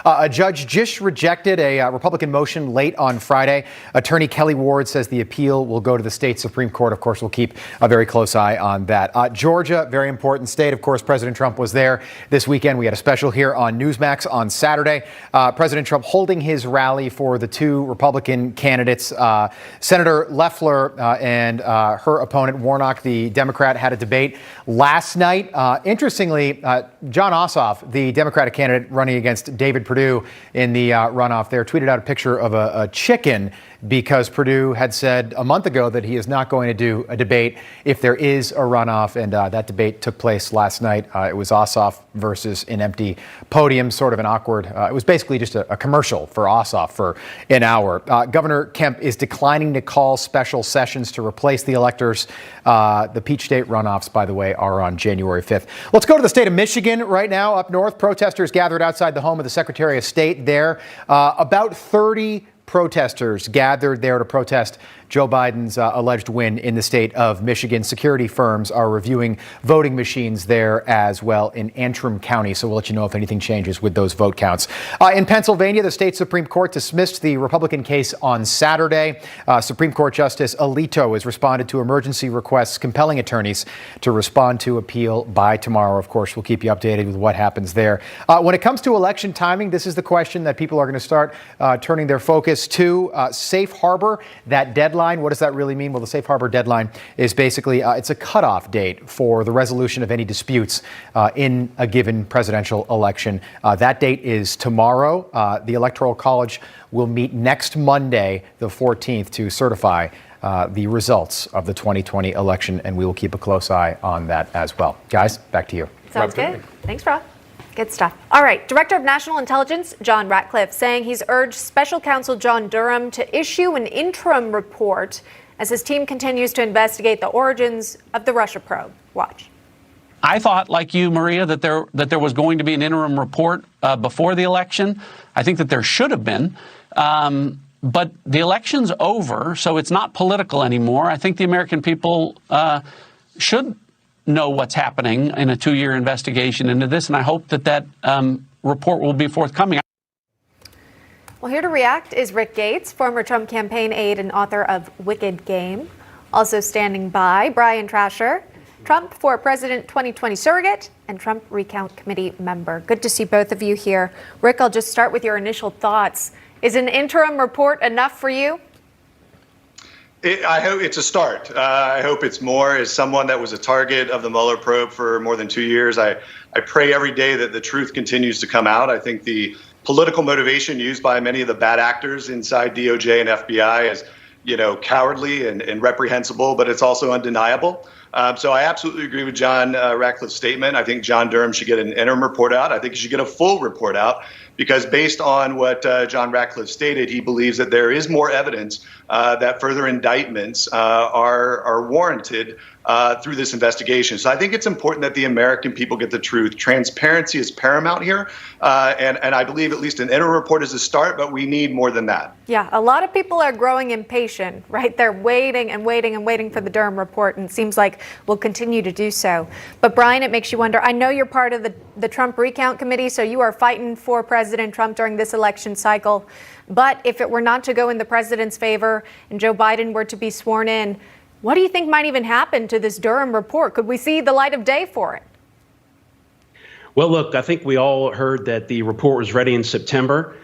A judge just rejected a Republican motion late on Friday. Attorney Kelly Ward says the appeal will go to the state Supreme Court. Of course, we'll keep a very close eye on that. Georgia, very important state. Of course, President Trump was there this weekend. We had a special here on Newsmax on Saturday. President Trump holding his rally for the two Republican candidates. Senator Loeffler and her opponent, Warnock, the Democrat, had a debate last night. Interestingly, John Ossoff, the Democratic candidate running against David Perdue in the runoff there, tweeted out a picture of a chicken because Perdue had said a month ago that he is not going to do a debate if there is a runoff. And that debate took place last night. It was Ossoff versus an empty podium, sort of an awkward. It was basically just a commercial for Ossoff for an hour. Governor Kemp is declining to call special sessions to replace the electors. The Peach State runoffs, by the way, are on January 5th. Let's go to the state of Michigan right now. Up north, protesters gathered outside the home of the Secretary of State there. About 30 protesters gathered there to protest Joe Biden's alleged win in the state of Michigan. Security firms are reviewing voting machines there as well in Antrim County. So we'll let you know if anything changes with those vote counts. In Pennsylvania, the state Supreme Court dismissed the Republican case on Saturday. Supreme Court Justice Alito has responded to emergency requests compelling attorneys to respond to appeal by tomorrow. Of course, we'll keep you updated with what happens there. When it comes to election timing, this is the question that people are going to start turning their focus to. Safe harbor, that deadline. What does that really mean? Well, the safe harbor deadline is basically it's a cutoff date for the resolution of any disputes in a given presidential election. That date is tomorrow. The Electoral College will meet next Monday, the 14th, to certify the results of the 2020 election, and we will keep a close eye on that as well. Guys, back to you. Sounds good. Thanks, Rob. Good stuff. All right. Director of National Intelligence John Ratcliffe saying he's urged Special Counsel John Durham to issue an interim report as his team continues to investigate the origins of the Russia probe. Watch. I thought, like you, Maria, that there was going to be an interim report before the election. I think that there should have been. But the election's over, so it's not political anymore. I think the American people should know what's happening in a 2-year investigation into this, and I hope that report will be forthcoming. Well, here to react is Rick Gates, former Trump campaign aide and author of Wicked Game. Also standing by, Brian Trasher, Trump for President 2020 surrogate and Trump Recount Committee member. Good to see both of you here. Rick, I'll just start with your initial thoughts. Is an interim report enough for you? I hope it's a start. I hope it's more. As someone that was a target of the Mueller probe for more than 2 years, I pray every day that the truth continues to come out. I think the political motivation used by many of the bad actors inside DOJ and FBI is, cowardly and reprehensible, but it's also undeniable. So I absolutely agree with John Ratcliffe's statement. I think John Durham should get an interim report out. I think he should get a full report out, because based on what John Ratcliffe stated, he believes that there is more evidence that further indictments are warranted through this investigation. So I think it's important that the American people get the truth. Transparency is paramount here. And I believe at least an interim report is a start, but we need more than that. Yeah, a lot of people are growing impatient, right? They're waiting and waiting and waiting for the Durham report, and it seems like we'll continue to do so. But Brian, it makes you wonder, I know you're part of the Trump Recount Committee, so you are fighting for President Trump during this election cycle. But if it were not to go in the president's favor and Joe Biden were to be sworn in, what do you think might even happen to this Durham report? Could we see the light of day for it? Well, look, I think we all heard that the report was ready in September.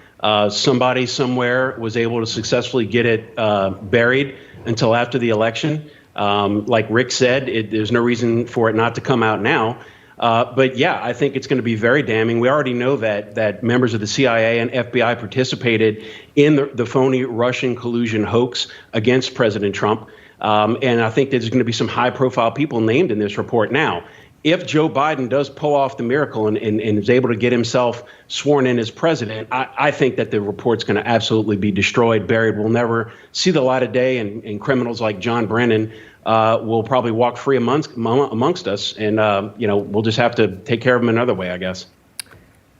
Somebody somewhere was able to successfully get it buried until after the election. Like Rick said, there's no reason for it not to come out now. But yeah, I think it's going to be very damning. We already know that members of the CIA and FBI participated in the phony Russian collusion hoax against President Trump. And I think there's going to be some high-profile people named in this report. Now, if Joe Biden does pull off the miracle and is able to get himself sworn in as president, I think that the report's going to absolutely be destroyed, buried. We'll never see the light of day, and criminals like John Brennan will probably walk free amongst us. And, we'll just have to take care of them another way, I guess.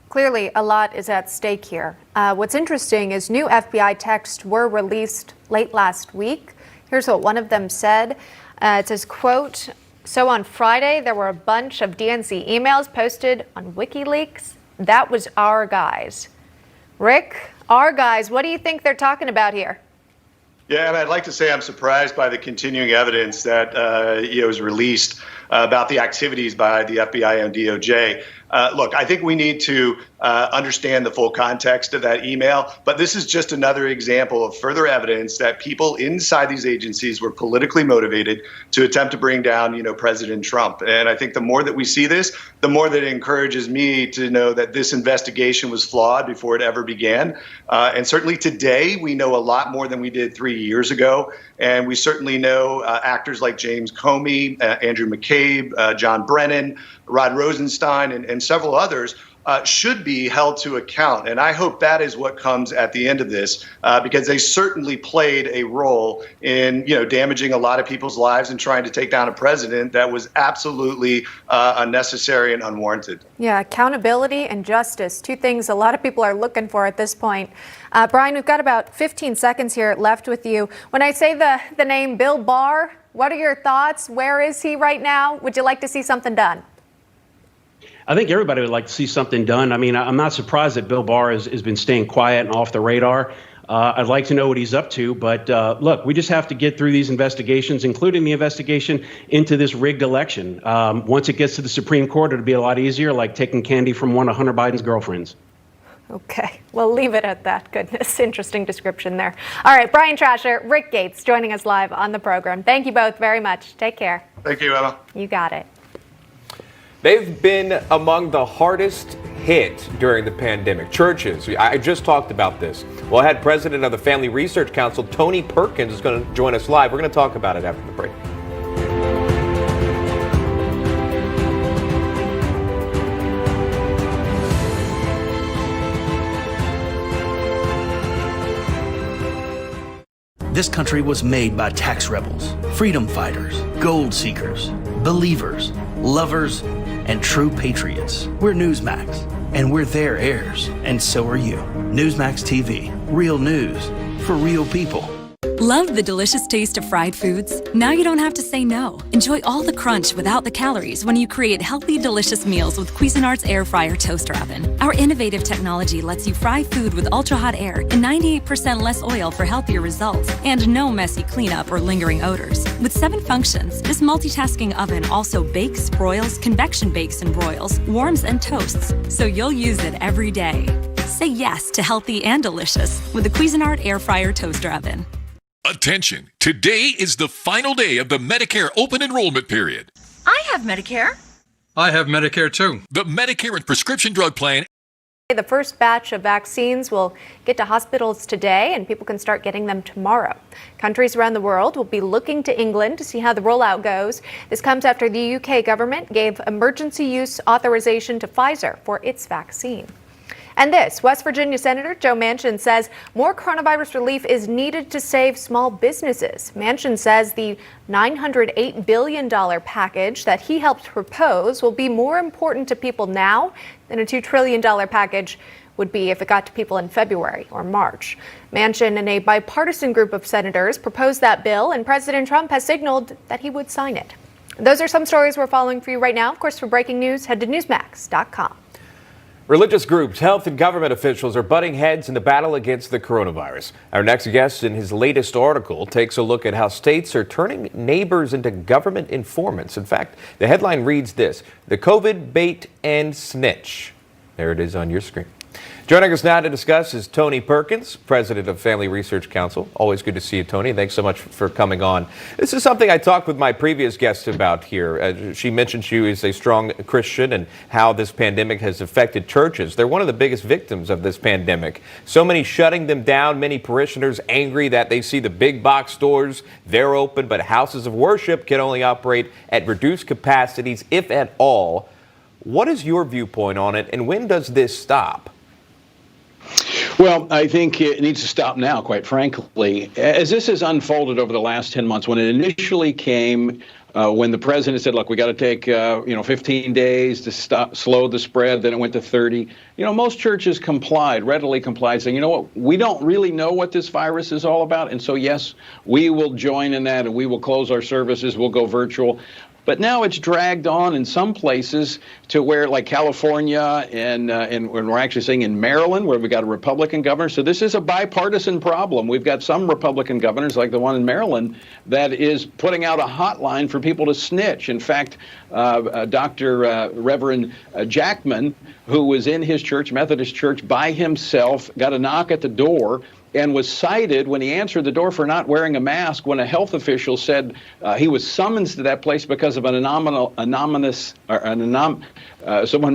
Clearly, a lot is at stake here. What's interesting is new FBI texts were released late last week. Here's what one of them said. It says, quote, "So on Friday, there were a bunch of DNC emails posted on WikiLeaks. That was our guys. Rick, our guys, what do you think they're talking about here? Yeah, and I'd like to say I'm surprised by the continuing evidence that was released about the activities by the FBI and DOJ. Look, I think we need to understand the full context of that email, but this is just another example of further evidence that people inside these agencies were politically motivated to attempt to bring down, President Trump. And I think the more that we see this, the more that it encourages me to know that this investigation was flawed before it ever began. And certainly today, we know a lot more than we did 3 years ago. And we certainly know actors like James Comey, Andrew McCabe, John Brennan, Rod Rosenstein, and several others should be held to account. And I hope that is what comes at the end of this, because they certainly played a role in, damaging a lot of people's lives and trying to take down a president that was absolutely unnecessary and unwarranted. Yeah, accountability and justice, two things a lot of people are looking for at this point. Brian, we've got about 15 seconds here left with you. When I say the name Bill Barr, what are your thoughts? Where is he right now? Would you like to see something done? I think everybody would like to see something done. I mean, I'm not surprised that Bill Barr has been staying quiet and off the radar. I'd like to know what he's up to. But look, we just have to get through these investigations, including the investigation into this rigged election. Once it gets to the Supreme Court, it'll be a lot easier, like taking candy from one of Hunter Biden's girlfriends. Okay, we'll leave it at that. Goodness, interesting description there. All right, Brian Trasher, Rick Gates joining us live on the program. Thank you both very much. Take care. Thank you, Emma. You got it. They've been among the hardest hit during the pandemic. Churches, I just talked about this. Well, I had president of the Family Research Council, Tony Perkins, is going to join us live. We're going to talk about it after the break. This country was made by tax rebels, freedom fighters, gold seekers, believers, lovers, and true patriots. We're Newsmax, and we're their heirs, and so are you. Newsmax TV, real news for real people. Love the delicious taste of fried foods? Now you don't have to say no. Enjoy all the crunch without the calories when you create healthy, delicious meals with Cuisinart's Air Fryer Toaster Oven. Our innovative technology lets you fry food with ultra-hot air and 98% less oil for healthier results and no messy cleanup or lingering odors. With 7 functions, this multitasking oven also bakes, broils, convection bakes and broils, warms and toasts, so you'll use it every day. Say yes to healthy and delicious with the Cuisinart Air Fryer Toaster Oven. Attention! Today is the final day of the Medicare open enrollment period. I have Medicare. I have Medicare too. The Medicare and prescription drug plan. The first batch of vaccines will get to hospitals today, and people can start getting them tomorrow. Countries around the world will be looking to England to see how the rollout goes. This comes after the UK government gave emergency use authorization to Pfizer for its vaccine. And this, West Virginia Senator Joe Manchin says more coronavirus relief is needed to save small businesses. Manchin says the $908 billion package that he helped propose will be more important to people now than a $2 trillion package would be if it got to people in February or March. Manchin and a bipartisan group of senators proposed that bill, and President Trump has signaled that he would sign it. Those are some stories we're following for you right now. Of course, for breaking news, head to Newsmax.com. Religious groups, health and government officials are butting heads in the battle against the coronavirus. Our next guest in his latest article takes a look at how states are turning neighbors into government informants. In fact, the headline reads this: "The COVID bait and snitch." There it is on your screen. Joining us now to discuss is Tony Perkins, president of Family Research Council. Always good to see you, Tony. Thanks so much for coming on. This is something I talked with my previous guest about here. She mentioned she is a strong Christian and how this pandemic has affected churches. They're one of the biggest victims of this pandemic. So many shutting them down, many parishioners angry that they see the big box stores, they're open, but houses of worship can only operate at reduced capacities, if at all. What is your viewpoint on it, and when does this stop? Well, I think it needs to stop now, quite frankly. As this has unfolded over the last 10 months, when it initially came, when the president said, look, we got to take, 15 days to slow the spread, then it went to 30. Most churches readily complied, saying, you know what, we don't really know what this virus is all about. And so, yes, we will join in that and we will close our services. We'll go virtual. But now it's dragged on in some places to where, like California and we're actually seeing in Maryland, where we've got a Republican governor. So this is a bipartisan problem. We've got some Republican governors, like the one in Maryland, that is putting out a hotline for people to snitch. In fact, Dr. Reverend Jackman, who was in his church, Methodist Church, by himself, got a knock at the door and was cited when he answered the door for not wearing a mask when a health official said he was summoned to that place because of someone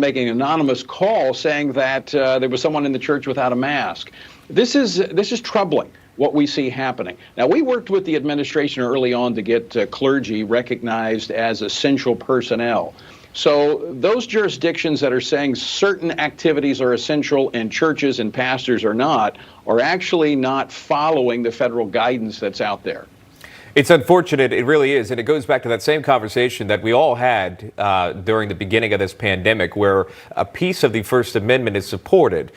making an anonymous call saying that there was someone in the church without a mask. This is troubling, what we see happening. Now, we worked with the administration early on to get clergy recognized as essential personnel. So those jurisdictions that are saying certain activities are essential and churches and pastors are not, are actually not following the federal guidance that's out there. It's unfortunate, it really is, and it goes back to that same conversation that we all had during the beginning of this pandemic, where a piece of the First Amendment is supported,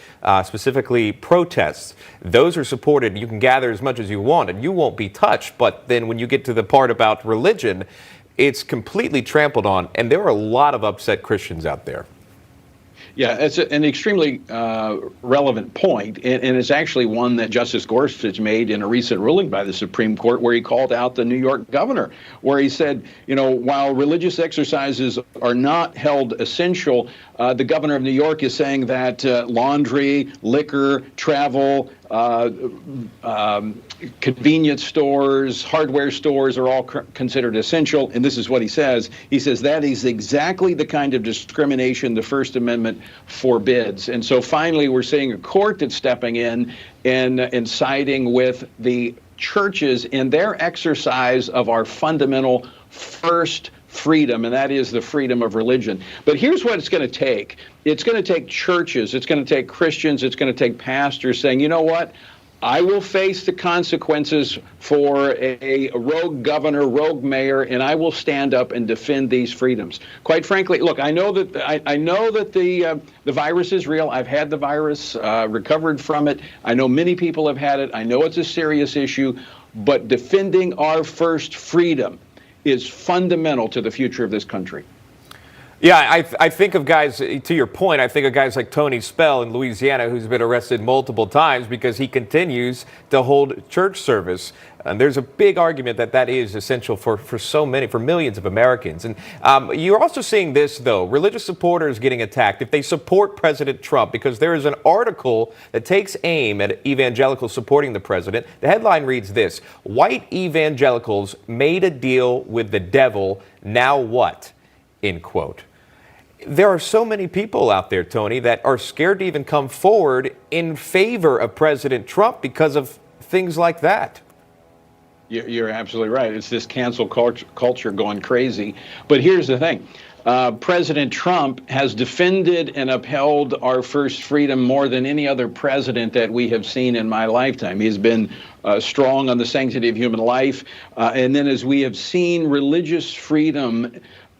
specifically protests. Those are supported. You can gather as much as you want, and you won't be touched. But then when you get to the part about religion, it's completely trampled on, and there are a lot of upset Christians out there. Yeah, it's an extremely relevant point, and it's actually one that Justice Gorsuch made in a recent ruling by the Supreme Court, where he called out the New York governor, where he said, you know, while religious exercises are not held essential, the governor of New York is saying that laundry, liquor, travel, convenience stores, hardware stores are all considered essential. And this is what he says. He says that is exactly the kind of discrimination the First Amendment forbids. And so finally, we're seeing a court that's stepping in and siding with the churches in their exercise of our fundamental first freedom, and that is the freedom of religion. But here's what it's going to take. It's going to take churches, it's going to take Christians, it's going to take pastors saying, you know what? I will face the consequences for a rogue governor, rogue mayor, and I will stand up and defend these freedoms. Quite frankly, look, I know that the virus is real. I've had the virus, recovered from it. I know many people have had it. I know it's a serious issue, but defending our first freedom is fundamental to the future of this country. Yeah, I think of guys, to your point, I think of guys like Tony Spell in Louisiana, who's been arrested multiple times because he continues to hold church service. And there's a big argument that that is essential for so many, for millions of Americans. And you're also seeing this, though, religious supporters getting attacked if they support President Trump, because there is an article that takes aim at evangelicals supporting the president. The headline reads this: "White evangelicals made a deal with the devil, now what?" End quote. There are so many people out there, Tony, that are scared to even come forward in favor of President Trump because of things like that. You're absolutely right. It's this cancel culture going crazy. But here's the thing. President Trump has defended and upheld our first freedom more than any other president that we have seen in my lifetime. He's been strong on the sanctity of human life. And then as we have seen religious freedom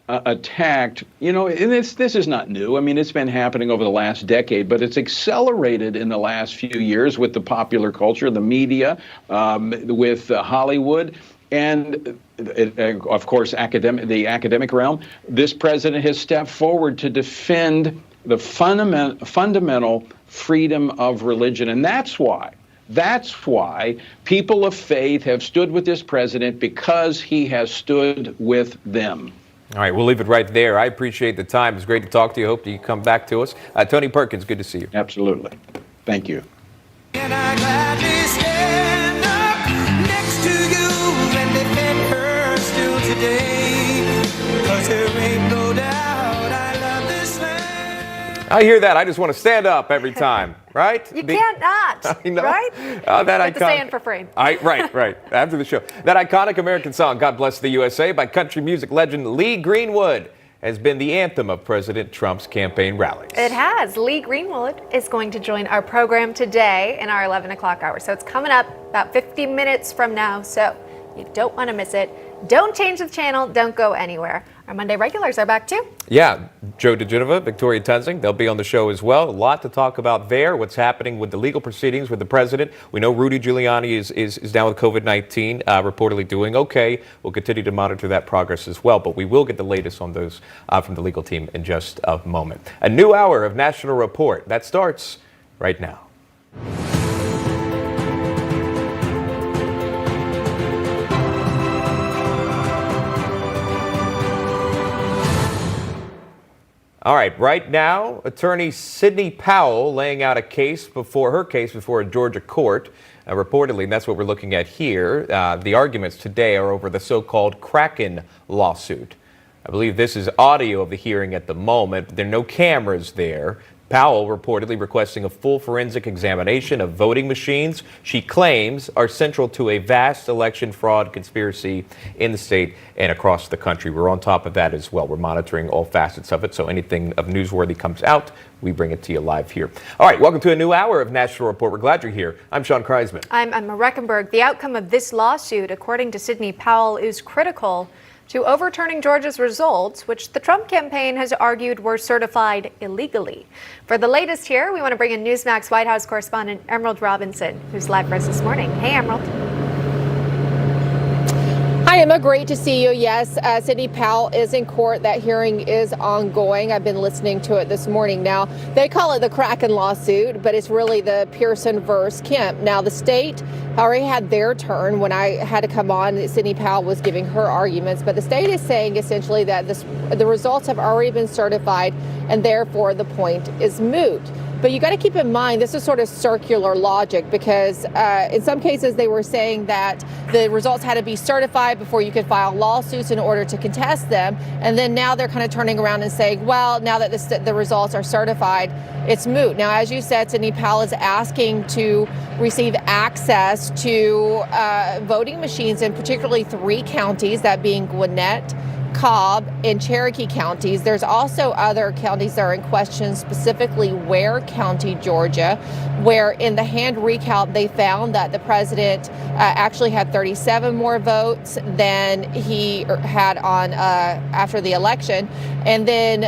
attacked, you know, and this is not new. I mean, it's been happening over the last decade, but it's accelerated in the last few years with the popular culture, the media, with Hollywood, and of course, the academic realm. This president has stepped forward to defend the fundamental freedom of religion, and that's why people of faith have stood with this president, because he has stood with them. All right, we'll leave it right there. I appreciate the time. It's great to talk to you. Hope you come back to us. Tony Perkins, good to see you. Absolutely. Thank you. And I gladly stand up next to you and defend her still today, 'cause there ain't no doubt I love this land. I hear that. I just want to stand up every time, right? You can't not, I know. right? That With the stand for frame. Right. After the show. That iconic American song, God Bless the USA, by country music legend Lee Greenwood, has been the anthem of President Trump's campaign rallies. It has. Lee Greenwood is going to join our program today in our 11 o'clock hour. So it's coming up about 50 minutes from now. So you don't want to miss it. Don't change the channel. Don't go anywhere. Our Monday regulars are back too. Yeah, Joe DeGenova, Victoria Tenzing, they'll be on the show as well. A lot to talk about there, what's happening with the legal proceedings with the president. We know Rudy Giuliani is down with COVID-19, reportedly doing okay. We'll continue to monitor that progress as well, but we will get the latest on those from the legal team in just a moment. A new hour of National Report. That starts right now. All right, right now, attorney Sidney Powell laying out her case before a Georgia court. Reportedly, and that's what we're looking at here. The arguments today are over the so-called Kraken lawsuit. I believe this is audio of the hearing at the moment. There are no cameras there. Powell reportedly requesting a full forensic examination of voting machines she claims are central to a vast election fraud conspiracy in the state and across the country. We're on top of that as well. We're monitoring all facets of it, so anything of newsworthy comes out, we bring it to you live here. All right, welcome to a new hour of National Report. We're glad you're here. I'm Sean Kreisman. I'm Emma Reckenberg. The outcome of this lawsuit, according to Sidney Powell, is critical to overturning Georgia's results, which the Trump campaign has argued were certified illegally. For the latest here, we want to bring in Newsmax White House correspondent Emerald Robinson, who's live for us this morning. Hey, Emerald. Hi, Emma. Great to see you. Yes, Sidney Powell is in court. That hearing is ongoing. I've been listening to it this morning. Now, they call it the Kraken lawsuit, but it's really the Pearson versus Kemp. Now, the state already had their turn when I had to come on. Sidney Powell was giving her arguments, but the state is saying essentially that the results have already been certified, and therefore the point is moot. But you got to keep in mind, this is sort of circular logic because in some cases they were saying that the results had to be certified before you could file lawsuits in order to contest them. And then now they're kind of turning around and saying, well, now that the results are certified, it's moot. Now, as you said, Sidney Powell is asking to receive access to voting machines in particularly 3 counties, that being Gwinnett, Cobb, and Cherokee counties. There's also other counties that are in question, specifically Ware County, Georgia, where in the hand recount they found that the president actually had 37 more votes than he had on after the election, and then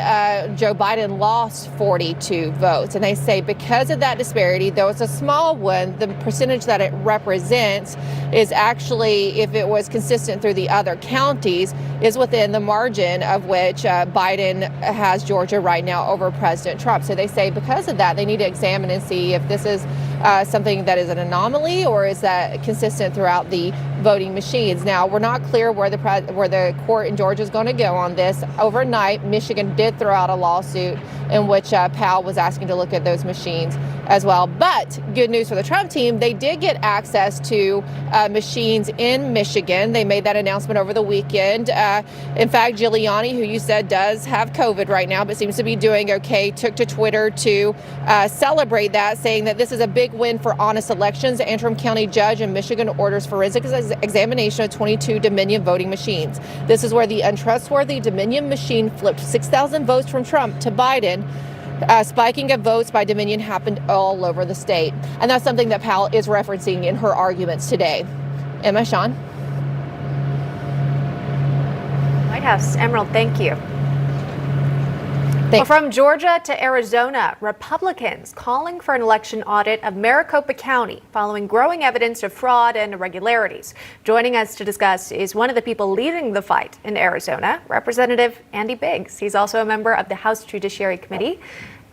Joe Biden lost 42 votes. And they say because of that disparity, though it's a small one, the percentage that it represents is actually, if it was consistent through the other counties, is within the margin of which Biden has Georgia right now over President Trump. So they say because of that, they need to examine and see if this is something that is an anomaly or is that consistent throughout the voting machines. Now, we're not clear where the court in Georgia is going to go on this. Overnight, Michigan did throw out a lawsuit in which Powell was asking to look at those machines as well. But good news for the Trump team, they did get access to machines in Michigan. They made that announcement over the weekend. In fact, Giuliani, who you said does have COVID right now, but seems to be doing okay, took to Twitter to celebrate that, saying that this is a big win for honest elections. The Antrim County judge in Michigan orders forensic examination of 22 Dominion voting machines. This is where the untrustworthy Dominion machine flipped 6,000 votes from Trump to Biden. Spiking of votes by Dominion happened all over the state. And that's something that Powell is referencing in her arguments today. Emma, Sean? White House. Emerald, thank you. Well, from Georgia to Arizona, Republicans calling for an election audit of Maricopa County following growing evidence of fraud and irregularities. Joining us to discuss is one of the people leading the fight in Arizona, Representative Andy Biggs. He's also a member of the House Judiciary Committee.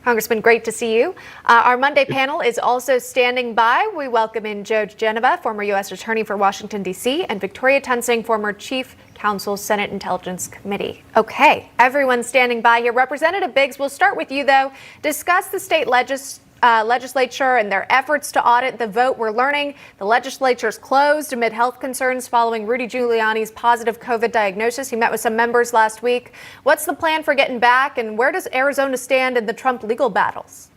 Congressman, great to see you. Our Monday panel is also standing by. We welcome in Joe DeGenova, former U.S. Attorney for Washington, D.C., and Victoria Tenzing, former Chief Counsel, Senate Intelligence Committee. Okay, everyone's standing by here. Representative Biggs, we'll start with you, though. Discuss the state legislature and their efforts to audit the vote. We're learning the legislature's closed amid health concerns following Rudy Giuliani's positive COVID diagnosis. He met with some members last week. What's the plan for getting back, and where does Arizona stand in the Trump legal battles?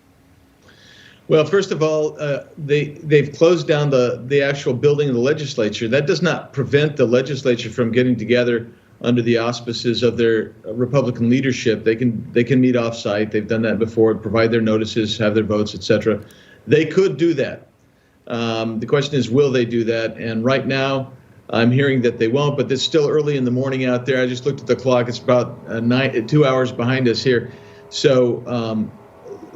Well, first of all, they've closed down the actual building of the legislature. That does not prevent the legislature from getting together under the auspices of their Republican leadership. They can meet off-site. They've done that before, provide their notices, have their votes, etc. They could do that. The question is, will they do that? And right now, I'm hearing that they won't, but it's still early in the morning out there. I just looked at the clock. It's about 2 hours behind us here. So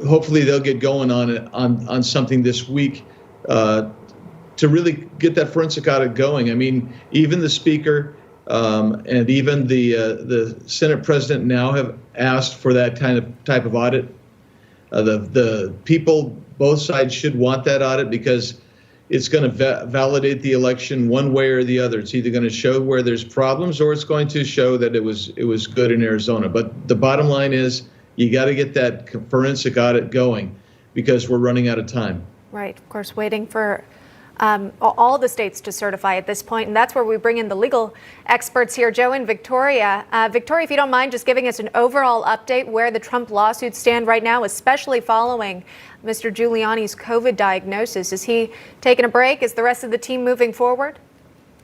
hopefully they'll get going on something this week to really get that forensic audit going. I mean, even the Speaker and even the Senate President now have asked for that type of audit. The people, both sides should want that audit because it's going to validate the election one way or the other. It's either going to show where there's problems or it's going to show that it was good in Arizona. But the bottom line is you got to get that forensic audit going because we're running out of time. Right. Of course, waiting for all the states to certify at this point, and that's where we bring in the legal experts here. Joe and Victoria. Victoria, if you don't mind just giving us an overall update where the Trump lawsuits stand right now, especially following Mr. Giuliani's COVID diagnosis. Is he taking a break? Is the rest of the team moving forward?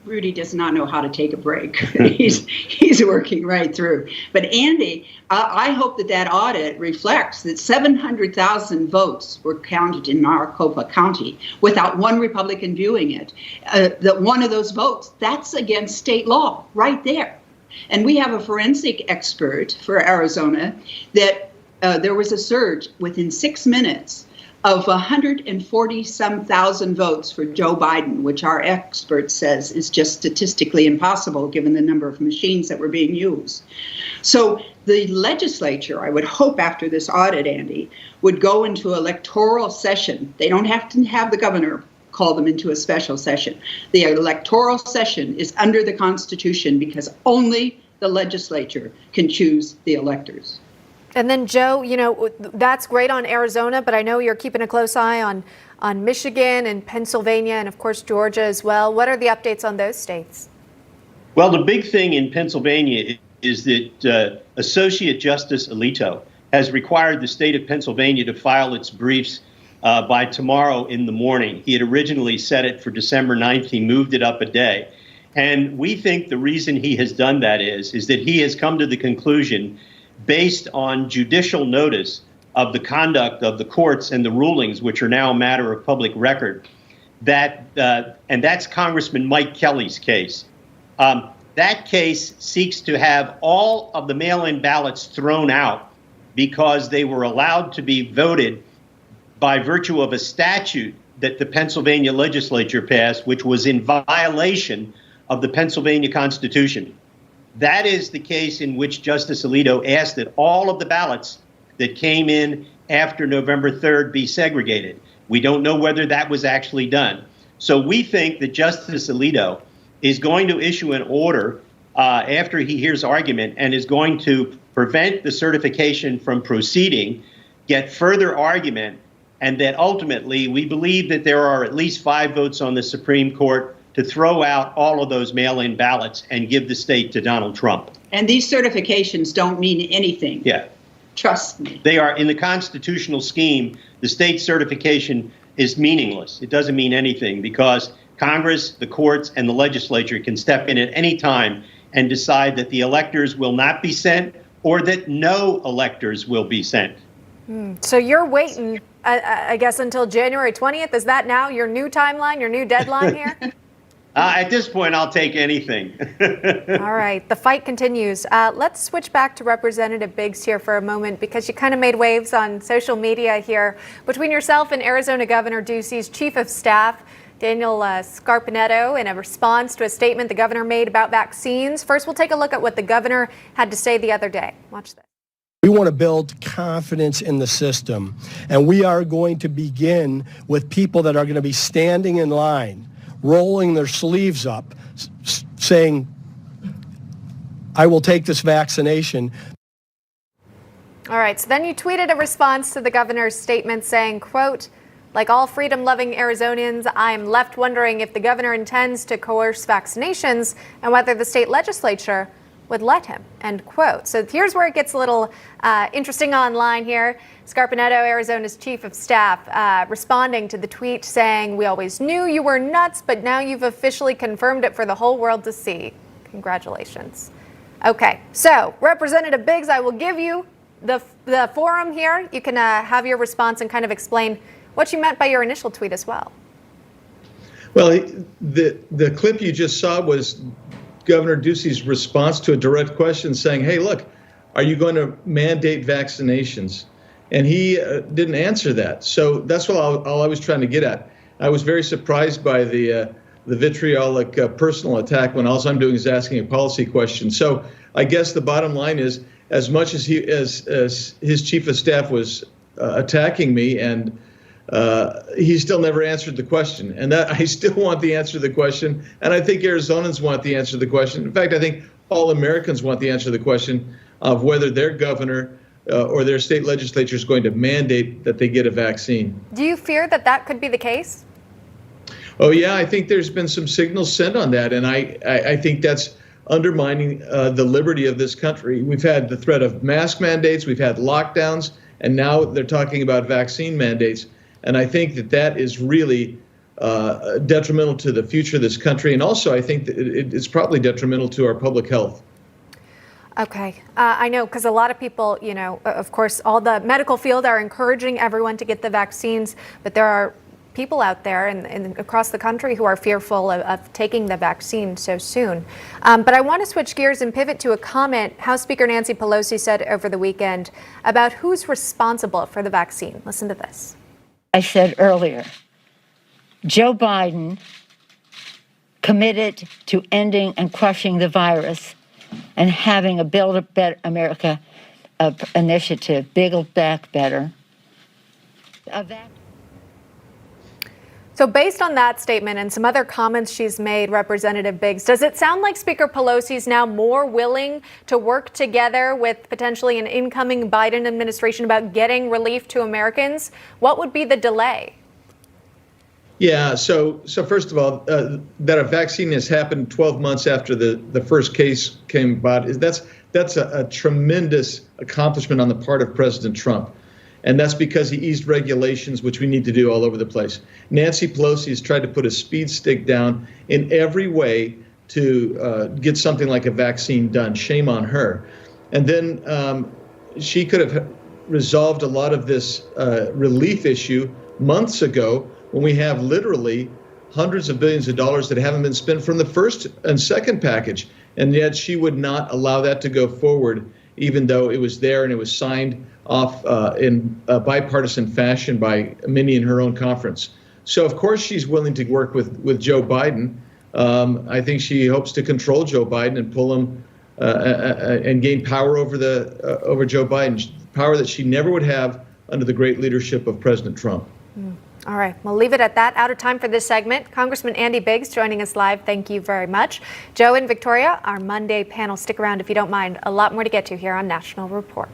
Rudy does not know how to take a break. He's working right through. But Andy, I hope that audit reflects that 700,000 votes were counted in Maricopa County without one Republican viewing it. That one of those votes, that's against state law right there. And we have a forensic expert for Arizona that there was a surge within 6 minutes of 140-some thousand votes for Joe Biden, which our expert says is just statistically impossible given the number of machines that were being used. So the legislature, I would hope after this audit, Andy, would go into electoral session. They don't have to have the governor call them into a special session. The electoral session is under the Constitution because only the legislature can choose the electors. And then, Joe, you know, that's great on Arizona, but I know you're keeping a close eye on Michigan and Pennsylvania and, of course, Georgia as well. What are the updates on those states? Well, the big thing in Pennsylvania is that Associate Justice Alito has required the state of Pennsylvania to file its briefs by tomorrow in the morning. He had originally set it for December 9th. He moved it up a day. And we think the reason he has done that is that he has come to the conclusion, based on judicial notice of the conduct of the courts and the rulings, which are now a matter of public record, that and that's Congressman Mike Kelly's case. That case seeks to have all of the mail-in ballots thrown out because they were allowed to be voted by virtue of a statute that the Pennsylvania legislature passed, which was in violation of the Pennsylvania Constitution. That is the case in which Justice Alito asked that all of the ballots that came in after November 3rd be segregated. We don't know whether that was actually done. So we think that Justice Alito is going to issue an order after he hears argument and is going to prevent the certification from proceeding, get further argument, and that ultimately we believe that there are at least 5 votes on the Supreme Court to throw out all of those mail-in ballots and give the state to Donald Trump. And these certifications don't mean anything. Yeah. Trust me. They are, in the constitutional scheme, the state certification is meaningless. It doesn't mean anything because Congress, the courts, and the legislature can step in at any time and decide that the electors will not be sent or that no electors will be sent. So you're waiting, I guess, until January 20th. Is that now your new timeline, your new deadline here? At this point, I'll take anything. All right. The fight continues. Let's switch back to Representative Biggs here for a moment because you kind of made waves on social media here between yourself and Arizona Governor Ducey's Chief of Staff, Daniel Scarpinetto, in a response to a statement the governor made about vaccines. First, we'll take a look at what the governor had to say the other day. Watch this. We want to build confidence in the system, and we are going to begin with people that are going to be standing in line, rolling their sleeves up, saying, I will take this vaccination. All right, so then you tweeted a response to the governor's statement saying, quote, like all freedom-loving Arizonians, I am left wondering if the governor intends to coerce vaccinations and whether the state legislature would let him, end quote. So here's where it gets a little interesting online here. Scarpinetto, Arizona's chief of staff, responding to the tweet saying, we always knew you were nuts, but now you've officially confirmed it for the whole world to see. Congratulations. Okay, so Representative Biggs, I will give you the forum here. You can have your response and kind of explain what you meant by your initial tweet as well. Well, the clip you just saw was Governor Ducey's response to a direct question saying, hey, look, are you going to mandate vaccinations? And he didn't answer that. So that's all I was trying to get at. I was very surprised by the vitriolic personal attack when all I'm doing is asking a policy question. So I guess the bottom line is, as much as his chief of staff was attacking me, and he still never answered the question. And that I still want the answer to the question. And I think Arizonans want the answer to the question. In fact, I think all Americans want the answer to the question of whether their governor or their state legislature is going to mandate that they get a vaccine. Do you fear that that could be the case? Oh, yeah, I think there's been some signals sent on that. And I think that's undermining the liberty of this country. We've had the threat of mask mandates, we've had lockdowns, and now they're talking about vaccine mandates. And I think that is really detrimental to the future of this country. And also, I think that it's probably detrimental to our public health. Okay. I know, because a lot of people, of course, all the medical field are encouraging everyone to get the vaccines, but there are people out there and across the country who are fearful of taking the vaccine so soon. But I want to switch gears and pivot to a comment House Speaker Nancy Pelosi said over the weekend about who's responsible for the vaccine. Listen to this. I said earlier, Joe Biden committed to ending and crushing the virus and having a Build a Better America initiative, Build Back Better. So based on that statement and some other comments she's made, Representative Biggs, does it sound like Speaker Pelosi is now more willing to work together with potentially an incoming Biden administration about getting relief to Americans? What would be the delay? Yeah, so first of all, that a vaccine has happened 12 months after the first case came about, that's a tremendous accomplishment on the part of President Trump. And that's because he eased regulations, which we need to do all over the place. Nancy Pelosi has tried to put a speed stick down in every way to get something like a vaccine done. Shame on her. And then she could have resolved a lot of this relief issue months ago, when we have literally hundreds of billions of dollars that haven't been spent from the first and second package. And yet she would not allow that to go forward, even though it was there and it was signed off in a bipartisan fashion by many in her own conference. So, of course, she's willing to work with Joe Biden. I think she hopes to control Joe Biden and pull him and gain power over Joe Biden, power that she never would have under the great leadership of President Trump. All right, we'll leave it at that. Out of time for this segment. Congressman Andy Biggs joining us live. Thank you very much. Joe and Victoria, our Monday panel. Stick around if you don't mind. A lot more to get to here on National Report.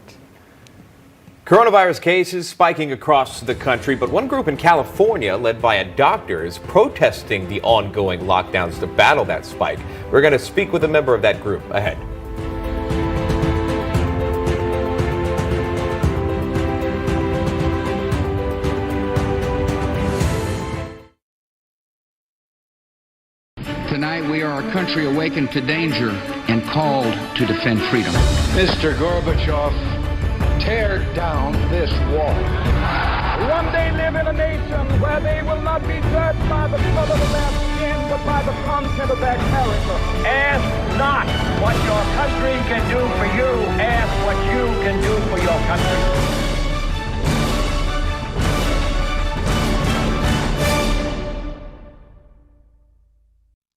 Coronavirus cases spiking across the country, but one group in California, led by a doctor, is protesting the ongoing lockdowns to battle that spike. We're going to speak with a member of that group ahead. Tonight we are a country awakened to danger and called to defend freedom. Mr. Gorbachev, tear down this wall. One day live in a nation where they will not be judged by the color of their skin, but by the content of their character. Ask not what your country can do for you. Ask what you can do for your country.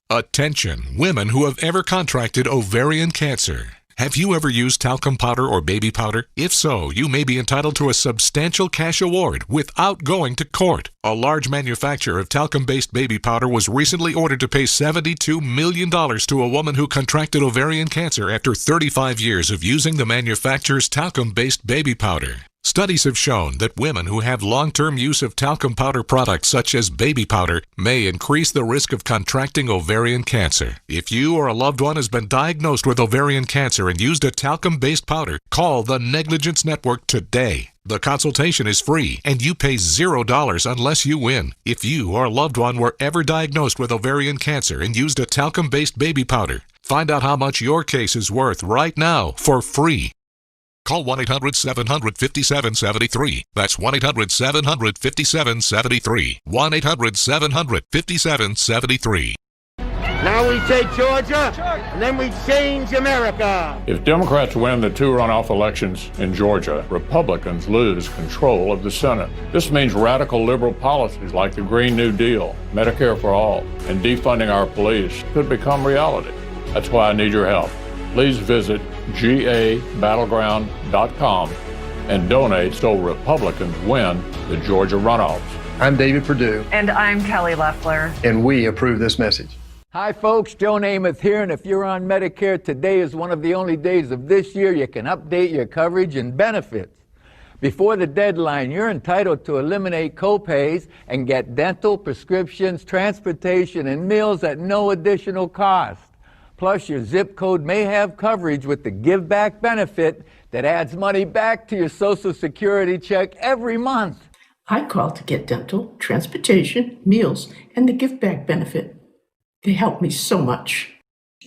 Attention, women who have ever contracted ovarian cancer. Have you ever used talcum powder or baby powder? If so, you may be entitled to a substantial cash award without going to court. A large manufacturer of talcum-based baby powder was recently ordered to pay $72 million to a woman who contracted ovarian cancer after 35 years of using the manufacturer's talcum-based baby powder. Studies have shown that women who have long-term use of talcum powder products such as baby powder may increase the risk of contracting ovarian cancer. If you or a loved one has been diagnosed with ovarian cancer and used a talcum-based powder, call the Negligence Network today. The consultation is free and you pay $0 unless you win. If you or a loved one were ever diagnosed with ovarian cancer and used a talcum-based baby powder, find out how much your case is worth right now for free. Call 1-800-700-5773. That's 1-800-700-5773. 1-800-700-5773. Now we take Georgia, and then we change America. If Democrats win the 2 runoff elections in Georgia, Republicans lose control of the Senate. This means radical liberal policies like the Green New Deal, Medicare for All, and defunding our police could become reality. That's why I need your help. Please visit gabattleground.com and donate so Republicans win the Georgia runoffs. I'm David Perdue. And I'm Kelly Loeffler. And we approve this message. Hi folks, Joe Namath here, and if you're on Medicare, today is one of the only days of this year you can update your coverage and benefits. Before the deadline, you're entitled to eliminate copays and get dental, prescriptions, transportation, and meals at no additional cost. Plus, your zip code may have coverage with the Give Back benefit that adds money back to your Social Security check every month. I called to get dental, transportation, meals, and the Give Back benefit. They helped me so much.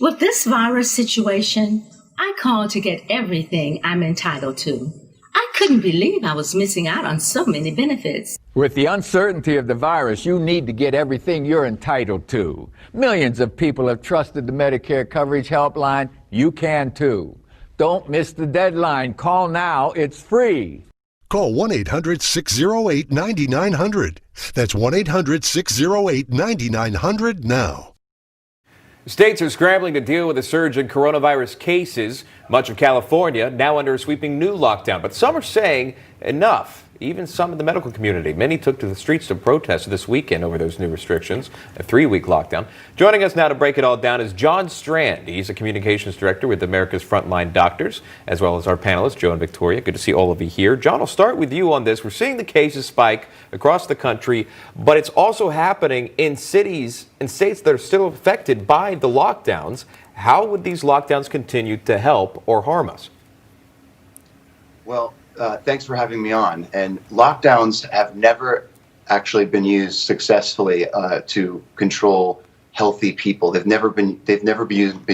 With this virus situation, I called to get everything I'm entitled to. I couldn't believe I was missing out on so many benefits. With the uncertainty of the virus, you need to get everything you're entitled to. Millions of people have trusted the Medicare Coverage Helpline. You can too. Don't miss the deadline. Call now. It's free. Call 1-800-608-9900. That's 1-800-608-9900 now. States are scrambling to deal with a surge in coronavirus cases. Much of California now under a sweeping new lockdown, but some are saying enough. Even some in the medical community. Many took to the streets to protest this weekend over those new restrictions, a 3-week lockdown. Joining us now to break it all down is John Strand. He's a communications director with America's Frontline Doctors, as well as our panelists, Joe and Victoria. Good to see all of you here. John, I'll start with you on this. We're seeing the cases spike across the country, but it's also happening in cities and states that are still affected by the lockdowns. How would these lockdowns continue to help or harm us? Well, thanks for having me on. And lockdowns have never actually been used successfully to control healthy people. They've never been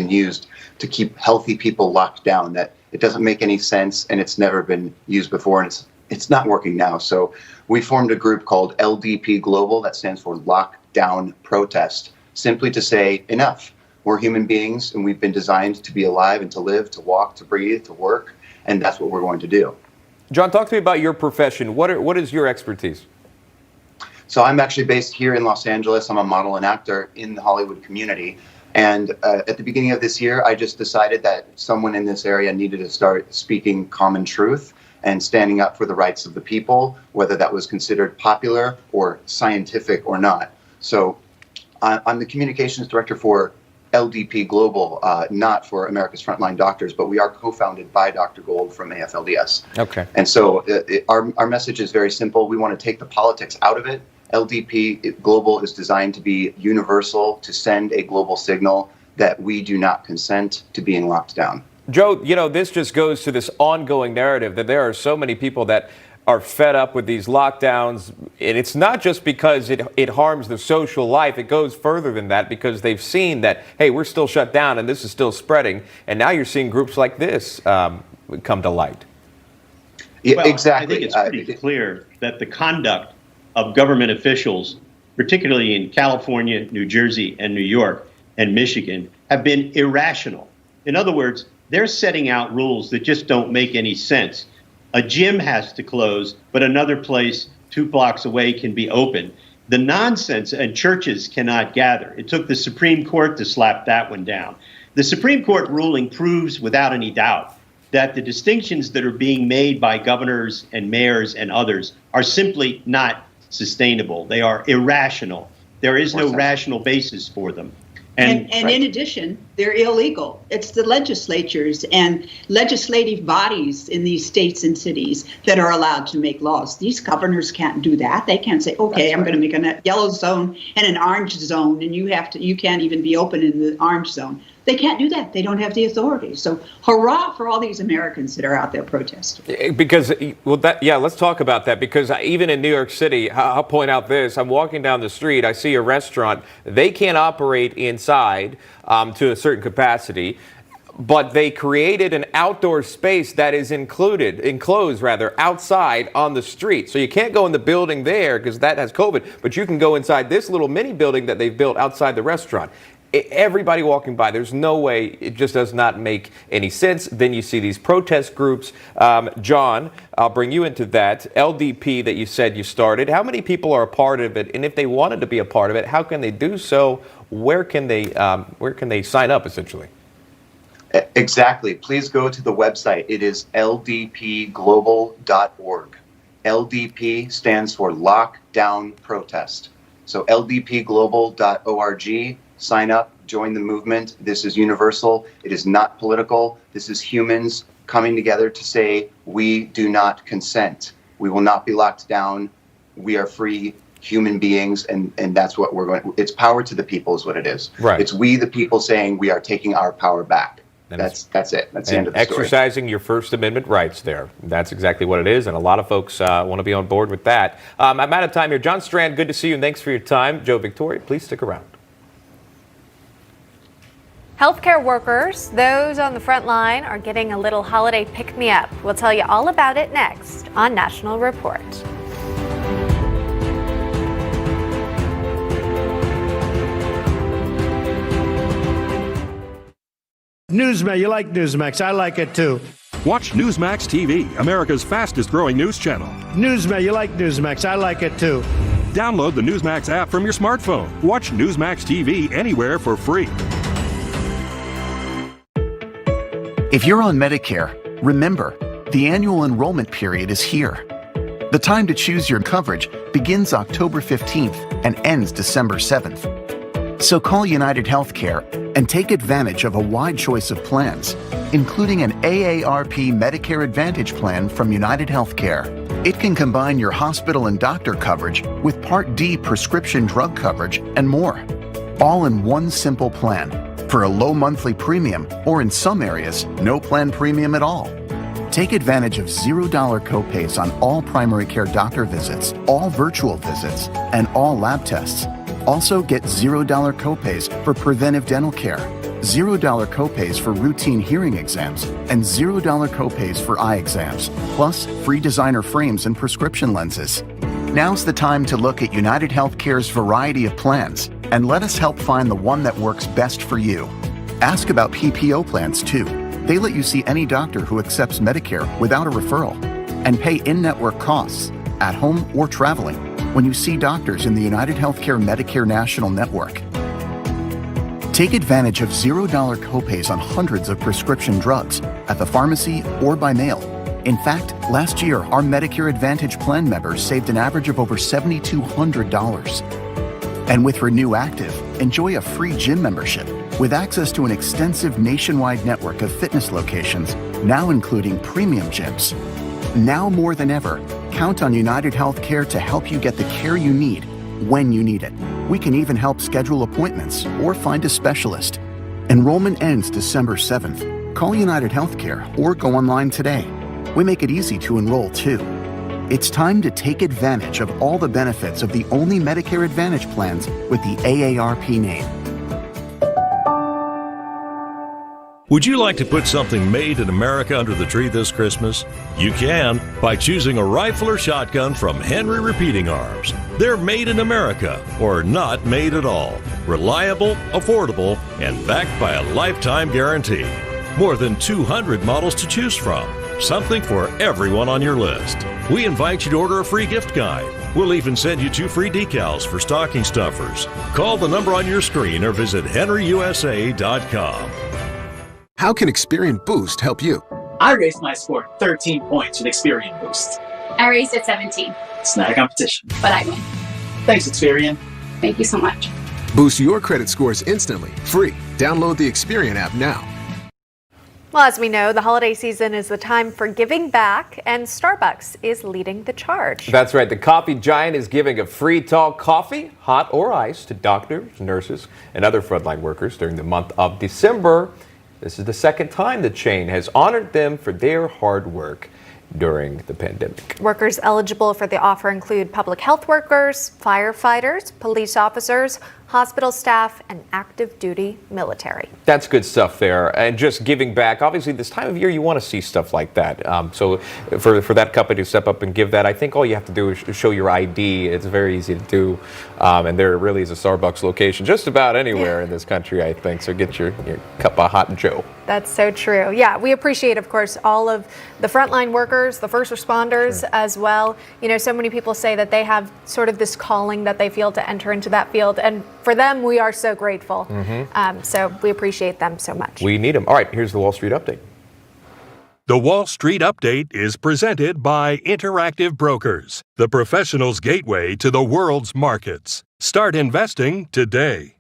used to keep healthy people locked down. That it doesn't make any sense, and it's never been used before, and it's not working now. So we formed a group called LDP Global, that stands for Lockdown Protest, simply to say enough. We're human beings, and we've been designed to be alive and to live, to walk, to breathe, to work, and that's what we're going to do. John, talk to me about your profession. What is your expertise? So I'm actually based here in Los Angeles. I'm a model and actor in the Hollywood community. And at the beginning of this year, I just decided that someone in this area needed to start speaking common truth and standing up for the rights of the people, whether that was considered popular or scientific or not. So I'm the communications director for LDP Global, not for America's Frontline Doctors, but we are co-founded by Dr. Gold from AFLDS. Okay. And so our message is very simple. We want to take the politics out of it. LDP Global is designed to be universal, to send a global signal that we do not consent to being locked down. Joe, this just goes to this ongoing narrative that there are so many people that are fed up with these lockdowns. And it's not just because it harms their social life. It goes further than that because they've seen that, hey, we're still shut down and this is still spreading. And now you're seeing groups like this come to light. Yeah, well, exactly. I think it's pretty clear that the conduct of government officials, particularly in California, New Jersey, and New York, and Michigan, have been irrational. In other words, they're setting out rules that just don't make any sense. A gym has to close, but another place 2 blocks away can be open. The nonsense, and churches cannot gather. It took the Supreme Court to slap that one down. The Supreme Court ruling proves without any doubt that the distinctions that are being made by governors and mayors and others are simply not sustainable. They are irrational. There is no rational basis for them. And in addition, they're illegal. It's the legislatures and legislative bodies in these states and cities that are allowed to make laws. These governors can't do that. They can't say, okay, I'm going to make a yellow zone and an orange zone, and you can't even be open in the orange zone. They can't do that. They don't have the authority. So hurrah for all these Americans that are out there protesting. Because, let's talk about that. Because even in New York City, I'll point out this. I'm walking down the street. I see a restaurant. They can't operate inside to a certain capacity. but they created an outdoor space that is enclosed outside on the street. So you can't go in the building there because that has COVID, but you can go inside this little mini building that they've built outside the restaurant. Everybody walking by, there's no way, it just does not make any sense. Then you see these protest groups. John, I'll bring you into that. LDP that you said you started, how many people are a part of it? And if they wanted to be a part of it, how can they do so? Where can they sign up, essentially? Exactly. Please go to the website. It is ldpglobal.org. LDP stands for Lockdown Protest. So ldpglobal.org. Sign up, join the movement. This is universal. It is not political. This is humans coming together to say, we do not consent. We will not be locked down. We are free human beings, and that's what we're going. It's power to the people is what it is. Right. It's we the people saying we are taking our power back. That's it. That's the end of the story. Exercising your First Amendment rights there. That's exactly what it is, and a lot of folks want to be on board with that. I'm out of time here. John Strand, good to see you, and thanks for your time. Joe Victoria, please stick around. Healthcare workers, those on the front line, are getting a little holiday pick-me-up. We'll tell you all about it next on National Report. Newsmax, you like Newsmax. I like it too. Watch Newsmax TV, America's fastest growing news channel. Newsmax, you like Newsmax. I like it too. Download the Newsmax app from your smartphone. Watch Newsmax TV anywhere for free. If you're on Medicare, remember, the annual enrollment period is here. The time to choose your coverage begins October 15th and ends December 7th. So call United Healthcare and take advantage of a wide choice of plans, including an AARP Medicare Advantage plan from United Healthcare. It can combine your hospital and doctor coverage with Part D prescription drug coverage and more, all in one simple plan for a low monthly premium, or in some areas, no plan premium at all. Take advantage of $0 copays on all primary care doctor visits, all virtual visits, and all lab tests. Also get $0 copays for preventive dental care, $0 copays for routine hearing exams, and $0 copays for eye exams, plus free designer frames and prescription lenses. Now's the time to look at United Healthcare's variety of plans and let us help find the one that works best for you. Ask about PPO plans too. They let you see any doctor who accepts Medicare without a referral and pay in-network costs at home or traveling when you see doctors in the United Healthcare Medicare National Network. Take advantage of $0 copays on hundreds of prescription drugs at the pharmacy or by mail. In fact, last year, our Medicare Advantage plan members saved an average of over $7,200. And with Renew Active, enjoy a free gym membership with access to an extensive nationwide network of fitness locations, now including premium gyms. Now more than ever, count on United Healthcare to help you get the care you need when you need it. We can even help schedule appointments or find a specialist. Enrollment ends December 7th. Call United Healthcare or go online today. We make it easy to enroll too. It's time to take advantage of all the benefits of the only Medicare Advantage plans with the AARP name. Would you like to put something made in America under the tree this Christmas? You can by choosing a rifle or shotgun from Henry Repeating Arms. They're made in America or not made at all. Reliable, affordable, and backed by a lifetime guarantee. More than 200 models to choose from. Something for everyone on your list. We invite you to order a free gift guide. We'll even send you 2 free decals for stocking stuffers. Call the number on your screen or visit henryusa.com. How can Experian Boost help you? I raced my score 13 points with Experian Boost. I raced at 17. It's not a competition. But I win. Thanks, Experian. Thank you so much. Boost your credit scores instantly, free. Download the Experian app now. Well, as we know, the holiday season is the time for giving back, and Starbucks is leading the charge. That's right. The coffee giant is giving a free tall coffee, hot or iced, to doctors, nurses, and other frontline workers during the month of December. This is the second time the chain has honored them for their hard work. during the pandemic. Workers eligible for the offer include public health workers, firefighters, police officers, hospital staff, and active duty military. That's good stuff there. And just giving back. Obviously, this time of year, you want to see stuff like that. So for that company to step up and give that, I think all you have to do is show your ID. It's very easy to do. And there really is a Starbucks location just about anywhere in this country, I think. So get your cup of hot Joe. That's so true. Yeah, we appreciate, of course, all of the frontline workers, the first responders as well. You know, so many people say that they have sort of this calling that they feel to enter into that field. And for them, we are so grateful. So we appreciate them so much. We need them. All right, here's the Wall Street Update. The Wall Street Update is presented by Interactive Brokers, the professional's gateway to the world's markets. Start investing today.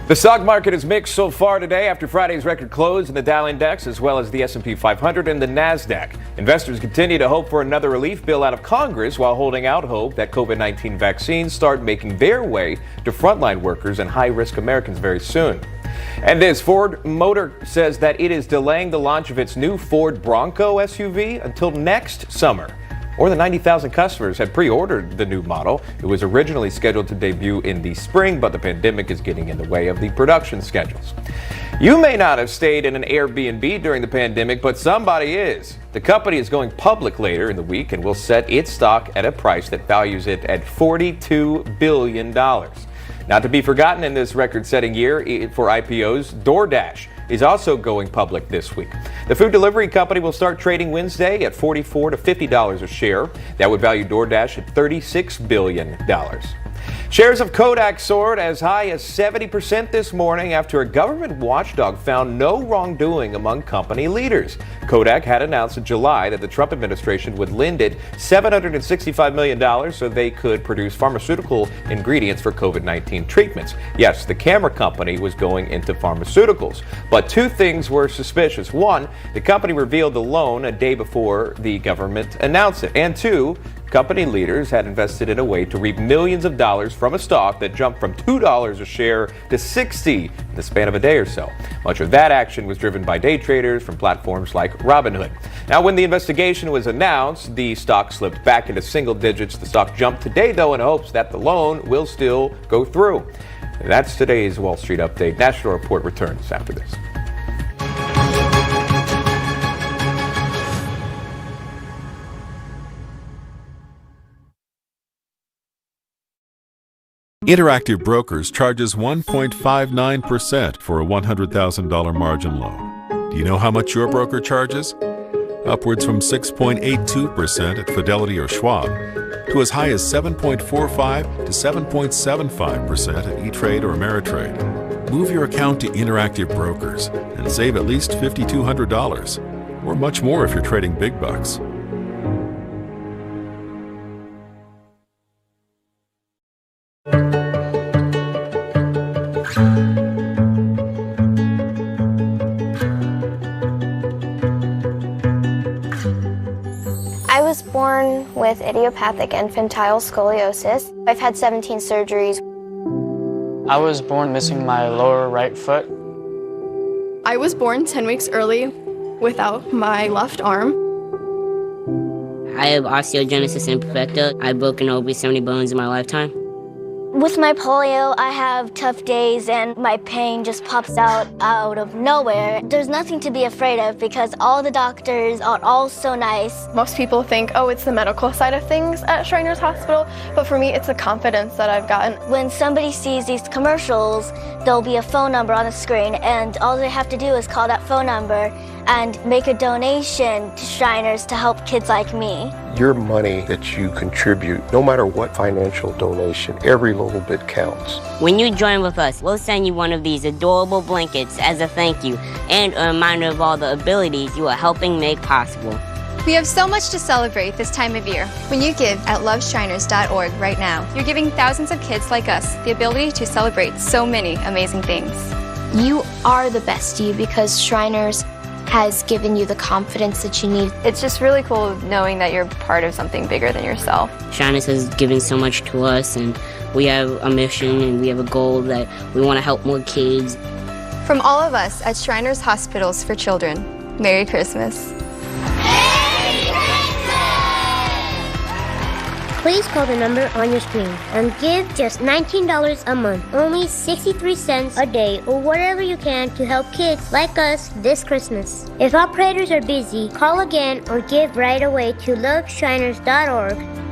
The stock market is mixed so far today after Friday's record close in the Dow Index as well as the S&P 500 and the NASDAQ. Investors continue to hope for another relief bill out of Congress while holding out hope that COVID-19 vaccines start making their way to frontline workers and high-risk Americans very soon. And this, Ford Motor says that it is delaying the launch of its new Ford Bronco SUV until next summer. More than 90,000 customers had pre-ordered the new model. It was originally scheduled to debut in the spring, but the pandemic is getting in the way of the production schedules. You may not have stayed in an Airbnb during the pandemic, but somebody is. The company is going public later in the week and will set its stock at a price that values it at $42 billion. Not to be forgotten in this record-setting year for IPOs, DoorDash is also going public this week. The food delivery company will start trading Wednesday at $44 to $50 a share. That would value DoorDash at $36 billion. Shares of Kodak soared as high as 70% this morning after a government watchdog found no wrongdoing among company leaders. Kodak had announced in July that the Trump administration would lend it $765 million so they could produce pharmaceutical ingredients for COVID-19 treatments. Yes, the camera company was going into pharmaceuticals. But two things were suspicious. One, the company revealed the loan a day before the government announced it. And two, company leaders had invested in a way to reap millions of dollars from a stock that jumped from $2 a share to $60 in the span of a day or so. Much of that action was driven by day traders from platforms like Robinhood. Now, when the investigation was announced, the stock slipped back into single digits. The stock jumped today, though, in hopes that the loan will still go through. That's today's Wall Street Update. National Report returns after this. Interactive Brokers charges 1.59% for a $100,000 margin loan. Do you know how much your broker charges? Upwards from 6.82% at Fidelity or Schwab to as high as 7.45 to 7.75% at E-Trade or Ameritrade. Move your account to Interactive Brokers and save at least $5,200 or much more if you're trading big bucks. I was born with idiopathic infantile scoliosis. I've had 17 surgeries. I was born missing my lower right foot. I was born 10 weeks early without my left arm. I have osteogenesis imperfecta. I've broken over 70 bones in my lifetime. With my polio, I have tough days and my pain just pops out of nowhere. There's nothing to be afraid of because all the doctors are all so nice. Most people think, oh, it's the medical side of things at Shriners Hospital, but for me, it's the confidence that I've gotten. When somebody sees these commercials, there'll be a phone number on the screen, and all they have to do is call that phone number and make a donation to Shriners to help kids like me. Your money that you contribute, no matter what financial donation, every little bit counts. When you join with us, we'll send you one of these adorable blankets as a thank you and a reminder of all the abilities you are helping make possible. We have so much to celebrate this time of year. When you give at loveshriners.org right now, you're giving thousands of kids like us the ability to celebrate so many amazing things. You are the best you because Shriners has given you the confidence that you need. It's just really cool knowing that you're part of something bigger than yourself. Shriners has given so much to us, and we have a mission and we have a goal that we want to help more kids. From all of us at Shriners Hospitals for Children, Merry Christmas. Please call the number on your screen and give just $19 a month, only 63 cents a day, or whatever you can to help kids like us this Christmas. If operators are busy, call again or give right away to loveshriners.org.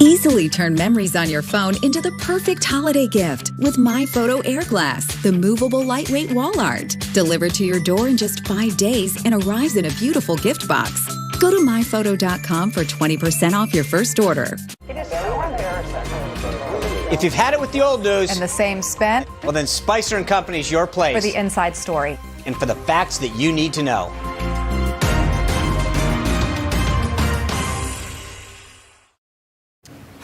Easily turn memories on your phone into the perfect holiday gift with My Photo Air Glass, the movable lightweight wall art. Delivered to your door in just 5 days and arrives in a beautiful gift box. Go to myphoto.com for 20% off your first order. It is so embarrassing. If you've had it with the old news and the same spin, well then Spicer & Company's your place for the inside story and for the facts that you need to know.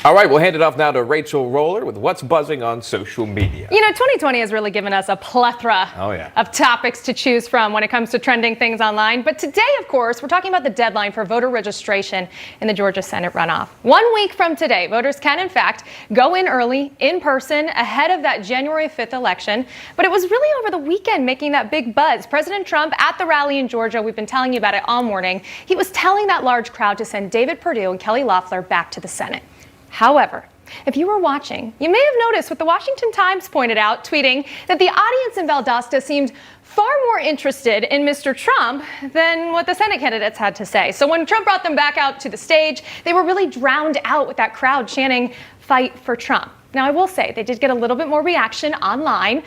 All right, we'll hand it off now to Rachel Roller with what's buzzing on social media. You know, 2020 has really given us a plethora of topics to choose from when it comes to trending things online. But today, of course, we're talking about the deadline for voter registration in the Georgia Senate runoff. 1 week from today, voters can, in fact, go in early, in person, ahead of that January 5th election. But it was really over the weekend making that big buzz. President Trump at the rally in Georgia, we've been telling you about it all morning. He was telling that large crowd to send David Perdue and Kelly Loeffler back to the Senate. However, if you were watching, you may have noticed what the Washington Times pointed out, tweeting that the audience in Valdosta seemed far more interested in Mr. Trump than what the Senate candidates had to say. So when Trump brought them back out to the stage, they were really drowned out with that crowd chanting, "Fight for Trump." Now, I will say they did get a little bit more reaction online.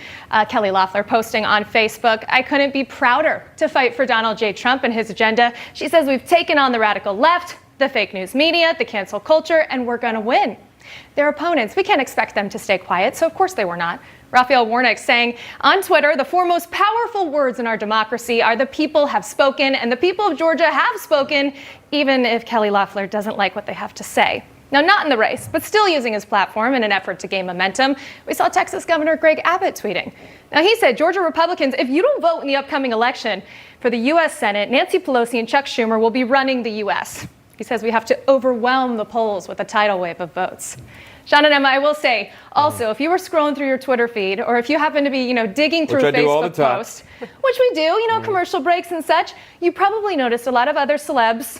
Kelly Loeffler posting on Facebook, "I couldn't be prouder to fight for Donald J. Trump and his agenda." She says, "We've taken on the radical left, the fake news media, the cancel culture, and we're going to win." Their opponents, we can't expect them to stay quiet, so of course they were not. Raphael Warnock saying on Twitter, "The four most powerful words in our democracy are the people have spoken, and the people of Georgia have spoken, even if Kelly Loeffler doesn't like what they have to say." Now, not in the race, but still using his platform in an effort to gain momentum, we saw Texas Governor Greg Abbott tweeting. Now, he said, "Georgia Republicans, if you don't vote in the upcoming election for the U.S. Senate, Nancy Pelosi and Chuck Schumer will be running the U.S." He says we have to overwhelm the polls with a tidal wave of votes. Sean and Emma, I will say, also, if you were scrolling through your Twitter feed, or if you happen to be, digging through Facebook posts, which we do, commercial breaks and such, you probably noticed a lot of other celebs,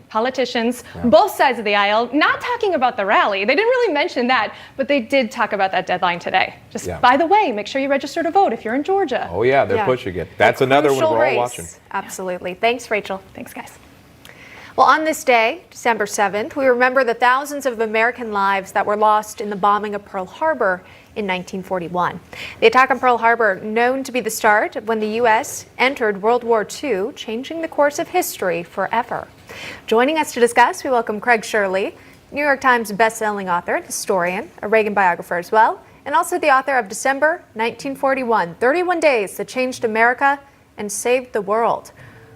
politicians, both sides of the aisle, not talking about the rally. They didn't really mention that, but they did talk about that deadline today. Just by the way, make sure you register to vote if you're in Georgia. Oh, yeah, they're pushing it. That's another one we're all watching. Absolutely. Thanks, Rachel. Thanks, guys. Well, on this day, December 7th, we remember the thousands of American lives that were lost in the bombing of Pearl Harbor in 1941. The attack on Pearl Harbor, known to be the start of when the U.S. entered World War II, changing the course of history forever. Joining us to discuss, we welcome Craig Shirley, New York Times bestselling author and historian, a Reagan biographer as well, and also the author of December 1941, 31 Days That Changed America and Saved the World.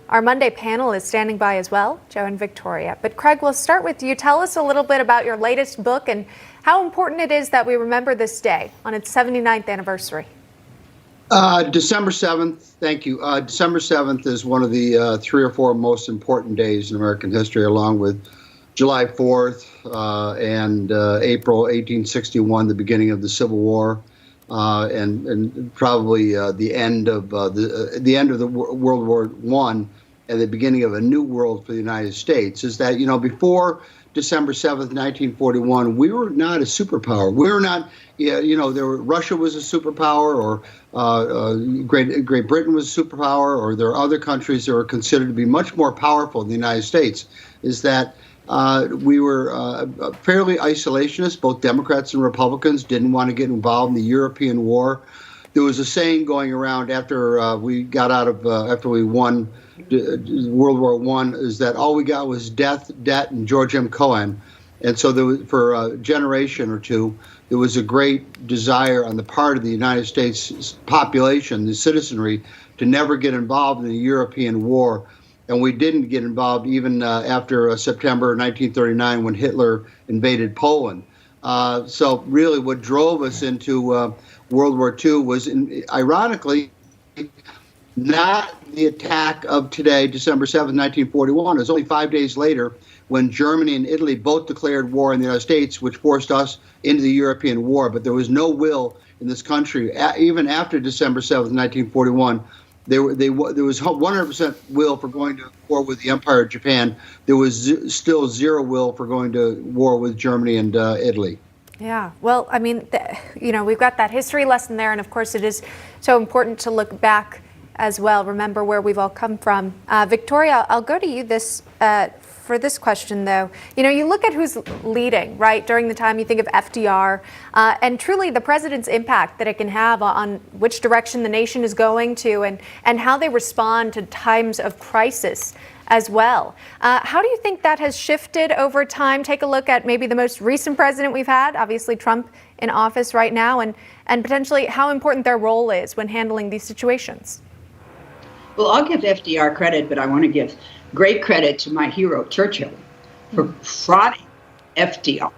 Our Monday panel is standing by as well, Joe and Victoria. But Craig, we'll start with you. Tell us a little bit about your latest book and how important it is that we remember this day on its 79th anniversary. December 7th, thank you. December 7th is one of the 3 or 4 most important days in American history, along with July 4th and April 1861, the beginning of the Civil War, and probably the end of the World War I and the beginning of a new world for the United States. Is that, before December 7th, 1941, we were not a superpower. We were not, Russia was a superpower, or Great Britain was a superpower, or there are other countries that were considered to be much more powerful than the United States. Is that we were fairly isolationist. Both Democrats and Republicans didn't want to get involved in the European war. There was a saying going around after we won World War I, is that all we got was death, debt, and George M. Cohen. And so there was, for a generation or two, there was a great desire on the part of the United States population, the citizenry, to never get involved in the European war. And we didn't get involved even after September 1939, when Hitler invaded Poland. So really what drove us into World War II was, ironically, not the attack of today, December 7th, 1941. It was only 5 days later when Germany and Italy both declared war on the United States, which forced us into the European war. But there was no will in this country, even after December 7th, 1941. There was 100% will for going to war with the Empire of Japan. There was still zero will for going to war with Germany and Italy. Yeah, well, I mean, we've got that history lesson there, and of course it is so important to look back as well, remember where we've all come from. Victoria, I'll go to you for this question, though. You look at who's leading, right? During the time you think of FDR, and truly the president's impact that it can have on which direction the nation is going to and how they respond to times of crisis as well. How do you think that has shifted over time? Take a look at maybe the most recent president we've had, obviously Trump in office right now, and potentially how important their role is when handling these situations. Well, I'll give FDR credit, but I want to give great credit to my hero, Churchill, for prodding FDR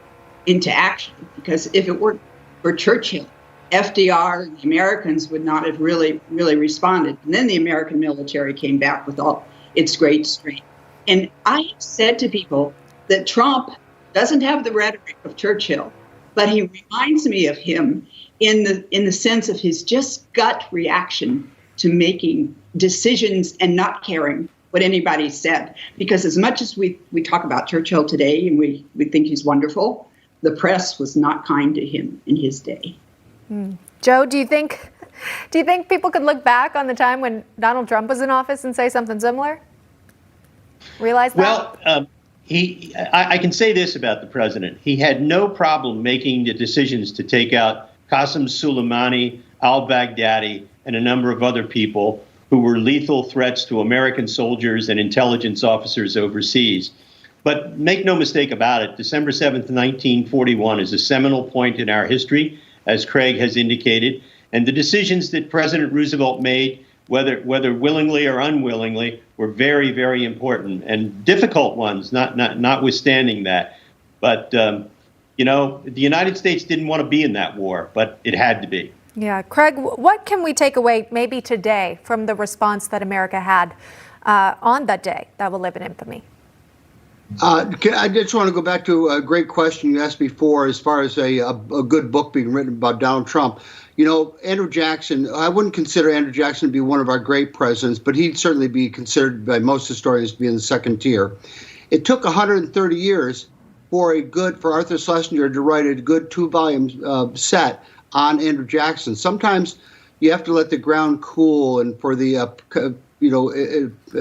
into action. Because if it weren't for Churchill, FDR and the Americans would not have really responded. And then the American military came back with all its great strength. And I have said to people that Trump doesn't have the rhetoric of Churchill, but he reminds me of him in the sense of his just gut reaction to making decisions and not caring what anybody said. Because as much as we talk about Churchill today and we think he's wonderful, the press was not kind to him in his day. Joe, do you think people could look back on the time when Donald Trump was in office and say something similar? Realize that? Well, I can say this about the president. He had no problem making the decisions to take out Qasem Soleimani, al-Baghdadi, and a number of other people who were lethal threats to American soldiers and intelligence officers overseas. But make no mistake about it, December 7th, 1941 is a seminal point in our history, as Craig has indicated. And the decisions that President Roosevelt made, whether willingly or unwillingly, were very, very important and difficult ones, notwithstanding that. But, the United States didn't want to be in that war, but it had to be. Yeah. Craig, what can we take away maybe today from the response that America had on that day that will live in infamy? I just want to go back to a great question you asked before as far as a good book being written about Donald Trump. Andrew Jackson, I wouldn't consider Andrew Jackson to be one of our great presidents, but he'd certainly be considered by most historians to be in the second tier. It took 130 years for Arthur Schlesinger to write a good 2-volume set on Andrew Jackson. Sometimes you have to let the ground cool and for the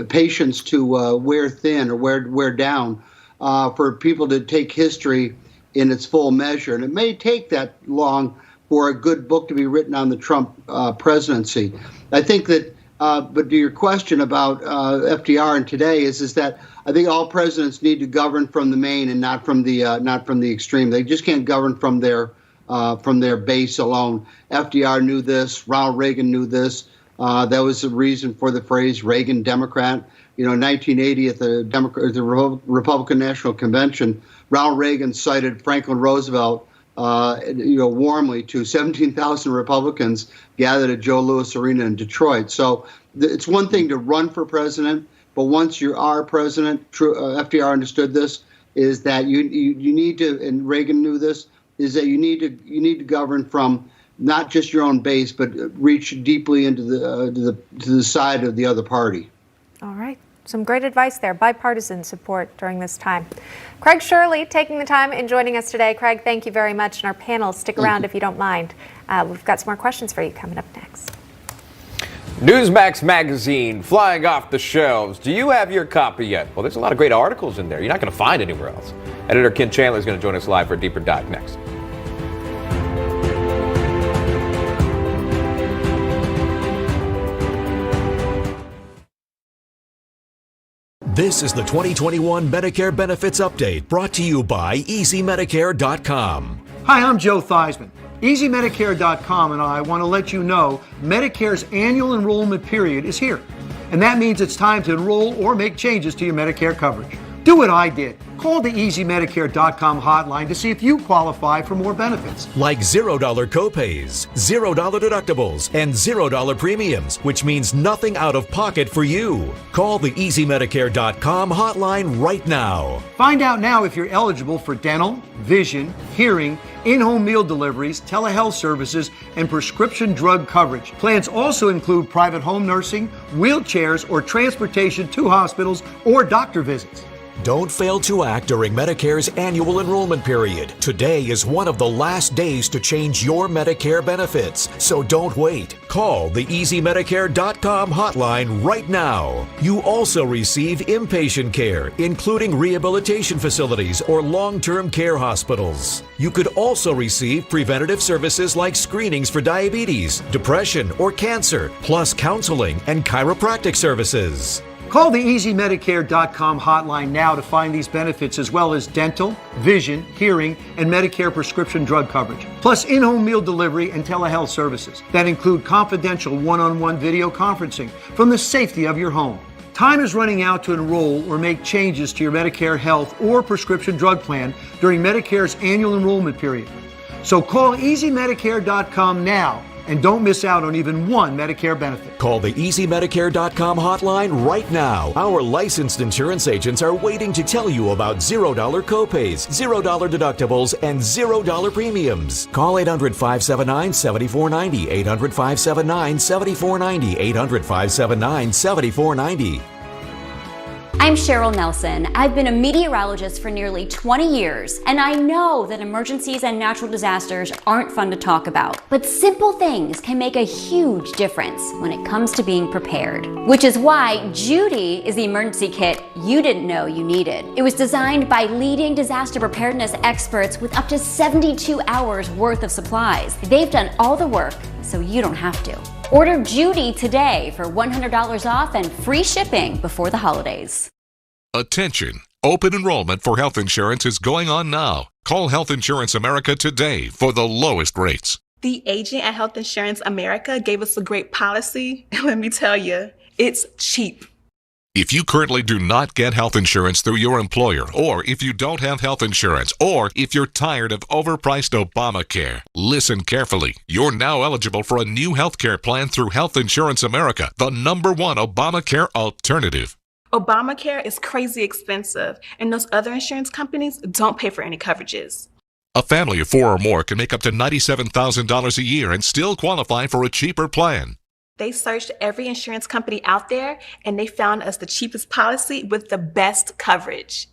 patience to wear thin or wear down for people to take history in its full measure. And it may take that long for a good book to be written on the Trump presidency. I think that, but to your question about FDR and today is that I think all presidents need to govern from the main and not from the extreme. They just can't govern from their base alone. FDR knew this. Ronald Reagan knew this. That was the reason for the phrase Reagan Democrat. In 1980 at the Republican National Convention, Ronald Reagan cited Franklin Roosevelt, warmly to 17,000 Republicans gathered at Joe Louis Arena in Detroit. So it's one thing to run for president, but once you are president, FDR understood this, is that you need to, and Reagan knew this, is that you need to govern from not just your own base, but reach deeply into the side of the other party. All right. Some great advice there. Bipartisan support during this time. Craig Shirley taking the time and joining us today. Craig, thank you very much. And our panel, stick around if you don't mind. We've got some more questions for you coming up next. Newsmax magazine flying off the shelves. Do you have your copy yet? Well, there's a lot of great articles in there you're not going to find anywhere else. Editor Ken Chandler is going to join us live for a deeper dive next. This is the 2021 Medicare Benefits Update brought to you by EasyMedicare.com. Hi, I'm Joe Theismann. EasyMedicare.com and I want to let you know Medicare's annual enrollment period is here. And that means it's time to enroll or make changes to your Medicare coverage. Do what I did. Call the EasyMedicare.com hotline to see if you qualify for more benefits. Like $0 copays, $0 deductibles, and $0 premiums, which means nothing out of pocket for you. Call the EasyMedicare.com hotline right now. Find out now if you're eligible for dental, vision, hearing, in-home meal deliveries, telehealth services, and prescription drug coverage. Plans also include private home nursing, wheelchairs, or transportation to hospitals or doctor visits. Don't fail to act during Medicare's annual enrollment period. Today is one of the last days to change your Medicare benefits, so don't wait. Call the EasyMedicare.com hotline right now. You also receive inpatient care, including rehabilitation facilities or long-term care hospitals. You could also receive preventative services like screenings for diabetes, depression, or cancer, plus counseling and chiropractic services. Call the EasyMedicare.com hotline now to find these benefits, as well as dental, vision, hearing, and Medicare prescription drug coverage, plus in-home meal delivery and telehealth services that include confidential one-on-one video conferencing from the safety of your home. Time is running out to enroll or make changes to your Medicare health or prescription drug plan during Medicare's annual enrollment period. So call EasyMedicare.com now and don't miss out on even one Medicare benefit. Call the EasyMedicare.com hotline right now. Our licensed insurance agents are waiting to tell you about $0 copays, $0 deductibles, and $0 premiums. Call 800-579-7490, 800-579-7490, 800-579-7490. I'm Cheryl Nelson. I've been a meteorologist for nearly 20 years, and I know that emergencies and natural disasters aren't fun to talk about. But simple things can make a huge difference when it comes to being prepared. Which is why Judy is the emergency kit you didn't know you needed. It was designed by leading disaster preparedness experts with up to 72 hours worth of supplies. They've done all the work, so you don't have to. Order Judy today for $100 off and free shipping before the holidays. Attention! Open enrollment for health insurance is going on now. Call Health Insurance America today for the lowest rates. The agent at Health Insurance America gave us a great policy, and let me tell you, it's cheap. If you currently do not get health insurance through your employer, or if you don't have health insurance, or if you're tired of overpriced Obamacare, listen carefully. You're now eligible for a new health care plan through Health Insurance America, the #1 Obamacare alternative. Obamacare is crazy expensive, and those other insurance companies don't pay for any coverages. A family of 4 or more can make up to $97,000 a year and still qualify for a cheaper plan. They searched every insurance company out there, and they found us the cheapest policy with the best coverage.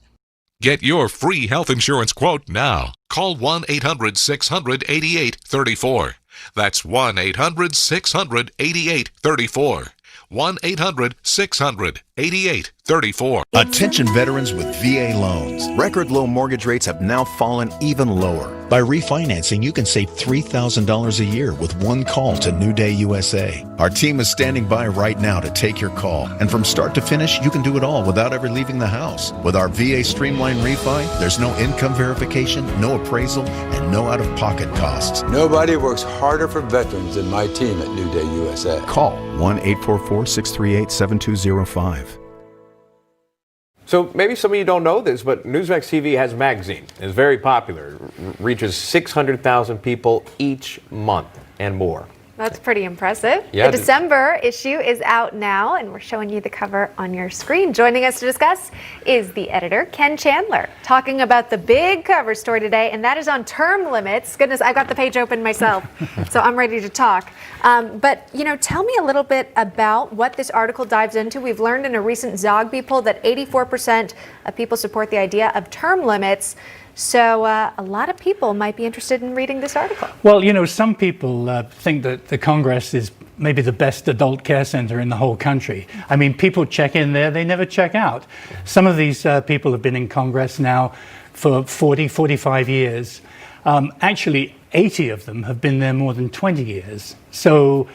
Get your free health insurance quote now. Call 1-800-600-8834. That's 1-800-600-8834. 1-800-600-8834. Attention veterans with VA loans. Record low mortgage rates have now fallen even lower. By refinancing, you can save $3,000 a year with one call to New Day USA. Our team is standing by right now to take your call. And from start to finish, you can do it all without ever leaving the house. With our VA Streamline Refi, there's no income verification, no appraisal, and no out-of-pocket costs. Nobody works harder for veterans than my team at New Day USA. Call 1-844-638-7205. So maybe some of you don't know this, but Newsmax TV has a magazine. It's very popular. It reaches 600,000 people each month and more. That's pretty impressive. Yeah, the December issue is out now, and we're showing you the cover on your screen. Joining us to discuss is the editor, Ken Chandler, talking about the big cover story today, and that is on term limits. Goodness, I got the page open myself, so I'm ready to talk. But, tell me a little bit about what this article dives into. We've learned in a recent Zogby poll that 84% of people support the idea of term limits. So a lot of people might be interested in reading this article. Well, some people think that the Congress is maybe the best adult care center in the whole country. I mean, people check in there, they never check out. Some of these people have been in Congress now for 45 years. Actually, 80 of them have been there more than 20 years. So,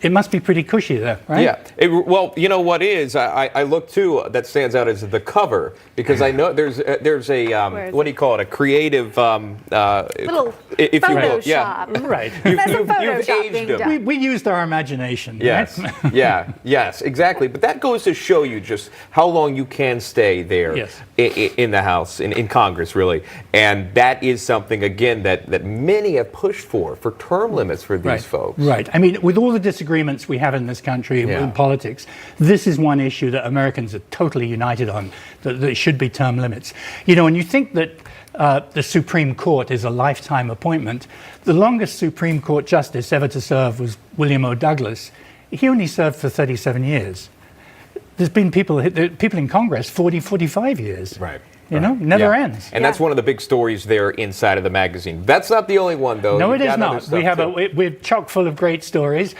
it must be pretty cushy there, right? Yeah. Well, you know what is? I look too. That stands out as the cover because I know there's a what do you call it? A creative little if you will. Yeah. Right. You've aged them. We used our imagination. Yes. Right? Yes, exactly. But that goes to show you just how long you can stay there in the House, in Congress, really. And that is something, again, that many have pushed for term limits for these folks. Right. I mean, with all the disagreements we have in this country in politics, this is one issue that Americans are totally united on, that there should be term limits. And you think that the Supreme Court is a lifetime appointment. The longest Supreme Court justice ever to serve was William O. Douglas. He only served for 37 years. There's been people in Congress 40, 45 years. Right. Never ends. And that's one of the big stories there inside of the magazine. That's not the only one, though. No, it is not. We're chock full of great stories.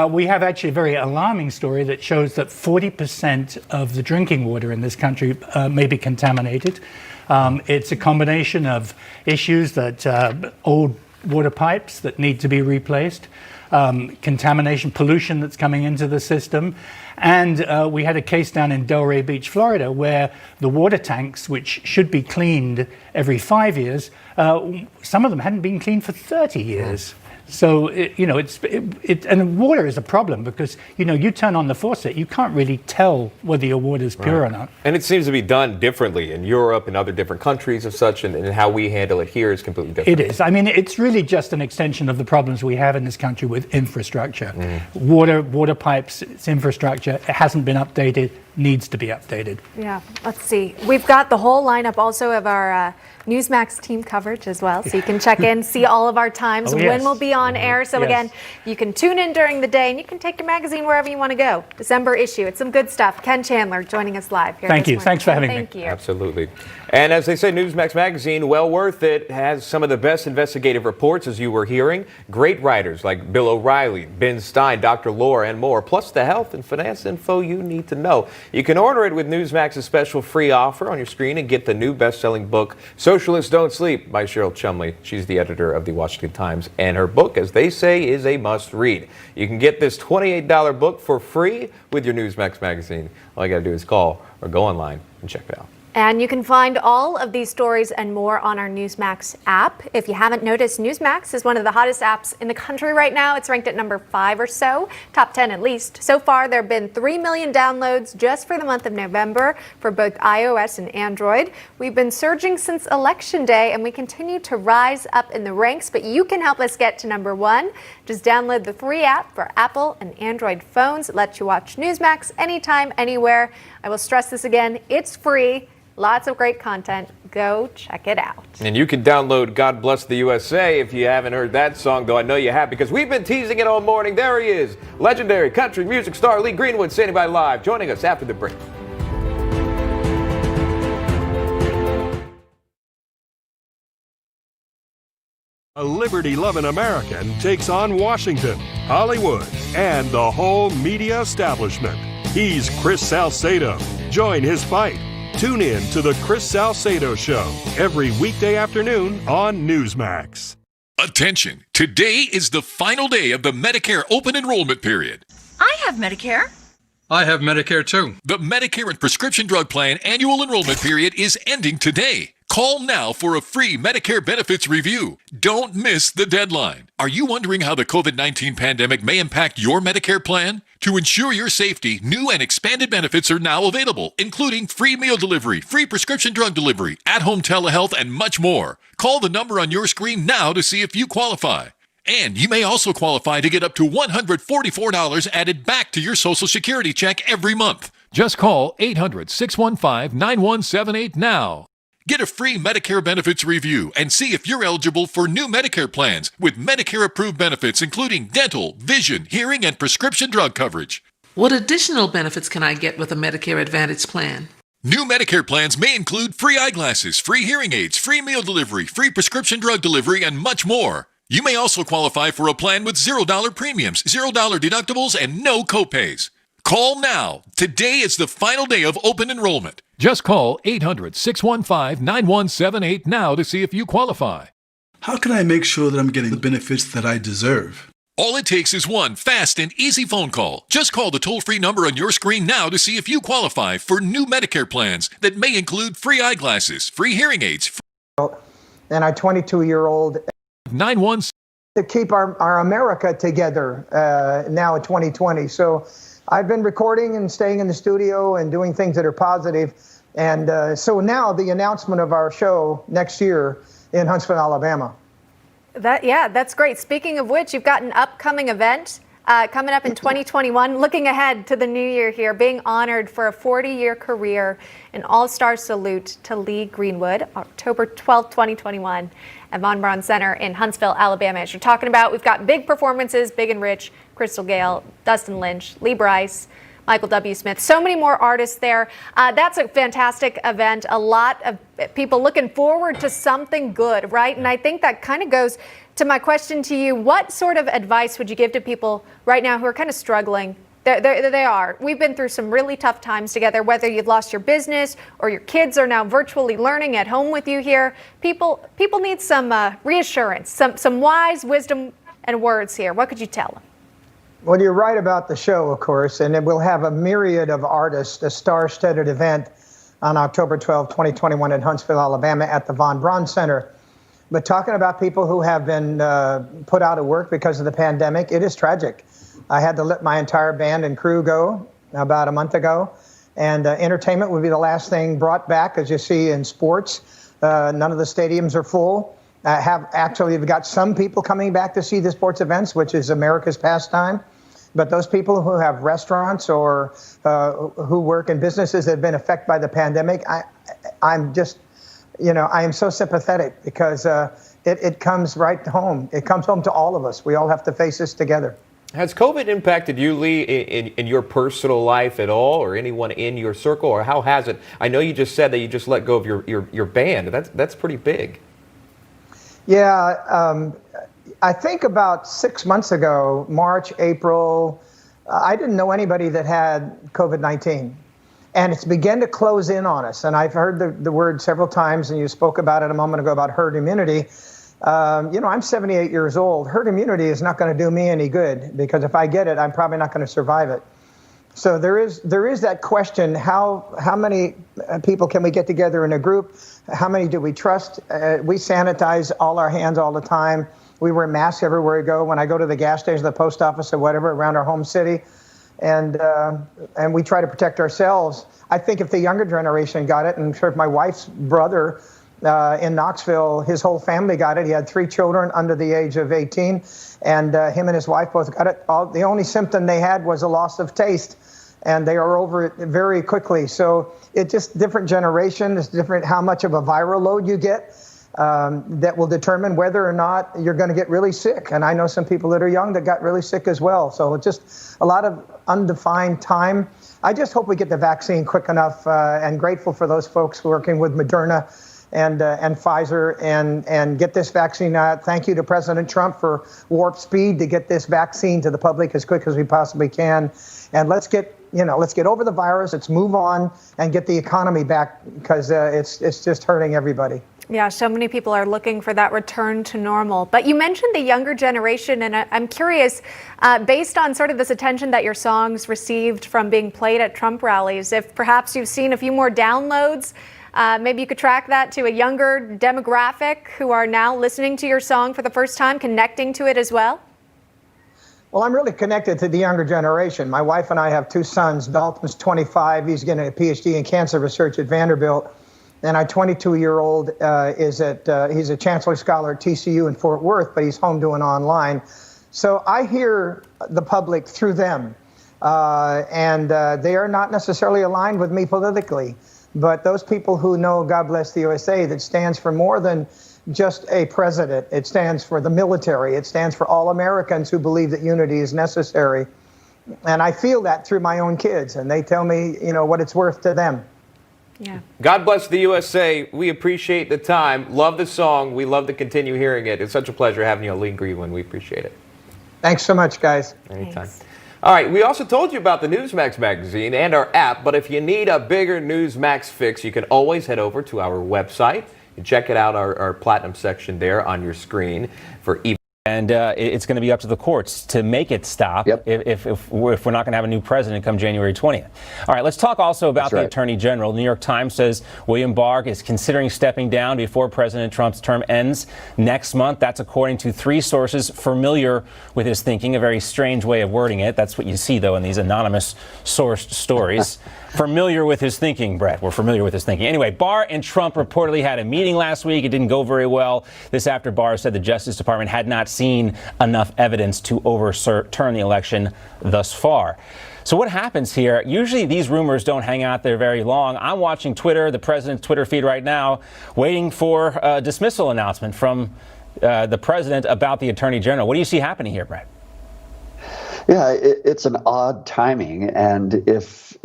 We have actually a very alarming story that shows that 40% of the drinking water in this country may be contaminated. It's a combination of issues that old water pipes that need to be replaced, contamination, pollution that's coming into the system. And we had a case down in Delray Beach, Florida, where the water tanks, which should be cleaned every 5 years, some of them hadn't been cleaned for 30 years. So, and water is a problem because, you turn on the faucet, you can't really tell whether your water is pure or not. And it seems to be done differently in Europe and other different countries and such, and how we handle it here is completely different. It is. I mean, it's really just an extension of the problems we have in this country with infrastructure. Water pipes, it's infrastructure. It hasn't been updated, needs to be updated. Yeah, let's see. We've got the whole lineup also of our Newsmax team coverage as well, so you can check in, see all of our times, when we'll be on air. So again, you can tune in during the day, and you can take your magazine wherever you want to go. December issue. It's some good stuff. Ken Chandler joining us live here. Thank you. Thanks for having me. Thank you. Absolutely. And as they say, Newsmax magazine, well worth it, has some of the best investigative reports, as you were hearing. Great writers like Bill O'Reilly, Ben Stein, Dr. Laura, and more, plus the health and finance info you need to know. You can order it with Newsmax's special free offer on your screen and get the new best-selling book, Socialists Don't Sleep, by Cheryl Chumley. She's the editor of the Washington Times, and her book, as they say, is a must-read. You can get this $28 book for free with your Newsmax magazine. All you got to do is call or go online and check it out. And you can find all of these stories and more on our Newsmax app. If you haven't noticed, Newsmax is one of the hottest apps in the country right now. It's ranked at number 5 or so, top 10 at least. So far, there have been 3 million downloads just for the month of November for both iOS and Android. We've been surging since Election Day, and we continue to rise up in the ranks, but you can help us get to number 1. Just download the free app for Apple and Android phones. It lets you watch Newsmax anytime, anywhere. I will stress this again, it's free. Lots of great content. Go check it out. And you can download God Bless the USA if you haven't heard that song, though I know you have because we've been teasing it all morning. There he is, legendary country music star Lee Greenwood, standing by live, joining us after the break. A liberty-loving American takes on Washington, Hollywood, and the whole media establishment. He's Chris Salcedo. Join his fight. Tune in to the Chris Salcedo Show every weekday afternoon on Newsmax. Attention! Today is the final day of the Medicare open enrollment period. I have Medicare. I have Medicare too. The Medicare and Prescription Drug Plan annual enrollment period is ending today. Call now for a free Medicare benefits review. Don't miss the deadline. Are you wondering how the COVID-19 pandemic may impact your Medicare plan? To ensure your safety, new and expanded benefits are now available, including free meal delivery, free prescription drug delivery, at-home telehealth, and much more. Call the number on your screen now to see if you qualify. And you may also qualify to get up to $144 added back to your Social Security check every month. Just call 800-615-9178 now. Get a free Medicare benefits review and see if you're eligible for new Medicare plans with Medicare-approved benefits including dental, vision, hearing, and prescription drug coverage. What additional benefits can I get with a Medicare Advantage plan? New Medicare plans may include free eyeglasses, free hearing aids, free meal delivery, free prescription drug delivery, and much more. You may also qualify for a plan with $0 premiums, $0 deductibles, and no copays. Call now. Today is the final day of open enrollment. Just call 800-615-9178 now to see if you qualify. How can I make sure that I'm getting the benefits that I deserve? All it takes is one fast and easy phone call. Just call the toll-free number on your screen now to see if you qualify for new Medicare plans that may include free eyeglasses, free hearing aids. And our 22-year-old 917 to keep our America together now in 2020. So I've been recording and staying in the studio and doing things that are positive. And so now the announcement of our show next year in Huntsville, Alabama. That's great. Speaking of which, you've got an upcoming event coming up in 2021. Looking ahead to the new year here, being honored for a 40-year career, an all-star salute to Lee Greenwood, October 12th, 2021 at Von Braun Center in Huntsville, Alabama. As you're talking about, we've got big performances, Big and Rich, Crystal Gale, Dustin Lynch, Lee Brice, Michael W. Smith, so many more artists there. That's a fantastic event. A lot of people looking forward to something good, right? And I think that kind of goes to my question to you. What sort of advice would you give to people right now who are kind of struggling? They are. We've been through some really tough times together, whether you've lost your business or your kids are now virtually learning at home with you here. People need some reassurance, some wise wisdom and words here. What could you tell them? Well, you're right about the show, of course, and it will have a myriad of artists, a star-studded event on October 12, 2021 in Huntsville, Alabama at the Von Braun Center. But talking about people who have been put out of work because of the pandemic, it is tragic. I had to let my entire band and crew go about a month ago, and entertainment would be the last thing brought back, as you see in sports. None of the stadiums are full. We've got some people coming back to see the sports events, which is America's pastime. But those people who have restaurants or who work in businesses that have been affected by the pandemic, I'm just, I am so sympathetic because it comes right home. It comes home to all of us. We all have to face this together. Has COVID impacted you, Lee, in your personal life at all, or anyone in your circle, or how has it? I know you just said that you just let go of your band. That's pretty big. Yeah, I think about 6 months ago, March, April, I didn't know anybody that had COVID-19. And it's begun to close in on us. And I've heard the word several times, and you spoke about it a moment ago about herd immunity. I'm 78 years old. Herd immunity is not going to do me any good, because if I get it, I'm probably not going to survive it. So there is that question, how many people can we get together in a group? How many do we trust? We sanitize all our hands all the time. We wear masks everywhere we go. When I go to the gas station, the post office, or whatever around our home city, and we try to protect ourselves. I think if the younger generation got it, and sure, if my wife's brother in Knoxville, his whole family got it. He had 3 children under the age of 18, and him and his wife both got it. The only symptom they had was a loss of taste, and they are over it very quickly. So it's just different generation. It's different how much of a viral load you get that will determine whether or not you're going to get really sick. And I know some people that are young that got really sick as well. So it's just a lot of undefined time. I just hope we get the vaccine quick enough, and grateful for those folks working with Moderna and Pfizer and get this vaccine out. Thank you to President Trump for warp speed to get this vaccine to the public as quick as we possibly can. And let's get over the virus. Let's move on and get the economy back, because it's just hurting everybody. Yeah, so many people are looking for that return to normal. But you mentioned the younger generation, and I'm curious, based on sort of this attention that your songs received from being played at Trump rallies, if perhaps you've seen a few more downloads, maybe you could track that to a younger demographic who are now listening to your song for the first time, connecting to it as well? Well, I'm really connected to the younger generation. My wife and I have 2 sons. Dalton's 25. He's getting a PhD in cancer research at Vanderbilt. And our 22-year-old he's a Chancellor Scholar at TCU in Fort Worth, but he's home doing online. So I hear the public through them. And they are not necessarily aligned with me politically. But those people who know God Bless the USA, that stands for more than just a president. It stands for the military. It stands for all Americans who believe that unity is necessary. And I feel that through my own kids, and they tell me, what it's worth to them. Yeah. God bless the USA. We appreciate the time. Love the song. We love to continue hearing it. It's such a pleasure having you on Lee Greenwood. We appreciate it. Thanks so much, guys. Anytime. Thanks. All right, we also told you about the Newsmax magazine and our app, but if you need a bigger Newsmax fix, you can always head over to our website and check it out, our Platinum section there on your screen for And it's going to be up to the courts to make it stop if we're not going to have a new president come January 20th. All right, let's talk also about the Attorney General. The New York Times says William Barr is considering stepping down before President Trump's term ends next month. That's according to 3 sources familiar with his thinking, a very strange way of wording it. That's what you see, though, in these anonymous sourced stories. Familiar with his thinking, Brett. We're familiar with his thinking. Anyway, Barr and Trump reportedly had a meeting last week. It didn't go very well. This after Barr said the Justice Department had not seen enough evidence to overturn the election thus far. So what happens here? Usually these rumors don't hang out there very long. I'm watching Twitter, the president's Twitter feed right now, waiting for a dismissal announcement from the president about the Attorney General. What do you see happening here, Brett? Yeah, it's an odd timing, and if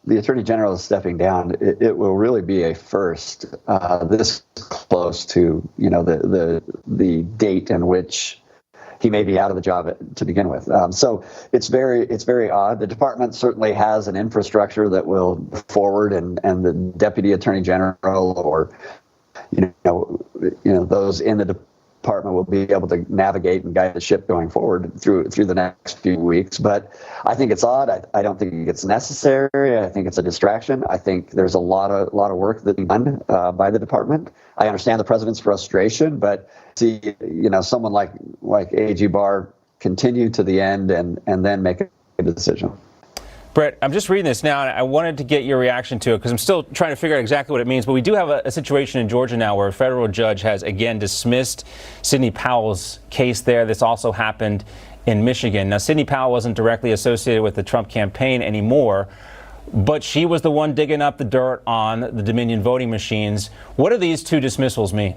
the Attorney General is stepping down, it will really be a first this close to the date in which he may be out of the job to begin with. So it's very odd. The department certainly has an infrastructure that will forward, and the Deputy Attorney General or those in the department will be able to navigate and guide the ship going forward through the next few weeks. But I think it's odd. I don't think it's necessary. I think it's a distraction. I think there's a lot of work that's done by the department. I understand the president's frustration, but see, someone like AG Barr continue to the end and then make a decision. Brett, I'm just reading this now, and I wanted to get your reaction to it because I'm still trying to figure out exactly what it means. But we do have a situation in Georgia now where a federal judge has again dismissed Sidney Powell's case there. This also happened in Michigan. Now, Sidney Powell wasn't directly associated with the Trump campaign anymore, but she was the one digging up the dirt on the Dominion voting machines. What do these 2 dismissals mean?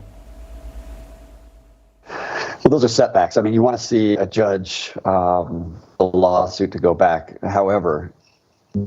Well, those are setbacks. I mean, you want to see a judge, a lawsuit to go back. However,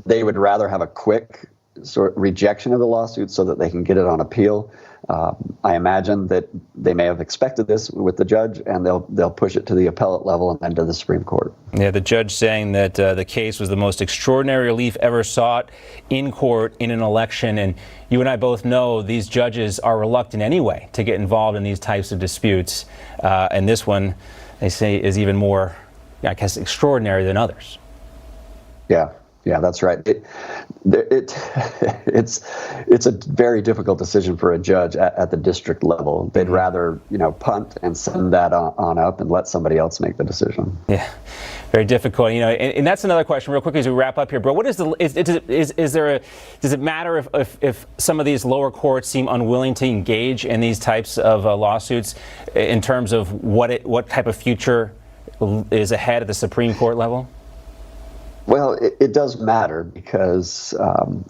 they would rather have a quick sort of rejection of the lawsuit so that they can get it on appeal. I imagine that they may have expected this with the judge, and they'll push it to the appellate level and then to the Supreme Court. Yeah, the judge saying that the case was the most extraordinary relief ever sought in court in an election. And you and I both know these judges are reluctant anyway to get involved in these types of disputes. And this one, they say, is even more, I guess, extraordinary than others. Yeah, that's right. It's a very difficult decision for a judge at the district level. They'd rather punt and send that on up and let somebody else make the decision. Yeah, very difficult. And that's another question, real quickly, as we wrap up here, bro. What is does it matter if some of these lower courts seem unwilling to engage in these types of lawsuits in terms of what type of future is ahead at the Supreme Court level? Well, it does matter because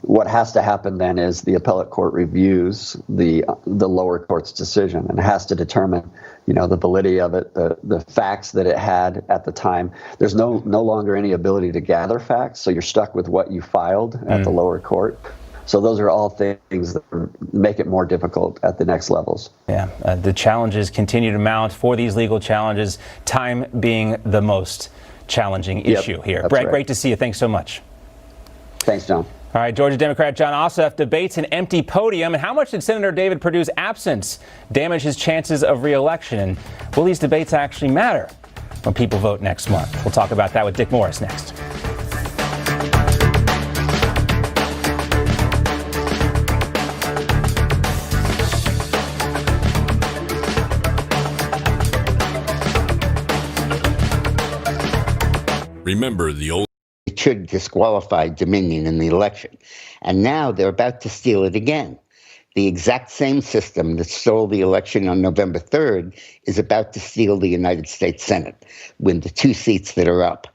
what has to happen then is the appellate court reviews the lower court's decision and has to determine, the validity of it, the facts that it had at the time. There's no longer any ability to gather facts, so you're stuck with what you filed at the lower court. So those are all things that make it more difficult at the next levels. Yeah, the challenges continue to mount for these legal challenges, time being the most challenging issue here. Brett, great to see you. Thanks so much. Thanks, John. All right, Georgia Democrat John Ossoff debates an empty podium. And how much did Senator David Perdue's absence damage his chances of re-election? And will these debates actually matter when people vote next month? We'll talk about that with Dick Morris next. Remember the old... It should disqualify Dominion in the election. And now they're about to steal it again. The exact same system that stole the election on November 3rd is about to steal the United States Senate with the 2 seats that are up.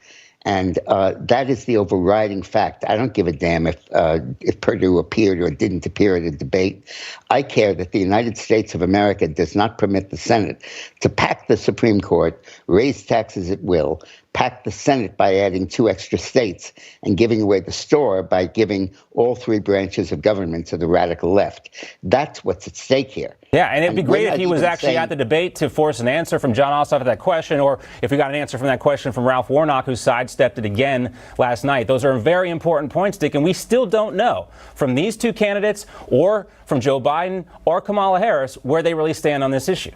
And that is the overriding fact. I don't give a damn if Perdue appeared or didn't appear at a debate. I care that the United States of America does not permit the Senate to pack the Supreme Court, raise taxes at will, pack the Senate by adding 2 extra states, and giving away the store by giving all 3 branches of government to the radical left. That's what's at stake here. Yeah, and it'd be great if he was actually at the debate to force an answer from John Ossoff to that question, or if we got an answer from that question from Ralph Warnock, who sidestepped it again last night. Those are very important points, Dick, and we still don't know from these 2 candidates or from Joe Biden or Kamala Harris where they really stand on this issue.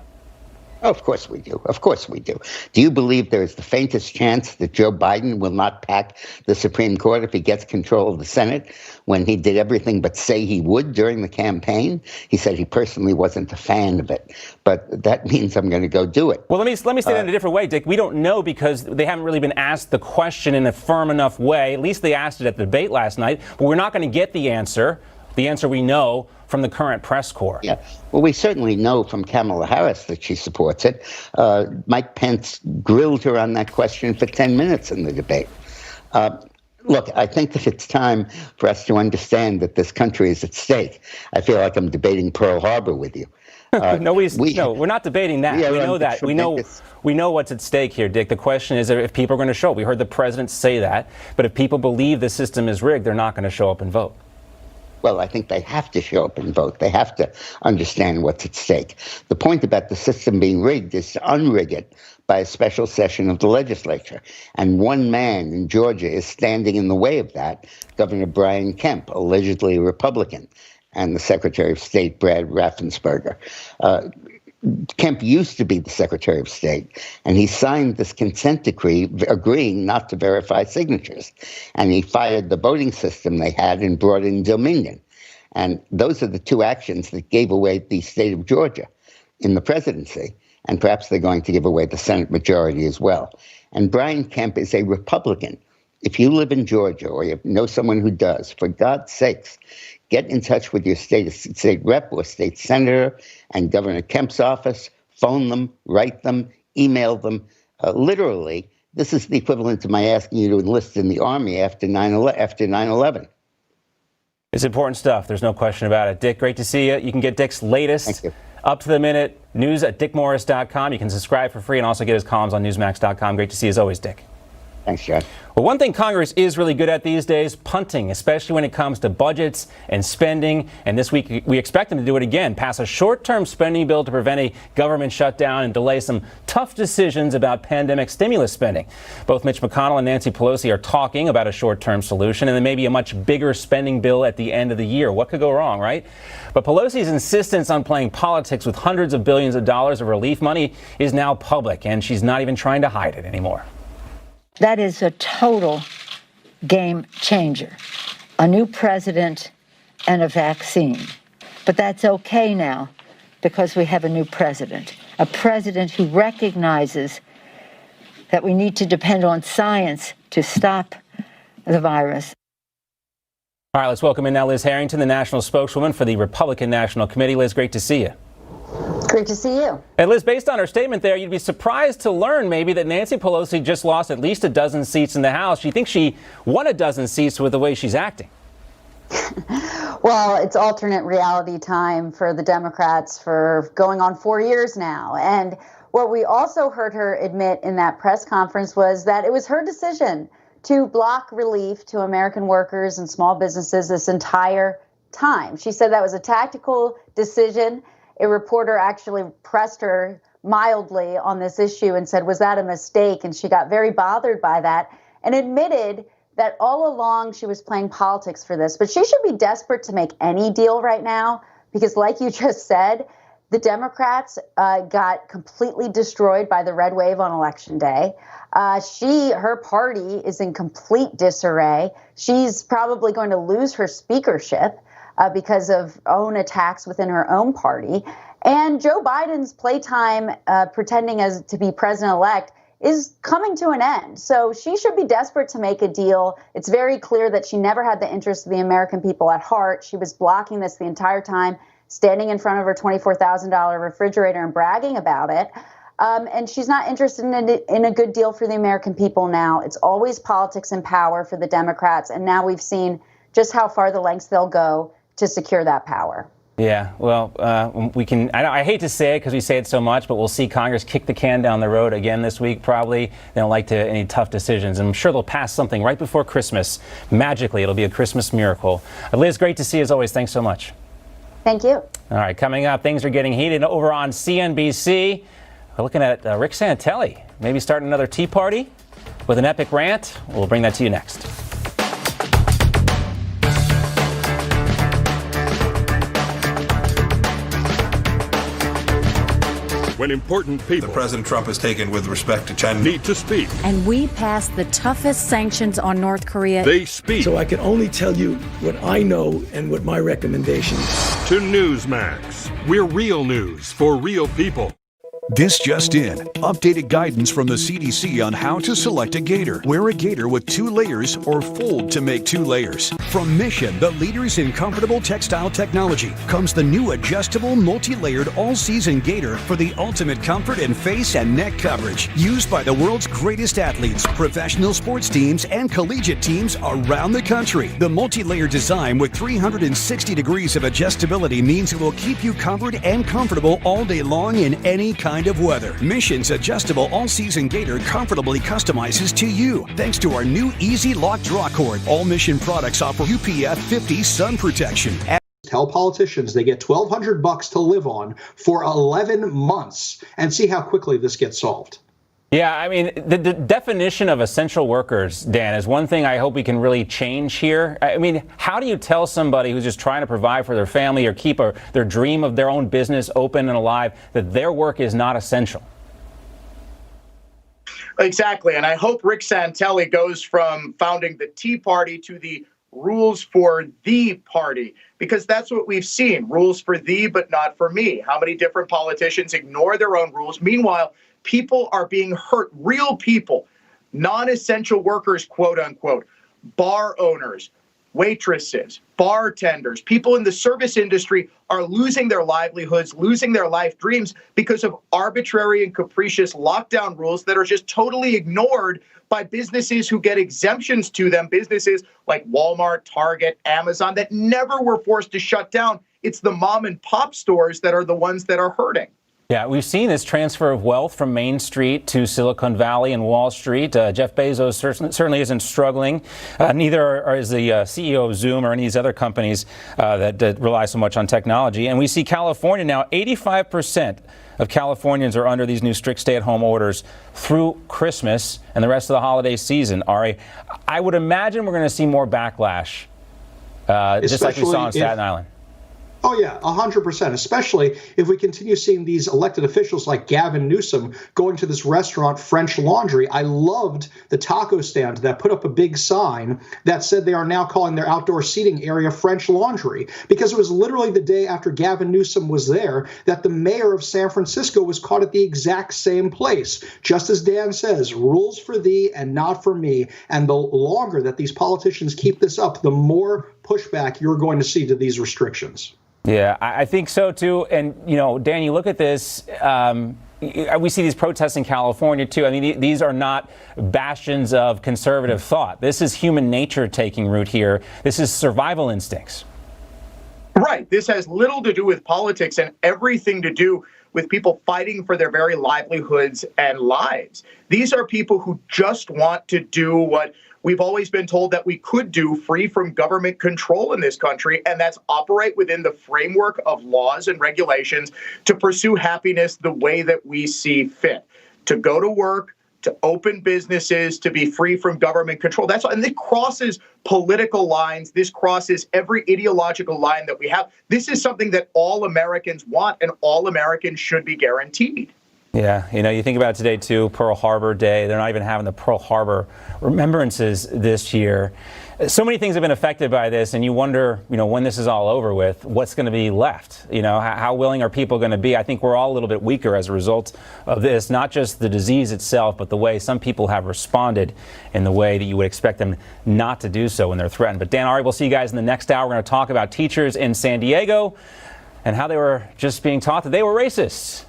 Oh, of course we do. Of course we do. Do you believe there is the faintest chance that Joe Biden will not pack the Supreme Court if he gets control of the Senate, when he did everything but say he would during the campaign? He said he personally wasn't a fan of it, but that means I'm going to go do it. Well, let me say that in a different way, Dick. We don't know because they haven't really been asked the question in a firm enough way. At least they asked it at the debate last night, but we're not going to get the answer we know from the current press corps. Yeah, well, we certainly know from Kamala Harris that she supports it. Mike Pence grilled her on that question for 10 minutes in the debate. Look, I think that it's time for us to understand that this country is at stake. I feel like I'm debating Pearl Harbor with you. No, we're not debating that. We know that. We know what's at stake here, Dick. The question is if people are going to show up. We heard the president say that. But if people believe the system is rigged, they're not going to show up and vote. Well, I think they have to show up and vote. They have to understand what's at stake. The point about the system being rigged is to unrig it by a special session of the legislature. And one man in Georgia is standing in the way of that, Governor Brian Kemp, allegedly a Republican, and the Secretary of State, Brad Raffensperger. Kemp used to be the Secretary of State, and he signed this consent decree agreeing not to verify signatures. And he fired the voting system they had and brought in Dominion. And those are the 2 actions that gave away the state of Georgia in the presidency. And perhaps they're going to give away the Senate majority as well. And Brian Kemp is a Republican. If you live in Georgia or you know someone who does, for God's sakes, get in touch with your state rep or state senator and Governor Kemp's office. Phone them, write them, email them. Literally, this is the equivalent to my asking you to enlist in the Army after 9/11. It's important stuff. There's no question about it. Dick, great to see you. You can get Dick's latest up-to-the-minute news at dickmorris.com. You can subscribe for free and also get his columns on newsmax.com. Great to see you as always, Dick. Thanks, John. Well, one thing Congress is really good at these days, punting, especially when it comes to budgets and spending. And this week, we expect them to do it again, pass a short-term spending bill to prevent a government shutdown and delay some tough decisions about pandemic stimulus spending. Both Mitch McConnell and Nancy Pelosi are talking about a short-term solution and then maybe a much bigger spending bill at the end of the year. What could go wrong, right? But Pelosi's insistence on playing politics with hundreds of billions of dollars of relief money is now public, and she's not even trying to hide it anymore. That is a total game changer. A new president and a vaccine. But that's okay now because we have a new president. A president who recognizes that we need to depend on science to stop the virus. All right, let's welcome in now Liz Harrington, the national spokeswoman for the Republican National Committee. Liz, great to see you. Great to see you. And Liz, based on her statement there, you'd be surprised to learn maybe that Nancy Pelosi just lost at least a dozen seats in the House. She thinks she won a dozen seats with the way she's acting. Well, it's alternate reality time for the Democrats for going on 4 years now. And what we also heard her admit in that press conference was that it was her decision to block relief to American workers and small businesses this entire time. She said that was a tactical decision. A reporter actually pressed her mildly on this issue and said, was that a mistake? And she got very bothered by that and admitted that all along she was playing politics for this. But she should be desperate to make any deal right now because, like you just said, the Democrats got completely destroyed by the red wave on Election Day. Her party is in complete disarray. She's probably going to lose her speakership because of own attacks within her own party. And Joe Biden's playtime pretending to be president-elect is coming to an end. So she should be desperate to make a deal. It's very clear that she never had the interests of the American people at heart. She was blocking this the entire time, standing in front of her $24,000 refrigerator and bragging about it. And she's not interested in a good deal for the American people now. It's always politics and power for the Democrats. And now we've seen just how far the lengths they'll go to secure that power. Yeah, well, we can. I hate to say it because we say it so much, but we'll see Congress kick the can down the road again this week. Probably they don't like any tough decisions. I'm sure they'll pass something right before Christmas. Magically, it'll be a Christmas miracle. Liz, great to see you as always. Thanks so much. Thank you. All right, coming up, things are getting heated over on CNBC. We're looking at Rick Santelli maybe starting another tea party with an epic rant. We'll bring that to you next. When important people President Trump has taken with respect to China need to speak, and we passed the toughest sanctions on North Korea, they speak. So I can only tell you what I know and what my recommendations. To Newsmax, we're real news for real people. This just in. Updated guidance from the CDC on how to select a gaiter. Wear a gaiter with 2 layers or fold to make 2 layers. From Mission, the leaders in comfortable textile technology, comes the new adjustable multi-layered all-season gaiter for the ultimate comfort in face and neck coverage. Used by the world's greatest athletes, professional sports teams, and collegiate teams around the country. The multi-layer design with 360 degrees of adjustability means it will keep you covered and comfortable all day long in any kind of weather. Mission's adjustable all-season gaiter comfortably customizes to you thanks to our new Easy Lock Draw Cord. All Mission products offer UPF 50 sun protection. Tell politicians they get $1,200 to live on for 11 months and see how quickly this gets solved. Yeah, I mean, the definition of essential workers, Dan, is one thing I hope we can really change here. I mean, how do you tell somebody who's just trying to provide for their family or keep their dream of their own business open and alive that their work is not essential? Exactly. And I hope Rick Santelli goes from founding the Tea Party to the rules for the party, because that's what we've seen. Rules for thee, but not for me. How many different politicians ignore their own rules? Meanwhile, people are being hurt, real people, non-essential workers, quote unquote, bar owners, waitresses, bartenders, people in the service industry are losing their livelihoods, losing their life dreams because of arbitrary and capricious lockdown rules that are just totally ignored by businesses who get exemptions to them, businesses like Walmart, Target, Amazon that never were forced to shut down. It's the mom and pop stores that are the ones that are hurting. Yeah, we've seen this transfer of wealth from Main Street to Silicon Valley and Wall Street. Jeff Bezos certainly isn't struggling. Neither is the CEO of Zoom or any of these other companies that rely so much on technology. And we see California now, 85% of Californians are under these new strict stay-at-home orders through Christmas and the rest of the holiday season. Ari, I would imagine we're going to see more backlash, just like we saw in Staten Island. Oh, yeah, 100%, especially if we continue seeing these elected officials like Gavin Newsom going to this restaurant, French Laundry. I loved the taco stand that put up a big sign that said they are now calling their outdoor seating area French Laundry, because it was literally the day after Gavin Newsom was there that the mayor of San Francisco was caught at the exact same place. Just as Dan says, rules for thee and not for me. And the longer that these politicians keep this up, the more pushback you're going to see to these restrictions. Yeah, I think so, too. And, you know, Dan, you look at this, we see these protests in California, too. I mean, these are not bastions of conservative thought. This is human nature taking root here. This is survival instincts. Right. This has little to do with politics and everything to do with people fighting for their very livelihoods and lives. These are people who just want to do what we've always been told that we could do, free from government control in this country, and that's operate within the framework of laws and regulations to pursue happiness the way that we see fit, to go to work, to open businesses, to be free from government control. That's and it crosses political lines. This crosses every ideological line that we have. This is something that all Americans want and all Americans should be guaranteed. Yeah, you know, you think about it today, too, Pearl Harbor Day. They're not even having the Pearl Harbor remembrances this year. So many things have been affected by this, and you wonder, you know, when this is all over with, what's going to be left? You know, how willing are people going to be? I think we're all a little bit weaker as a result of this, not just the disease itself, but the way some people have responded in the way that you would expect them not to do so when they're threatened. But Dan, Ari, we'll see you guys in the next hour. We're going to talk about teachers in San Diego and how they were just being taught that they were racist.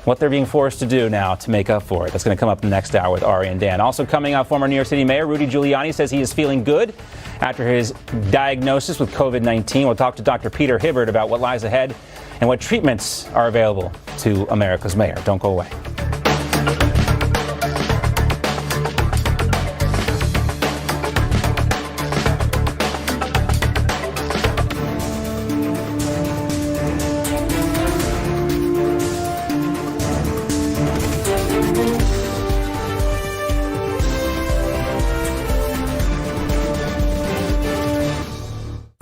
what they're being forced to do now to make up for it. That's going to come up in the next hour with Ari and Dan. Also coming up, former New York City Mayor Rudy Giuliani says he is feeling good after his diagnosis with COVID-19. We'll talk to Dr. Peter Hibbert about what lies ahead and what treatments are available to America's mayor. Don't go away.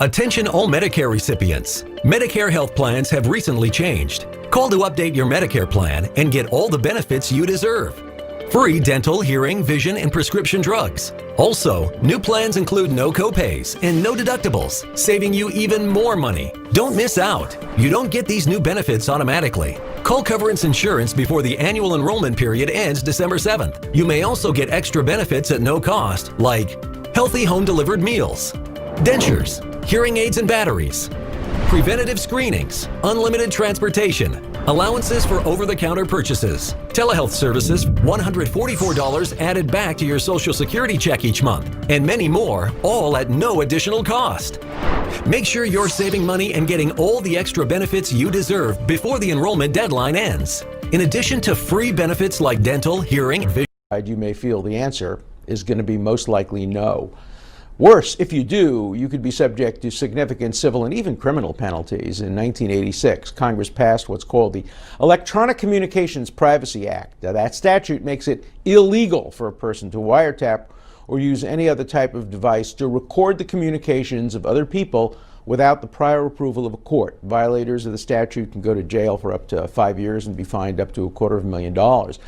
Attention all Medicare recipients. Medicare health plans have recently changed. Call to update your Medicare plan and get all the benefits you deserve. Free dental, hearing, vision, and prescription drugs. Also, new plans include no copays and no deductibles, saving you even more money. Don't miss out. You don't get these new benefits automatically. Call Coverance Insurance before the annual enrollment period ends December 7th. You may also get extra benefits at no cost, like healthy home-delivered meals, dentures, hearing aids and batteries, preventative screenings, unlimited transportation, allowances for over-the-counter purchases, telehealth services, $144 added back to your Social Security check each month, and many more, all at no additional cost. Make sure you're saving money and getting all the extra benefits you deserve before the enrollment deadline ends. In addition to free benefits like dental, hearing, vision. You may feel the answer is going to be most likely no. Worse, if you do, you could be subject to significant civil and even criminal penalties. In 1986, Congress passed what's called the Electronic Communications Privacy Act. Now, that statute makes it illegal for a person to wiretap or use any other type of device to record the communications of other people without the prior approval of a court. Violators of the statute can go to jail for up to 5 years and be fined up to $250,000.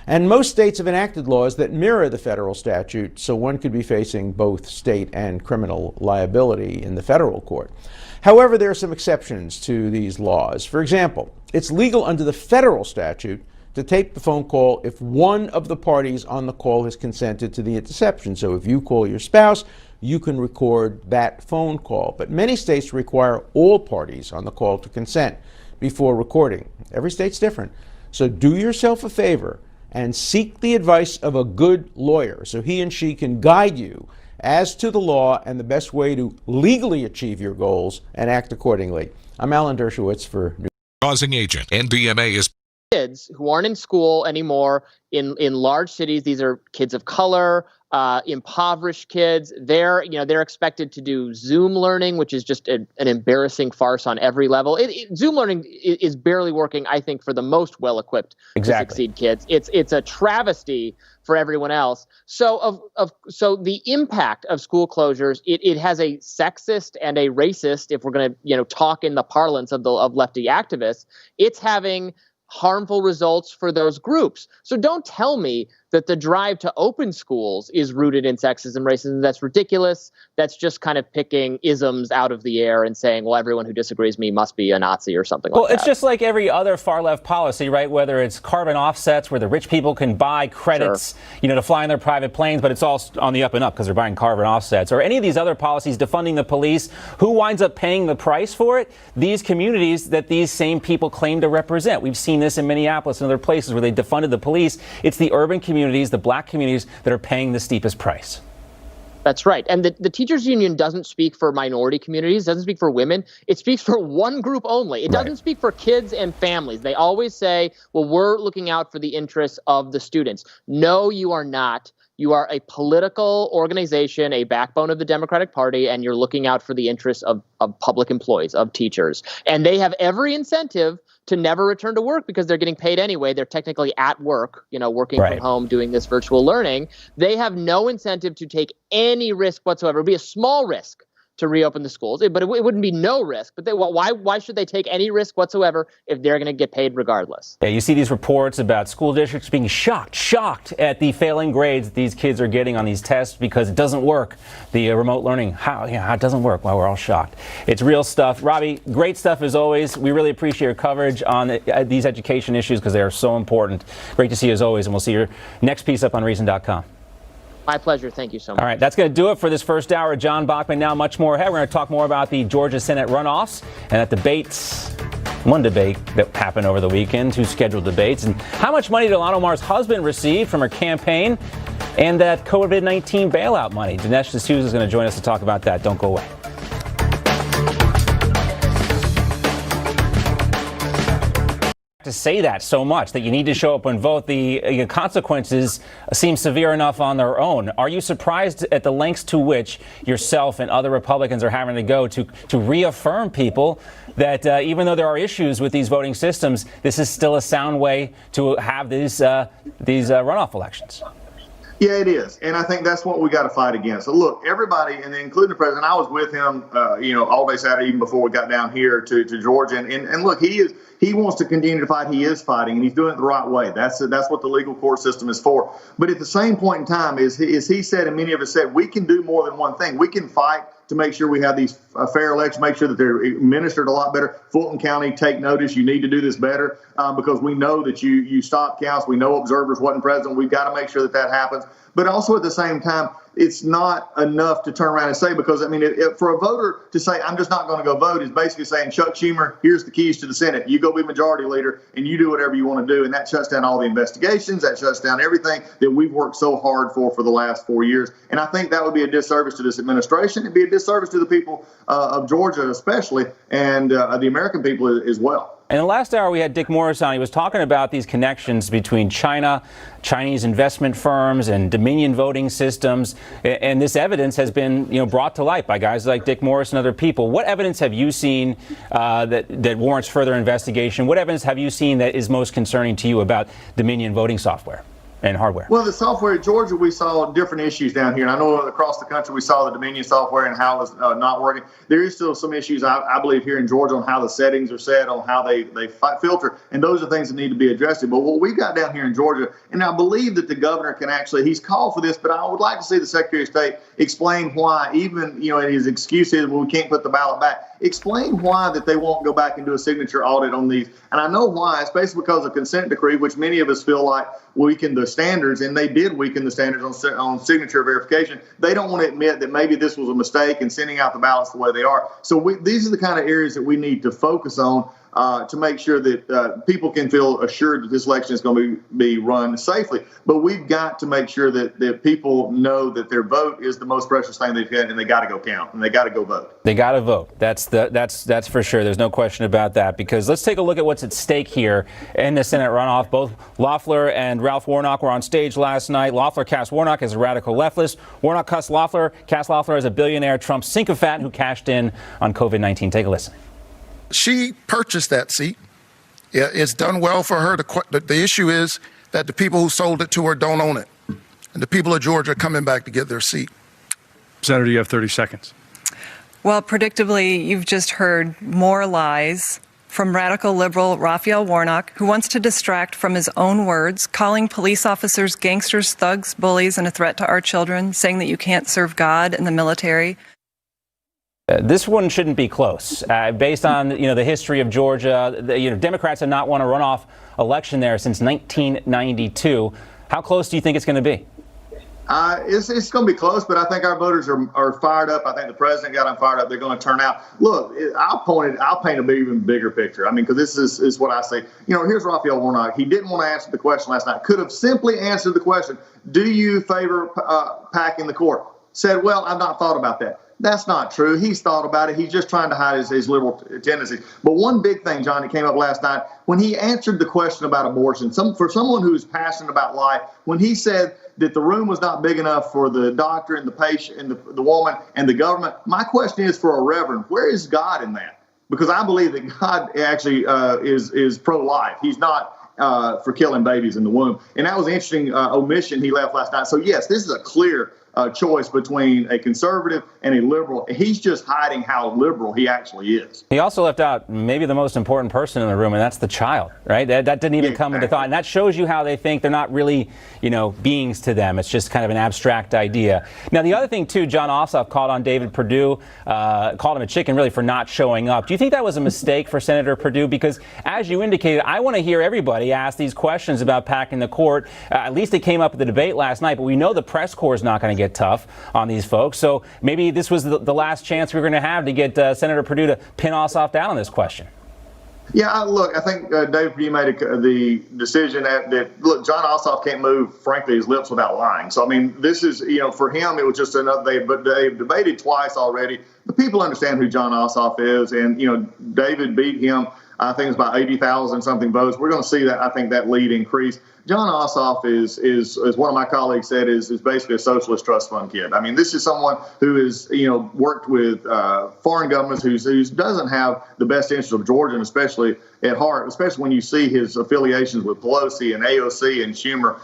And most states have enacted laws that mirror the federal statute, so one could be facing both state and criminal liability in the federal court. However, there are some exceptions to these laws. For example, it's legal under the federal statute to tape the phone call if one of the parties on the call has consented to the interception. So if you call your spouse, you can record that phone call. But many states require all parties on the call to consent before recording. Every state's different. So do yourself a favor and seek the advice of a good lawyer so he and she can guide you as to the law and the best way to legally achieve your goals and act accordingly. I'm Alan Dershowitz for New Causing agent. NDMA is kids who aren't in school anymore in large cities. These are kids of color, impoverished kids. They're expected to do Zoom learning, which is just an embarrassing farce on every level. Zoom learning is barely working, I think, for the most well-equipped to succeed kids. It's a travesty for everyone else. So so the impact of school closures, it has a sexist and a racist, if we're going to talk in the parlance of lefty activists, it's having harmful results for those groups. So don't tell me that the drive to open schools is rooted in sexism, racism. That's ridiculous. That's just kind of picking isms out of the air and saying, well, everyone who disagrees with me must be a Nazi or something like that. Well, it's just like every other far-left policy, right? Whether it's carbon offsets, where the rich people can buy credits, to fly in their private planes, but it's all on the up and up because they're buying carbon offsets. Or any of these other policies defunding the police. Who winds up paying the price for it? These communities that these same people claim to represent. We've seen this in Minneapolis and other places where they defunded the police. It's the urban communities, the black communities, that are paying the steepest price. That's right. And the teachers union doesn't speak for minority communities, doesn't speak for women. It speaks for one group only. It doesn't speak for kids and families. They always say, well, we're looking out for the interests of the students. No, you are not. You are a political organization, a backbone of the Democratic Party, and you're looking out for the interests of public employees, of teachers. And they have every incentive to never return to work because they're getting paid anyway. They're technically at work, working from home, doing this virtual learning. They have no incentive to take any risk whatsoever. It would be a small risk to reopen the schools, but it wouldn't be no risk. But why should they take any risk whatsoever if they're going to get paid regardless? Yeah, you see these reports about school districts being shocked at the failing grades that these kids are getting on these tests because it doesn't work. The remote learning, how it doesn't work. Well, we're all shocked. It's real stuff. Robbie, great stuff as always. We really appreciate your coverage on these education issues because they are so important. Great to see you as always, and we'll see your next piece up on Reason.com. My pleasure. Thank you so much. All right, that's going to do it for this first hour. John Bachman, now much more ahead. We're going to talk more about the Georgia Senate runoffs and that debate One debate that happened over the weekend, 2 scheduled debates, and how much money did Ilhan Omar's husband receive from her campaign, and that COVID-19 bailout money. Dinesh D'Souza is going to join us to talk about that. Don't go away. To say that so much that you need to show up and vote, the consequences seem severe enough on their own. Are you surprised at the lengths to which yourself and other Republicans are having to go to reaffirm people that even though there are issues with these voting systems, this is still a sound way to have these runoff elections? Yeah, it is. And I think that's what we got to fight against. So look, everybody, and including the president, I was with him, all day Saturday, even before we got down here to Georgia. And look, he wants to continue to fight. He is fighting, and he's doing it the right way. That's what the legal court system is for. But at the same point in time, as he said, and many of us said, we can do more than one thing. We can fight to make sure we have these fair elections, make sure that they're administered a lot better. Fulton County, take notice. You need to do this better because we know that you stop counts. We know observers wasn't present. We've got to make sure that happens. But also at the same time, it's not enough to turn around and say, because, I mean, for a voter to say, I'm just not going to go vote is basically saying, Chuck Schumer, here's the keys to the Senate. You go be majority leader and you do whatever you want to do. And that shuts down all the investigations. That shuts down everything that we've worked so hard for the last 4 years. And I think that would be a disservice to this administration. It'd be a disservice to the people of Georgia especially, and the American people as well. In the last hour, we had Dick Morris on. He was talking about these connections between China, Chinese investment firms, and Dominion voting systems. And this evidence has been, brought to light by guys like Dick Morris and other people. What evidence have you seen that warrants further investigation? What evidence have you seen that is most concerning to you about Dominion voting software and hardware? Well, the software in Georgia, we saw different issues down here. And I know across the country, we saw the Dominion software and how it's not working. There is still some issues, I believe, here in Georgia on how the settings are set, on how they filter. And those are things that need to be addressed. But what we got down here in Georgia, and I believe that the governor can actually, he's called for this, but I would like to see the Secretary of State explain why, even, and his excuse is, well, we can't put the ballot back. Explain why that they won't go back and do a signature audit on these. And I know why. It's basically because of consent decree, which many of us feel like weakened the standards, and they did weaken the standards on signature verification. They don't want to admit that maybe this was a mistake in sending out the ballots the way they are. So these are the kind of areas that we need to focus on to make sure that people can feel assured that this election is going to be run safely. But we've got to make sure that people know that their vote is the most precious thing they've got, and they got to go count, and they got to go vote. They got to vote. That's for sure. There's no question about that. Because let's take a look at what's at stake here in the Senate runoff. Both Loeffler and Ralph Warnock were on stage last night. Loeffler cast Warnock as a radical leftist. Warnock cast Loeffler as a billionaire Trump sycophant who cashed in on COVID-19. Take a listen. She purchased that seat. It's done well for her. The issue is that the people who sold it to her don't own it. And the people of Georgia are coming back to get their seat. Senator, you have 30 seconds. Well, predictably, you've just heard more lies from radical liberal Raphael Warnock, who wants to distract from his own words, calling police officers gangsters, thugs, bullies, and a threat to our children, saying that you can't serve God and the military. This one shouldn't be close. Based on the history of Georgia, Democrats have not won a runoff election there since 1992. How close do you think it's going to be? It's going to be close, but I think our voters are fired up. I think the president got them fired up. They're going to turn out. Look, I'll paint an even bigger picture. I mean, because this is what I say. Here's Raphael Warnock. He didn't want to answer the question last night. Could have simply answered the question, do you favor packing the court? Said, well, I've not thought about that. That's not true. He's thought about it. He's just trying to hide his liberal tendencies. But one big thing, John, that came up last night, when he answered the question about abortion, for someone who's passionate about life, when he said that the room was not big enough for the doctor and the patient and the woman and the government, my question is for a reverend, where is God in that? Because I believe that God actually is pro-life. He's not for killing babies in the womb. And that was an interesting omission he left last night. So, yes, this is a clear choice between a conservative and a liberal. He's just hiding how liberal he actually is. He also left out maybe the most important person in the room, and that's the child, right? That didn't even come into thought. And that shows you how they think they're not really, beings to them. It's just kind of an abstract idea. Now, the other thing, too, John Ossoff called on David Perdue, called him a chicken, really, for not showing up. Do you think that was a mistake for Senator Perdue? Because, as you indicated, I want to hear everybody ask these questions about packing the court. At least it came up at the debate last night, but we know the press corps is not going to get tough on these folks. So maybe this was the last chance we were going to have to get Senator Perdue to pin Ossoff down on this question. Yeah, look, I think David Perdue made the decision that, look, John Ossoff can't move, frankly, his lips without lying. So, I mean, this is, for him, it was just another, they've debated twice already. The people understand who John Ossoff is, and, David beat him, I think it's about 80,000 something votes. We're going to see that, I think, that lead increase. John Ossoff is as one of my colleagues said, is basically a socialist trust fund kid. I mean, this is someone who is, worked with foreign governments who doesn't have the best interest of Georgia, and especially at heart, especially when you see his affiliations with Pelosi and AOC and Schumer.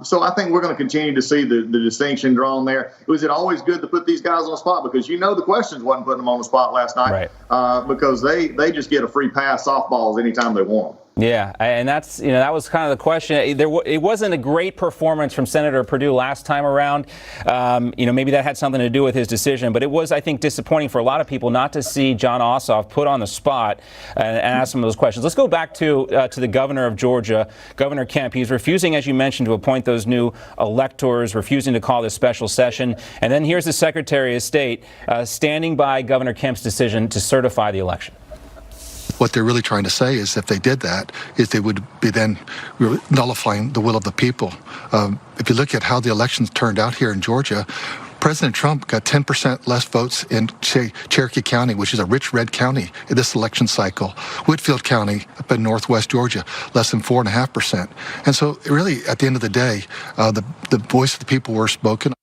So I think we're going to continue to see the distinction drawn there. Was it always good to put these guys on the spot? Because the questions wasn't putting them on the spot last night, right. Because they just get a free pass softballs anytime they want them. Yeah, and that's, that was kind of the question. It wasn't a great performance from Senator Perdue last time around. Maybe that had something to do with his decision, but it was, I think, disappointing for a lot of people not to see John Ossoff put on the spot and ask some of those questions. Let's go back to the governor of Georgia, Governor Kemp. He's refusing, as you mentioned, to appoint those new electors, refusing to call this special session. And then here's the Secretary of State standing by Governor Kemp's decision to certify the election. What they're really trying to say is if they did that, is they would be then nullifying the will of the people. If you look at how the elections turned out here in Georgia, President Trump got 10% less votes in, say, Cherokee County, which is a rich red county in this election cycle. Whitfield County up in northwest Georgia, less than 4.5%. And so really, at the end of the day, the voice of the people were spoken.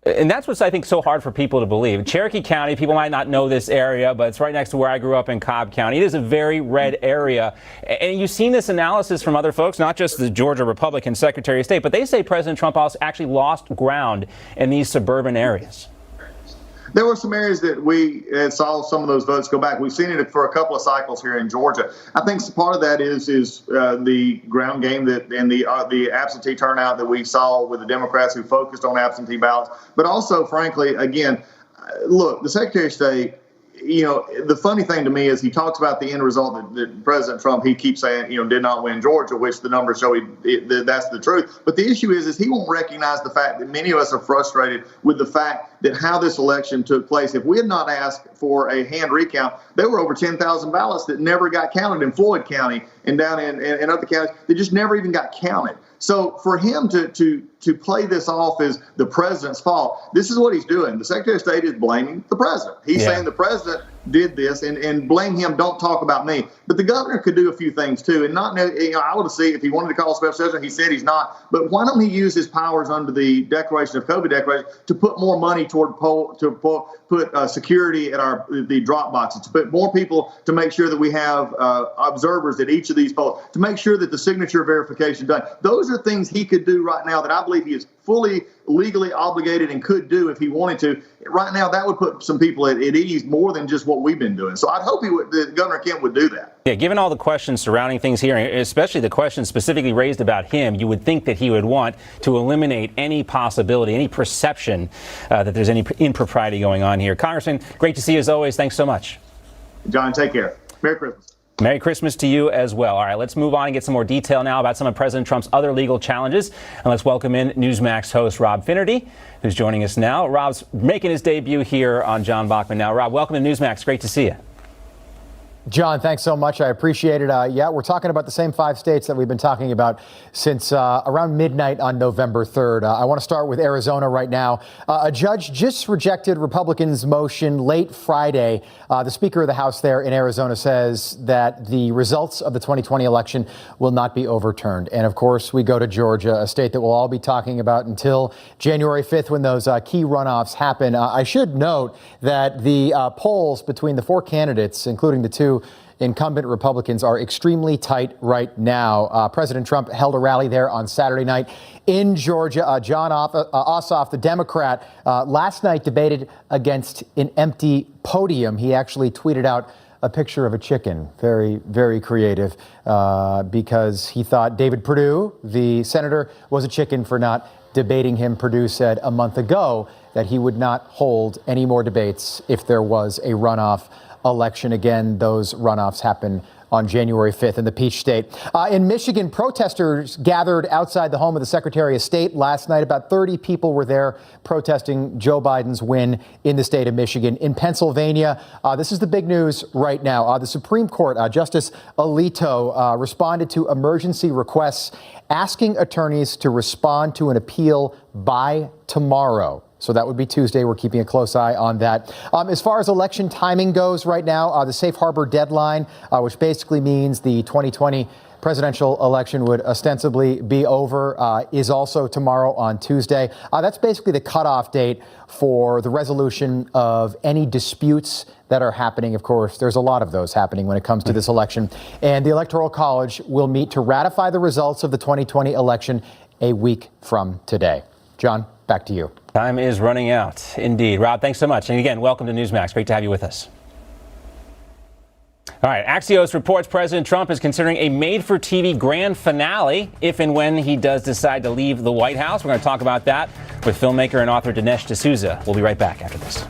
And that's what's, I think, so hard for people to believe. Cherokee County, people might not know this area, but it's right next to where I grew up in Cobb County. It is a very red area. And you've seen this analysis from other folks, not just the Georgia Republican Secretary of State, but they say President Trump actually lost ground in these suburban areas. There were some areas that we saw some of those votes go back. We've seen it for a couple of cycles here in Georgia. I think part of that is the ground game and the absentee turnout that we saw with the Democrats who focused on absentee ballots. But also, frankly, again, look, the Secretary of State, the funny thing to me is he talks about the end result that President Trump, he keeps saying, did not win Georgia, which the numbers show that's the truth. But the issue is he won't recognize the fact that many of us are frustrated with the fact that how this election took place. If we had not asked for a hand recount, there were over 10,000 ballots that never got counted in Floyd County and down in other counties that just never even got counted. So for him to play this off as the president's fault, this is what he's doing. The Secretary of State is blaming the president. He's saying the president did this and blame him. Don't talk about me. But the governor could do a few things too, and not. I would see if he wanted to call a special session. He said he's not. But why don't he use his powers under the Declaration of COVID Declaration to put more money toward put security at the drop boxes, to put more people to make sure that we have observers at each of these polls, to make sure that the signature verification done. Those are things he could do right now that I believe he is fully legally obligated and could do if he wanted to. Right now, that would put some people at ease more than just what we've been doing. So I'd hope Governor Kemp would do that. Yeah, given all the questions surrounding things here, especially the questions specifically raised about him, you would think that he would want to eliminate any possibility, any perception that there's any impropriety going on here. Congressman, great to see you as always. Thanks so much. John, take care. Merry Christmas. Merry Christmas to you as well. All right, let's move on and get some more detail now about some of President Trump's other legal challenges. And let's welcome in Newsmax host Rob Finnerty, who's joining us now. Rob's making his debut here on John Bachman Now. Rob, welcome to Newsmax. Great to see you. John, thanks so much. I appreciate it. Yeah, we're talking about the same 5 states that we've been talking about since around midnight on November 3rd. I want to start with Arizona right now. A judge just rejected Republicans' motion late Friday. The Speaker of the House there in Arizona says that the results of the 2020 election will not be overturned. And of course, we go to Georgia, a state that we'll all be talking about until January 5th when those key runoffs happen. I should note that the polls between the 4 candidates, including the 2 incumbent Republicans, are extremely tight right now. President Trump held a rally there on Saturday night in Georgia. John Ossoff, the Democrat, last night debated against an empty podium. He actually tweeted out a picture of a chicken. Very, very creative, because he thought David Perdue, the senator, was a chicken for not debating him. Perdue said a month ago that he would not hold any more debates if there was a runoff election. Again, those runoffs happen on January 5th in the Peach State. In Michigan, protesters gathered outside the home of the Secretary of State last night. About 30 people were there protesting Joe Biden's win in the state of Michigan. In Pennsylvania, this is the big news right now. The Supreme Court, Justice Alito responded to emergency requests asking attorneys to respond to an appeal by tomorrow. So that would be Tuesday. We're keeping a close eye on that. As far as election timing goes right now, the safe harbor deadline, which basically means the 2020 presidential election would ostensibly be over, is also tomorrow on Tuesday. That's basically the cutoff date for the resolution of any disputes that are happening. Of course, there's a lot of those happening when it comes to this election. And the Electoral College will meet to ratify the results of the 2020 election a week from today. John, back to you. Time is running out. Indeed. Rob, thanks so much. And again, welcome to Newsmax. Great to have you with us. All right. Axios reports President Trump is considering a made-for-TV grand finale if and when he does decide to leave the White House. We're going to talk about that with filmmaker and author Dinesh D'Souza. We'll be right back after this.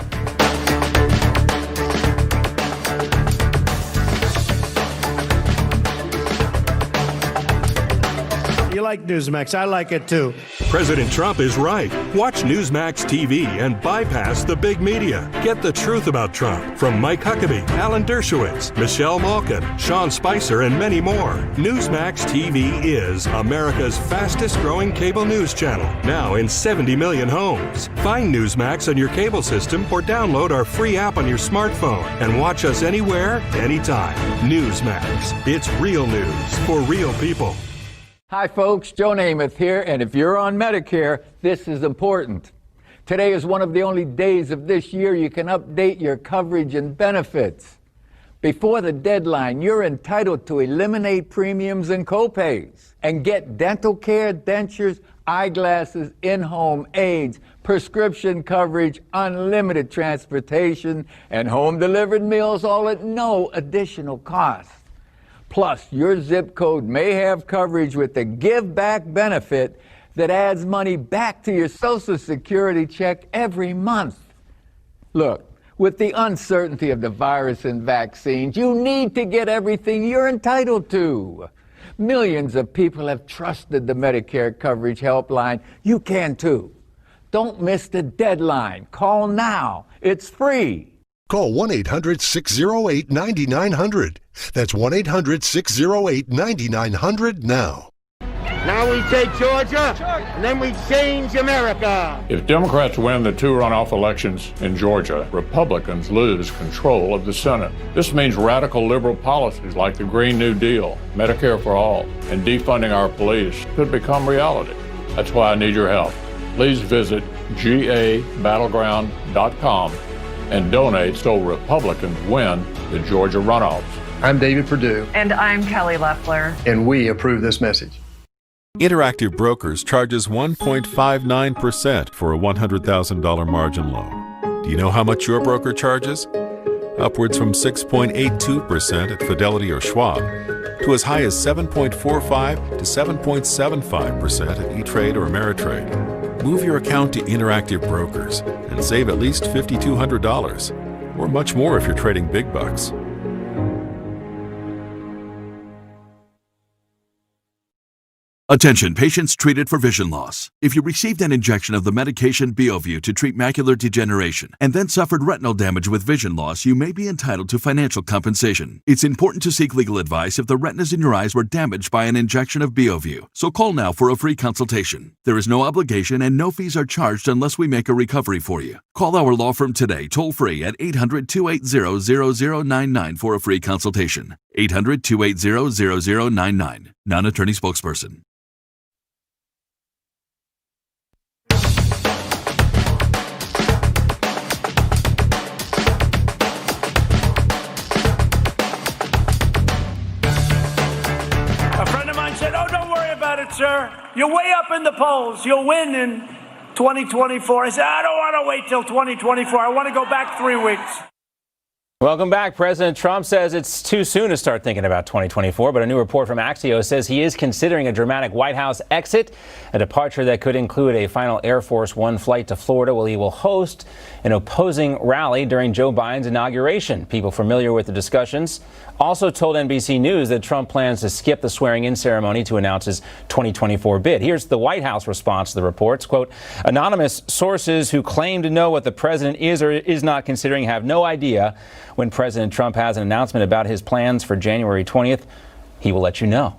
You like Newsmax. I like it, too. President Trump is right. Watch Newsmax TV and bypass the big media. Get the truth about Trump from Mike Huckabee, Alan Dershowitz, Michelle Malkin, Sean Spicer, and many more. Newsmax TV is America's fastest-growing cable news channel, now in 70 million homes. Find Newsmax on your cable system or download our free app on your smartphone and watch us anywhere, anytime. Newsmax. It's real news for real people. Hi folks, Joe Namath here, and if you're on Medicare, this is important. Today is one of the only days of this year you can update your coverage and benefits. Before the deadline, you're entitled to eliminate premiums and copays and get dental care, dentures, eyeglasses, in-home aids, prescription coverage, unlimited transportation, and home-delivered meals all at no additional cost. Plus, your zip code may have coverage with the Give Back benefit that adds money back to your Social Security check every month. Look, with the uncertainty of the virus and vaccines, you need to get everything you're entitled to. Millions of people have trusted the Medicare coverage helpline. You can too. Don't miss the deadline. Call now. It's free. Call 1-800-608-9900. That's 1-800-608-9900 now. Now we take Georgia, and then we change America. If Democrats win the two runoff elections in Georgia, Republicans lose control of the Senate. This means radical liberal policies like the Green New Deal, Medicare for All, and defunding our police could become reality. That's why I need your help. Please visit gabattleground.com and donate so Republicans win the Georgia runoffs. I'm David Perdue. And I'm Kelly Loeffler. And we approve this message. Interactive Brokers charges 1.59% for a $100,000 margin loan. Do you know how much your broker charges? Upwards from 6.82% at Fidelity or Schwab to as high as 7.45 to 7.75% at E-Trade or Ameritrade. Move your account to Interactive Brokers and save at least $5,200 or much more if you're trading big bucks. Attention patients treated for vision loss. If you received an injection of the medication BioView to treat macular degeneration and then suffered retinal damage with vision loss, you may be entitled to financial compensation. It's important to seek legal advice if the retinas in your eyes were damaged by an injection of BioView. So call now for a free consultation. There is no obligation and no fees are charged unless we make a recovery for you. Call our law firm today, toll free at 800-280-0099 for a free consultation. 800-280-0099. Non-attorney spokesperson. Sir, you're way up in the polls. You'll win in 2024. I said, I don't want to wait till 2024. I want to go back 3 weeks. Welcome back. President Trump says it's too soon to start thinking about 2024, but a new report from Axios says he is considering a dramatic White House exit, a departure that could include a final Air Force One flight to Florida, where he will host an opposing rally during Joe Biden's inauguration. People familiar with the discussions also told NBC News that Trump plans to skip the swearing-in ceremony to announce his 2024 bid. Here's the White House response to the reports. Quote, anonymous sources who claim to know what the president is or is not considering have no idea. When President Trump has an announcement about his plans for January 20th, he will let you know.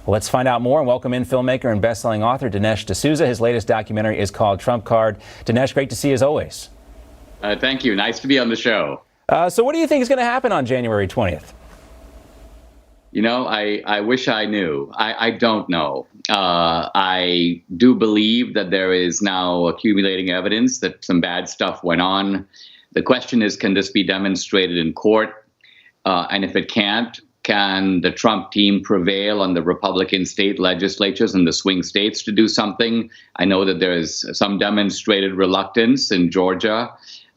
Let's find out more and welcome in filmmaker and best-selling author Dinesh D'Souza. His latest documentary is called Trump Card. Dinesh, great to see you as always. Thank you. Nice to be on the show. So what do you think is going to happen on January 20th? You know, I wish I knew. I don't know. I do believe that there is now accumulating evidence that some bad stuff went on. The question is, can this be demonstrated in court? And if it can't, can the Trump team prevail on the Republican state legislatures and the swing states to do something? I know that there is some demonstrated reluctance in Georgia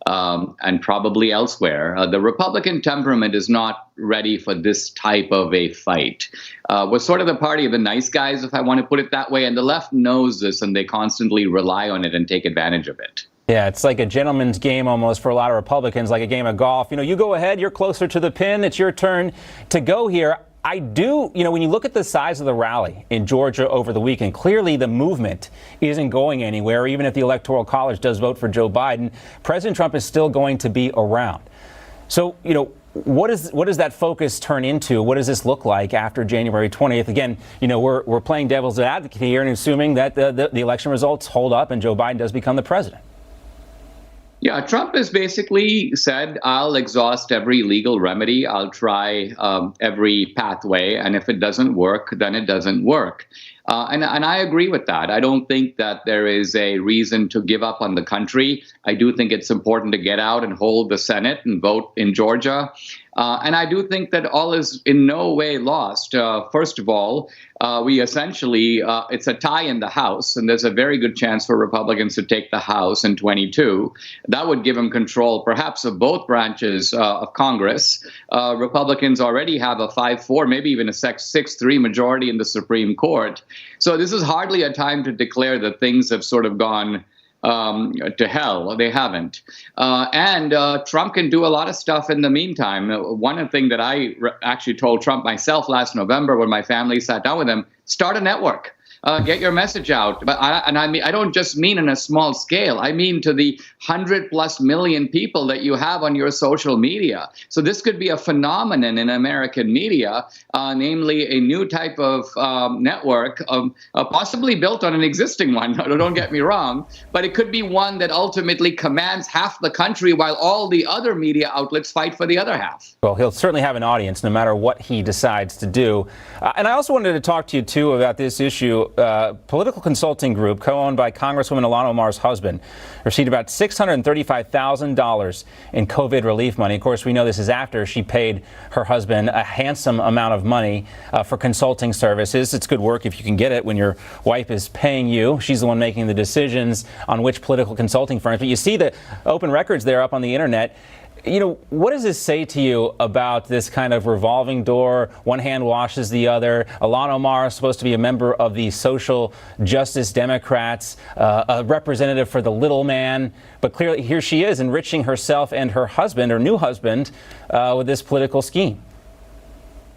and probably elsewhere. The Republican temperament is not ready for this type of a fight. We're sort of the party of the nice guys, if I want to put it that way, and the left knows this and they constantly rely on it and take advantage of it. Yeah, it's like a gentleman's game almost for a lot of Republicans, like a game of golf. You know, you go ahead, you're closer to the pin, it's your turn to go here. When you look at the size of the rally in Georgia over the weekend, clearly the movement isn't going anywhere. Even if the Electoral College does vote for Joe Biden, President Trump is still going to be around. So, you know, what does that focus turn into? What does this look like after January 20th? Again, you know, we're playing devil's advocate here and assuming that the election results hold up and Joe Biden does become the president. Yeah, Trump has basically said, I'll exhaust every legal remedy. I'll try every pathway. And if it doesn't work, then it doesn't work. And I agree with that. I don't think that there is a reason to give up on the country. I do think it's important to get out and hold the Senate and vote in Georgia. And I do think that all is in no way lost. First of all, we essentially, it's a tie in the House, and there's a very good chance for Republicans to take the House in 22. That would give them control, perhaps, of both branches of Congress. Republicans already have a 5-4, maybe even a 6-3 majority in the Supreme Court. So this is hardly a time to declare that things have sort of gone to hell. They haven't. And Trump can do a lot of stuff in the meantime. One thing that I actually told Trump myself last November when my family sat down with him, start a network. Get your message out. But I don't just mean in a small scale. I mean to the 100+ million people that you have on your social media. So this could be a phenomenon in American media, namely a new type of network, possibly built on an existing one. Don't get me wrong. But it could be one that ultimately commands half the country while all the other media outlets fight for the other half. Well, he'll certainly have an audience no matter what he decides to do. And I also wanted to talk to you, too, about this issue. Political consulting group co-owned by Congresswoman Ilhan Omar's husband received about $635,000 in COVID relief money. Of course, we know this is after she paid her husband a handsome amount of money for consulting services. It's good work if you can get it when your wife is paying you. She's the one making the decisions on which political consulting firms. But you see the open records there up on the internet. You know, what does this say to you about this kind of revolving door? One hand washes the other. Ilhan Omar is supposed to be a member of the Social Justice Democrats, a representative for the little man. But clearly here she is enriching herself and her husband, her new husband, with this political scheme.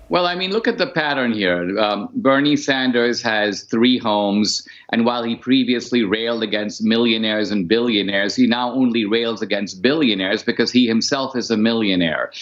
Well, I mean, look at the pattern here. Bernie Sanders has 3 homes, and while he previously railed against millionaires and billionaires, he now only rails against billionaires because he himself is a millionaire.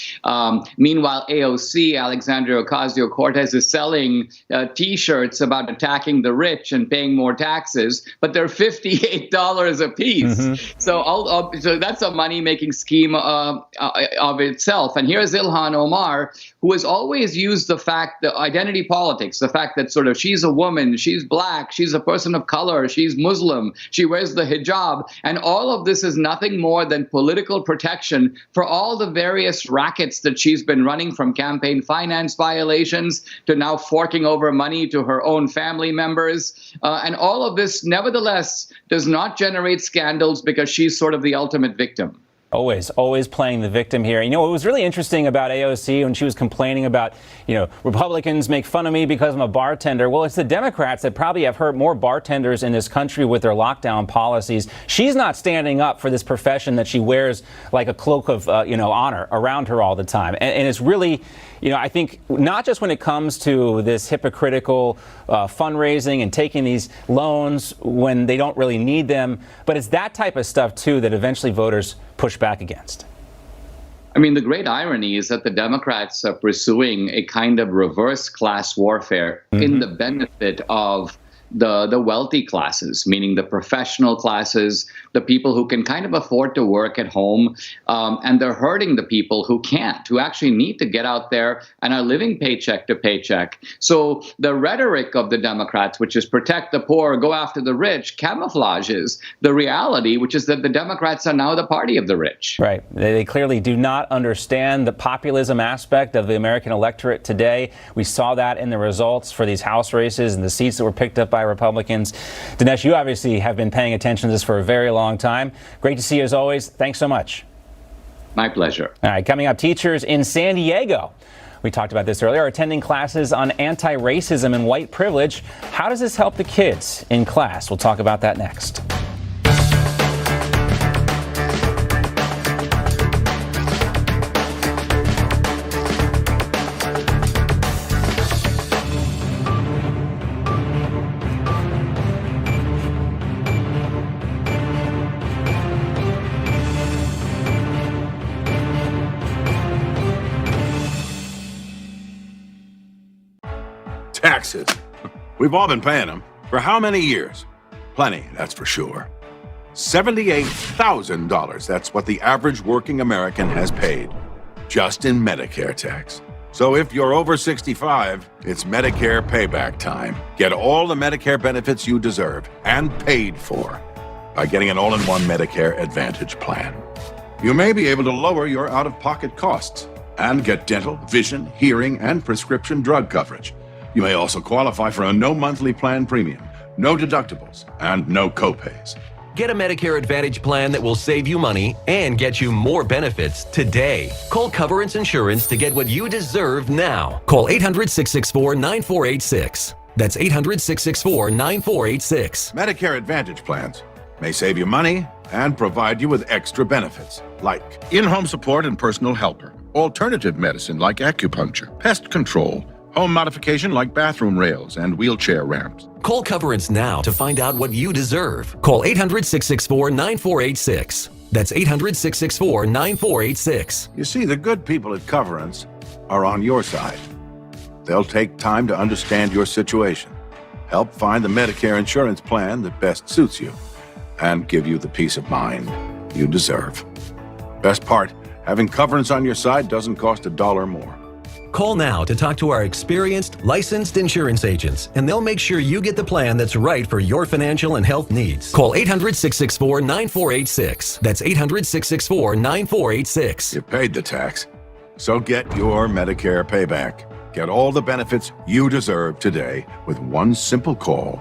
Meanwhile, AOC, Alexandria Ocasio-Cortez, is selling T-shirts about attacking the rich and paying more taxes, but they're $58 a piece. Mm-hmm. So that's a money-making scheme of itself. And here's Ilhan Omar, who has always used the fact that identity politics, the fact that sort of she's a woman, she's black, she's a person of color, she's Muslim, she wears the hijab. And all of this is nothing more than political protection for all the various rackets that she's been running, from campaign finance violations to now forking over money to her own family members. And all of this, nevertheless, does not generate scandals because she's sort of the ultimate victim. Always playing the victim here. You know, what was really interesting about AOC when she was complaining about, Republicans make fun of me because I'm a bartender. Well, it's the Democrats that probably have hurt more bartenders in this country with their lockdown policies. She's not standing up for this profession that she wears like a cloak of, honor around her all the time. And it's really, I think not just when it comes to this hypocritical fundraising and taking these loans when they don't really need them, but it's that type of stuff, too, that eventually voters push back against. I mean, the great irony is that the Democrats are pursuing a kind of reverse class warfare in the benefit of the wealthy classes, meaning the professional classes, the people who can kind of afford to work at home, and they're hurting the people who can't, who actually need to get out there and are living paycheck to paycheck. So the rhetoric of the Democrats, which is protect the poor, go after the rich, camouflages the reality, which is that the Democrats are now the party of the rich. Right. They clearly do not understand the populism aspect of the American electorate today. We saw that in the results for these House races and the seats that were picked up by Republicans. Dinesh, you obviously have been paying attention to this for a very long time. Great to see you as always. Thanks so much. My pleasure. All right, coming up, teachers in San Diego, we talked about this earlier, are attending classes on anti-racism and white privilege. How does this help the kids in class? We'll talk about that next. Taxes. We've all been paying them. For how many years? Plenty, that's for sure. $78,000, that's what the average working American has paid, just in Medicare tax. So if you're over 65, it's Medicare payback time. Get all the Medicare benefits you deserve and paid for by getting an all-in-one Medicare Advantage plan. You may be able to lower your out-of-pocket costs and get dental, vision, hearing, and prescription drug coverage. You may also qualify for a no monthly plan premium, no deductibles, and no copays. Get a Medicare Advantage plan that will save you money and get you more benefits today. Call Coverance Insurance to get what you deserve now. Call 800-664-9486. That's 800-664-9486. Medicare Advantage plans may save you money and provide you with extra benefits, like in-home support and personal helper, alternative medicine like acupuncture, pest control, home modification like bathroom rails and wheelchair ramps. Call Coverance now to find out what you deserve. Call 800-664-9486. That's 800-664-9486. You see, the good people at Coverance are on your side. They'll take time to understand your situation, help find the Medicare insurance plan that best suits you, and give you the peace of mind you deserve. Best part, having Coverance on your side doesn't cost $1 more. Call now to talk to our experienced, licensed insurance agents, and they'll make sure you get the plan that's right for your financial and health needs. Call 800-664-9486. That's 800-664-9486. You paid the tax, so get your Medicare payback. Get all the benefits you deserve today with one simple call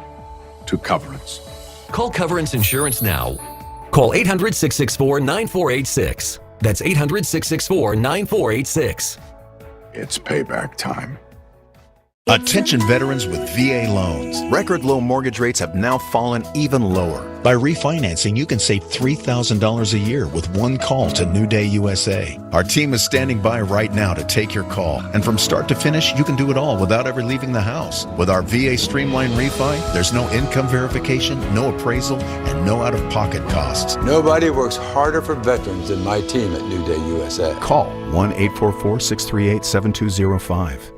to Coverance. Call Coverance Insurance now. Call 800-664-9486. That's 800-664-9486. It's payback time. Attention veterans with VA loans. Record low mortgage rates have now fallen even lower. By refinancing, you can save $3,000 a year with one call to New Day USA. Our team is standing by right now to take your call. And from start to finish, you can do it all without ever leaving the house. With our VA Streamline Refi, there's no income verification, no appraisal, and no out-of-pocket costs. Nobody works harder for veterans than my team at New Day USA. Call 1-844-638-7205.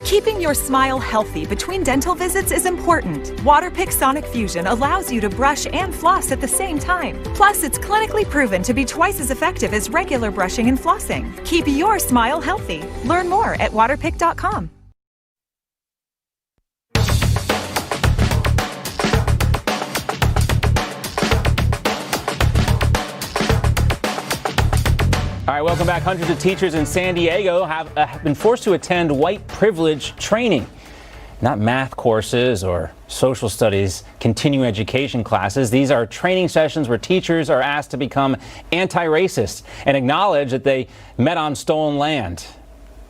Keeping your smile healthy between dental visits is important. Waterpik Sonic Fusion allows you to brush and floss at the same time. Plus, it's clinically proven to be twice as effective as regular brushing and flossing. Keep your smile healthy. Learn more at waterpik.com. All right, welcome back. Hundreds of teachers in San Diego have been forced to attend white privilege training. not math courses or social studies continuing education classes. These are training sessions where teachers are asked to become anti-racist and acknowledge that they met on stolen land.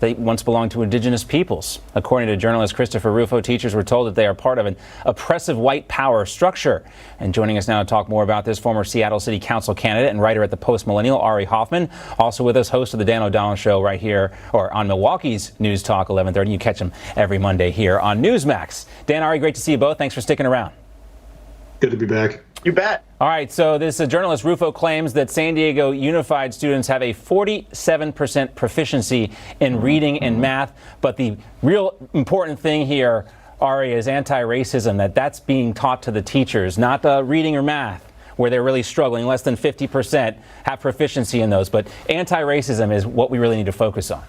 They once belonged to indigenous peoples. According to journalist Christopher Rufo, teachers were told that they are part of an oppressive white power structure. And joining us now to talk more about this, former Seattle City Council candidate and writer at the Post Millennial, Ari Hoffman. Also with us, host of the Dan O'Donnell Show right here, or on Milwaukee's News Talk 1130. You catch him every Monday here on Newsmax. Dan, Ari, great to see you both. Thanks for sticking around. Good to be back. You bet. All right, so this journalist Rufo claims that San Diego Unified students have a 47% proficiency in reading and math, but the real important thing here, Ari, is anti-racism, that's being taught to the teachers, not the reading or math, where they're really struggling. Less than 50% have proficiency in those, but anti-racism is what we really need to focus on.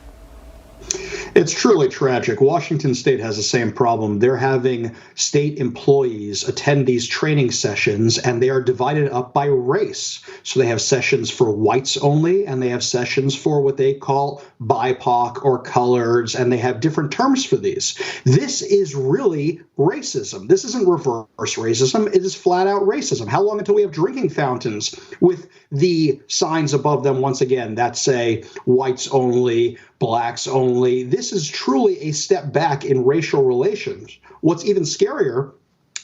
It's truly tragic. Washington State has the same problem. They're having state employees attend these training sessions, and they are divided up by race. So they have sessions for whites only, and they have sessions for what they call BIPOC or coloreds, and they have different terms for these. This is really racism. This isn't reverse racism. It is flat out racism. How long until we have drinking fountains with the signs above them, once again, that say whites only, blacks only? This is truly a step back in racial relations. What's even scarier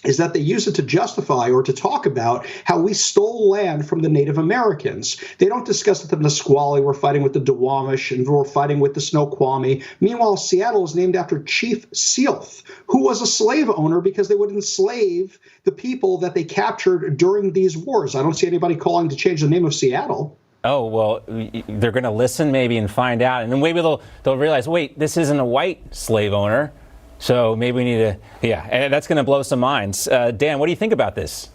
is that they use it to justify or to talk about how we stole land from the Native Americans. They don't discuss that the Nisqually were fighting with the Duwamish and were fighting with the Snoqualmie. Meanwhile, Seattle is named after Chief Sealth, who was a slave owner because they would enslave the people that they captured during these wars. I don't see anybody calling to change the name of Seattle. Oh, well, they're going to listen maybe and find out. And then maybe they'll realize, wait, this isn't a white slave owner. So maybe we need to, and that's going to blow some minds. Dan, what do you think about this?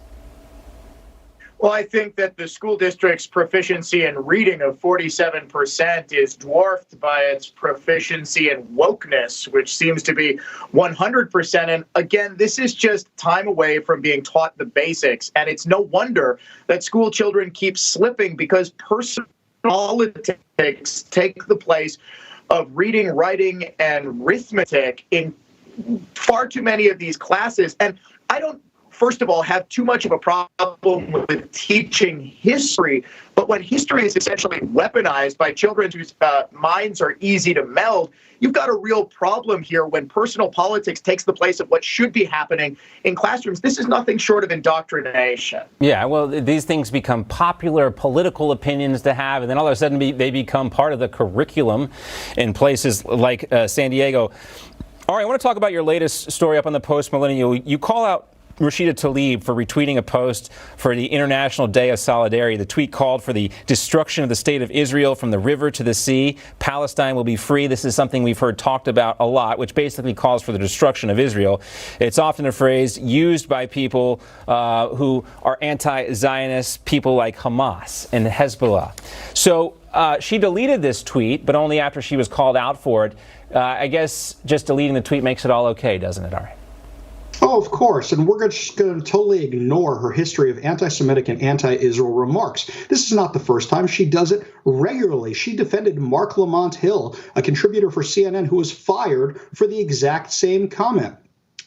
Well, I think that the school district's proficiency in reading of 47% is dwarfed by its proficiency in wokeness, which seems to be 100%. And again, this is just time away from being taught the basics. And it's no wonder that school children keep slipping because personal politics take the place of reading, writing, and arithmetic in far too many of these classes. And I don't, first of all, have too much of a problem with teaching history, but when history is essentially weaponized by children whose minds are easy to meld, you've got a real problem here when personal politics takes the place of what should be happening in classrooms. This is nothing short of indoctrination. Yeah, well, these things become popular political opinions to have, and then all of a sudden they become part of the curriculum in places like San Diego. All right, I want to talk about your latest story up on the Post Millennial. You call out Rashida Tlaib for retweeting a post for the International Day of Solidarity. The tweet called for the destruction of the state of Israel from the river to the sea. Palestine will be free. This is something we've heard talked about a lot, which basically calls for the destruction of Israel. It's often a phrase used by people who are anti-Zionist, people like Hamas and Hezbollah. So she deleted this tweet, but only after she was called out for it. I guess just deleting the tweet makes it all okay, doesn't it, Ari? Oh, of course. And we're just going to totally ignore her history of anti-Semitic and anti-Israel remarks. This is not the first time. She does it regularly. She defended Mark Lamont Hill, a contributor for CNN, who was fired for the exact same comment.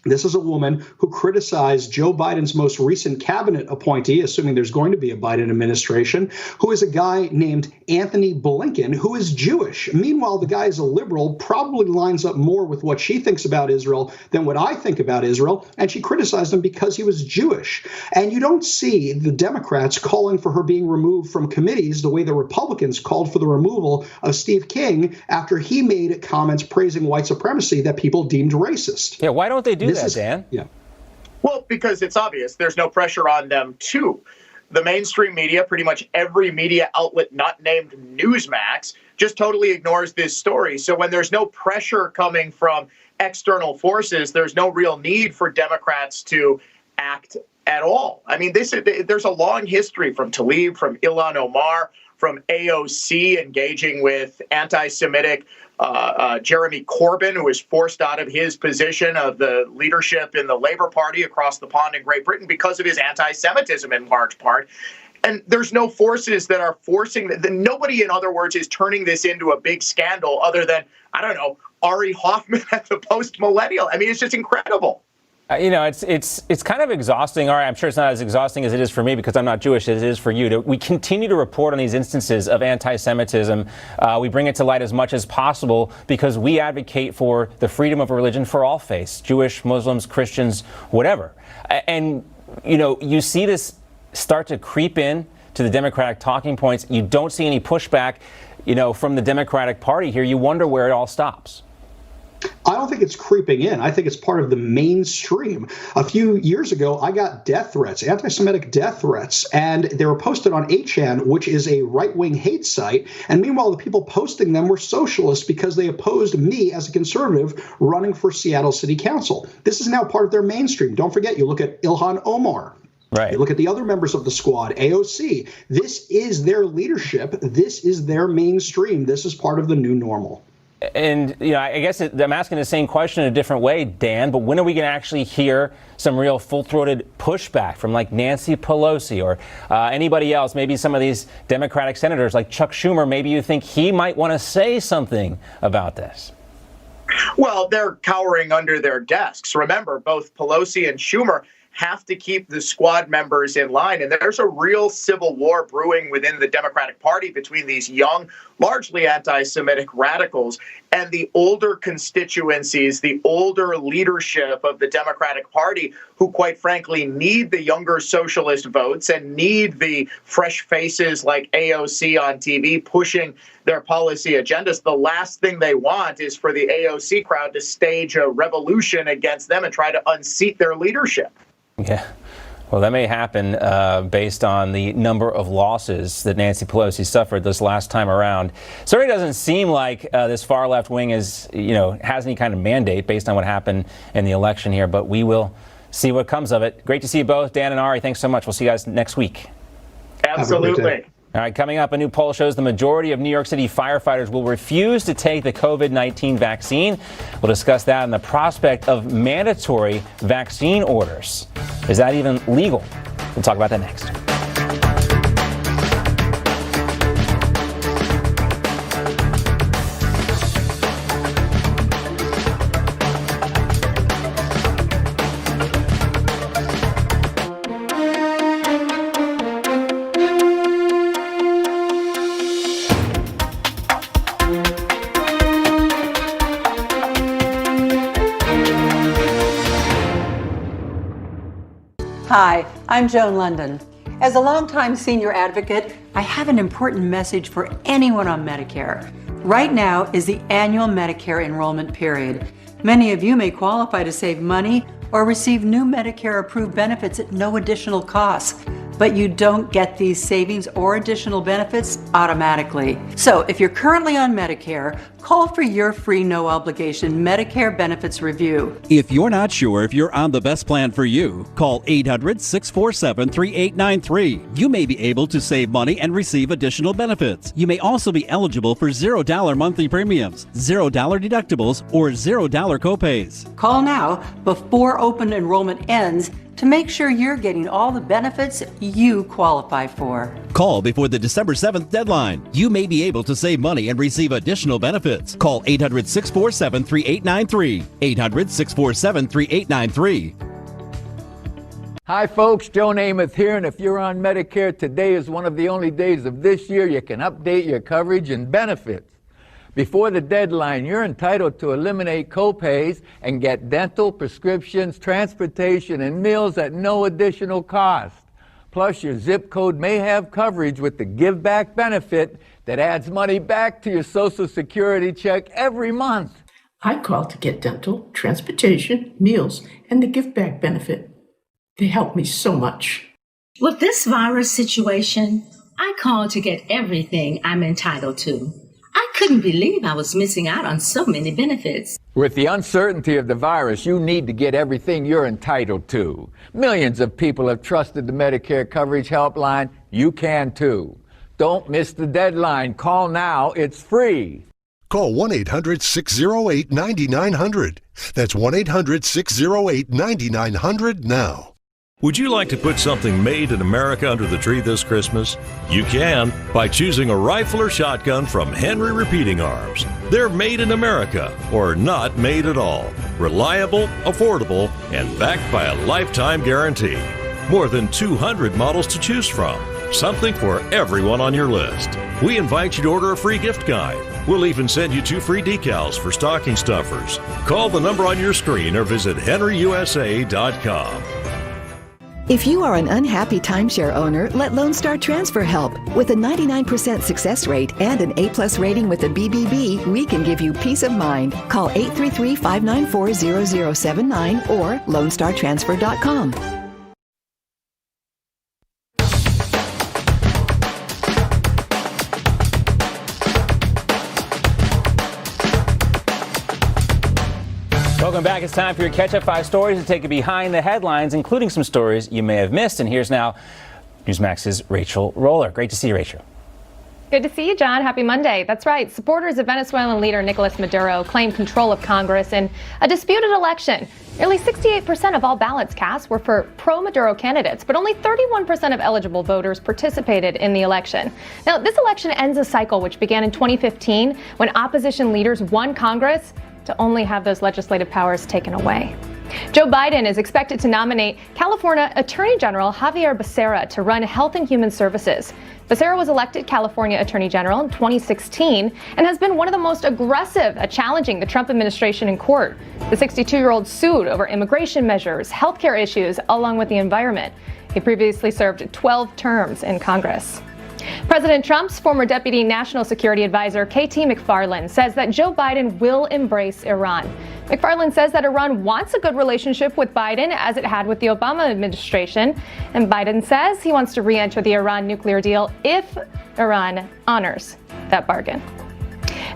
This is a woman who criticized Joe Biden's most recent cabinet appointee, assuming there's going to be a Biden administration, who is a guy named Anthony Blinken, who is Jewish. Meanwhile, the guy is a liberal, probably lines up more with what she thinks about Israel than what I think about Israel, and she criticized him because he was Jewish. And you don't see the Democrats calling for her being removed from committees the way the Republicans called for the removal of Steve King after he made comments praising white supremacy that people deemed racist. Yeah, why don't they do that, Dan? Yeah. Well, because it's obvious. There's no pressure on them to. The mainstream media, pretty much every media outlet not named Newsmax, just totally ignores this story. So when there's no pressure coming from external forces, there's no real need for Democrats to act at all. I mean, there's a long history from Tlaib, from Ilhan Omar, from AOC engaging with anti-Semitic Jeremy Corbyn, who was forced out of his position of the leadership in the Labour Party across the pond in Great Britain because of his anti-Semitism in large part. And there's no forces that are forcing that. Nobody, in other words, is turning this into a big scandal other than, I don't know, Ari Hoffman at the Post-Millennial. I mean, it's just incredible. It's kind of exhausting. All right, I'm sure it's not as exhausting as it is for me because I'm not Jewish as it is for you. We continue to report on these instances of anti-Semitism. We bring it to light as much as possible because we advocate for the freedom of religion for all faiths, Jewish, Muslims, Christians, whatever. And, you see this start to creep in to the Democratic talking points. You don't see any pushback, from the Democratic Party here. You wonder where it all stops. I don't think it's creeping in. I think it's part of the mainstream. A few years ago, I got death threats, anti-Semitic death threats, and they were posted on 8chan, which is a right-wing hate site. And meanwhile, the people posting them were socialists because they opposed me as a conservative running for Seattle City Council. This is now part of their mainstream. Don't forget, you look at Ilhan Omar. Right. You look at the other members of the squad, AOC. This is their leadership. This is their mainstream. This is part of the new normal. And, I guess I'm asking the same question in a different way, Dan, but when are we going to actually hear some real full-throated pushback from like Nancy Pelosi or anybody else, maybe some of these Democratic senators like Chuck Schumer? Maybe you think he might want to say something about this. Well, they're cowering under their desks. Remember, both Pelosi and Schumer have to keep the squad members in line. And there's a real civil war brewing within the Democratic Party between these young, largely anti-Semitic radicals and the older constituencies, the older leadership of the Democratic Party, who quite frankly need the younger socialist votes and need the fresh faces like AOC on TV pushing their policy agendas. The last thing they want is for the AOC crowd to stage a revolution against them and try to unseat their leadership. Yeah, well, that may happen based on the number of losses that Nancy Pelosi suffered this last time around. Certainly doesn't seem like this far left wing has any kind of mandate based on what happened in the election here, but we will see what comes of it. Great to see you both, Dan and Ari. Thanks so much. We'll see you guys next week. Absolutely. All right, coming up, a new poll shows the majority of New York City firefighters will refuse to take the COVID-19 vaccine. We'll discuss that and the prospect of mandatory vaccine orders. Is that even legal? We'll talk about that next. Hi, I'm Joan London. As a longtime senior advocate, I have an important message for anyone on Medicare. Right now is the annual Medicare enrollment period. Many of you may qualify to save money or receive new Medicare-approved benefits at no additional cost. But you don't get these savings or additional benefits automatically. So if you're currently on Medicare, call for your free no-obligation Medicare benefits review. If you're not sure if you're on the best plan for you, call 800-647-3893. You may be able to save money and receive additional benefits. You may also be eligible for $0 monthly premiums, $0 deductibles, or $0 copays. Call now before open enrollment ends to make sure you're getting all the benefits you qualify for. Call before the December 7th deadline. You may be able to save money and receive additional benefits. Call 800-647-3893. 800-647-3893. Hi folks, Joe Namath here, and if you're on Medicare, today is one of the only days of this year you can update your coverage and benefits. Before the deadline, you're entitled to eliminate copays and get dental, prescriptions, transportation, and meals at no additional cost. Plus, your zip code may have coverage with the Give Back benefit that adds money back to your Social Security check every month. I called to get dental, transportation, meals, and the Give Back benefit. They helped me so much. With this virus situation, I called to get everything I'm entitled to. I couldn't believe I was missing out on so many benefits. With the uncertainty of the virus, you need to get everything you're entitled to. Millions of people have trusted the Medicare Coverage Helpline. You can too. Don't miss the deadline. Call now. It's free. Call 1-800-608-9900. That's 1-800-608-9900 now. Would you like to put something made in America under the tree this Christmas? You can by choosing a rifle or shotgun from Henry Repeating Arms. They're made in America or not made at all. Reliable, affordable, and backed by a lifetime guarantee. More than 200 models to choose from. Something for everyone on your list. We invite you to order a free gift guide. We'll even send you 2 free decals for stocking stuffers. Call the number on your screen or visit henryusa.com. If you are an unhappy timeshare owner, let Lone Star Transfer help. With a 99% success rate and an A+ rating with the BBB, we can give you peace of mind. Call 833-594-0079 or LoneStarTransfer.com. Welcome back. It's time for your catch-up 5 stories to take you behind the headlines, including some stories you may have missed. And here's now Newsmax's Rachel Roller. Great to see you, Rachel. Good to see you, John. Happy Monday. That's right. Supporters of Venezuelan leader Nicolas Maduro claimed control of Congress in a disputed election. Nearly 68% of all ballots cast were for pro-Maduro candidates, but only 31% of eligible voters participated in the election. Now, this election ends a cycle which began in 2015 when opposition leaders won Congress to only have those legislative powers taken away. Joe Biden is expected to nominate California Attorney General Javier Becerra to run Health and Human Services. Becerra was elected California Attorney General in 2016 and has been one of the most aggressive at challenging the Trump administration in court. The 62-year-old sued over immigration measures, healthcare issues, along with the environment. He previously served 12 terms in Congress. President Trump's former Deputy National Security Advisor, KT McFarland, says that Joe Biden will embrace Iran. McFarland says that Iran wants a good relationship with Biden, as it had with the Obama administration. And Biden says he wants to re-enter the Iran nuclear deal if Iran honors that bargain.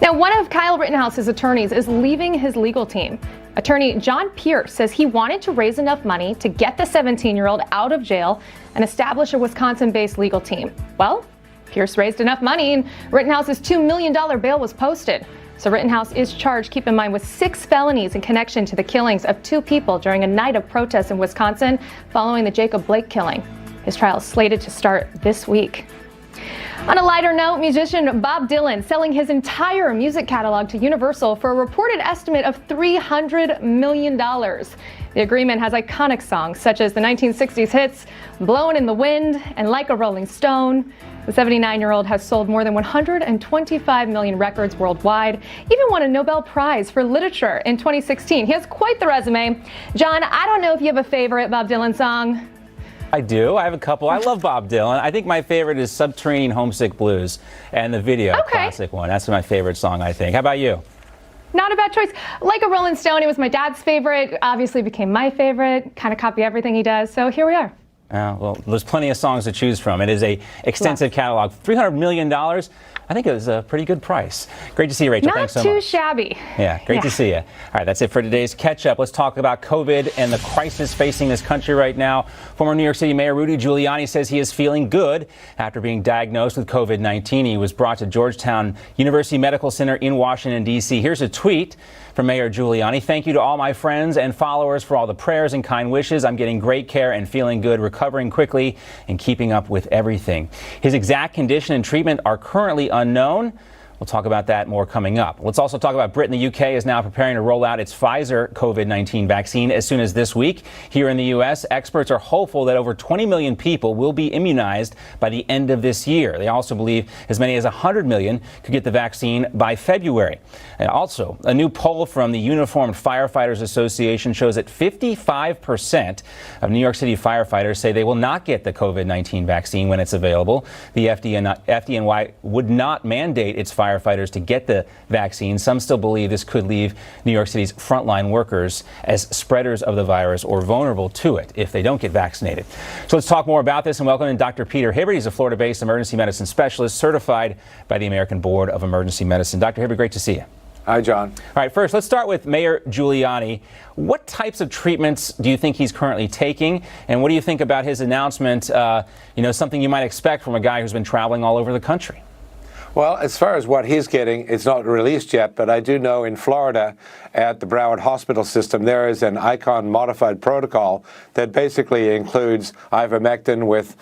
Now, one of Kyle Rittenhouse's attorneys is leaving his legal team. Attorney John Pierce says he wanted to raise enough money to get the 17-year-old out of jail and establish a Wisconsin-based legal team. Well, Pierce raised enough money and Rittenhouse's $2 million bail was posted. So Rittenhouse is charged, keep in mind, with 6 felonies in connection to the killings of 2 people during a night of protests in Wisconsin following the Jacob Blake killing. His trial is slated to start this week. On a lighter note, musician Bob Dylan selling his entire music catalog to Universal for a reported estimate of $300 million. The agreement has iconic songs such as the 1960s hits Blowin' in the Wind and Like a Rolling Stone. The 79-year-old has sold more than 125 million records worldwide, even won a Nobel Prize for Literature in 2016. He has quite the resume. John, I don't know if you have a favorite Bob Dylan song. I do. I have a couple. I love Bob Dylan. I think my favorite is Subterranean Homesick Blues and the video classic one. That's my favorite song, I think. How about you? Not a bad choice. Like a Rolling Stone, it was my dad's favorite, obviously became my favorite, kind of copy everything he does. So here we are. Well, there's plenty of songs to choose from. It is a extensive catalog. $300 million. I think it was a pretty good price. Great to see you, Rachel. Thanks so much. Not too shabby. Yeah, great to see you. All right, that's it for today's catch-up. Let's talk about COVID and the crisis facing this country right now. Former New York City Mayor Rudy Giuliani says he is feeling good after being diagnosed with COVID-19. He was brought to Georgetown University Medical Center in Washington, D.C. Here's a tweet from Mayor Giuliani. Thank you to all my friends and followers for all the prayers and kind wishes. I'm getting great care and feeling good, recovering quickly and keeping up with everything. His exact condition and treatment are currently unknown. We'll talk about that more coming up. Let's also talk about Britain. The UK is now preparing to roll out its Pfizer COVID-19 vaccine as soon as this week. Here in the U.S., experts are hopeful that over 20 million people will be immunized by the end of this year. They also believe as many as 100 million could get the vaccine by February. And also, a new poll from the Uniformed Firefighters Association shows that 55% of New York City firefighters say they will not get the COVID-19 vaccine when it's available. The FDNY would not mandate its firefighters to get the vaccine. Some still believe this could leave New York City's frontline workers as spreaders of the virus or vulnerable to it if they don't get vaccinated. So let's talk more about this and welcome in Dr. Peter Hibbert. He's a Florida-based emergency medicine specialist certified by the American Board of Emergency Medicine. Dr. Hibbert, great to see you. Hi, John. All right, first, let's start with Mayor Giuliani. What types of treatments do you think he's currently taking? And what do you think about his announcement, something you might expect from a guy who's been traveling all over the country? Well, as far as what he's getting, it's not released yet, but I do know in Florida at the Broward Hospital System, there is an ICON modified protocol that basically includes ivermectin with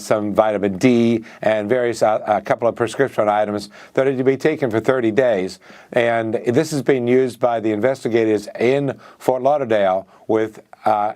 some vitamin D and various a couple of prescription items that are to be taken for 30 days. And this is being used by the investigators in Fort Lauderdale with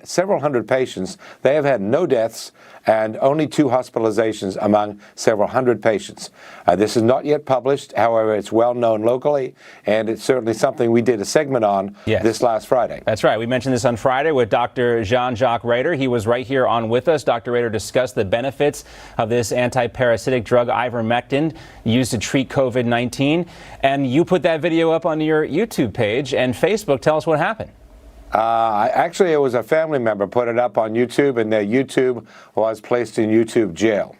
several hundred patients. They have had no deaths and only 2 hospitalizations among several hundred patients. This is not yet published. However, it's well known locally, and it's certainly something we did a segment on this last Friday. That's right. We mentioned this on Friday with Dr. Jean-Jacques Rader. He was right here on with us. Dr. Rader discussed the benefits of this anti-parasitic drug ivermectin used to treat COVID-19. And you put that video up on your YouTube page and Facebook. Tell us what happened. Actually, it was a family member put it up on YouTube, and their YouTube was placed in YouTube jail.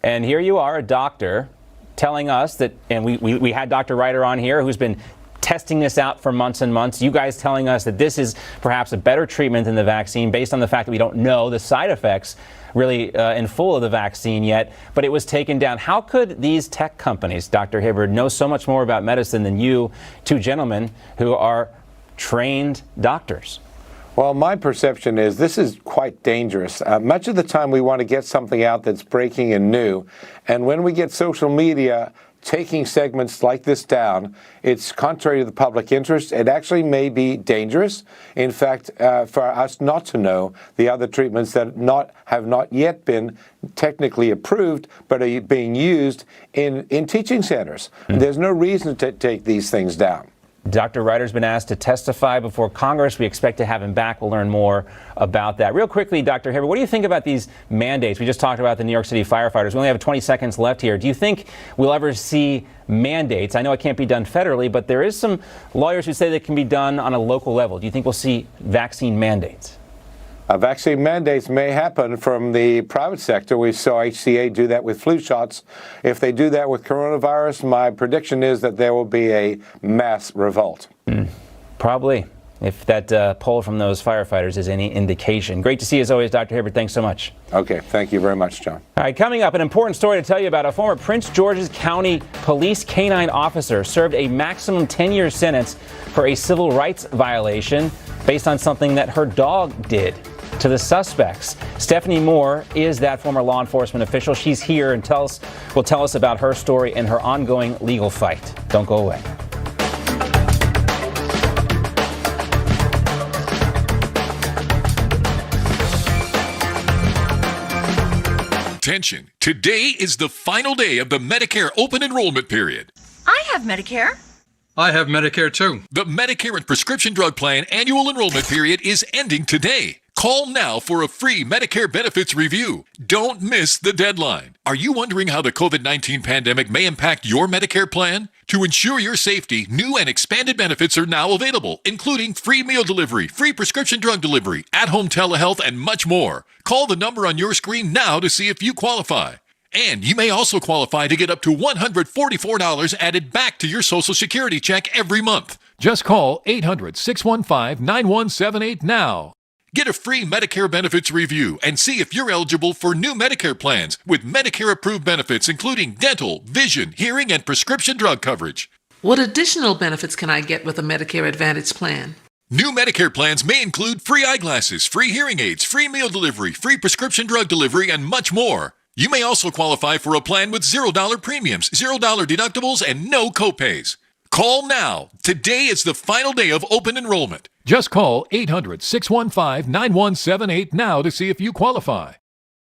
And here you are, a doctor, telling us that, and we had Dr. Ryder on here, who's been testing this out for months and months. You guys telling us that this is perhaps a better treatment than the vaccine based on the fact that we don't know the side effects really in full of the vaccine yet, but it was taken down. How could these tech companies, Dr. Hibbard, know so much more about medicine than you, 2 gentlemen who are trained doctors? Well, my perception is this is quite dangerous. Much of the time we want to get something out that's breaking and new. And when we get social media taking segments like this down, it's contrary to the public interest. It actually may be dangerous. In fact, for us not to know the other treatments that have not yet been technically approved, but are being used in teaching centers. There's no reason to take these things down. Dr. Ryder's been asked to testify before Congress. We expect to have him back. We'll learn more about that. Real quickly, Dr. Hibbard, what do you think about these mandates? We just talked about the New York City firefighters. We only have 20 seconds left here. Do you think we'll ever see mandates? I know it can't be done federally, but there is some lawyers who say that can be done on a local level. Do you think we'll see vaccine mandates? Vaccine mandates may happen from the private sector. We saw HCA do that with flu shots. If they do that with coronavirus, my prediction is that there will be a mass revolt. Probably, if that poll from those firefighters is any indication. Great to see you as always, Dr. Hibbard. Thanks so much. Okay, thank you very much, John. All right, coming up, an important story to tell you about. A former Prince George's County police canine officer served a maximum 10-year sentence for a civil rights violation based on something that her dog did to the suspects. Stephanie Moore is that former law enforcement official. She's here and will tell us about her story and her ongoing legal fight. Don't go away. Attention, today is the final day of the Medicare open enrollment period. I have Medicare. I have Medicare too. The Medicare and Prescription Drug Plan annual enrollment period is ending today. Call now for a free Medicare benefits review. Don't miss the deadline. Are you wondering how the COVID-19 pandemic may impact your Medicare plan? To ensure your safety, new and expanded benefits are now available, including free meal delivery, free prescription drug delivery, at-home telehealth, and much more. Call the number on your screen now to see if you qualify. And you may also qualify to get up to $144 added back to your Social Security check every month. Just call 800-615-9178 now. Get a free Medicare benefits review and see if you're eligible for new Medicare plans with Medicare-approved benefits including dental, vision, hearing, and prescription drug coverage. What additional benefits can I get with a Medicare Advantage plan? New Medicare plans may include free eyeglasses, free hearing aids, free meal delivery, free prescription drug delivery, and much more. You may also qualify for a plan with $0 premiums, $0 deductibles, and no copays. Call now. Today is the final day of open enrollment. Just call 800-615-9178 now to see if you qualify.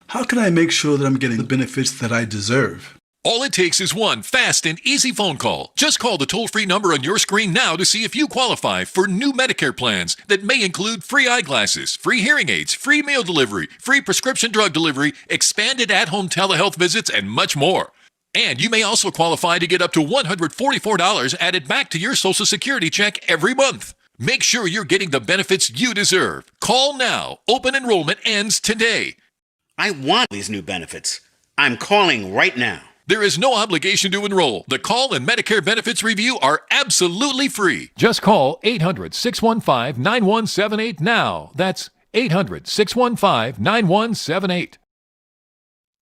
How can I make sure that I'm getting the benefits that I deserve? All it takes is one fast and easy phone call. Just call the toll-free number on your screen now to see if you qualify for new Medicare plans that may include free eyeglasses, free hearing aids, free meal delivery, free prescription drug delivery, expanded at-home telehealth visits, and much more. And you may also qualify to get up to $144 added back to your Social Security check every month. Make sure you're getting the benefits you deserve. Call now. Open enrollment ends today. I want these new benefits. I'm calling right now. There is no obligation to enroll. The call and Medicare benefits review are absolutely free. Just call 800-615-9178 now. That's 800-615-9178.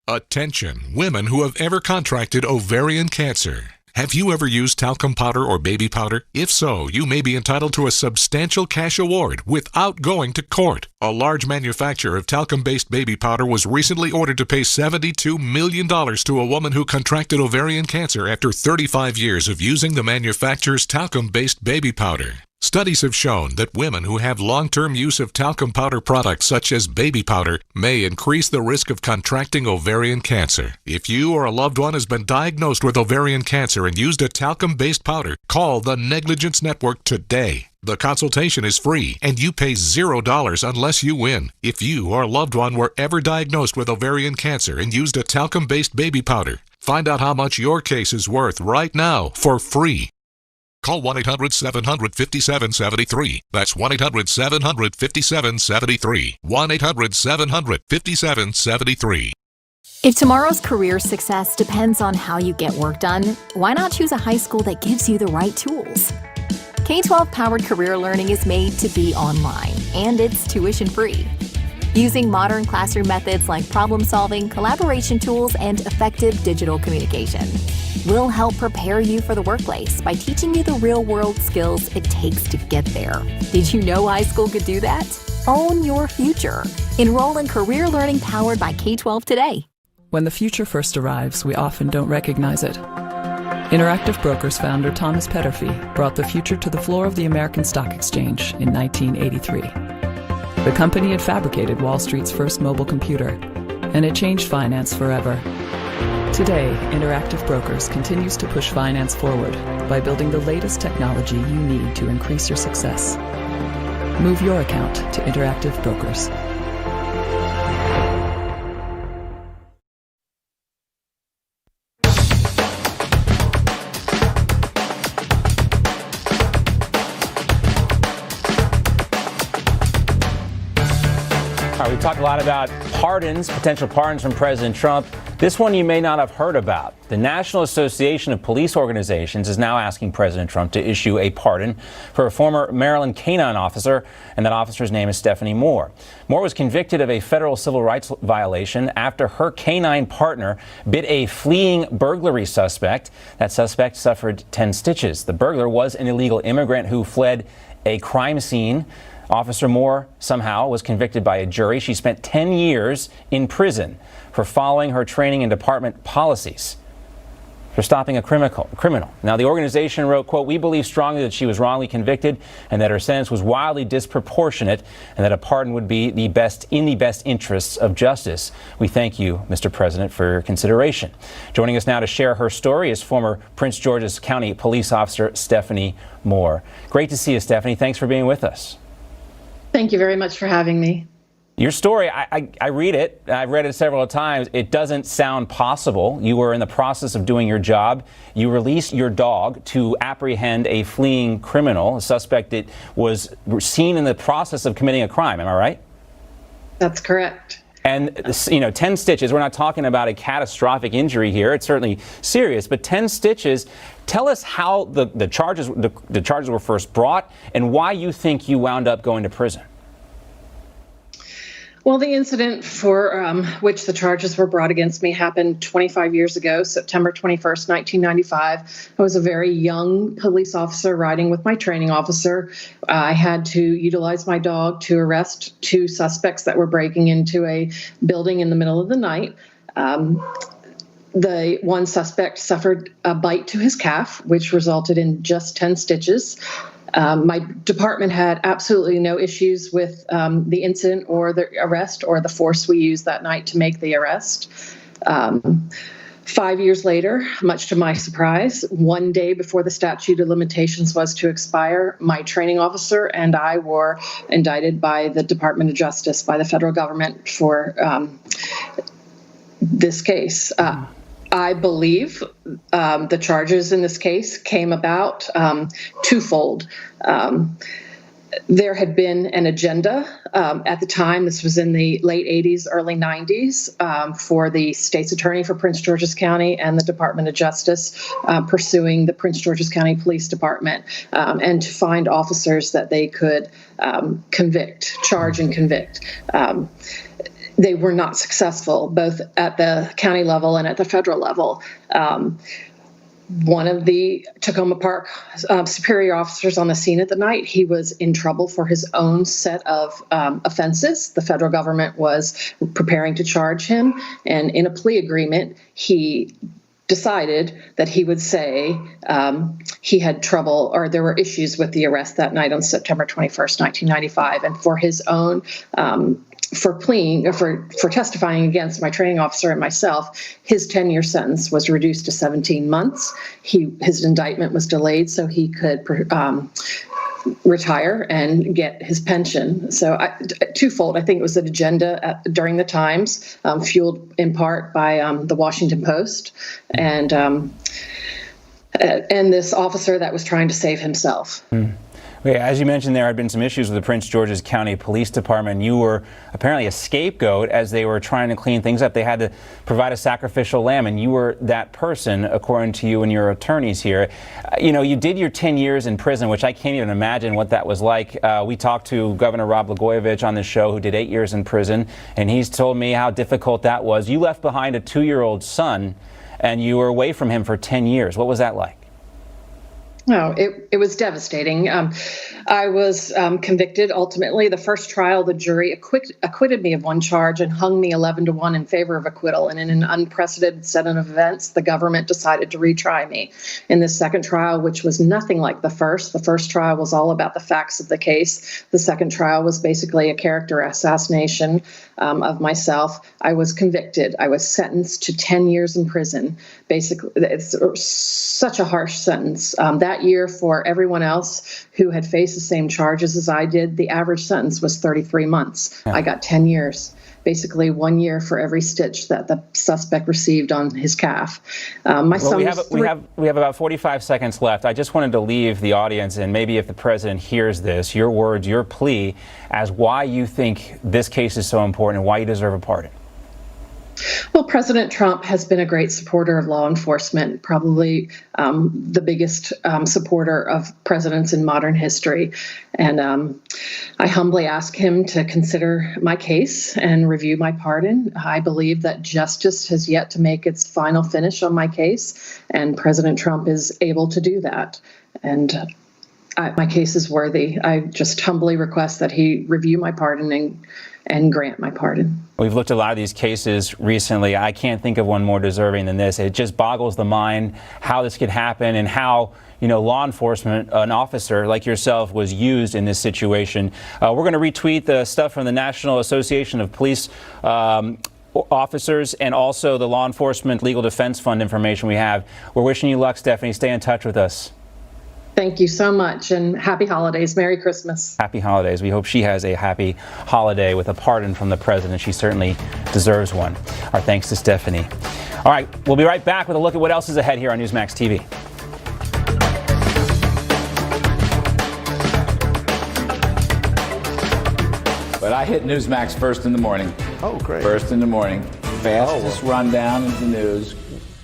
Attention, women who have ever contracted ovarian cancer. Have you ever used talcum powder or baby powder? If so, you may be entitled to a substantial cash award without going to court. A large manufacturer of talcum-based baby powder was recently ordered to pay $72 million to a woman who contracted ovarian cancer after 35 years of using the manufacturer's talcum-based baby powder. Studies have shown that women who have long-term use of talcum powder products such as baby powder may increase the risk of contracting ovarian cancer. If you or a loved one has been diagnosed with ovarian cancer and used a talcum-based powder, call the Negligence Network today. The consultation is free, and you pay $0 unless you win. If you or a loved one were ever diagnosed with ovarian cancer and used a talcum-based baby powder, find out how much your case is worth right now for free. Call 1-800-700-5773. That's 1-800-700-5773. 1-800-700-5773. If tomorrow's career success depends on how you get work done, why not choose a high school that gives you the right tools? K-12 Powered Career Learning is made to be online, and it's tuition-free. Using modern classroom methods like problem solving, collaboration tools, and effective digital communication, we'll help prepare you for the workplace by teaching you the real-world skills it takes to get there. Did you know high school could do that? Own your future. Enroll in Career Learning powered by K-12 today. When the future first arrives, we often don't recognize it. Interactive Brokers founder Thomas Petterfy brought the future to the floor of the American Stock Exchange in 1983. The company had fabricated Wall Street's first mobile computer, and it changed finance forever. Today, Interactive Brokers continues to push finance forward by building the latest technology you need to increase your success. Move your account to Interactive Brokers. We talked a lot about pardons, potential pardons from President Trump. This one you may not have heard about. The National Association of Police Organizations is now asking President Trump to issue a pardon for a former Maryland canine officer, and that officer's name is Stephanie Moore. Moore was convicted of a federal civil rights violation after her canine partner bit a fleeing burglary suspect. That suspect suffered 10 stitches. The burglar was an illegal immigrant who fled a crime scene. Officer Moore somehow was convicted by a jury. She spent 10 years in prison for following her training and department policies for stopping a criminal. Now, the organization wrote, quote, "We believe strongly that she was wrongly convicted and that her sentence was wildly disproportionate and that a pardon would be in the best interests of justice. We thank you, Mr. President, for your consideration." Joining us now to share her story is former Prince George's County police officer Stephanie Moore. Great to see you, Stephanie. Thanks for being with us. Thank you very much for having me. Your story, I read it. I've read it several times. It doesn't sound possible. You were in the process of doing your job. You released your dog to apprehend a fleeing criminal, a suspect that was seen in the process of committing a crime. Am I right? That's correct. And, 10 stitches. We're not talking about a catastrophic injury here. It's certainly serious, but 10 stitches. Tell us how the charges were first brought and why you think you wound up going to prison. Well, the incident for which the charges were brought against me happened 25 years ago, September 21st, 1995. I was a very young police officer riding with my training officer. I had to utilize my dog to arrest two suspects that were breaking into a building in the middle of the night. The one suspect suffered a bite to his calf, which resulted in just 10 stitches. My department had absolutely no issues with the incident or the arrest or the force we used that night to make the arrest. 5 years later, much to my surprise, one day before the statute of limitations was to expire, my training officer and I were indicted by the Department of Justice, by the federal government for this case. I believe the charges in this case came about twofold. There had been an agenda at the time, this was in the late 80s, early 90s, for the state's attorney for Prince George's County and the Department of Justice pursuing the Prince George's County Police Department and to find officers that they could charge and convict. they were not successful, both at the county level and at the federal level. One of the Tacoma Park superior officers on the scene at the night, he was in trouble for his own set of offenses. The federal government was preparing to charge him, and in a plea agreement, he decided that he would say he had trouble, or there were issues with the arrest that night on September 21st, 1995, and for his own for pleading, or for testifying against my training officer and myself, his 10-year sentence was reduced to 17 months. His indictment was delayed so he could retire and get his pension. So twofold. I think it was an agenda during the Times, fueled in part by the Washington Post, and this officer that was trying to save himself. As you mentioned, there had been some issues with the Prince George's County Police Department. You were apparently a scapegoat as they were trying to clean things up. They had to provide a sacrificial lamb, and you were that person, according to you and your attorneys here. You did your 10 years in prison, which I can't even imagine what that was like. We talked to Governor Rod Blagojevich on this show, who did 8 years in prison, and he's told me how difficult that was. You left behind a 2-year-old son, and you were away from him for 10 years. What was that like? No, it was devastating. I was convicted. Ultimately, the first trial, the jury acquitted me of one charge and hung me 11-1 in favor of acquittal. And in an unprecedented set of events, the government decided to retry me. In this second trial, which was nothing like the first trial was all about the facts of the case. The second trial was basically a character assassination of myself. I was convicted. I was sentenced to 10 years in prison. Basically, it's such a harsh sentence. That year, for everyone else who had faced the same charges as I did, the average sentence was 33 months. I got 10 years, basically 1 year for every stitch that the suspect received on his calf. My son we have about 45 seconds left. I just wanted to leave the audience, and maybe if the president hears this, your words, your plea as why you think this case is so important and why you deserve a pardon. Well, President Trump has been a great supporter of law enforcement, probably the biggest supporter of presidents in modern history. And I humbly ask him to consider my case and review my pardon. I believe that justice has yet to make its final finish on my case, and President Trump is able to do that. And my case is worthy. I just humbly request that he review my pardon and grant my pardon. We've looked at a lot of these cases recently. I can't think of one more deserving than this. It just boggles the mind how this could happen and how, law enforcement, an officer like yourself, was used in this situation. We're going to retweet the stuff from the National Association of Police officers and also the Law Enforcement Legal Defense Fund information we have. We're wishing you luck, Stephanie. Stay in touch with us. Thank you so much, and happy holidays. Merry Christmas. Happy holidays. We hope she has a happy holiday with a pardon from the president. She certainly deserves one. Our thanks to Stephanie. All right, we'll be right back with a look at what else is ahead here on Newsmax TV. But I hit Newsmax first in the morning. Oh, great. First in the morning. Fastest rundown of the news.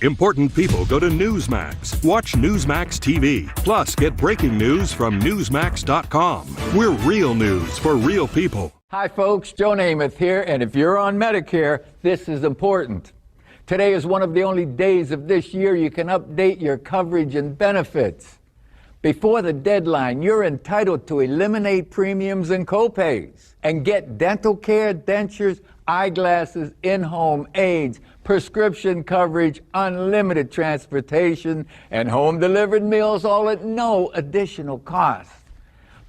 Important people go to Newsmax. Watch Newsmax TV. Plus, get breaking news from Newsmax.com. We're real news for real people. Hi, folks. Joe Namath here. And if you're on Medicare, this is important. Today is one of the only days of this year you can update your coverage and benefits. Before the deadline, you're entitled to eliminate premiums and copays and get dental care, dentures, eyeglasses, in-home aids, prescription coverage, unlimited transportation, and home-delivered meals, all at no additional cost.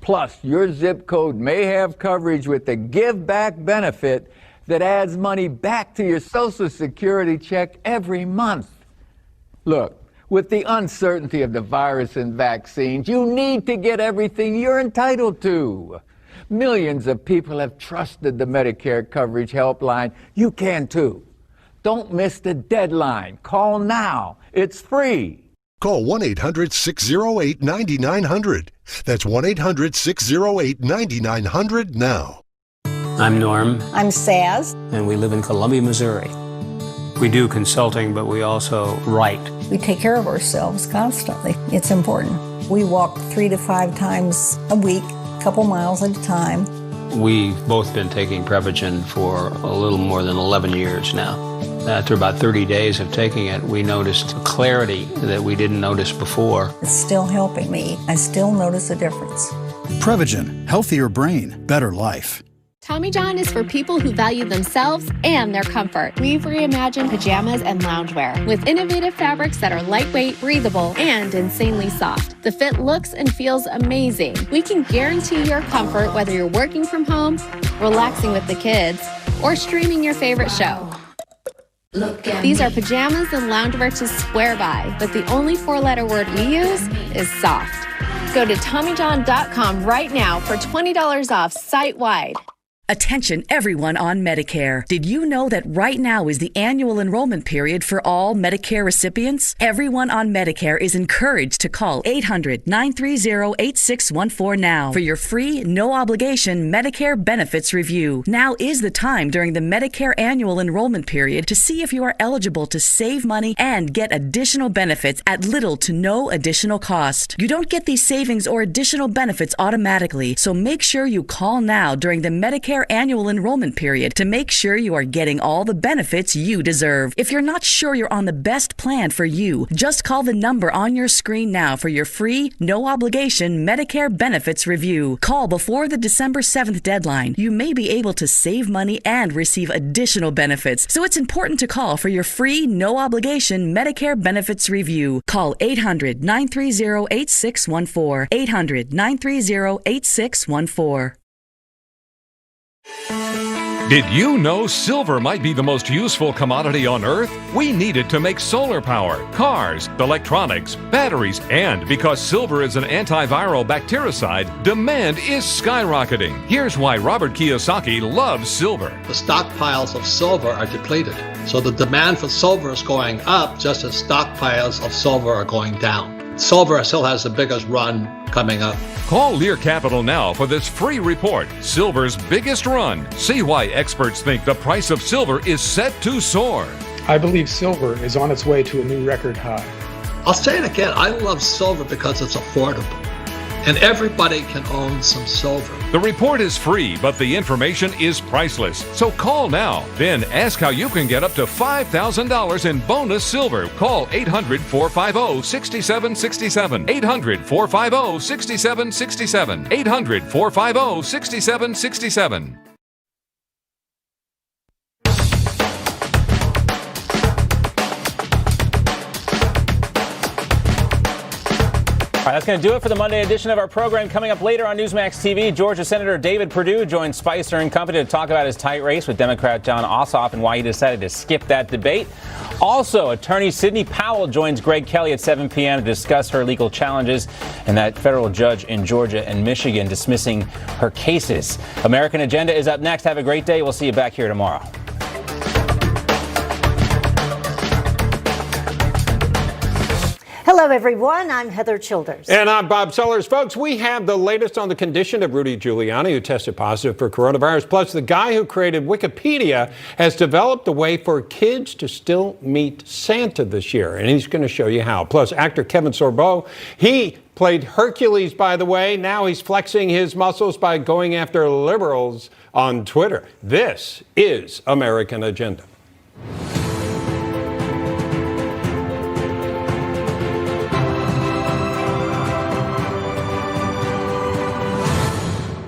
Plus, your zip code may have coverage with the Give Back benefit that adds money back to your Social Security check every month. Look, with the uncertainty of the virus and vaccines, you need to get everything you're entitled to. Millions of people have trusted the Medicare coverage helpline. You can too. Don't miss the deadline. Call now. It's free. Call 1-800-608-9900. That's 1-800-608-9900 now. I'm Norm. I'm Saz. And we live in Columbia, Missouri. We do consulting, but we also write. We take care of ourselves constantly. It's important. We walk 3 to 5 times a week, a couple miles at a time. We've both been taking Prevagen for a little more than 11 years now. After about 30 days of taking it, we noticed clarity that we didn't notice before. It's still helping me. I still notice a difference. Prevagen, healthier brain, better life. Tommy John is for people who value themselves and their comfort. We've reimagined pajamas and loungewear with innovative fabrics that are lightweight, breathable, and insanely soft. The fit looks and feels amazing. We can guarantee your comfort whether you're working from home, relaxing with the kids, or streaming your favorite show. These are pajamas and loungewear to swear by, but the only four-letter word we use is soft. Go to TommyJohn.com right now for $20 off site-wide. Attention everyone on Medicare. Did you know that right now is the annual enrollment period for all Medicare recipients? Everyone on Medicare is encouraged to call 800-930-8614 now for your free, no-obligation Medicare benefits review. Now is the time during the Medicare annual enrollment period to see if you are eligible to save money and get additional benefits at little to no additional cost. You don't get these savings or additional benefits automatically, so make sure you call now during the Medicare annual enrollment period to make sure you are getting all the benefits you deserve. If you're not sure you're on the best plan for you, just call the number on your screen now for your free, no-obligation Medicare benefits review. Call before the December 7th deadline. You may be able to save money and receive additional benefits, so it's important to call for your free, no-obligation Medicare benefits review. Call 800-930-8614. 800-930-8614. Did you know silver might be the most useful commodity on Earth? We need it to make solar power, cars, electronics, batteries, and because silver is an antiviral bactericide, demand is skyrocketing. Here's why Robert Kiyosaki loves silver. The stockpiles of silver are depleted, so the demand for silver is going up just as stockpiles of silver are going down. Silver still has the biggest run coming up. Call Lear Capital now for this free report, Silver's Biggest Run. See why experts think the price of silver is set to soar. I believe silver is on its way to a new record high. I'll say it again, I love silver because it's affordable. And everybody can own some silver. The report is free, but the information is priceless. So call now. Then ask how you can get up to $5,000 in bonus silver. Call 800-450-6767. 800-450-6767. 800-450-6767. All right, that's going to do it for the Monday edition of our program. Coming up later on Newsmax TV, Georgia Senator David Perdue joins Spicer and Company to talk about his tight race with Democrat John Ossoff and why he decided to skip that debate. Also, attorney Sidney Powell joins Greg Kelly at 7 p.m. to discuss her legal challenges and that federal judge in Georgia and Michigan dismissing her cases. American Agenda is up next. Have a great day. We'll see you back here tomorrow. Hello, everyone. I'm Heather Childers. And I'm Bob Sellers. Folks, we have the latest on the condition of Rudy Giuliani, who tested positive for coronavirus. Plus, the guy who created Wikipedia has developed a way for kids to still meet Santa this year. And he's going to show you how. Plus, actor Kevin Sorbo, he played Hercules, by the way. Now he's flexing his muscles by going after liberals on Twitter. This is American Agenda.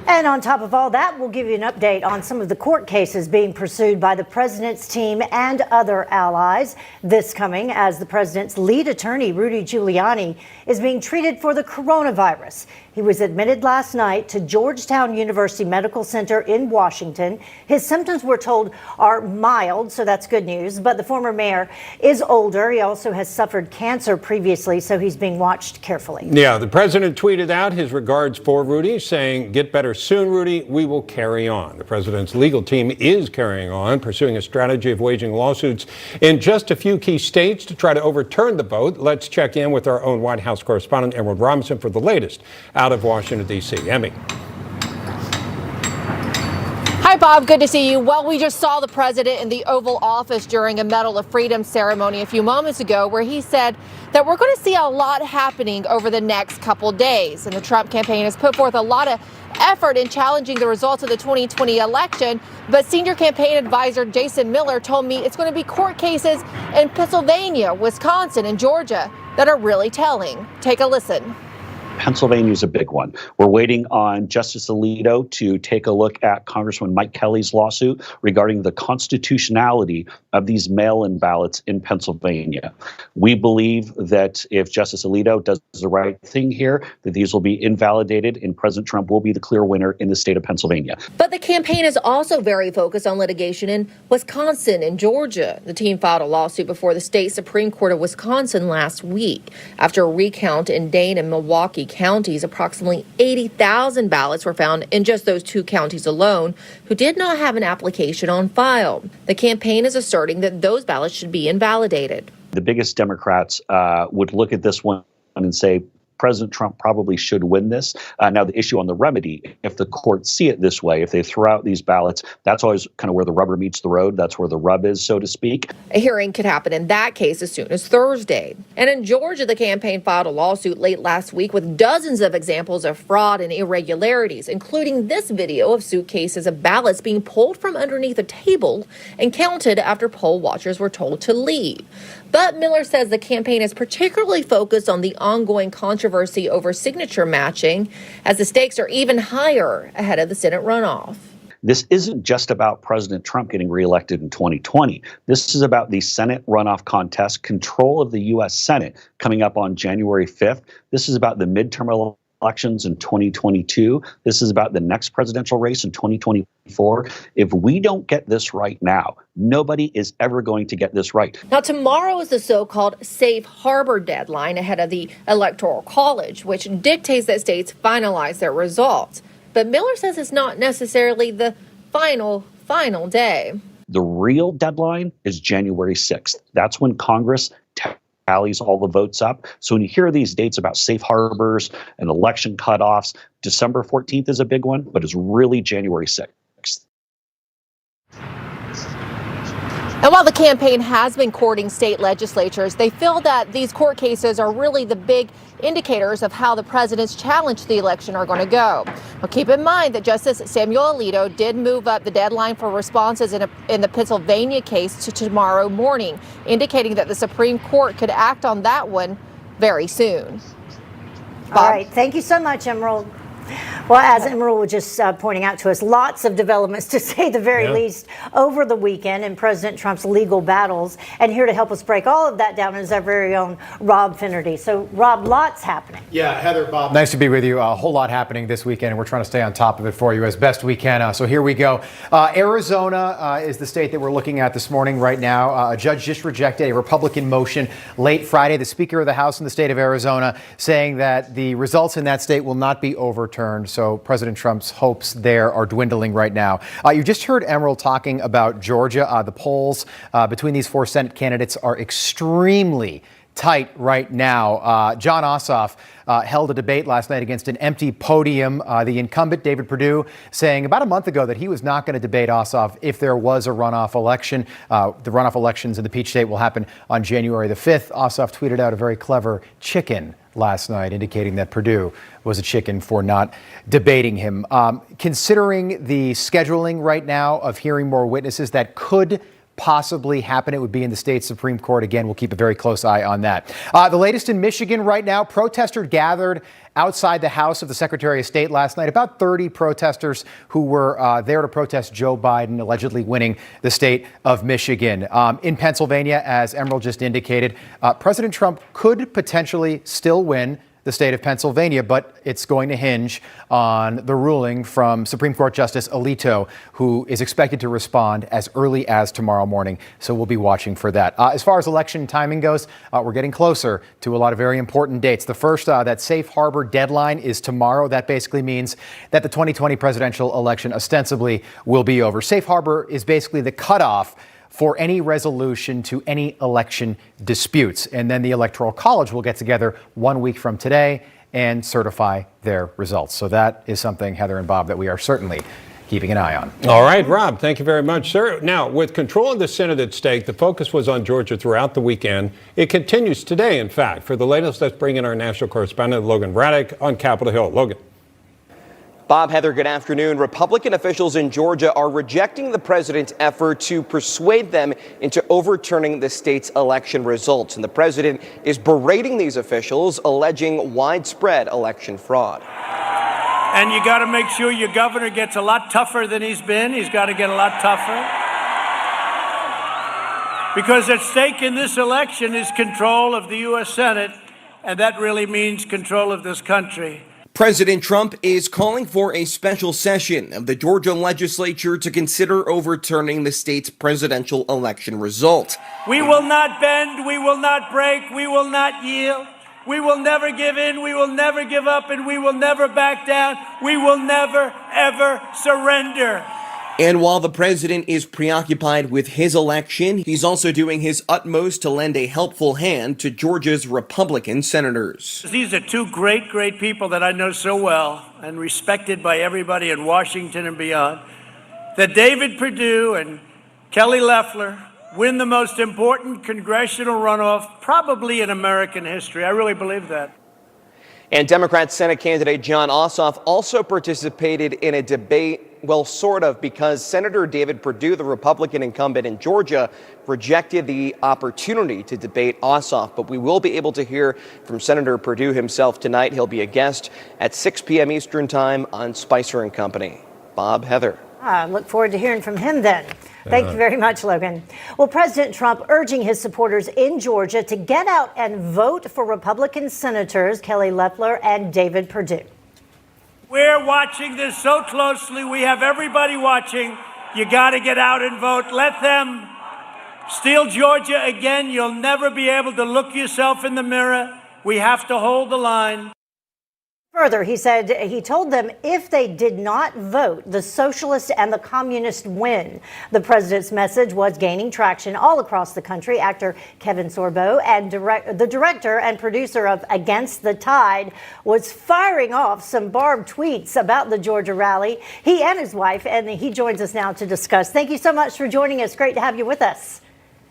And on top of all that, we'll give you an update on some of the court cases being pursued by the president's team and other allies. This coming as the president's lead attorney, Rudy Giuliani, is being treated for the coronavirus. He was admitted last night to Georgetown University Medical Center in Washington. His symptoms, we're told, are mild, so that's good news. But the former mayor is older. He also has suffered cancer previously, so he's being watched carefully. Yeah, the president tweeted out his regards for Rudy, saying, "Get better soon, Rudy. We will carry on." The president's legal team is carrying on, pursuing a strategy of waging lawsuits in just a few key states to try to overturn the vote. Let's check in with our own White House correspondent, Emerald Robinson, for the latest out of Washington, D.C. Emmy. Hi, Bob. Good to see you. Well, we just saw the president in the Oval Office during a Medal of Freedom ceremony a few moments ago where he said that we're going to see a lot happening over the next couple days. And the Trump campaign has put forth a lot of effort in challenging the results of the 2020 election, but senior campaign advisor Jason Miller told me it's going to be court cases in Pennsylvania, Wisconsin, and Georgia that are really telling. Take a listen. Pennsylvania is a big one. We're waiting on Justice Alito to take a look at Congressman Mike Kelly's lawsuit regarding the constitutionality of these mail-in ballots in Pennsylvania. We believe that if Justice Alito does the right thing here, that these will be invalidated and President Trump will be the clear winner in the state of Pennsylvania. But the campaign is also very focused on litigation in Wisconsin and Georgia. The team filed a lawsuit before the state Supreme Court of Wisconsin last week. After a recount in Dane and Milwaukee counties, approximately 80,000 ballots were found in just those two counties alone who did not have an application on file. The campaign is asserting that those ballots should be invalidated. The biggest Democrats would look at this one and say, President Trump probably should win this. Now, the issue on the remedy, if the courts see it this way, if they throw out these ballots, that's always kind of where the rubber meets the road. That's where the rub is, so to speak. A hearing could happen in that case as soon as Thursday. And in Georgia, the campaign filed a lawsuit late last week with dozens of examples of fraud and irregularities, including this video of suitcases of ballots being pulled from underneath a table and counted after poll watchers were told to leave. But Miller says the campaign is particularly focused on the ongoing controversy over signature matching, as the stakes are even higher ahead of the Senate runoff. This isn't just about President Trump getting reelected in 2020. This is about the Senate runoff contest, control of the U.S. Senate coming up on January 5th. This is about the midterm elections in 2022. This is about the next presidential race in 2024. If we don't get this right now, nobody is ever going to get this right. Now, tomorrow is the so-called safe harbor deadline ahead of the Electoral College, which dictates that states finalize their results. But Miller says it's not necessarily the final day. The real deadline is January 6th. That's when Congress tallies all the votes up. So when you hear these dates about safe harbors and election cutoffs, December 14th is a big one, but it's really January 6th. And while the campaign has been courting state legislatures, they feel that these court cases are really the big indicators of how the president's challenge to the election are going to go. Now, keep in mind that Justice Samuel Alito did move up the deadline for responses in the Pennsylvania case to tomorrow morning, indicating that the Supreme Court could act on that one very soon. Bob? All right. Thank you so much, Emerald. Well, as Emerald was just pointing out to us, lots of developments, to say the very least, over the weekend in President Trump's legal battles. And here to help us break all of that down is our very own Rob Finnerty. So, Rob, lots happening. Yeah, Heather, Bob, nice to be with you. A whole lot happening this weekend, and we're trying to stay on top of it for you as best we can. So here we go. Arizona is the state that we're looking at this morning right now. A judge just rejected a Republican motion late Friday. The Speaker of the House in the state of Arizona saying that the results in that state will not be overturned. So President Trump's hopes there are dwindling right now. You just heard Emerald talking about Georgia. The polls between these four Senate candidates are extremely tight right now. Jon Ossoff held a debate last night against an empty podium. The incumbent, David Perdue, saying about a month ago that he was not going to debate Ossoff if there was a runoff election. The runoff elections in the Peach State will happen on January the 5th. Ossoff tweeted out a very clever chicken last night, indicating that Perdue was a chicken for not debating him. Considering the scheduling right now of hearing more witnesses that could possibly happen, it would be in the state Supreme Court. Again, we'll keep a very close eye on that. The latest in Michigan right now, protesters gathered outside the house of the Secretary of State last night. About 30 protesters who were there to protest Joe Biden allegedly winning the state of Michigan. In Pennsylvania, as Emerald just indicated, President Trump could potentially still win the state of Pennsylvania, but it's going to hinge on the ruling from Supreme Court Justice Alito, who is expected to respond as early as tomorrow morning. So we'll be watching for that. As far as election timing goes, we're getting closer to a lot of very important dates. The first, that safe harbor deadline is tomorrow. That basically means that the 2020 presidential election ostensibly will be over. Safe harbor is basically the cutoff for any resolution to any election disputes. And then the Electoral College will get together 1 week from today and certify their results. So that is something, Heather and Bob, that we are certainly keeping an eye on. All right, Rob, thank you very much, sir. Now, with control of the Senate at stake, the focus was on Georgia throughout the weekend. It continues today, in fact. For the latest, let's bring in our national correspondent, Logan Raddick, on Capitol Hill. Logan. Bob, Heather, good afternoon. Republican officials in Georgia are rejecting the president's effort to persuade them into overturning the state's election results. And the president is berating these officials, alleging widespread election fraud. And you got to make sure your governor gets a lot tougher than he's been. He's got to get a lot tougher. Because at stake in this election is control of the U.S. Senate, and that really means control of this country. President Trump is calling for a special session of the Georgia legislature to consider overturning the state's presidential election result. We will not bend, we will not break, we will not yield. We will never give in, we will never give up, and we will never back down. We will never, ever surrender. And while the president is preoccupied with his election, he's also doing his utmost to lend a helpful hand to Georgia's Republican senators. These are two great, great people that I know so well and respected by everybody in Washington and beyond. That David Perdue and Kelly Loeffler win the most important congressional runoff probably in American history. I really believe that. And Democrat Senate candidate Jon Ossoff also participated in a debate, well, sort of, because Senator David Perdue, the Republican incumbent in Georgia, rejected the opportunity to debate Ossoff. But we will be able to hear from Senator Perdue himself tonight. He'll be a guest at 6 p.m. Eastern Time on Spicer and Company. Bob, Heather. I look forward to hearing from him then. Thank you very much, Logan. Well, President Trump urging his supporters in Georgia to get out and vote for Republican Senators Kelly Loeffler and David Perdue. We're watching this so closely. We have everybody watching. You got to get out and vote. Let them steal Georgia again. You'll never be able to look yourself in the mirror. We have to hold the line. Further, he said he told them if they did not vote, the socialist and the communist win. The president's message was gaining traction all across the country. Actor Kevin Sorbo and the director and producer of Against the Tide was firing off some barbed tweets about the Georgia rally. He and his wife, and he joins us now to discuss. Thank you so much for joining us. Great to have you with us.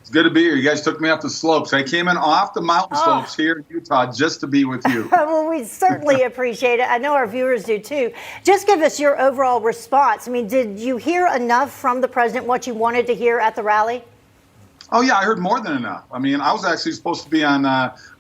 It's good to be here. You guys took me up the slopes. I came in off the mountain slopes here in Utah just to be with you. Well, we certainly appreciate it. I know our viewers do too. Just give us your overall response. I mean, did you hear enough from the president, what you wanted to hear at the rally? Oh, yeah, I heard more than enough. I mean, I was actually supposed to be on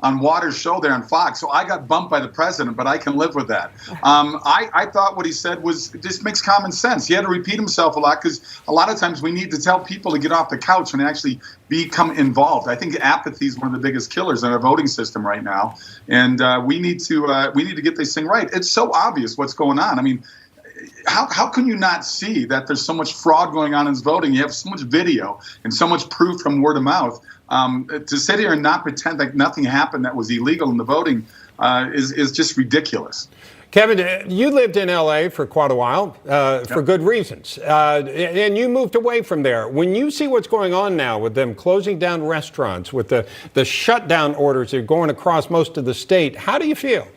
Waters' show there on Fox, so I got bumped by the president, but I can live with that. I thought what he said just makes common sense. He had to repeat himself a lot because a lot of times we need to tell people to get off the couch and actually become involved. I think apathy is one of the biggest killers in our voting system right now, and we need to get this thing right. It's so obvious what's going on. I mean, how can you not see that there's so much fraud going on in this voting? You have so much video and so much proof from word of mouth. To sit here and not pretend like nothing happened that was illegal in the voting is just ridiculous. Kevin, you lived in L.A. for quite a while, for good reasons, and you moved away from there. When you see what's going on now with them closing down restaurants, with the shutdown orders that are going across most of the state, how do you feel?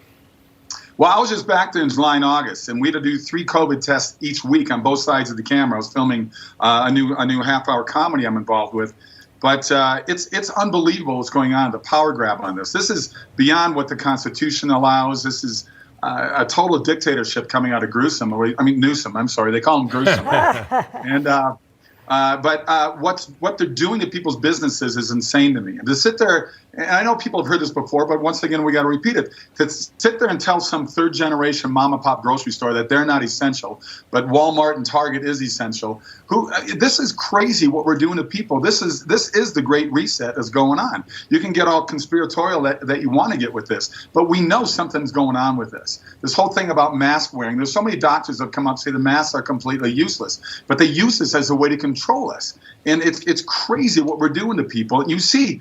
Well, I was just back there in July and August, and we had to do 3 COVID tests each week on both sides of the camera. I was filming a new half-hour comedy I'm involved with. But it's unbelievable what's going on, the power grab on this. This is beyond what the Constitution allows. This is a total dictatorship coming out of Newsom. I'm sorry, they call him Gruesome. But what they're doing to people's businesses is insane to me. And to sit there, and I know people have heard this before, but once again, we got to repeat it. To sit there and tell some third-generation mom-and-pop grocery store that they're not essential, but Walmart and Target is essential. This is crazy what we're doing to people. This is the Great Reset that's going on. You can get all conspiratorial that you want to get with this, but we know something's going on with this. This whole thing about mask wearing. There's so many doctors that have come up and say the masks are completely useless, but they use this as a way to control us. And it's crazy what we're doing to people. And you see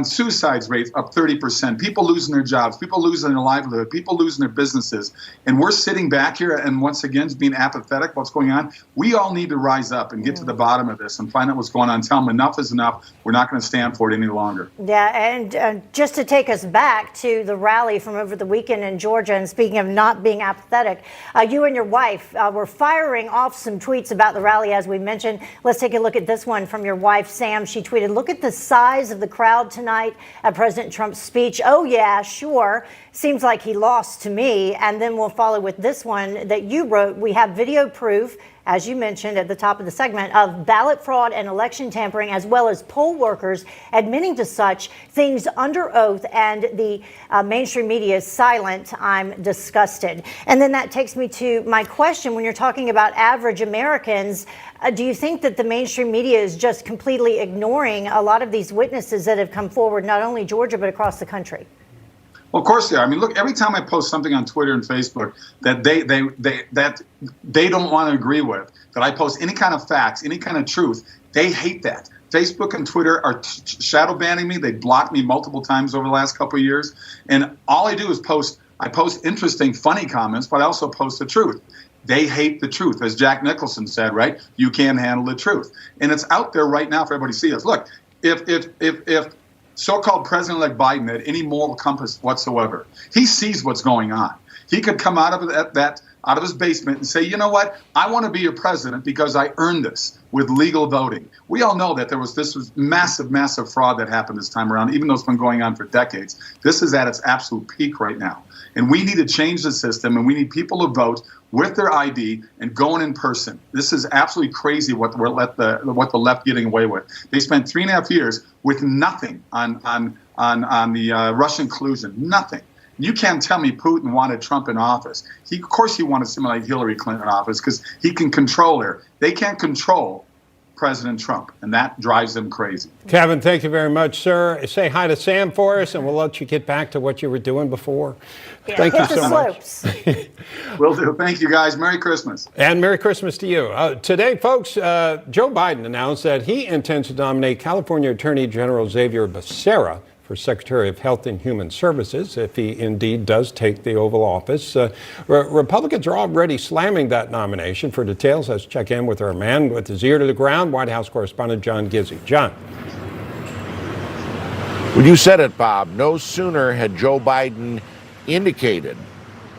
suicide rates up 30%, people losing their jobs, people losing their livelihood, people losing their businesses. And we're sitting back here and once again being apathetic what's going on. We all need to rise up and get to the bottom of this and find out what's going on. Tell them enough is enough. We're not going to stand for it any longer. Yeah, and just to take us back to the rally from over the weekend in Georgia, and speaking of not being apathetic, you and your wife were firing off some tweets about the rally, as we mentioned. Let's let's take a look at this one from your wife, Sam. She tweeted, look at the size of the crowd tonight at President Trump's speech. Oh, yeah, sure. Seems like he lost to me. And then we'll follow with this one that you wrote. We have video proof, as you mentioned at the top of the segment, of ballot fraud and election tampering, as well as poll workers admitting to such things under oath, and the mainstream media is silent. I'm disgusted. And then that takes me to my question. When you're talking about average Americans, do you think that the mainstream media is just completely ignoring a lot of these witnesses that have come forward, not only Georgia, but across the country? Well, of course they are. I mean, look, every time I post something on Twitter and Facebook that they don't want to agree with, that I post any kind of facts, any kind of truth, they hate that. Facebook and Twitter are shadow banning me. They blocked me multiple times over the last couple of years. And all I do is I post interesting, funny comments, but I also post the truth. They hate the truth. As Jack Nicholson said, right? You can't handle the truth. And it's out there right now for everybody to see us. Look, if so-called President-elect Biden had any moral compass whatsoever, he sees what's going on. He could come out of out of his basement and say, you know what, I want to be your president because I earned this with legal voting. We all know that this was massive, massive fraud that happened this time around, even though it's been going on for decades. This is at its absolute peak right now. And we need to change the system, and we need people to vote with their ID and going in person. This is absolutely crazy what the left getting away with. They spent 3.5 years with nothing on the Russian collusion, nothing. You can't tell me Putin wanted Trump in office. Of course he wanted somebody like Hillary Clinton in office because he can control her. They can't control President Trump, and that drives them crazy. Kevin, thank you very much, sir. Say hi to Sam for us, and we'll let you get back to what you were doing before. Yeah, thank you so much. Will do. Thank you, guys. Merry Christmas. And Merry Christmas to you. Today, folks, Joe Biden announced that he intends to nominate California Attorney General Xavier Becerra for Secretary of Health and Human Services, if he indeed does take the Oval Office. Republicans are already slamming that nomination. For details, let's check in with our man with his ear to the ground, White House correspondent John Gizzi. John. Well, you said it, Bob. No sooner had Joe Biden indicated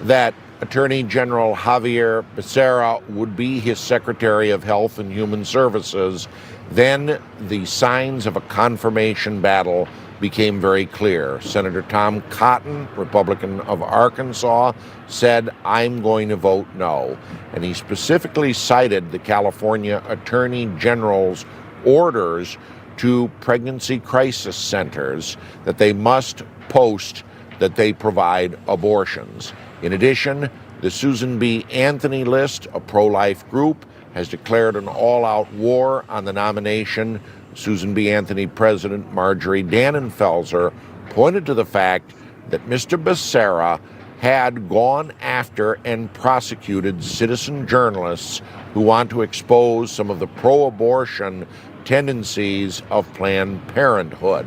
that Attorney General Xavier Becerra would be his Secretary of Health and Human Services, then the signs of a confirmation battle became very clear. Senator Tom Cotton, Republican of Arkansas, said, I'm going to vote no. And he specifically cited the California Attorney General's orders to pregnancy crisis centers that they must post that they provide abortions. In addition, the Susan B. Anthony list, a pro-life group, has declared an all-out war on the nomination. Susan B. Anthony President Marjorie Dannenfelser pointed to the fact that Mr. Becerra had gone after and prosecuted citizen journalists who want to expose some of the pro-abortion tendencies of Planned Parenthood.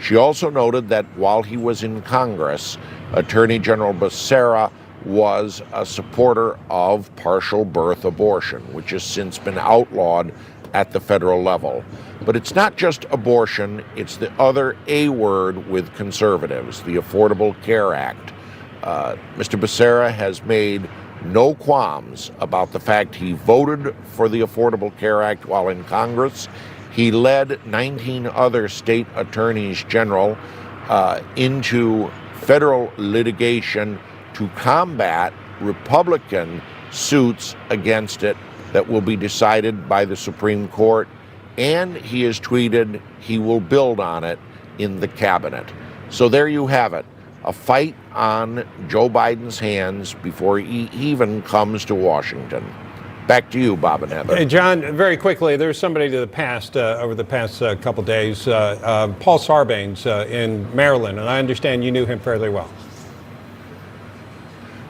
She also noted that while he was in Congress, Attorney General Becerra was a supporter of partial birth abortion, which has since been outlawed at the federal level. But it's not just abortion, it's the other A word with conservatives, the Affordable Care Act. Mr. Becerra has made no qualms about the fact he voted for the Affordable Care Act while in Congress. He led 19 other state attorneys general into federal litigation to combat Republican suits against it that will be decided by the Supreme Court. And he has tweeted he will build on it in the cabinet. So there you have it, a fight on Joe Biden's hands before he even comes to Washington. Back to you, Bob and Heather. Hey, John, very quickly, there's somebody to the past, over the past couple days, Paul Sarbanes in Maryland, and I understand you knew him fairly well.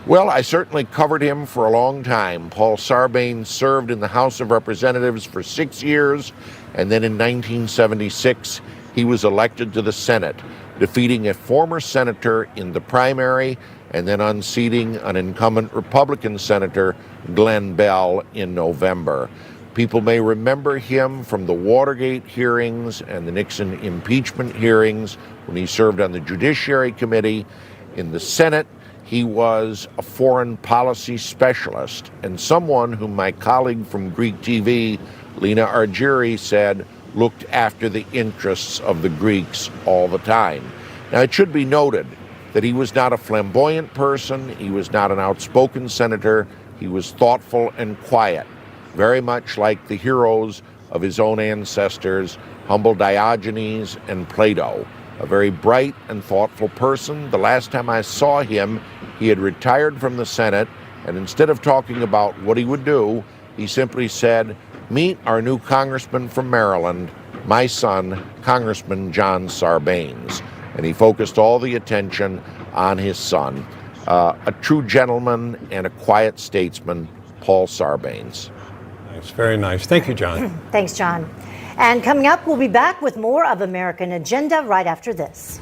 Well, I certainly covered him for a long time. Paul Sarbanes served in the House of Representatives for 6 years, and then in 1976, he was elected to the Senate, defeating a former senator in the primary and then unseating an incumbent Republican senator, Glenn Bell, in November. People may remember him from the Watergate hearings and the Nixon impeachment hearings when he served on the Judiciary Committee. In the Senate, he was a foreign policy specialist and someone whom my colleague from Greek TV, Lena Argiri said, looked after the interests of the Greeks all the time. Now, it should be noted that he was not a flamboyant person. He was not an outspoken senator. He was thoughtful and quiet, very much like the heroes of his own ancestors, humble Diogenes and Plato. A very bright and thoughtful person. The last time I saw him, he had retired from the Senate, and instead of talking about what he would do, he simply said, "Meet our new congressman from Maryland, my son, Congressman John Sarbanes." And he focused all the attention on his son, a true gentleman and a quiet statesman, Paul Sarbanes. That's very nice. Thank you, John. Thanks, John. And coming up, we'll be back with more of American Agenda right after this.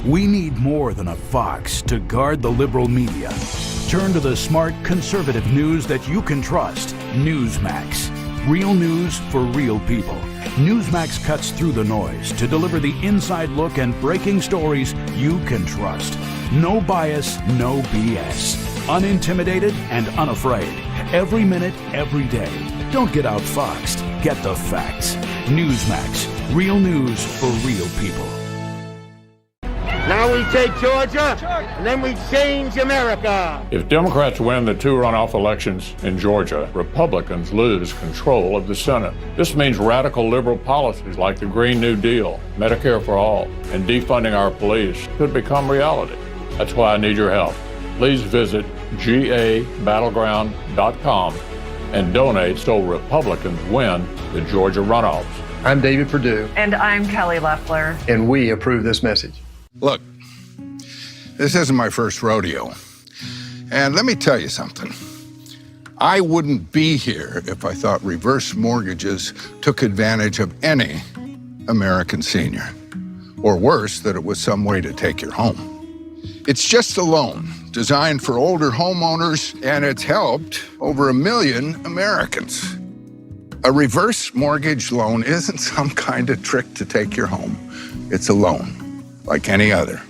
We need more than a fox to guard the liberal media. Turn to the smart, conservative news that you can trust. Newsmax. Real news for real people. Newsmax cuts through the noise to deliver the inside look and breaking stories you can trust. No bias, no BS. Unintimidated and unafraid. Every minute, every day. Don't get outfoxed. Get the facts. Newsmax. Real news for real people. Now we take Georgia, and then we change America. If Democrats win the 2 runoff elections in Georgia, Republicans lose control of the Senate. This means radical liberal policies like the Green New Deal, Medicare for all, and defunding our police could become reality. That's why I need your help. Please visit gabattleground.com and donate so Republicans win the Georgia runoffs. I'm David Perdue. And I'm Kelly Loeffler. And we approve this message. Look, this isn't my first rodeo. And let me tell you something. I wouldn't be here if I thought reverse mortgages took advantage of any American senior. Or worse, that it was some way to take your home. It's just a loan designed for older homeowners, and it's helped over 1 million Americans. A reverse mortgage loan isn't some kind of trick to take your home. It's a loan, like any other.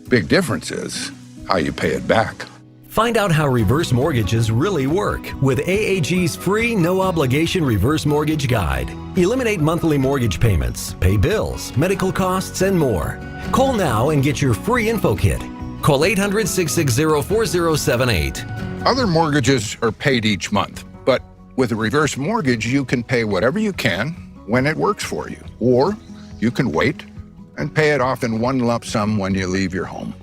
Big difference is how you pay it back. Find out how reverse mortgages really work with AAG's free no-obligation reverse mortgage guide. Eliminate monthly mortgage payments, pay bills, medical costs, and more. Call now and get your free info kit. Call 800-660-4078. Other mortgages are paid each month, but with a reverse mortgage, you can pay whatever you can when it works for you. Or you can wait and pay it off in one lump sum when you leave your home.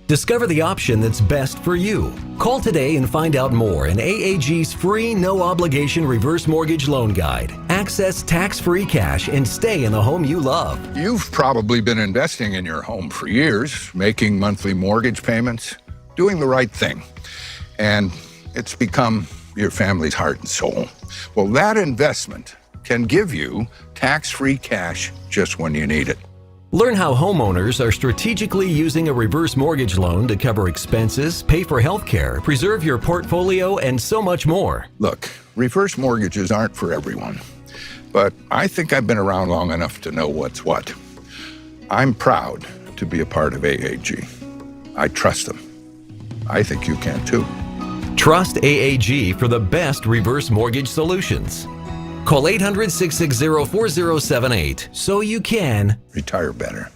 Discover the option that's best for you. Call today and find out more in AAG's free no-obligation reverse mortgage loan guide. Access tax-free cash and stay in the home you love. You've probably been investing in your home for years, making monthly mortgage payments, doing the right thing. And it's become your family's heart and soul. Well, that investment can give you tax-free cash just when you need it. Learn how homeowners are strategically using a reverse mortgage loan to cover expenses, pay for health care, preserve your portfolio, and so much more. Look, reverse mortgages aren't for everyone, but I think I've been around long enough to know what's what. I'm proud to be a part of AAG. I trust them. I think you can too. Trust AAG for the best reverse mortgage solutions. Call 800-660-4078 so you can retire better.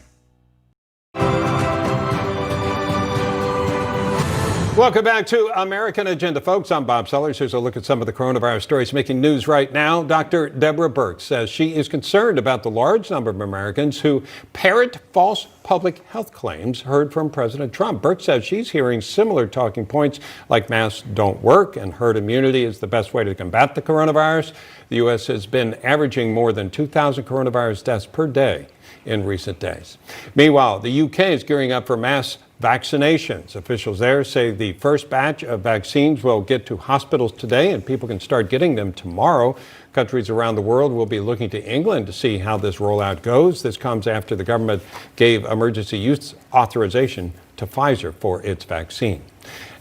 Welcome back to American Agenda, folks. I'm Bob Sellers. Here's a look at some of the coronavirus stories making news right now. Dr. Deborah Birx says she is concerned about the large number of Americans who parrot false public health claims heard from President Trump. Birx says she's hearing similar talking points like masks don't work and herd immunity is the best way to combat the coronavirus. The U.S. has been averaging more than 2,000 coronavirus deaths per day in recent days. Meanwhile, the U.K. is gearing up for mass vaccinations. Officials there say the first batch of vaccines will get to hospitals today and people can start getting them tomorrow. Countries around the world will be looking to England to see how this rollout goes. This comes after the government gave emergency use authorization to Pfizer for its vaccine.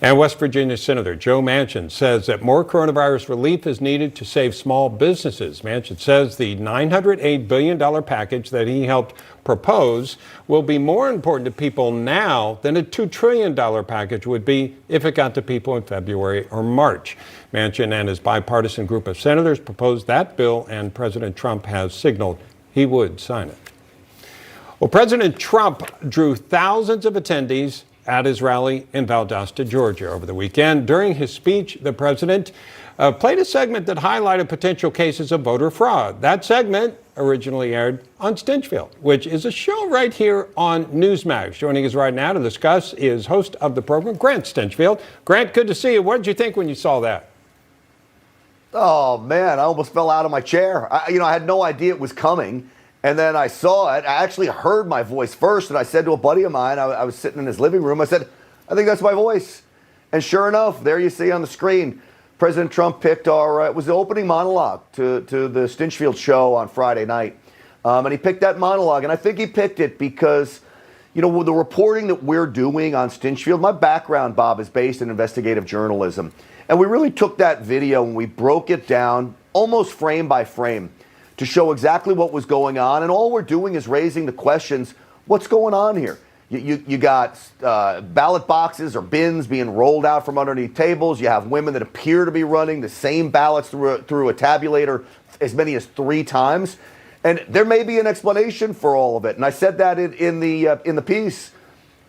And West Virginia Senator Joe Manchin says that more coronavirus relief is needed to save small businesses. Manchin says the $908 billion package that he helped propose will be more important to people now than a $2 trillion package would be if it got to people in February or March. Manchin and his bipartisan group of senators proposed that bill, and President Trump has signaled he would sign it. Well, President Trump drew thousands of attendees at his rally in Valdosta, Georgia over the weekend. During his speech, the president played a segment that highlighted potential cases of voter fraud. That segment originally aired on Stinchfield, which is a show right here on Newsmax. Joining us right now to discuss is host of the program, Grant Stinchfield. Grant, good to see you. What did you think when you saw that? Oh, man, I almost fell out of my chair. I had no idea it was coming. And then I saw it. I actually heard my voice first, and I said to a buddy of mine, I was sitting in his living room, I said, I think that's my voice. And sure enough, there you see on the screen, President Trump picked it was the opening monologue to the Stinchfield show on Friday night. And he picked that monologue, and I think he picked it because, with the reporting that we're doing on Stinchfield, my background, Bob, is based in investigative journalism. And we really took that video and we broke it down almost frame by frame to show exactly what was going on. And all we're doing is raising the questions, what's going on here? You got ballot boxes or bins being rolled out from underneath tables. You have women that appear to be running the same ballots through a tabulator as many as 3 times. And there may be an explanation for all of it. And I said that in the piece.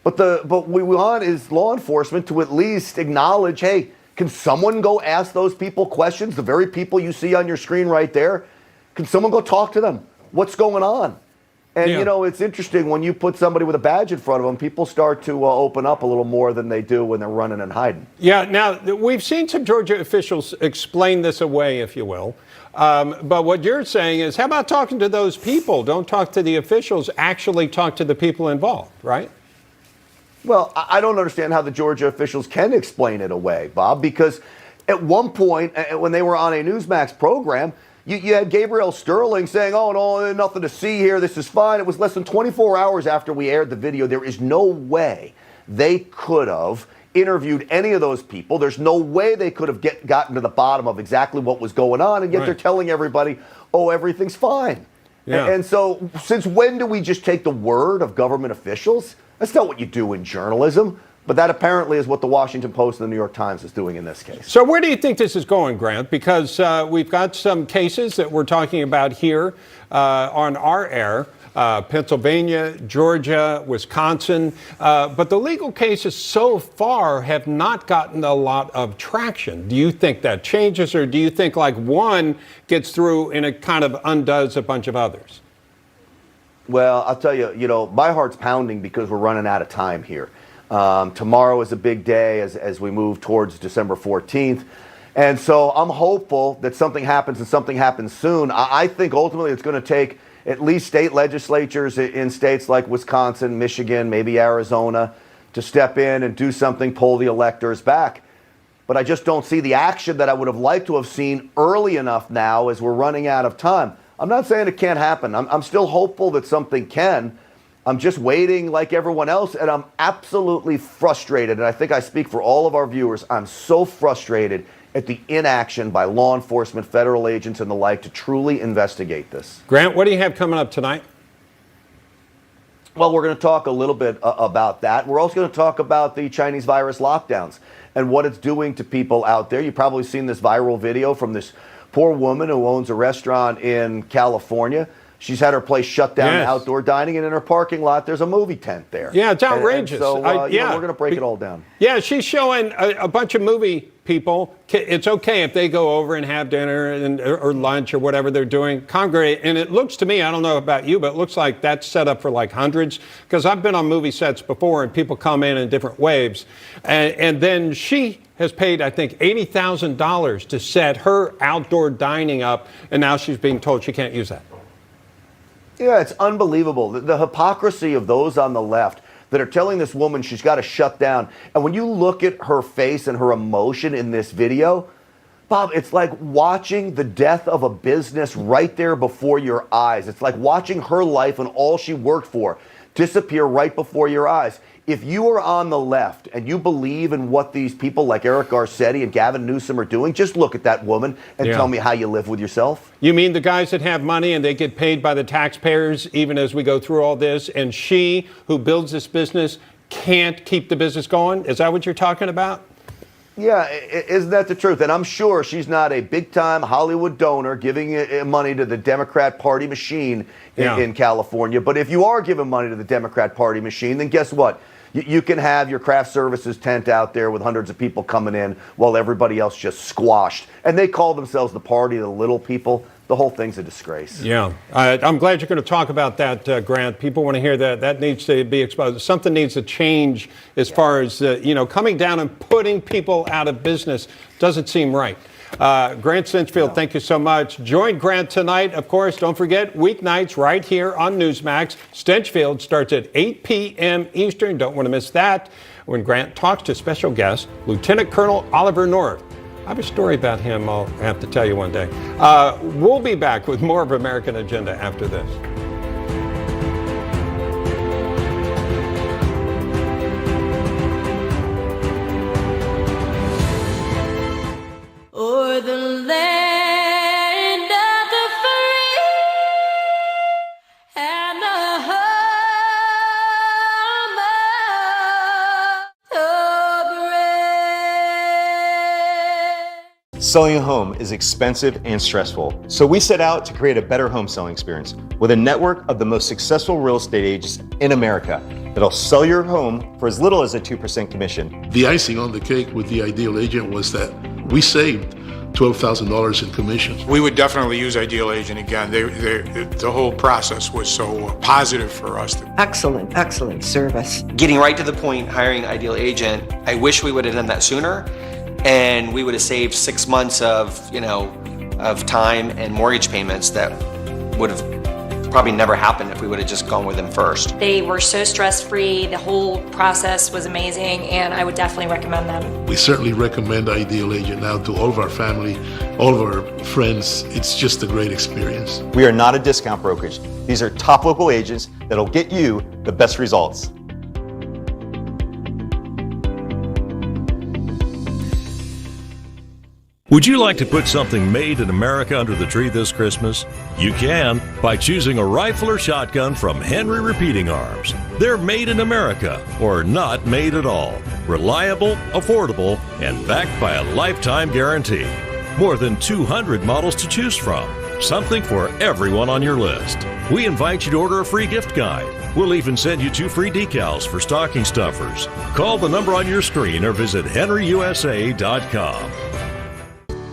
But what we want is law enforcement to at least acknowledge, hey, can someone go ask those people questions, the very people you see on your screen right there? Can someone go talk to them? What's going on? And, it's interesting when you put somebody with a badge in front of them, people start to open up a little more than they do when they're running and hiding. Yeah, now, we've seen some Georgia officials explain this away, if you will. But what you're saying is, how about talking to those people? Don't talk to the officials, actually talk to the people involved, right? Well, I don't understand how the Georgia officials can explain it away, Bob, because at one point, when they were on a Newsmax program, you had Gabriel Sterling saying, oh, no, nothing to see here. This is fine. It was less than 24 hours after we aired the video. There is no way they could have interviewed any of those people. There's no way they could have gotten to the bottom of exactly what was going on. And yet they're telling everybody, oh, everything's fine. Yeah. And so since when do we just take the word of government officials? That's not what you do in journalism. But that apparently is what the Washington Post and the New York Times is doing in this case. So where do you think this is going, Grant? Because we've got some cases that we're talking about here on our air, Pennsylvania, Georgia, Wisconsin. But the legal cases so far have not gotten a lot of traction. Do you think that changes, or do you think like one gets through and it kind of undoes a bunch of others? Well, I'll tell you, my heart's pounding because we're running out of time here. Tomorrow is a big day as we move towards December 14th. And so I'm hopeful that something happens and something happens soon. I think ultimately it's going to take at least state legislatures in states like Wisconsin, Michigan, maybe Arizona to step in and do something, pull the electors back. But I just don't see the action that I would have liked to have seen early enough now as we're running out of time. I'm not saying it can't happen. I'm still hopeful that something can. I'm just waiting like everyone else, and I'm absolutely frustrated. And I think I speak for all of our viewers. I'm so frustrated at the inaction by law enforcement, federal agents, and the like to truly investigate this. Grant, what do you have coming up tonight? Well, we're going to talk a little bit about that. We're also going to talk about the Chinese virus lockdowns and what it's doing to people out there. You've probably seen this viral video from this poor woman who owns a restaurant in California. She's had her place shut down to outdoor dining, and in her parking lot, there's a movie tent there. Yeah, it's outrageous. And so, we're going to break it all down. Yeah, she's showing a bunch of movie people. It's okay if they go over and have dinner or lunch or whatever they're doing, congregate. And it looks to me, I don't know about you, but it looks like that's set up for like hundreds. Because I've been on movie sets before, and people come in different waves. And then she has paid, I think, $80,000 to set her outdoor dining up, and now she's being told she can't use that. Yeah, it's unbelievable. The hypocrisy of those on the left that are telling this woman she's got to shut down. And when you look at her face and her emotion in this video, Bob, it's like watching the death of a business right there before your eyes. It's like watching her life and all she worked for disappear right before your eyes. If you are on the left and you believe in what these people like Eric Garcetti and Gavin Newsom are doing, just look at that woman and tell me how you live with yourself. You mean the guys that have money and they get paid by the taxpayers even as we go through all this, and she who builds this business can't keep the business going? Is that what you're talking about? Yeah, isn't that the truth? And I'm sure she's not a big-time Hollywood donor giving money to the Democrat Party machine in California. But if you are giving money to the Democrat Party machine, then guess what? You can have your craft services tent out there with hundreds of people coming in while everybody else just squashed. And they call themselves the party of the little people. The whole thing's a disgrace. Yeah. I'm glad you're going to talk about that, Grant. People want to hear that. That needs to be exposed. Something needs to change as far as, coming down and putting people out of business doesn't seem right. Grant Stinchfield, thank you so much. Join Grant tonight. Of course, don't forget, weeknights right here on Newsmax. Stinchfield starts at 8 p.m. Eastern. Don't want to miss that. When Grant talks to special guest, Lieutenant Colonel Oliver North. I have a story about him I'll have to tell you one day. We'll be back with more of American Agenda after this. O'er the land of the free and the home of the brave. Selling a home is expensive and stressful, so we set out to create a better home selling experience with a network of the most successful real estate agents in America that'll sell your home for as little as a 2% commission. The icing on the cake with the Ideal Agent was that we saved $12,000 in commissions. We would definitely use Ideal Agent again. The whole process was so positive for us. Excellent service. Getting right to the point, hiring Ideal Agent, I wish we would have done that sooner, and we would have saved 6 months of time and mortgage payments that would have probably never happened if we would have just gone with them first. They were so stress-free. The whole process was amazing, and I would definitely recommend them. We certainly recommend Ideal Agent now to all of our family, all of our friends. It's just a great experience. We are not a discount brokerage. These are top local agents that'll get you the best results. Would you like to put something made in America under the tree this Christmas? You can by choosing a rifle or shotgun from Henry Repeating Arms. They're made in America or not made at all. Reliable, affordable, and backed by a lifetime guarantee. More than 200 models to choose from. Something for everyone on your list. We invite you to order a free gift guide. We'll even send you 2 free decals for stocking stuffers. Call the number on your screen or visit henryusa.com.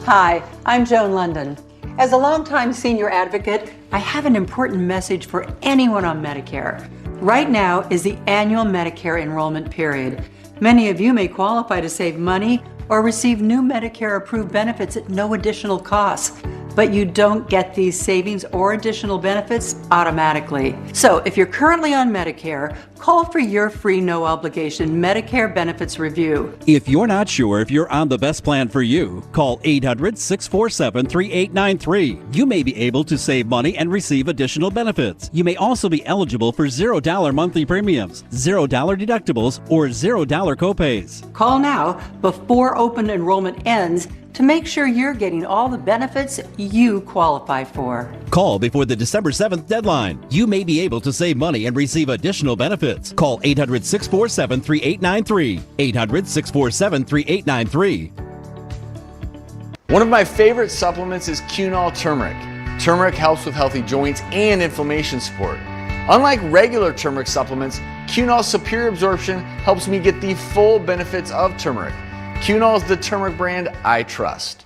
Hi, I'm Joan London. As a longtime senior advocate, I have an important message for anyone on Medicare. Right now is the annual Medicare enrollment period. Many of you may qualify to save money or receive new Medicare-approved benefits at no additional cost. But you don't get these savings or additional benefits automatically. So if you're currently on Medicare, call for your free no-obligation Medicare benefits review. If you're not sure if you're on the best plan for you, call 800-647-3893. You may be able to save money and receive additional benefits. You may also be eligible for $0 monthly premiums, $0 deductibles, or $0 copays. Call now before open enrollment ends to make sure you're getting all the benefits you qualify for. Call before the December 7th deadline. You may be able to save money and receive additional benefits. Call 800-647-3893. 800-647-3893. One of my favorite supplements is Cunol Turmeric. Turmeric helps with healthy joints and inflammation support. Unlike regular turmeric supplements, Cunol's superior absorption helps me get the full benefits of turmeric. Cunol is the turmeric brand I trust.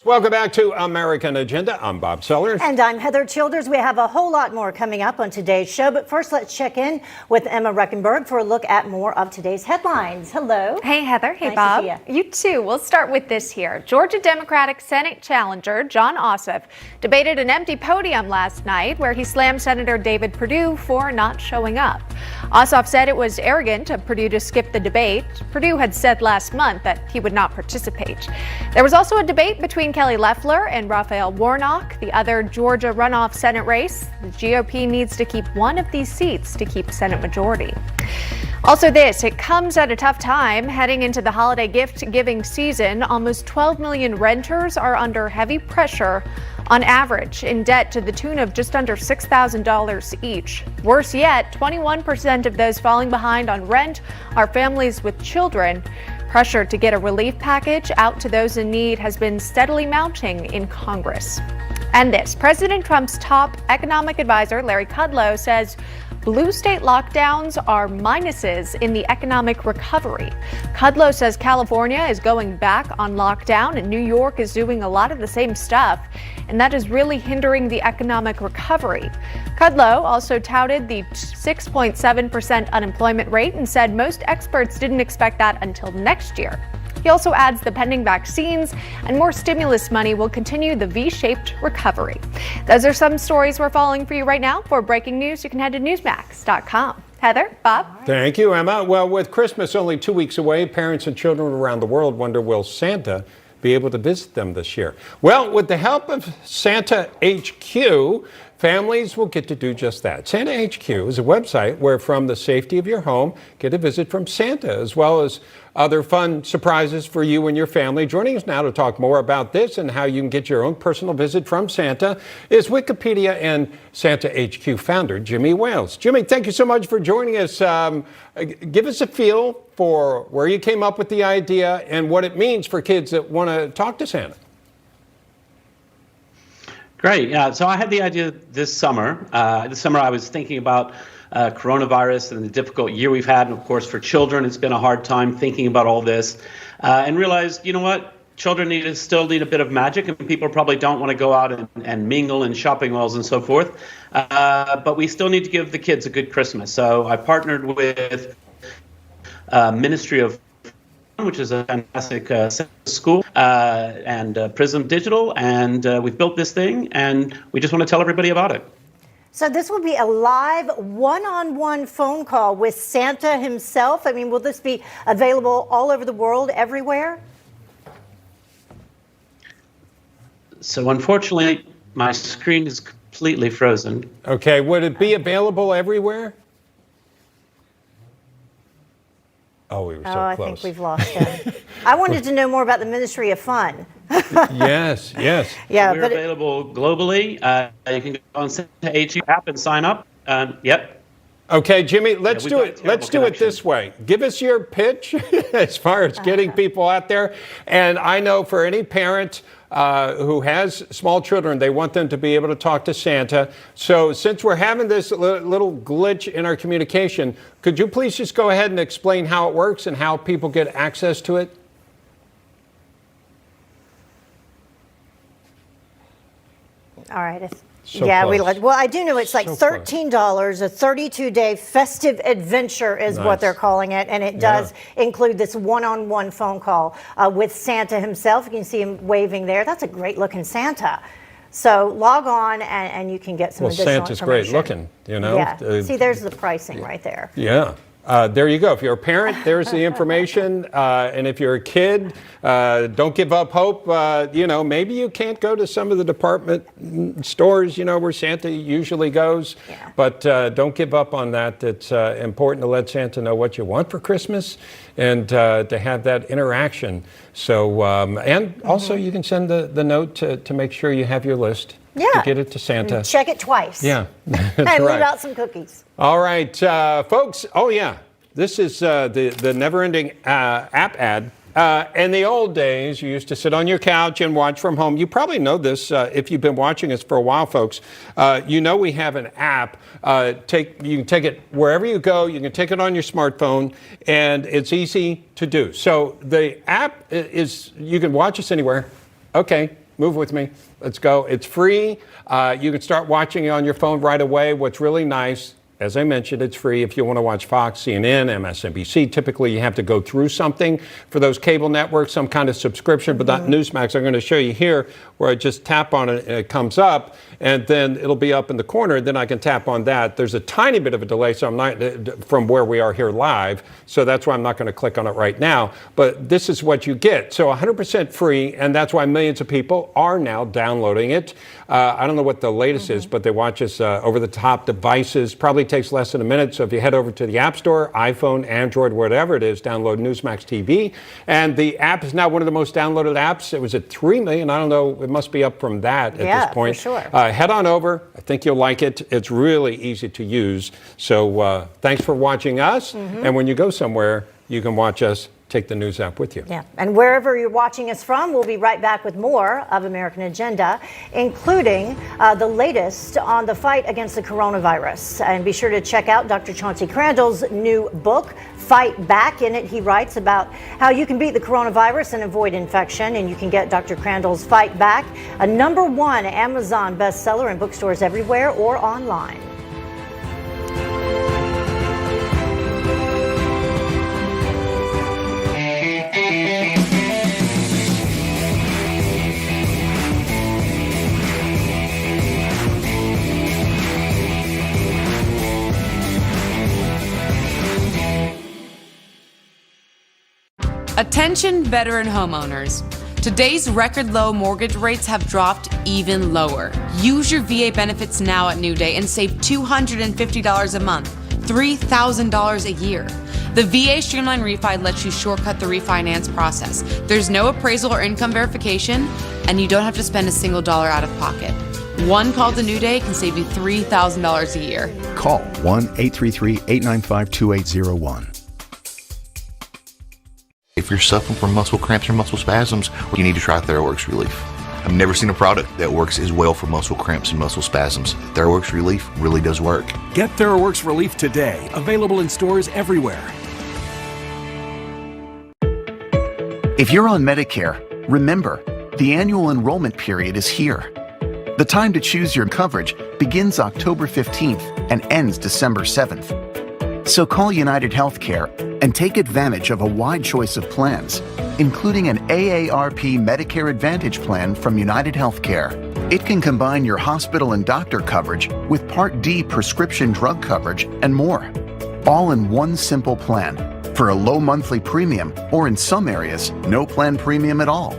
Welcome back to American Agenda. I'm Bob Sellers. And I'm Heather Childers. We have a whole lot more coming up on today's show. But first, let's check in with Emma Reckenberg for a look at more of today's headlines. Hello. Hey, Heather. Hey, nice Bob. To see you. You too. We'll start with this here. Georgia Democratic Senate challenger Jon Ossoff debated an empty podium last night where he slammed Senator David Perdue for not showing up. Ossoff said it was arrogant of Perdue to skip the debate. Perdue had said last month that he would not participate. There was also a debate between Kelly Loeffler and Raphael Warnock, the other Georgia runoff Senate race. The GOP needs to keep one of these seats to keep Senate majority. Also it comes at a tough time heading into the holiday gift-giving season. Almost 12 million renters are under heavy pressure, on average, in debt to the tune of just under $6,000 each. Worse yet, 21% of those falling behind on rent are families with children. Pressure to get a relief package out to those in need has been steadily mounting in Congress. And President Trump's top economic advisor, Larry Kudlow, says blue state lockdowns are minuses in the economic recovery. Kudlow says California is going back on lockdown and New York is doing a lot of the same stuff, and that is really hindering the economic recovery. Kudlow also touted the 6.7% unemployment rate and said most experts didn't expect that until next year. He also adds the pending vaccines and more stimulus money will continue the V-shaped recovery. Those are some stories we're following for you right now. For breaking news, you can head to newsmax.com. Heather, Bob. Thank you, Emma. Well, with Christmas only 2 weeks away, parents and children around the world wonder, will Santa be able to visit them this year? Well, with the help of Santa HQ, families will get to do just that. Santa HQ is a website where, from the safety of your home, get a visit from Santa, as well as other fun surprises for you and your family. Joining us now to talk more about this and how you can get your own personal visit from Santa is Wikipedia and Santa HQ founder, Jimmy Wales. Jimmy, thank you so much for joining us. Give us a feel for where you came up with the idea and what it means for kids that want to talk to Santa. Great. Yeah. So I had the idea this summer. I was thinking about coronavirus and the difficult year we've had. And of course, for children, it's been a hard time thinking about all this, and realized, you know what? Children still need a bit of magic, and people probably don't want to go out and mingle in shopping malls and so forth. But we still need to give the kids a good Christmas. So I partnered with Ministry of, which is a fantastic school, and Prism Digital, and we've built this thing, and we just want to tell everybody about it. So this will be a live one-on-one phone call with Santa himself. I mean, will this be available all over the world, everywhere? So unfortunately, my screen is completely frozen. Okay, would it be available everywhere? Oh, we were so I close. think we've lost him. I wanted to know more about the Ministry of Fun. Yes. Yeah, We're available globally. You can go on Santa HQ app and sign up. Yep. Okay, Jimmy, let's do it. Let's do it this way. Give us your pitch as far as getting people out there. And I know for any parent who has small children, they want them to be able to talk to Santa. So since we're having this little glitch in our communication, could you please just go ahead and explain how it works and how people get access to it? All right. So yeah, close. well, I do know it's like $13, a 32-day festive adventure is what they're calling it, and it does include this one-on-one phone call with Santa himself. You can see him waving there. That's a great-looking Santa. So log on, and you can get some additional Santa's information. great looking, you know. Yeah. See, there's the pricing right there. Yeah. There you go. If you're a parent, there's the information. And if you're a kid, don't give up hope. Maybe you can't go to some of the department stores, where Santa usually goes. Yeah. But don't give up on that. It's important to let Santa know what you want for Christmas and to have that interaction. So, and also you can send the note to make sure you have your list. Yeah. To get it to Santa. And check it twice. Yeah. That's and right. leave out some cookies. All right, folks. Oh, yeah. This is the never-ending app ad. In the old days, you used to sit on your couch and watch from home. You probably know this if you've been watching us for a while, folks. We have an app. You can take it wherever you go. You can take it on your smartphone, and it's easy to do. So the app you can watch us anywhere. Okay. Move with me. Let's go. It's free. You can start watching it on your phone right away. What's really nice, As I mentioned, it's free if you want to watch Fox, CNN, MSNBC. Typically, you have to go through something for those cable networks, some kind of subscription, but not Newsmax. I'm going to show you here where I just tap on it and it comes up, and then it'll be up in the corner. Then I can tap on that. There's a tiny bit of a delay, so I'm not from where we are here live, so that's why I'm not going to click on it right now. But this is what you get. So 100% free, and that's why millions of people are now downloading it. I don't know what the latest is, but they watch us over-the-top devices. Probably takes less than a minute. So if you head over to the App Store, iPhone, Android, whatever it is, download Newsmax TV. And the app is now one of the most downloaded apps. It was at 3 million. I don't know. It must be up from that at this point. For sure. Head on over. I think you'll like it. It's really easy to use. So thanks for watching us. And when you go somewhere, you can watch us. Take the news app with you. Yeah, and wherever you're watching us from, we'll be right back with more of American Agenda, including the latest on the fight against the coronavirus. And be sure to check out Dr. Chauncey Crandall's new book, Fight Back. In it, he writes about how you can beat the coronavirus and avoid infection. And you can get Dr. Crandall's Fight Back, a #1 Amazon bestseller in bookstores everywhere or online. Attention veteran homeowners. Today's record low mortgage rates have dropped even lower. Use your VA benefits now at New Day and save $250 a month, $3,000 a year. The VA Streamline Refi lets you shortcut the refinance process. There's no appraisal or income verification, and you don't have to spend a single dollar out of pocket. One call to New Day can save you $3,000 a year. Call 1-833-895-2801. If you're suffering from muscle cramps or muscle spasms, you need to try TheraWorks Relief. I've never seen a product that works as well for muscle cramps and muscle spasms. TheraWorks Relief really does work. Get TheraWorks Relief today. Available in stores everywhere. If you're on Medicare, remember, the annual enrollment period is here. The time to choose your coverage begins October 15th and ends December 7th. So call United Healthcare and take advantage of a wide choice of plans, including an AARP Medicare Advantage plan from United Healthcare. It can combine your hospital and doctor coverage with Part D prescription drug coverage and more, all in one simple plan for a low monthly premium, or in some areas, no plan premium at all.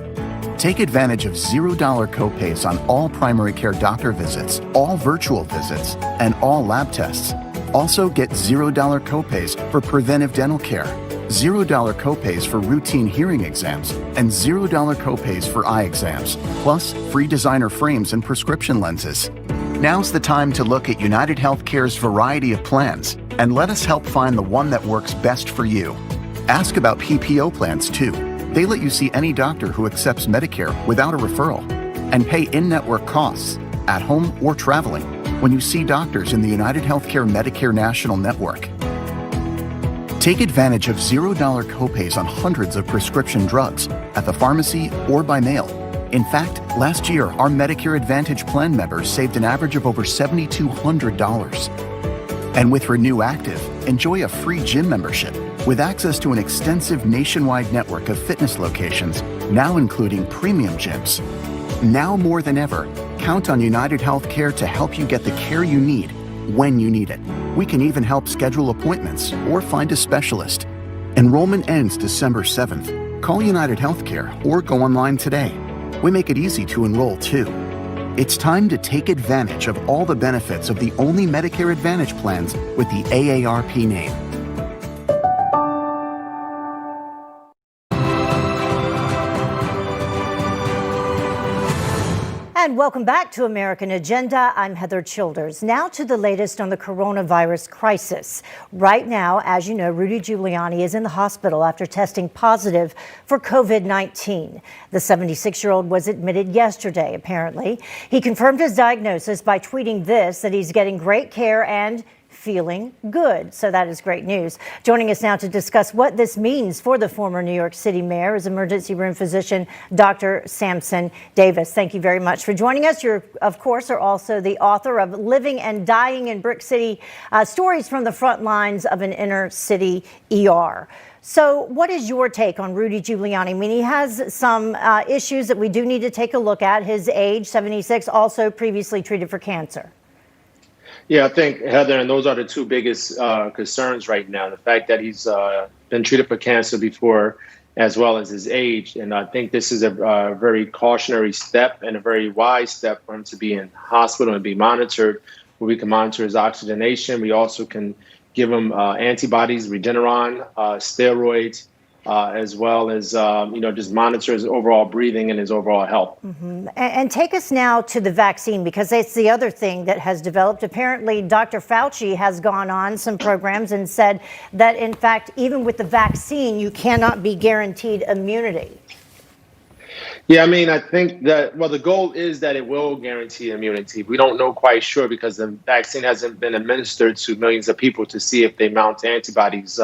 Take advantage of $0 copays on all primary care doctor visits, all virtual visits, and all lab tests. Also get $0 copays for preventive dental care, $0 copays for routine hearing exams, and $0 copays for eye exams, plus free designer frames and prescription lenses. Now's the time to look at United Healthcare's variety of plans and let us help find the one that works best for you. Ask about PPO plans too. They let you see any doctor who accepts Medicare without a referral and pay in-network costs at home or traveling when you see doctors in the United Healthcare Medicare National Network. Take advantage of $0 copays on hundreds of prescription drugs at the pharmacy or by mail. In fact, last year, our Medicare Advantage plan members saved an average of over $7,200. And with Renew Active, enjoy a free gym membership with access to an extensive nationwide network of fitness locations, now including premium gyms. Now more than ever, count on United Healthcare to help you get the care you need when you need it. We can even help schedule appointments or find a specialist. Enrollment ends December 7th. Call United Healthcare or go online today. We make it easy to enroll too. It's time to take advantage of all the benefits of the only Medicare Advantage plans with the AARP name. And welcome back to American Agenda. I'm Heather Childers. Now to the latest on the coronavirus crisis. Right now, as you know, Rudy Giuliani is in the hospital after testing positive for COVID-19. The 76-year-old was admitted yesterday, apparently. He confirmed his diagnosis by tweeting this, that he's getting great care and feeling good. So that is great news. Joining us now to discuss what this means for the former New York City mayor is emergency room physician Dr. Samson Davis. Thank you very much for joining us. You, of course, are also the author of Living and Dying in Brick City, Stories from the Front Lines of an Inner City ER. So what is your take on Rudy Giuliani? I mean, he has some issues that we do need to take a look at. His age, 76, also previously treated for cancer. Yeah, I think, Heather, and those are the two biggest concerns right now. The fact that he's been treated for cancer before, as well as his age. And I think this is a very cautionary step and a very wise step for him to be in hospital and be monitored, where we can monitor his oxygenation. We also can give him antibodies, Regeneron, steroids, as well as, just monitor his overall breathing and his overall health. Mm-hmm. And take us now to the vaccine, because it's the other thing that has developed. Apparently, Dr. Fauci has gone on some programs and said that, in fact, even with the vaccine, you cannot be guaranteed immunity. Yeah, I mean, I think that, the goal is that it will guarantee immunity. We don't know quite sure because the vaccine hasn't been administered to millions of people to see if they mount antibodies.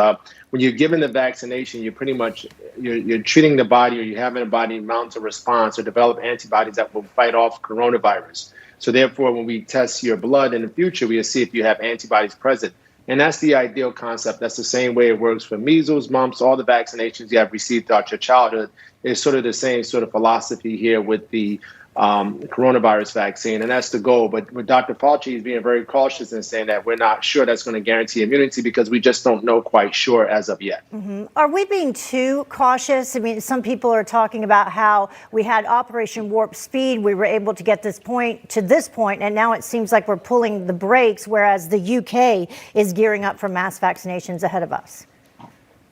When you're given the vaccination, you're pretty much, you're treating the body, or you're having the body mount a response or develop antibodies that will fight off coronavirus. So therefore, when we test your blood in the future, we'll see if you have antibodies present. And that's the ideal concept. That's the same way it works for measles, mumps, all the vaccinations you have received throughout your childhood. It's sort of the same sort of philosophy here with the coronavirus vaccine, and that's the goal. But with Dr. Fauci, he's being very cautious in saying that we're not sure that's going to guarantee immunity because we just don't know quite sure as of yet. Mm-hmm. Are we being too cautious? I mean, some people are talking about how we had Operation Warp Speed. We were able to get this point, and now it seems like we're pulling the brakes, whereas the UK is gearing up for mass vaccinations ahead of us.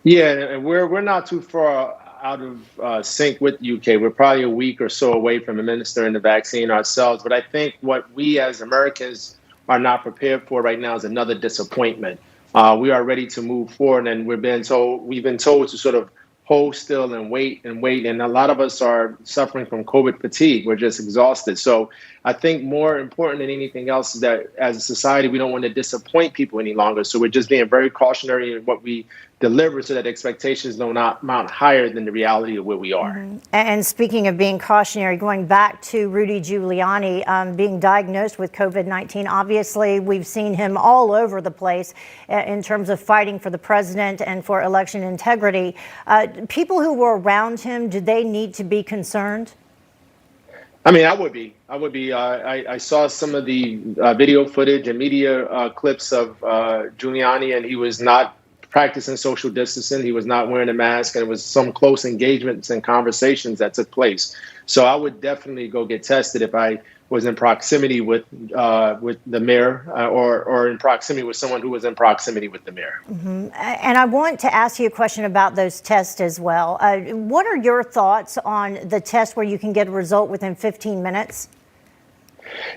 Yeah, and we're not too far out of sync with the UK. We're probably a week or so away from administering the vaccine ourselves. But I think what we as Americans are not prepared for right now is another disappointment. We are ready to move forward, and we've been told to sort of hold still and wait. And a lot of us are suffering from COVID fatigue. We're just exhausted. So I think more important than anything else is that as a society, we don't want to disappoint people any longer. So we're just being very cautionary in what we deliver so that expectations do not mount higher than the reality of where we are. Mm-hmm. And speaking of being cautionary, going back to Rudy Giuliani being diagnosed with COVID-19, obviously we've seen him all over the place in terms of fighting for the president and for election integrity. People who were around him, do they need to be concerned? I mean, I would be. I saw some of the video footage and media clips of Giuliani, and he was not practicing social distancing. He was not wearing a mask, and it was some close engagements and conversations that took place. So I would definitely go get tested if I was in proximity with the mayor or in proximity with someone who was in proximity with the mayor. Mm-hmm. And I want to ask you a question about those tests as well. What are your thoughts on the test where you can get a result within 15 minutes?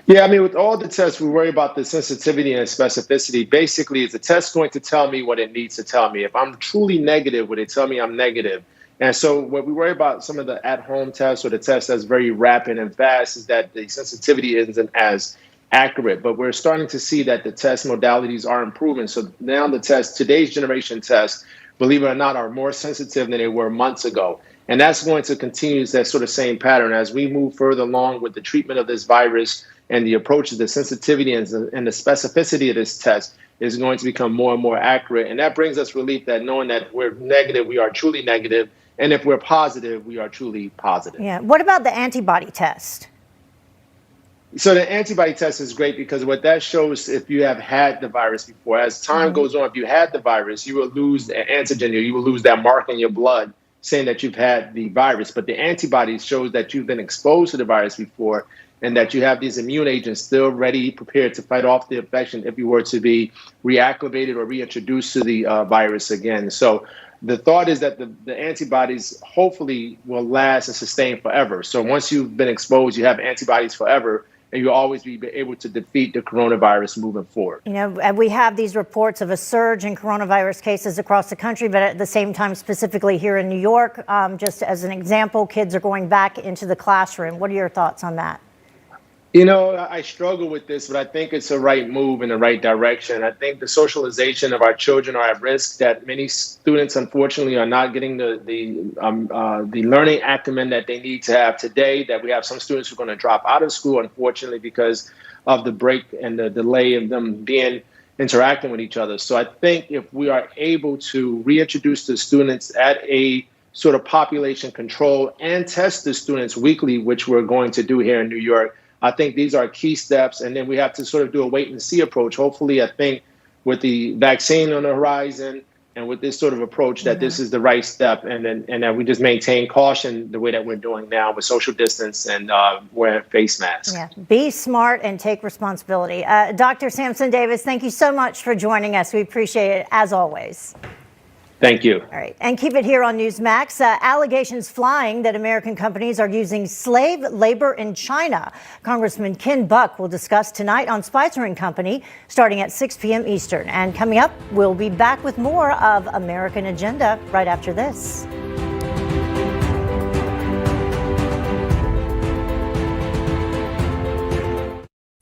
Yeah, I mean, with all the tests, we worry about the sensitivity and specificity. Basically, is the test going to tell me what it needs to tell me? If I'm truly negative, would it tell me I'm negative? And so what we worry about some of the at-home tests or the tests that's very rapid and fast is that the sensitivity isn't as accurate. But we're starting to see that the test modalities are improving. So now today's generation tests, believe it or not, are more sensitive than they were months ago. And that's going to continue that sort of same pattern as we move further along with the treatment of this virus and the approaches, the sensitivity and the specificity of this test is going to become more and more accurate. And that brings us relief that knowing that we're negative, we are truly negative. And if we're positive, we are truly positive. Yeah. What about the antibody test? So the antibody test is great because what that shows if you have had the virus before. As time goes on, if you had the virus, you will lose the antigen, or you will lose that mark in your blood saying that you've had the virus. But the antibodies shows that you've been exposed to the virus before and that you have these immune agents still ready, prepared to fight off the infection if you were to be reactivated or reintroduced to the virus again. So the thought is that the antibodies hopefully will last and sustain forever. So once you've been exposed, you have antibodies forever, and you'll always be able to defeat the coronavirus moving forward. You know, we have these reports of a surge in coronavirus cases across the country, but at the same time, specifically here in New York, just as an example, kids are going back into the classroom. What are your thoughts on that? You know, I struggle with this, but I think it's a right move in the right direction. I think the socialization of our children are at risk, that many students, unfortunately, are not getting the learning acumen that they need to have today, that we have some students who are going to drop out of school, unfortunately, because of the break and the delay of them interacting with each other. So I think if we are able to reintroduce the students at a sort of population control and test the students weekly, which we're going to do here in New York, I think these are key steps. And then we have to sort of do a wait and see approach. Hopefully, I think with the vaccine on the horizon and with this sort of approach, that this is the right step, and that we just maintain caution the way that we're doing now with social distance and wearing face masks. Yeah. Be smart and take responsibility. Dr. Samson Davis, thank you so much for joining us. We appreciate it, as always. Thank you. All right. And keep it here on Newsmax. Allegations flying that American companies are using slave labor in China. Congressman Ken Buck will discuss tonight on Spicer & Company, starting at 6 p.m. Eastern. And coming up, we'll be back with more of American Agenda right after this.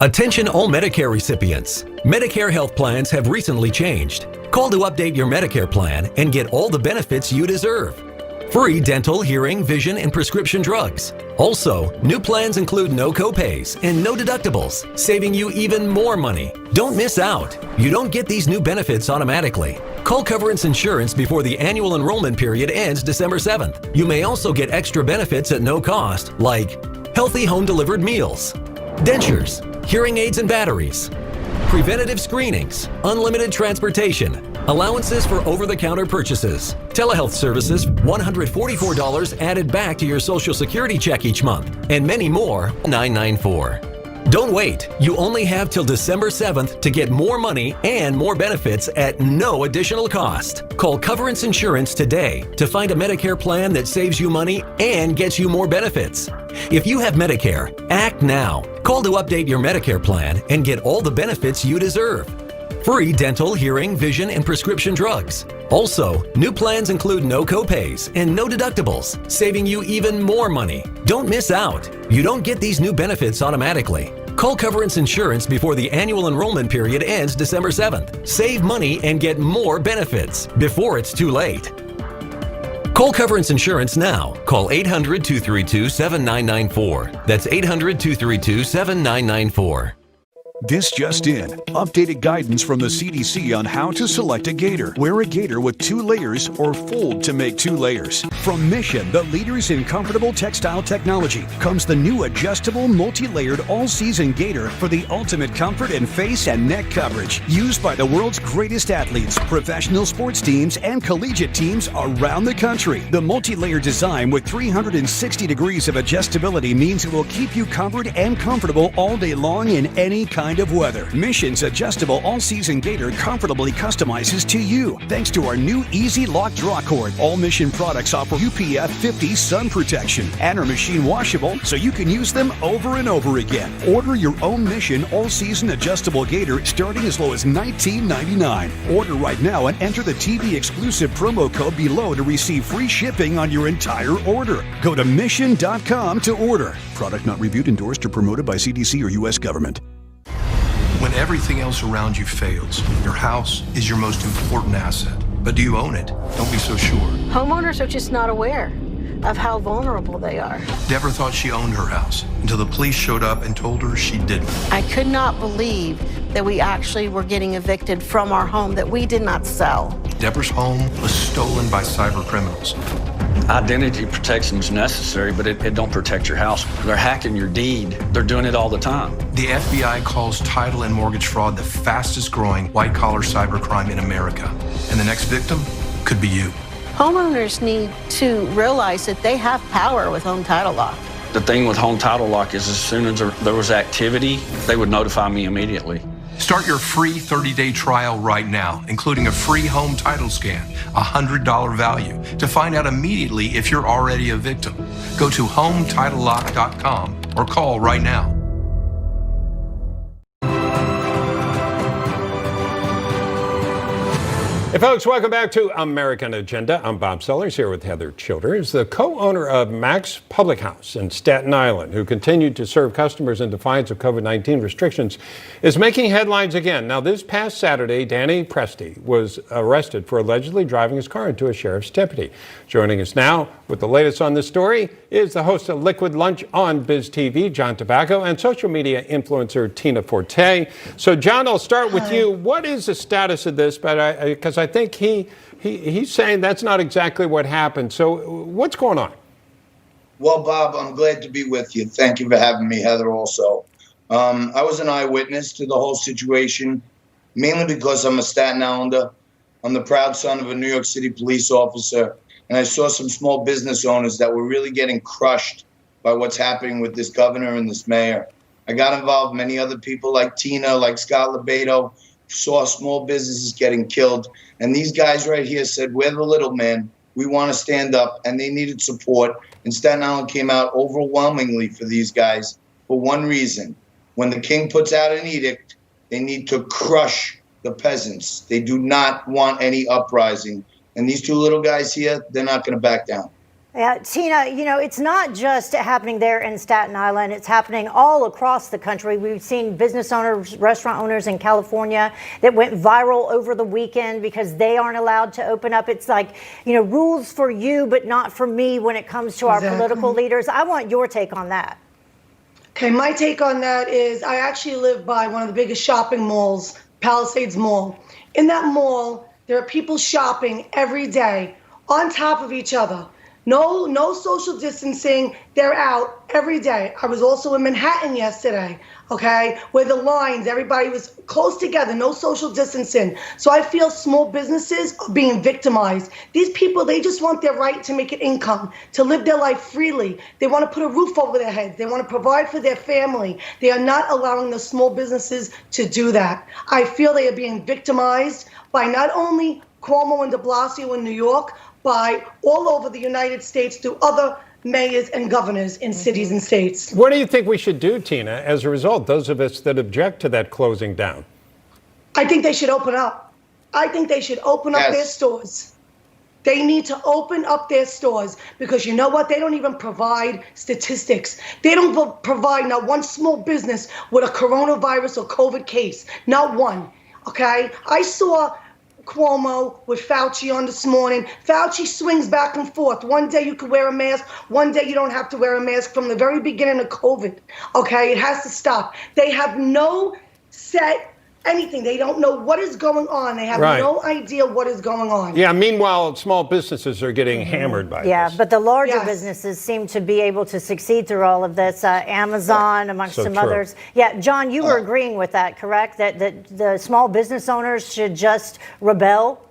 Attention all Medicare recipients. Medicare health plans have recently changed. Call to update your Medicare plan and get all the benefits you deserve. Free dental, hearing, vision, and prescription drugs. Also, new plans include no copays and no deductibles, saving you even more money. Don't miss out. You don't get these new benefits automatically. Call Coverance Insurance before the annual enrollment period ends December 7th. You may also get extra benefits at no cost, like healthy home-delivered meals, dentures, hearing aids and batteries, preventative screenings, unlimited transportation, allowances for over-the-counter purchases, telehealth services, $144 added back to your Social Security check each month, and many more, $994. Don't wait. You only have till December 7th to get more money and more benefits at no additional cost. Call Coverance Insurance today to find a Medicare plan that saves you money and gets you more benefits. If you have Medicare, act now. Call to update your Medicare plan and get all the benefits you deserve. Free dental, hearing, vision, and prescription drugs. Also, new plans include no copays and no deductibles, saving you even more money. Don't miss out. You don't get these new benefits automatically. Call Coverance Insurance before the annual enrollment period ends December 7th. Save money and get more benefits before it's too late. Call Coverance Insurance now. Call 800-232-7994. That's 800-232-7994. This just in. Updated guidance from the CDC on how to select a gaiter. Wear a gaiter with 2 layers or fold to make 2 layers. From Mission, the leaders in comfortable textile technology, comes the new adjustable multi-layered all-season gaiter for the ultimate comfort and face and neck coverage. Used by the world's greatest athletes, professional sports teams, and collegiate teams around the country. The multi-layer design with 360 degrees of adjustability means it will keep you covered and comfortable all day long in any kind of weather. Mission's adjustable all-season gaiter comfortably customizes to you. Thanks to our new Easy Lock Draw Cord, all Mission products offer UPF 50 sun protection and are machine washable, so you can use them over and over again. Order your own Mission all-season adjustable gaiter starting as low as $19.99. Order right now and enter the TV exclusive promo code below to receive free shipping on your entire order. Go to mission.com to order. Product not reviewed, endorsed, or promoted by CDC or U.S. government. When everything else around you fails, your house is your most important asset. But do you own it? Don't be so sure. Homeowners are just not aware of how vulnerable they are. Deborah thought she owned her house until the police showed up and told her she didn't. I could not believe that we actually were getting evicted from our home that we did not sell. Deborah's home was stolen by cyber criminals. Identity protection is necessary, but it don't protect your house. They're hacking your deed. They're doing it all the time. The FBI calls title and mortgage fraud the fastest growing white-collar cybercrime in America. And the next victim could be you. Homeowners need to realize that they have power with Home Title Lock. The thing with Home Title Lock is as soon as there was activity, they would notify me immediately. Start your free 30-day trial right now, including a free home title scan, a $100 value, to find out immediately if you're already a victim. Go to HomeTitleLock.com or call right now. Hey folks, welcome back to American Agenda. I'm Bob Sellers here with Heather Childers, the co-owner of Max Public House in Staten Island, who continued to serve customers in defiance of COVID-19 restrictions, is making headlines again. Now, this past Saturday, Danny Presti was arrested for allegedly driving his car into a sheriff's deputy. Joining us now with the latest on this story is the host of Liquid Lunch on Biz TV, John Tobacco, and social media influencer Tina Forte. So, John, I'll start with you. What is the status of this? Because I think he's saying that's not exactly what happened. So what's going on? Well, Bob, I'm glad to be with you. Thank you for having me, Heather, also. I was an eyewitness to the whole situation, mainly because I'm a Staten Islander. I'm the proud son of a New York City police officer, and I saw some small business owners that were really getting crushed by what's happening with this governor and this mayor. I got involved, many other people like Tina, like Scott Lebedo, saw small businesses getting killed. And these guys right here said, we're the little men. We want to stand up. And they needed support. And Staten Island came out overwhelmingly for these guys for one reason. When the king puts out an edict, they need to crush the peasants. They do not want any uprising. And these two little guys here, they're not going to back down. Tina, you know, it's not just happening there in Staten Island. It's happening all across the country. We've seen business owners, restaurant owners in California that went viral over the weekend because they aren't allowed to open up. It's like, you know, rules for you, but not for me when it comes to our political leaders. I want your take on that. Okay, my take on that is I actually live by one of the biggest shopping malls, Palisades Mall. In that mall, there are people shopping every day on top of each other. No social distancing. They're out every day. I was also in Manhattan yesterday, okay, where the lines, everybody was close together, no social distancing. So I feel small businesses are being victimized. These people, they just want their right to make an income, to live their life freely. They want to put a roof over their heads. They want to provide for their family. They are not allowing the small businesses to do that. I feel they are being victimized by not only Cuomo and de Blasio in New York, by all over the United States through other mayors and governors in cities and states. What do you think we should do, Tina, as a result, those of us that object to that closing down? I think they should open up. I think they should open up their stores. They need to open up their stores because you know what? They don't even provide statistics. They don't provide not one small business with a coronavirus or COVID case. Not one, okay? I saw Cuomo with Fauci on this morning. Fauci swings back and forth. One day you can wear a mask, one day you don't have to wear a mask from the very beginning of COVID. Okay, it has to stop. They have no set anything. They don't know what is going on. They have no idea what is going on. Yeah, meanwhile, small businesses are getting hammered by this. But the larger businesses seem to be able to succeed through all of this. Amazon, amongst some others. Yeah, John, you were agreeing with that, correct? That the small business owners should just rebel?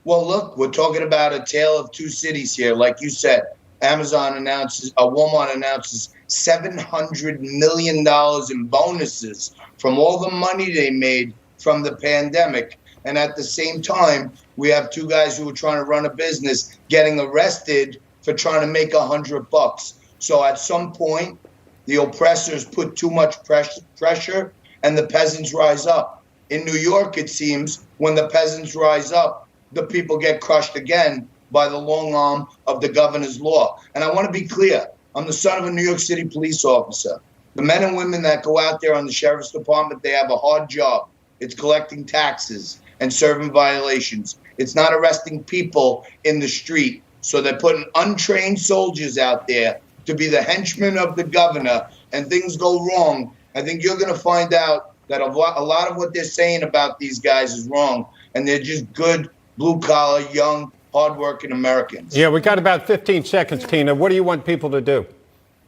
Well, look, we're talking about a tale of two cities here. Like you said, Walmart announces $700 million in bonuses from all the money they made from the pandemic. And at the same time, we have two guys who are trying to run a business getting arrested for trying to make $100. So at some point, the oppressors put too much pressure and the peasants rise up. In New York, it seems, when the peasants rise up, the people get crushed again by the long arm of the governor's law. And I want to be clear. I'm the son of a New York City police officer. The men and women that go out there on the sheriff's department, they have a hard job. It's collecting taxes and serving violations. It's not arresting people in the street. So they're putting untrained soldiers out there to be the henchmen of the governor, and things go wrong. I think you're going to find out that a lot of what they're saying about these guys is wrong, and they're just good, blue-collar, young, hardworking Americans. Yeah, we got about 15 seconds, Tina. What do you want people to do?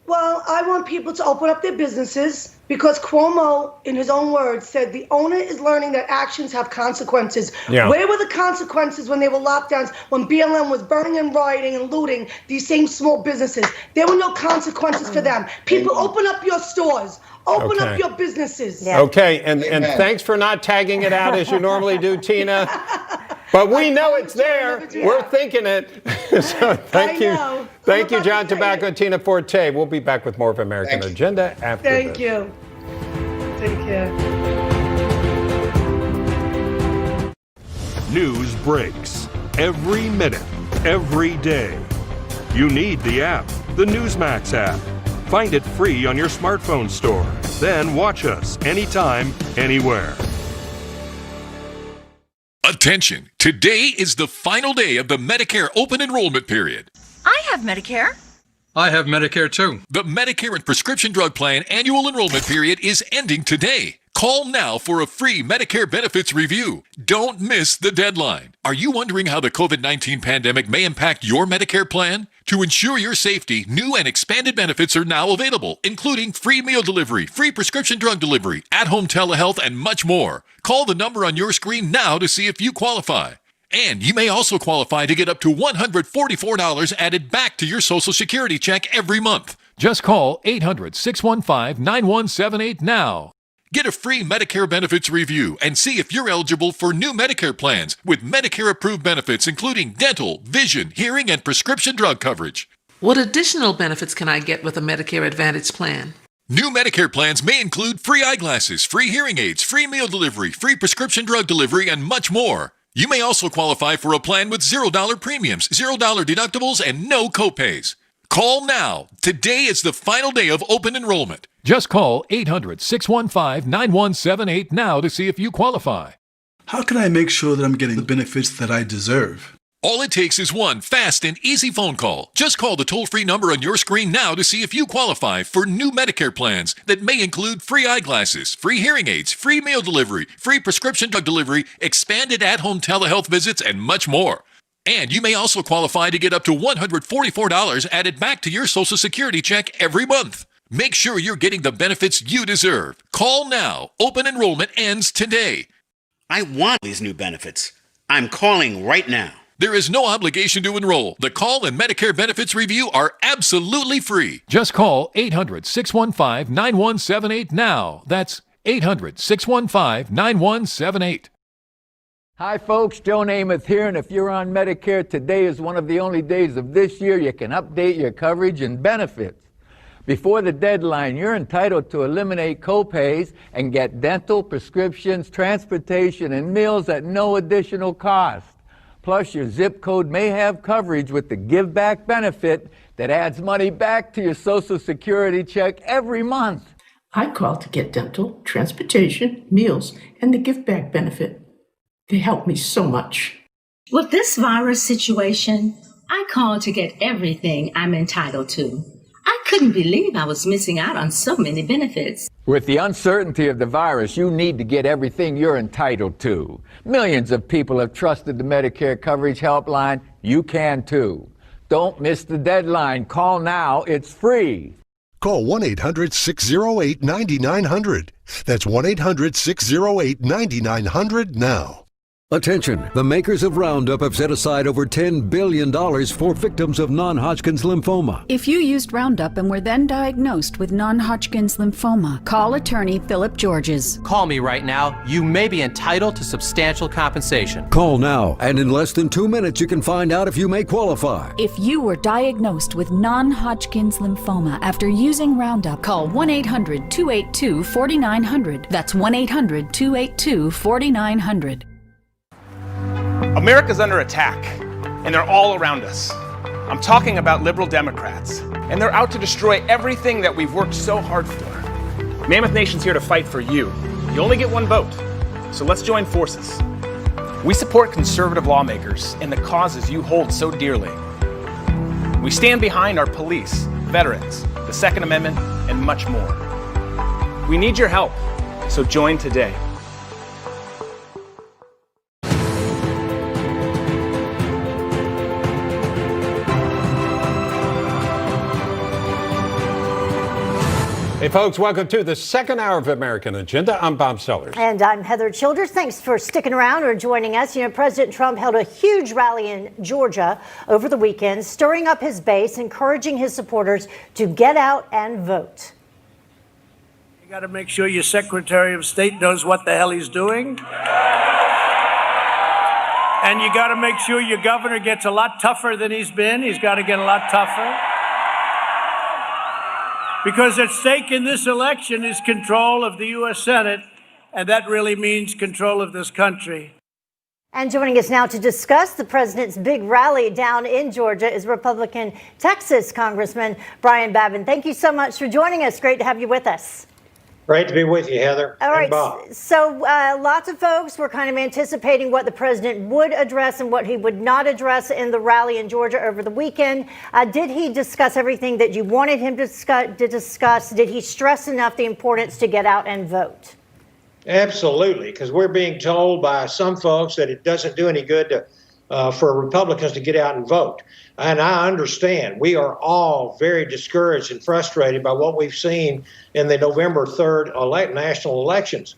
Well, I want people to open up their businesses because Cuomo, in his own words, said the owner is learning that actions have consequences. Yeah. Where were the consequences when there were lockdowns, when BLM was burning and rioting and looting these same small businesses? There were no consequences for them. People, open up your stores. Open up your businesses. Yeah. Okay, and thanks for not tagging it out as you normally do, Tina. But we know it's there. We're thinking it. So thank you. Thank you, John Tobacco, Tina Forte. We'll be back with more of American Agenda after this. Thank you. Take care. News breaks every minute, every day. You need the app, the Newsmax app. Find it free on your smartphone store. Then watch us anytime, anywhere. Attention! Today is the final day of the Medicare open enrollment period. I have Medicare. I have Medicare too. The Medicare and Prescription Drug Plan annual enrollment period is ending today. Call now for a free Medicare benefits review. Don't miss the deadline. Are you wondering how the COVID-19 pandemic may impact your Medicare plan? To ensure your safety, new and expanded benefits are now available, including free meal delivery, free prescription drug delivery, at-home telehealth, and much more. Call the number on your screen now to see if you qualify. And you may also qualify to get up to $144 added back to your Social Security check every month. Just call 800-615-9178 now. Get a free Medicare benefits review and see if you're eligible for new Medicare plans with Medicare-approved benefits including dental, vision, hearing, and prescription drug coverage. What additional benefits can I get with a Medicare Advantage plan? New Medicare plans may include free eyeglasses, free hearing aids, free meal delivery, free prescription drug delivery, and much more. You may also qualify for a plan with $0 premiums, $0 deductibles, and no copays. Call now. Today is the final day of open enrollment. Just call 800-615-9178 now to see if you qualify. How can I make sure that I'm getting the benefits that I deserve? All it takes is one fast and easy phone call. Just call the toll-free number on your screen now to see if you qualify for new Medicare plans that may include free eyeglasses, free hearing aids, free meal delivery, free prescription drug delivery, expanded at-home telehealth visits, and much more. And you may also qualify to get up to $144 added back to your Social Security check every month. Make sure you're getting the benefits you deserve. Call now. Open enrollment ends today. I want these new benefits. I'm calling right now. There is no obligation to enroll. The call and Medicare benefits review are absolutely free. Just call 800-615-9178 now. That's 800-615-9178. Hi folks, Joe Namath here, and if you're on Medicare, today is one of the only days of this year you can update your coverage and benefits. Before the deadline, you're entitled to eliminate copays and get dental, prescriptions, transportation, and meals at no additional cost. Plus, your zip code may have coverage with the Give Back benefit that adds money back to your Social Security check every month. I called to get dental, transportation, meals, and the Give Back benefit. They helped me so much. With this virus situation, I called to get everything I'm entitled to. I couldn't believe I was missing out on so many benefits. With the uncertainty of the virus, you need to get everything you're entitled to. Millions of people have trusted the Medicare Coverage Helpline. You can too. Don't miss the deadline. Call now. It's free. Call 1-800-608-9900. That's 1-800-608-9900 now. Attention, the makers of Roundup have set aside over $10 billion for victims of non-Hodgkin's lymphoma. If you used Roundup and were then diagnosed with non-Hodgkin's lymphoma, call attorney Philip Georges. Call me right now. You may be entitled to substantial compensation. Call now, and in less than 2 minutes you can find out if you may qualify. If you were diagnosed with non-Hodgkin's lymphoma after using Roundup, call 1-800-282-4900. That's 1-800-282-4900. America's under attack, and they're all around us. I'm talking about liberal Democrats, and they're out to destroy everything that we've worked so hard for. Mammoth Nation's here to fight for you. You only get one vote, so let's join forces. We support conservative lawmakers and the causes you hold so dearly. We stand behind our police, veterans, the Second Amendment, and much more. We need your help, so join today. Hey folks, welcome to the second hour of American Agenda. I'm Bob Sellers. And I'm Heather Childers. Thanks for sticking around or joining us. You know, President Trump held a huge rally in Georgia over the weekend, stirring up his base, encouraging his supporters to get out and vote. You got to make sure your Secretary of State knows what the hell he's doing. And you got to make sure your governor gets a lot tougher than he's been. He's got to get a lot tougher. Because at stake in this election is control of the U.S. Senate, and that really means control of this country. And joining us now to discuss the president's big rally down in Georgia is Republican Texas Congressman Brian Babin. Thank you so much for joining us. Great to have you with us. Great to be with you, Heather. All right. And Bob. So lots of folks were kind of anticipating what the president would address and what he would not address in the rally in Georgia over the weekend. Did he discuss everything that you wanted him to discuss? Did he stress enough the importance to get out and vote? Absolutely, because we're being told by some folks that it doesn't do any good for Republicans to get out and vote. And I understand. We are all very discouraged and frustrated by what we've seen in the November 3rd national elections.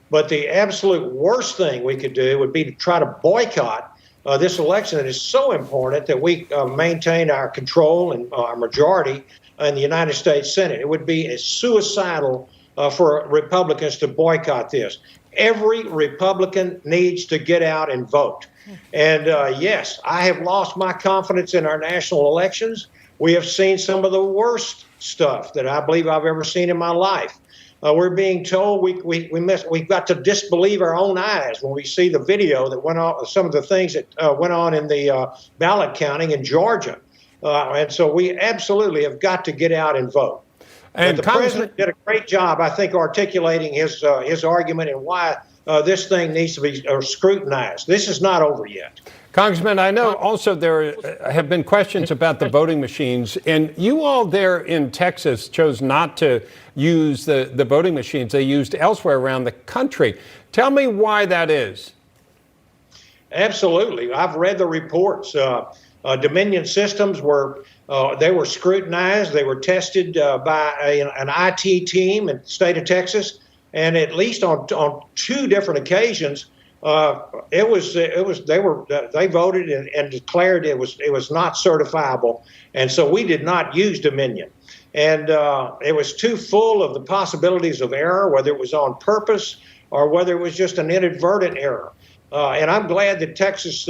But the absolute worst thing we could do would be to try to boycott this election that is so important that we maintain our control and our majority in the United States Senate. It would be suicidal for Republicans to boycott this. Every Republican needs to get out and vote. And yes, I have lost my confidence in our national elections. We have seen some of the worst stuff that I believe I've ever seen in my life. We're being told we've got to disbelieve our own eyes when we see the video that went on, some of the things that went on in the ballot counting in Georgia. And so we absolutely have got to get out and vote. And the president did a great job, I think, articulating his argument and why this thing needs to be scrutinized. This is not over yet. Congressman, I know also there have been questions about the voting machines, and you all there in Texas chose not to use the voting machines they used elsewhere around the country. Tell me why that is. Absolutely. I've read the reports. Dominion systems were scrutinized. They were tested by an IT team in the state of Texas, and at least on two different occasions, they voted and declared it was not certifiable, and so we did not use Dominion, and it was too full of the possibilities of error, whether it was on purpose or whether it was just an inadvertent error. And I'm glad that Texas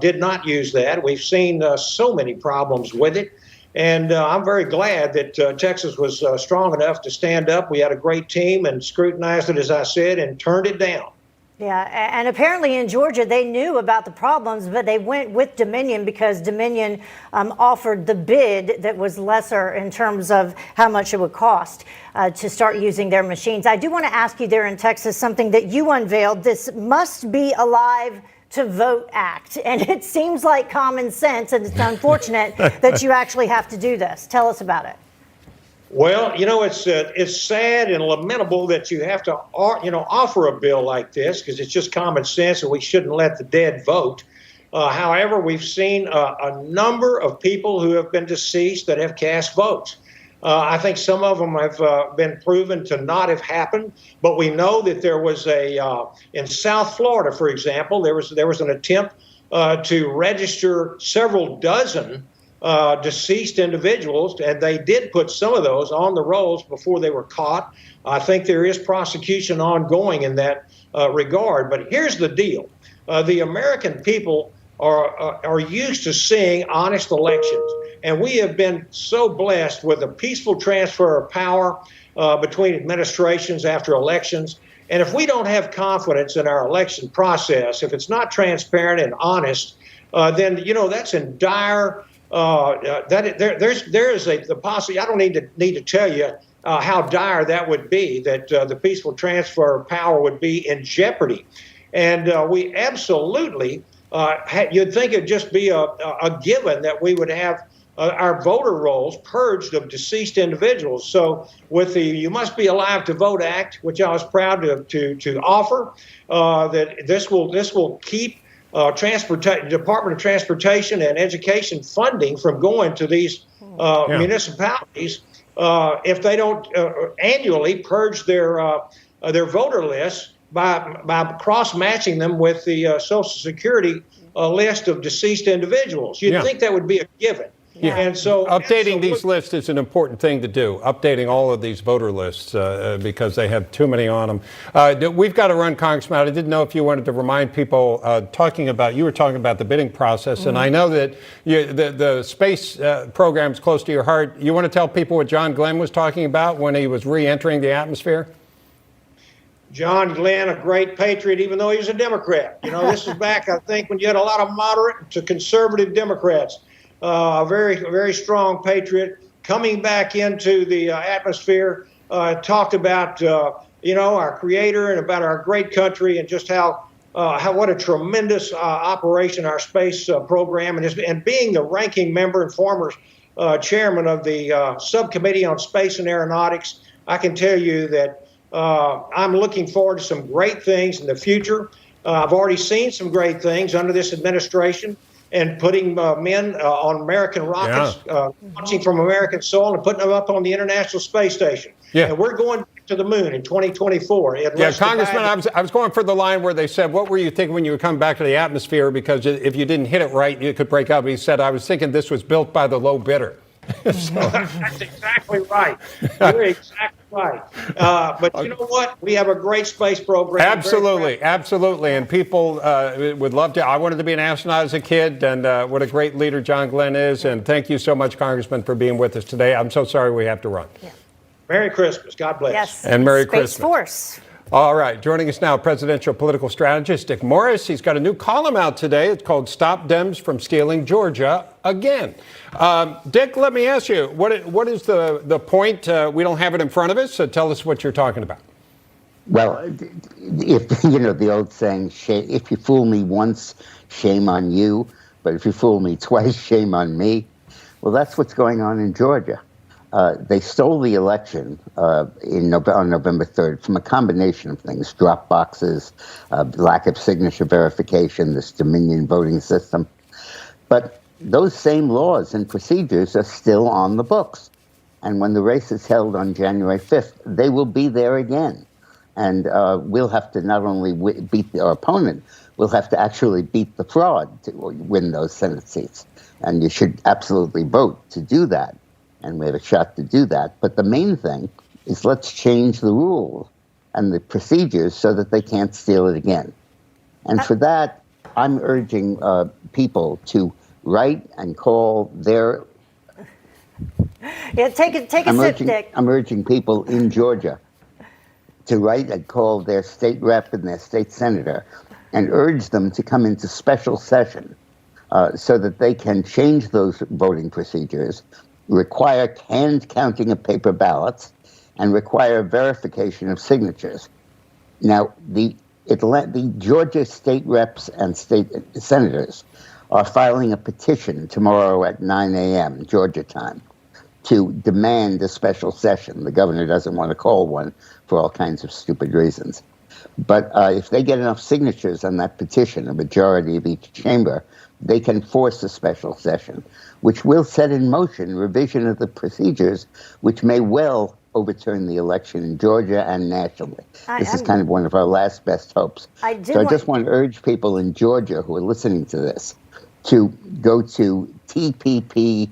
did not use that. We've seen so many problems with it. And I'm very glad that Texas was strong enough to stand up. We had a great team and scrutinized it, as I said, and turned it down. Yeah, and apparently in Georgia, they knew about the problems, but they went with Dominion because Dominion offered the bid that was lesser in terms of how much it would cost to start using their machines. I do want to ask you there in Texas something that you unveiled, this Must Be Alive to Vote Act. And it seems like common sense, and it's unfortunate that you actually have to do this. Tell us about it. Well, it's sad and lamentable that you have to, offer a bill like this because it's just common sense and we shouldn't let the dead vote. However, we've seen a number of people who have been deceased that have cast votes. I think some of them have been proven to not have happened, but we know that there was in South Florida, for example, there was an attempt to register several dozen deceased individuals, and they did put some of those on the rolls before they were caught. I think there is prosecution ongoing in that regard. But here's the deal. The American people are used to seeing honest elections, and we have been so blessed with a peaceful transfer of power between administrations after elections. And if we don't have confidence in our election process, if it's not transparent and honest, then, that's in dire there is the possibility. I don't need to tell you how dire that would be. That the peaceful transfer of power would be in jeopardy, and we absolutely you'd think it'd just be a given that we would have our voter rolls purged of deceased individuals. So with the You Must Be Alive to Vote Act, which I was proud to offer, that this will keep Department of Transportation and Education funding from going to these municipalities if they don't annually purge their voter lists by cross-matching them with the Social Security list of deceased individuals. You'd think that would be a given. Yeah. And so updating these lists is an important thing to do, updating all of these voter lists because they have too many on them. We've got to run, Congressman. I didn't know if you wanted to remind people, you were talking about the bidding process, and I know that the space program is close to your heart. You want to tell people what John Glenn was talking about when he was re-entering the atmosphere? John Glenn, a great patriot, even though he was a Democrat. You know, this is back, I think, when you had a lot of moderate to conservative Democrats. A very, very strong patriot coming back into the atmosphere, talked about, our creator and about our great country and just how what a tremendous operation our space program and being the ranking member and former chairman of the subcommittee on space and aeronautics. I can tell you that I'm looking forward to some great things in the future. I've already seen some great things under this administration and putting men on American rockets, launching from American soil and putting them up on the International Space Station. Yeah. And we're going back to the moon in 2024. Yeah, Congressman, I was going for the line where they said, what were you thinking when you would come back to the atmosphere? Because if you didn't hit it right, you could break up. He said, I was thinking this was built by the low bidder. That's exactly right. You're exactly right. But you know what? We have a great space program. Absolutely, absolutely. And people would love to. I wanted to be an astronaut as a kid, and what a great leader John Glenn is. And thank you so much, Congressman, for being with us today. I'm so sorry we have to run. Yeah. Merry Christmas. God bless. Yes. And Merry Space Christmas. Force. All right, joining us now, presidential political strategist Dick Morris. He's got a new column out today. It's called Stop Dems from Stealing Georgia Again. Dick, let me ask you, what is the point? We don't have it in front of us, so tell us what you're talking about. Well, if you know the old saying, if you fool me once, shame on you, but if you fool me twice, shame on me. Well, that's what's going on in Georgia. They stole the election on November 3rd from a combination of things: drop boxes, lack of signature verification, this Dominion voting system. But those same laws and procedures are still on the books. And when the race is held on January 5th, they will be there again. And we'll have to not only beat our opponent, we'll have to actually beat the fraud to win those Senate seats. And you should absolutely vote to do that. And we have a shot to do that. But the main thing is let's change the rules and the procedures so that they can't steal it again. And for that, I'm urging people to write and call their... Yeah, take a sip, Dick. I'm urging people in Georgia to write and call their state rep and their state senator and urge them to come into special session so that they can change those voting procedures, require hand counting of paper ballots, and require verification of signatures. Now, the Georgia state reps and state senators are filing a petition tomorrow at 9 a.m. Georgia time to demand a special session. The governor doesn't want to call one for all kinds of stupid reasons. But if they get enough signatures on that petition, a majority of each chamber, they can force a special session, which will set in motion revision of the procedures, which may well overturn the election in Georgia and nationally. This is kind of one of our last best hopes. I just want to urge people in Georgia who are listening to this to go to tpp.us,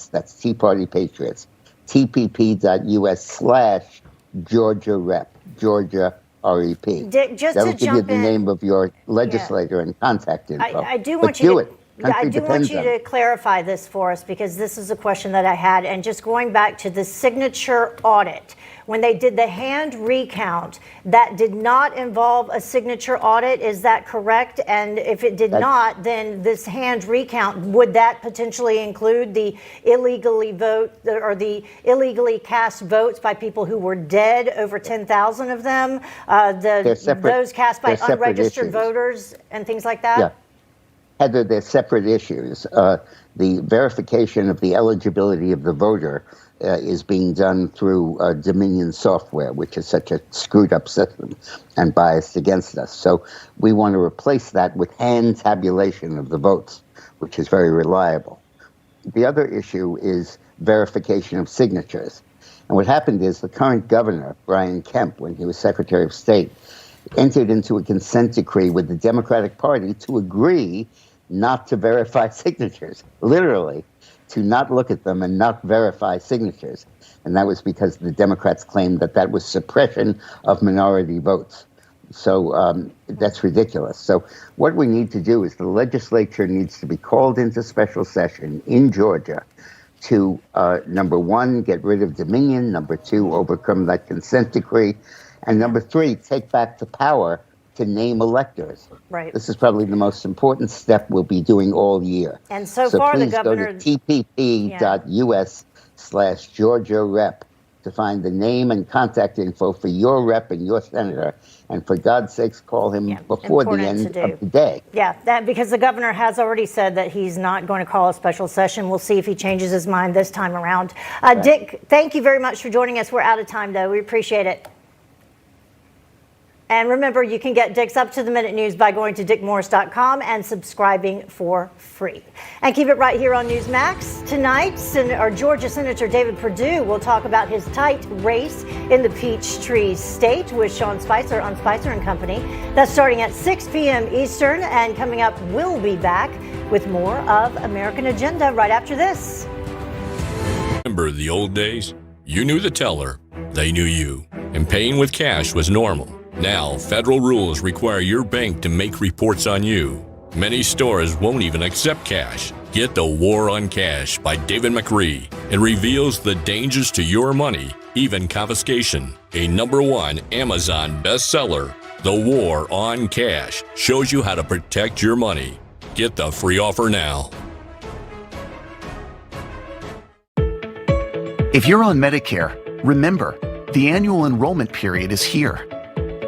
that's Tea Party Patriots, tpp.us/Georgia Rep, Georgia REP. Dick, just That'll to give you jump the in, name of your legislator and contact info. I do But want you do to. it. I do want you to clarify this for us, because this is a question that I had. And just going back to the signature audit, when they did the hand recount, that did not involve a signature audit. Is that correct? And if it did not, then this hand recount, would that potentially include the illegally cast votes by people who were dead, over 10,000 of them, those cast by unregistered voters and things like that? Yeah. Heather, they're separate issues. The verification of the eligibility of the voter is being done through Dominion software, which is such a screwed up system and biased against us. So we want to replace that with hand tabulation of the votes, which is very reliable. The other issue is verification of signatures. And what happened is the current governor, Brian Kemp, when he was Secretary of State, entered into a consent decree with the Democratic Party to agree not to verify signatures, literally, to not look at them and not verify signatures. And that was because the Democrats claimed that that was suppression of minority votes. So that's ridiculous. So what we need to do is the legislature needs to be called into special session in Georgia to, number one, get rid of Dominion, number two, overcome that consent decree, And number 3, take back the power to name electors. Right. This is probably the most important step we'll be doing all year. And so far, the please governor... go to tpp.us/Georgia rep to find the name and contact info for your rep and your senator. And for God's sakes, call him before the end of the day. Yeah, that because the governor has already said that he's not going to call a special session. We'll see if he changes his mind this time around. Right. Dick, thank you very much for joining us. We're out of time, though. We appreciate it. And remember, you can get Dick's up-to-the-minute news by going to dickmorris.com and subscribing for free. And keep it right here on Newsmax. Tonight, Georgia Senator David Perdue will talk about his tight race in the Peachtree State with Sean Spicer on Spicer & Company. That's starting at 6 p.m. Eastern. And coming up, we'll be back with more of American Agenda right after this. Remember the old days? You knew the teller, they knew you, and paying with cash was normal. Now, federal rules require your bank to make reports on you. Many stores won't even accept cash. Get The War on Cash by David McRee. It reveals the dangers to your money, even confiscation. A #1 Amazon bestseller, The War on Cash shows you how to protect your money. Get the free offer now. If you're on Medicare, remember, the annual enrollment period is here.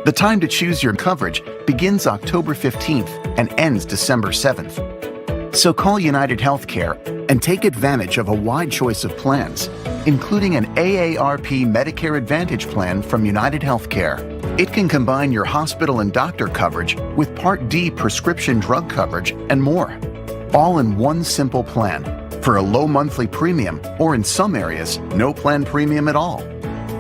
The time to choose your coverage begins October 15th and ends December 7th. So call United Healthcare and take advantage of a wide choice of plans, including an AARP Medicare Advantage plan from United Healthcare. It can combine your hospital and doctor coverage with Part D prescription drug coverage and more, all in one simple plan for a low monthly premium, or in some areas, no plan premium at all.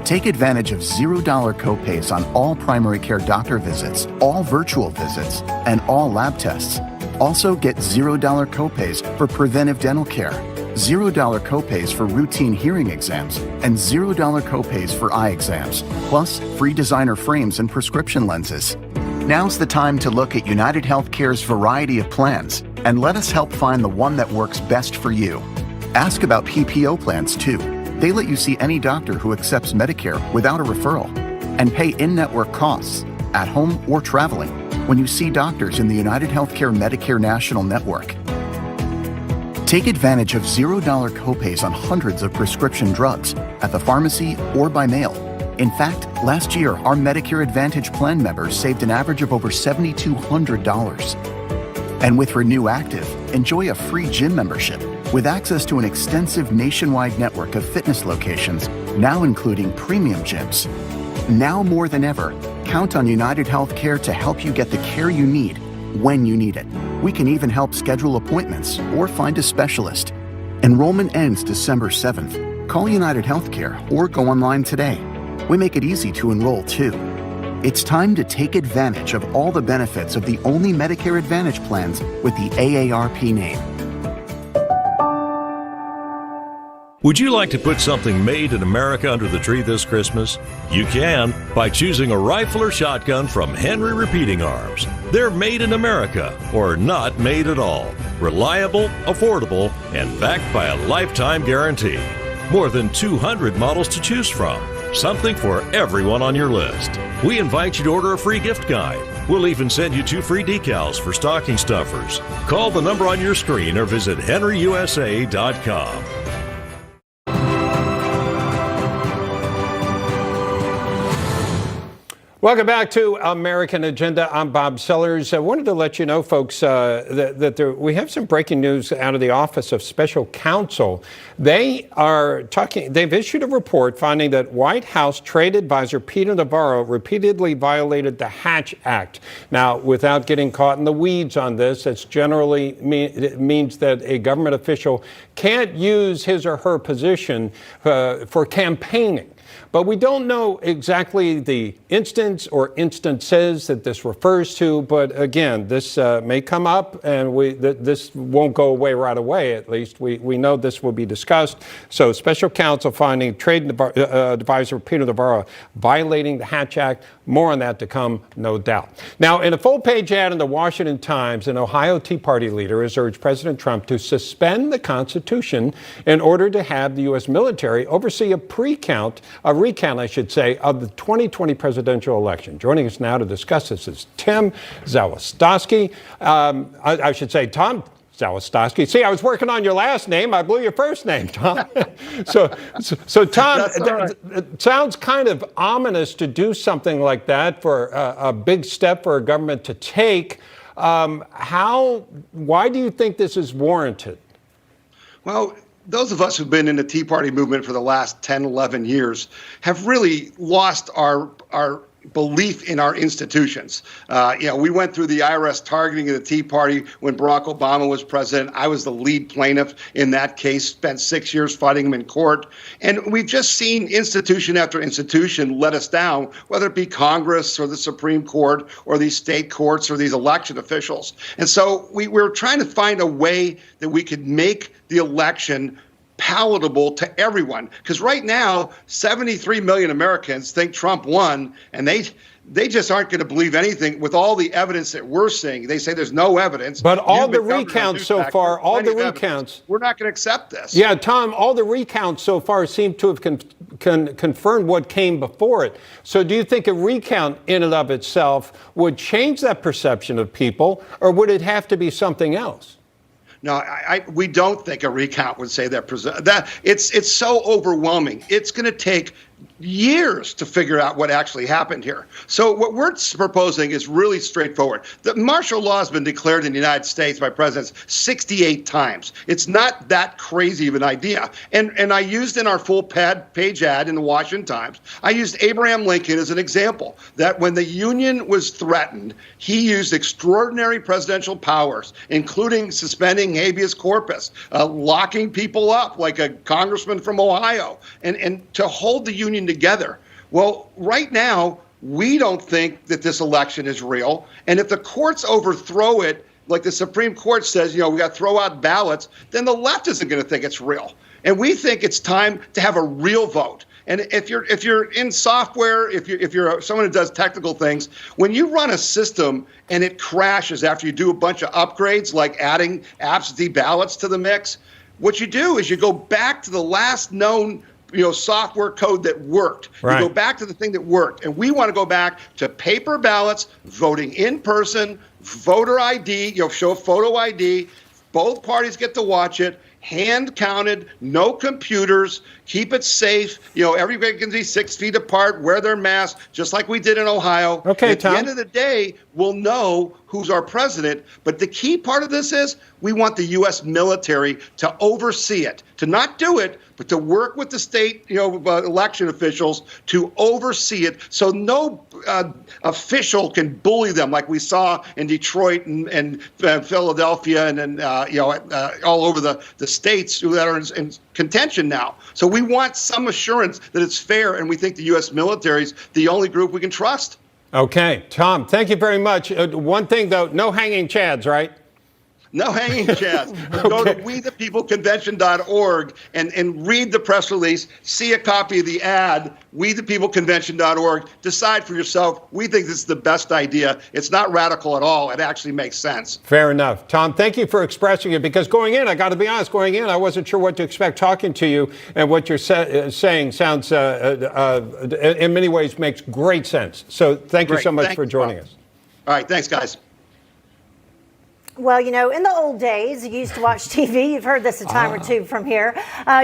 Take advantage of $0 copays on all primary care doctor visits, all virtual visits, and all lab tests. Also get $0 copays for preventive dental care, $0 copays for routine hearing exams, and $0 copays for eye exams, plus free designer frames and prescription lenses. Now's the time to look at United Healthcare's variety of plans and let us help find the one that works best for you. Ask about PPO plans too. They let you see any doctor who accepts Medicare without a referral and pay in-network costs, at home or traveling, when you see doctors in the United Healthcare Medicare National Network. Take advantage of $0 copays on hundreds of prescription drugs at the pharmacy or by mail. In fact, last year, our Medicare Advantage plan members saved an average of over $7,200. And with Renew Active, enjoy a free gym membership with access to an extensive nationwide network of fitness locations, now including premium gyms. Now more than ever, count on United Healthcare to help you get the care you need when you need it. We can even help schedule appointments or find a specialist. Enrollment ends December 7th. Call United Healthcare or go online today. We make it easy to enroll too. It's time to take advantage of all the benefits of the only Medicare Advantage plans with the AARP name. Would you like to put something made in America under the tree this Christmas? You can by choosing a rifle or shotgun from Henry Repeating Arms. They're made in America or not made at all. Reliable, affordable, and backed by a lifetime guarantee. More than 200 models to choose from. Something for everyone on your list. We invite you to order a free gift guide. We'll even send you 2 free decals for stocking stuffers. Call the number on your screen or visit henryusa.com. Welcome back to American Agenda. I'm Bob Sellers. I wanted to let you know, folks, that we have some breaking news out of the Office of Special Counsel. They've issued a report finding that White House Trade Advisor Peter Navarro repeatedly violated the Hatch Act. Now, without getting caught in the weeds on this, it means that a government official can't use his or her position for campaigning. But we don't know exactly the instance instance or instances that this refers to, but again, this may come up, and this won't go away right away, at least. We know this will be discussed. So special counsel finding Trade Advisor Peter Navarro violating the Hatch Act. More on that to come, no doubt. Now, in a full-page ad in the Washington Times, an Ohio Tea Party leader has urged President Trump to suspend the Constitution in order to have the U.S. military oversee a recount, I should say, of the 2020 presidential election. Joining us now to discuss this is Tim Zawistowski. I should say Tom Zawistowski. See, I was working on your last name. I blew your first name, Tom. So Tom, it sounds kind of ominous to do something like that, for a big step for a government to take. Why do you think this is warranted? Well, those of us who've been in the Tea Party movement for the last 10, 11 years have really lost our belief in our institutions. We went through the IRS targeting of the Tea Party when Barack Obama was president. I was the lead plaintiff in that case, spent 6 years fighting him in court. And we've just seen institution after institution let us down, whether it be Congress or the Supreme Court or these state courts or these election officials. And so we're trying to find a way that we could make the election palatable to everyone, because right now 73 million Americans think Trump won, and they just aren't going to believe anything with all the evidence that we're seeing. They say there's no evidence. But all the recounts so far, we're not going to accept this. Yeah, Tom, all the recounts so far seem to have confirmed what came before it. So do you think a recount in and of itself would change that perception of people, or would it have to be something else? No, we don't think a recount would say that. It's so overwhelming. It's going to take years to figure out what actually happened here. So what we're proposing is really straightforward. The martial law has been declared in the United States by presidents 68 times. It's not that crazy of an idea. And I used in our full page ad in the Washington Times, I used Abraham Lincoln as an example, that when the Union was threatened, he used extraordinary presidential powers, including suspending habeas corpus, locking people up like a congressman from Ohio, and to hold the Union together. Well, right now, we don't think that this election is real. And if the courts overthrow it, like the Supreme Court says, we got to throw out ballots, then the left isn't going to think it's real. And we think it's time to have a real vote. And if you're in software, if you're someone who does technical things, when you run a system and it crashes after you do a bunch of upgrades, like adding absentee ballots to the mix, what you do is you go back to the last known software code that worked. Right. You go back to the thing that worked. And we want to go back to paper ballots, voting in person, voter ID, show photo ID. Both parties get to watch it. Hand counted, no computers, keep it safe. Everybody can be 6 feet apart, wear their masks, just like we did in Ohio. Okay, Tom. At the end of the day, we'll know who's our president. But the key part of this is we want the U.S. military to oversee it, to not do it, but to work with the state, election officials to oversee it, so no official can bully them like we saw in Detroit and Philadelphia and all over the states that are in contention now. So we want some assurance that it's fair, and we think the U.S. military is the only group we can trust. Okay, Tom, thank you very much. One thing, though, no hanging chads, right? No hanging chads. Go to wethepeopleconvention.org and read the press release, see a copy of the ad, wethepeopleconvention.org. Decide for yourself. We think this is the best idea. It's not radical at all. It actually makes sense. Fair enough. Tom, thank you for expressing it, because going in, I got to be honest, I wasn't sure what to expect talking to you, and what you're saying sounds, in many ways, makes great sense. So thank you so much for joining us. All right. Thanks, guys. Well, in the old days, you used to watch TV. You've heard this a time or two from here.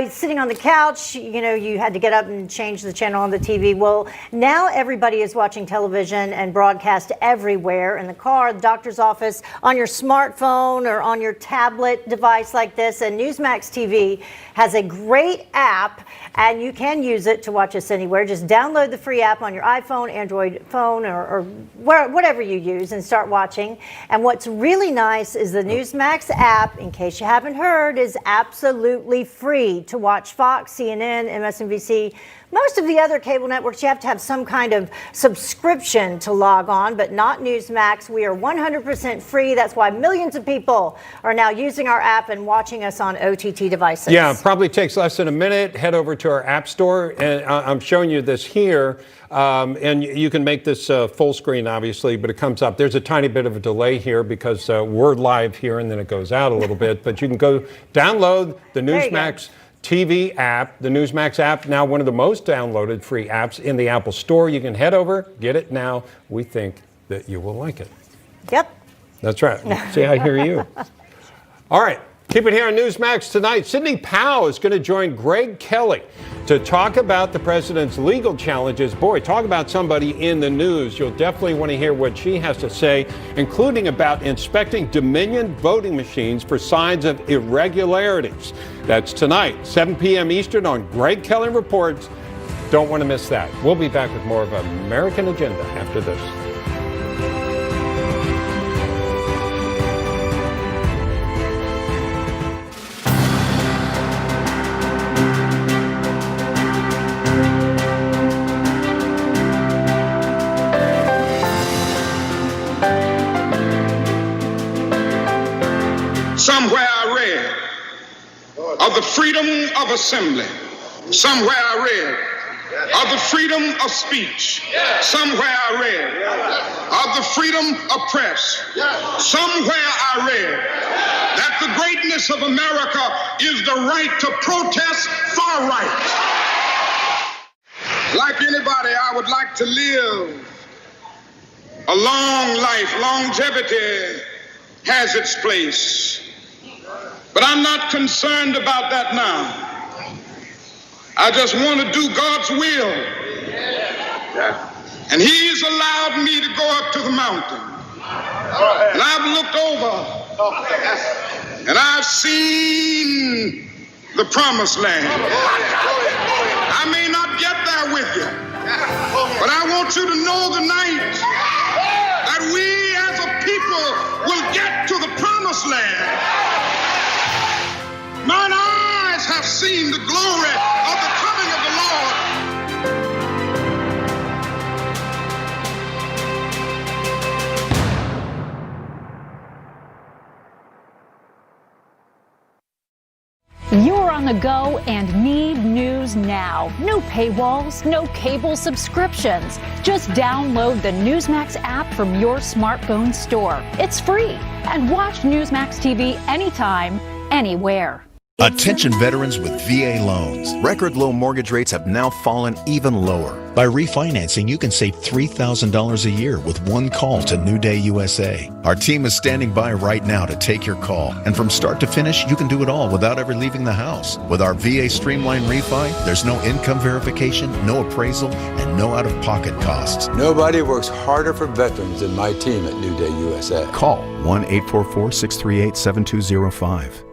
Sitting on the couch, you had to get up and change the channel on the TV. Well, now everybody is watching television and broadcast everywhere, in the car, the doctor's office, on your smartphone or on your tablet device like this. And Newsmax TV has a great app, and you can use it to watch us anywhere. Just download the free app on your iPhone, Android phone, or whatever you use, and start watching. And what's really nice nice is the Newsmax app, in case you haven't heard, is absolutely free to watch Fox, CNN, MSNBC. Most of the other cable networks, you have to have some kind of subscription to log on, but not Newsmax. We are 100% free. That's why millions of people are now using our app and watching us on OTT devices. Yeah, it probably takes less than a minute. Head over to our app store, and I'm showing you this here. And you can make this full screen, obviously, but it comes up. There's a tiny bit of a delay here because we're live here, and then it goes out a little bit. But you can go download the Newsmax TV app, the Newsmax app, now one of the most downloaded free apps in the Apple Store. You can head over, get it now. We think that you will like it. Yep. That's right. See, I hear you. All right. Keep it here on Newsmax tonight. Sidney Powell is going to join Greg Kelly to talk about the president's legal challenges. Boy, talk about somebody in the news. You'll definitely want to hear what she has to say, including about inspecting Dominion voting machines for signs of irregularities. That's tonight, 7 p.m. Eastern on Greg Kelly Reports. Don't want to miss that. We'll be back with more of American Agenda after this. Somewhere I read of the freedom of assembly. Somewhere I read of the freedom of speech. Somewhere I read of the freedom of press. Somewhere I read that the greatness of America is the right to protest far right. Like anybody, I would like to live a long life. Longevity has its place. But I'm not concerned about that now. I just want to do God's will. And He's allowed me to go up to the mountain. And I've looked over and I've seen the promised land. I may not get there with you, but I want you to know tonight that we as a people will get to the promised land. Mine eyes have seen the glory of the coming of the Lord. You're on the go and need news now. No paywalls, no cable subscriptions. Just download the Newsmax app from your smartphone store. It's free. And watch Newsmax TV anytime, anywhere. Attention veterans with VA loans. Record low mortgage rates have now fallen even lower. By refinancing, you can save $3,000 a year with one call to New Day USA. Our team is standing by right now to take your call. And from start to finish, you can do it all without ever leaving the house. With our VA Streamline Refi, there's no income verification, no appraisal, and no out-of-pocket costs. Nobody works harder for veterans than my team at New Day USA. Call 1-844-638-7205.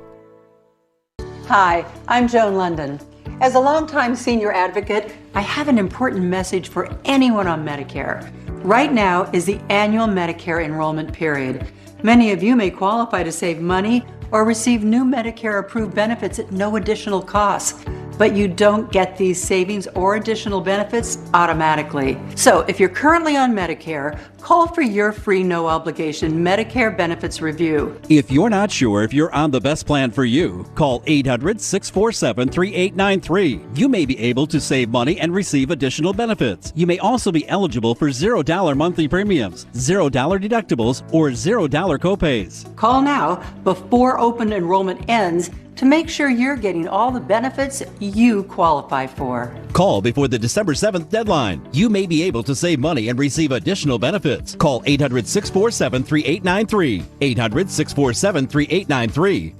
Hi, I'm Joan London. As a longtime senior advocate, I have an important message for anyone on Medicare. Right now is the annual Medicare enrollment period. Many of you may qualify to save money or receive new Medicare-approved benefits at no additional cost. But you don't get these savings or additional benefits automatically. So if you're currently on Medicare, call for your free no-obligation Medicare benefits review. If you're not sure if you're on the best plan for you, call 800-647-3893. You may be able to save money and receive additional benefits. You may also be eligible for $0 monthly premiums, $0 deductibles, or $0 copays. Call now before open enrollment ends to make sure you're getting all the benefits you qualify for. Call before the December 7th deadline. You may be able to save money and receive additional benefits. Call 800-647-3893. 800-647-3893.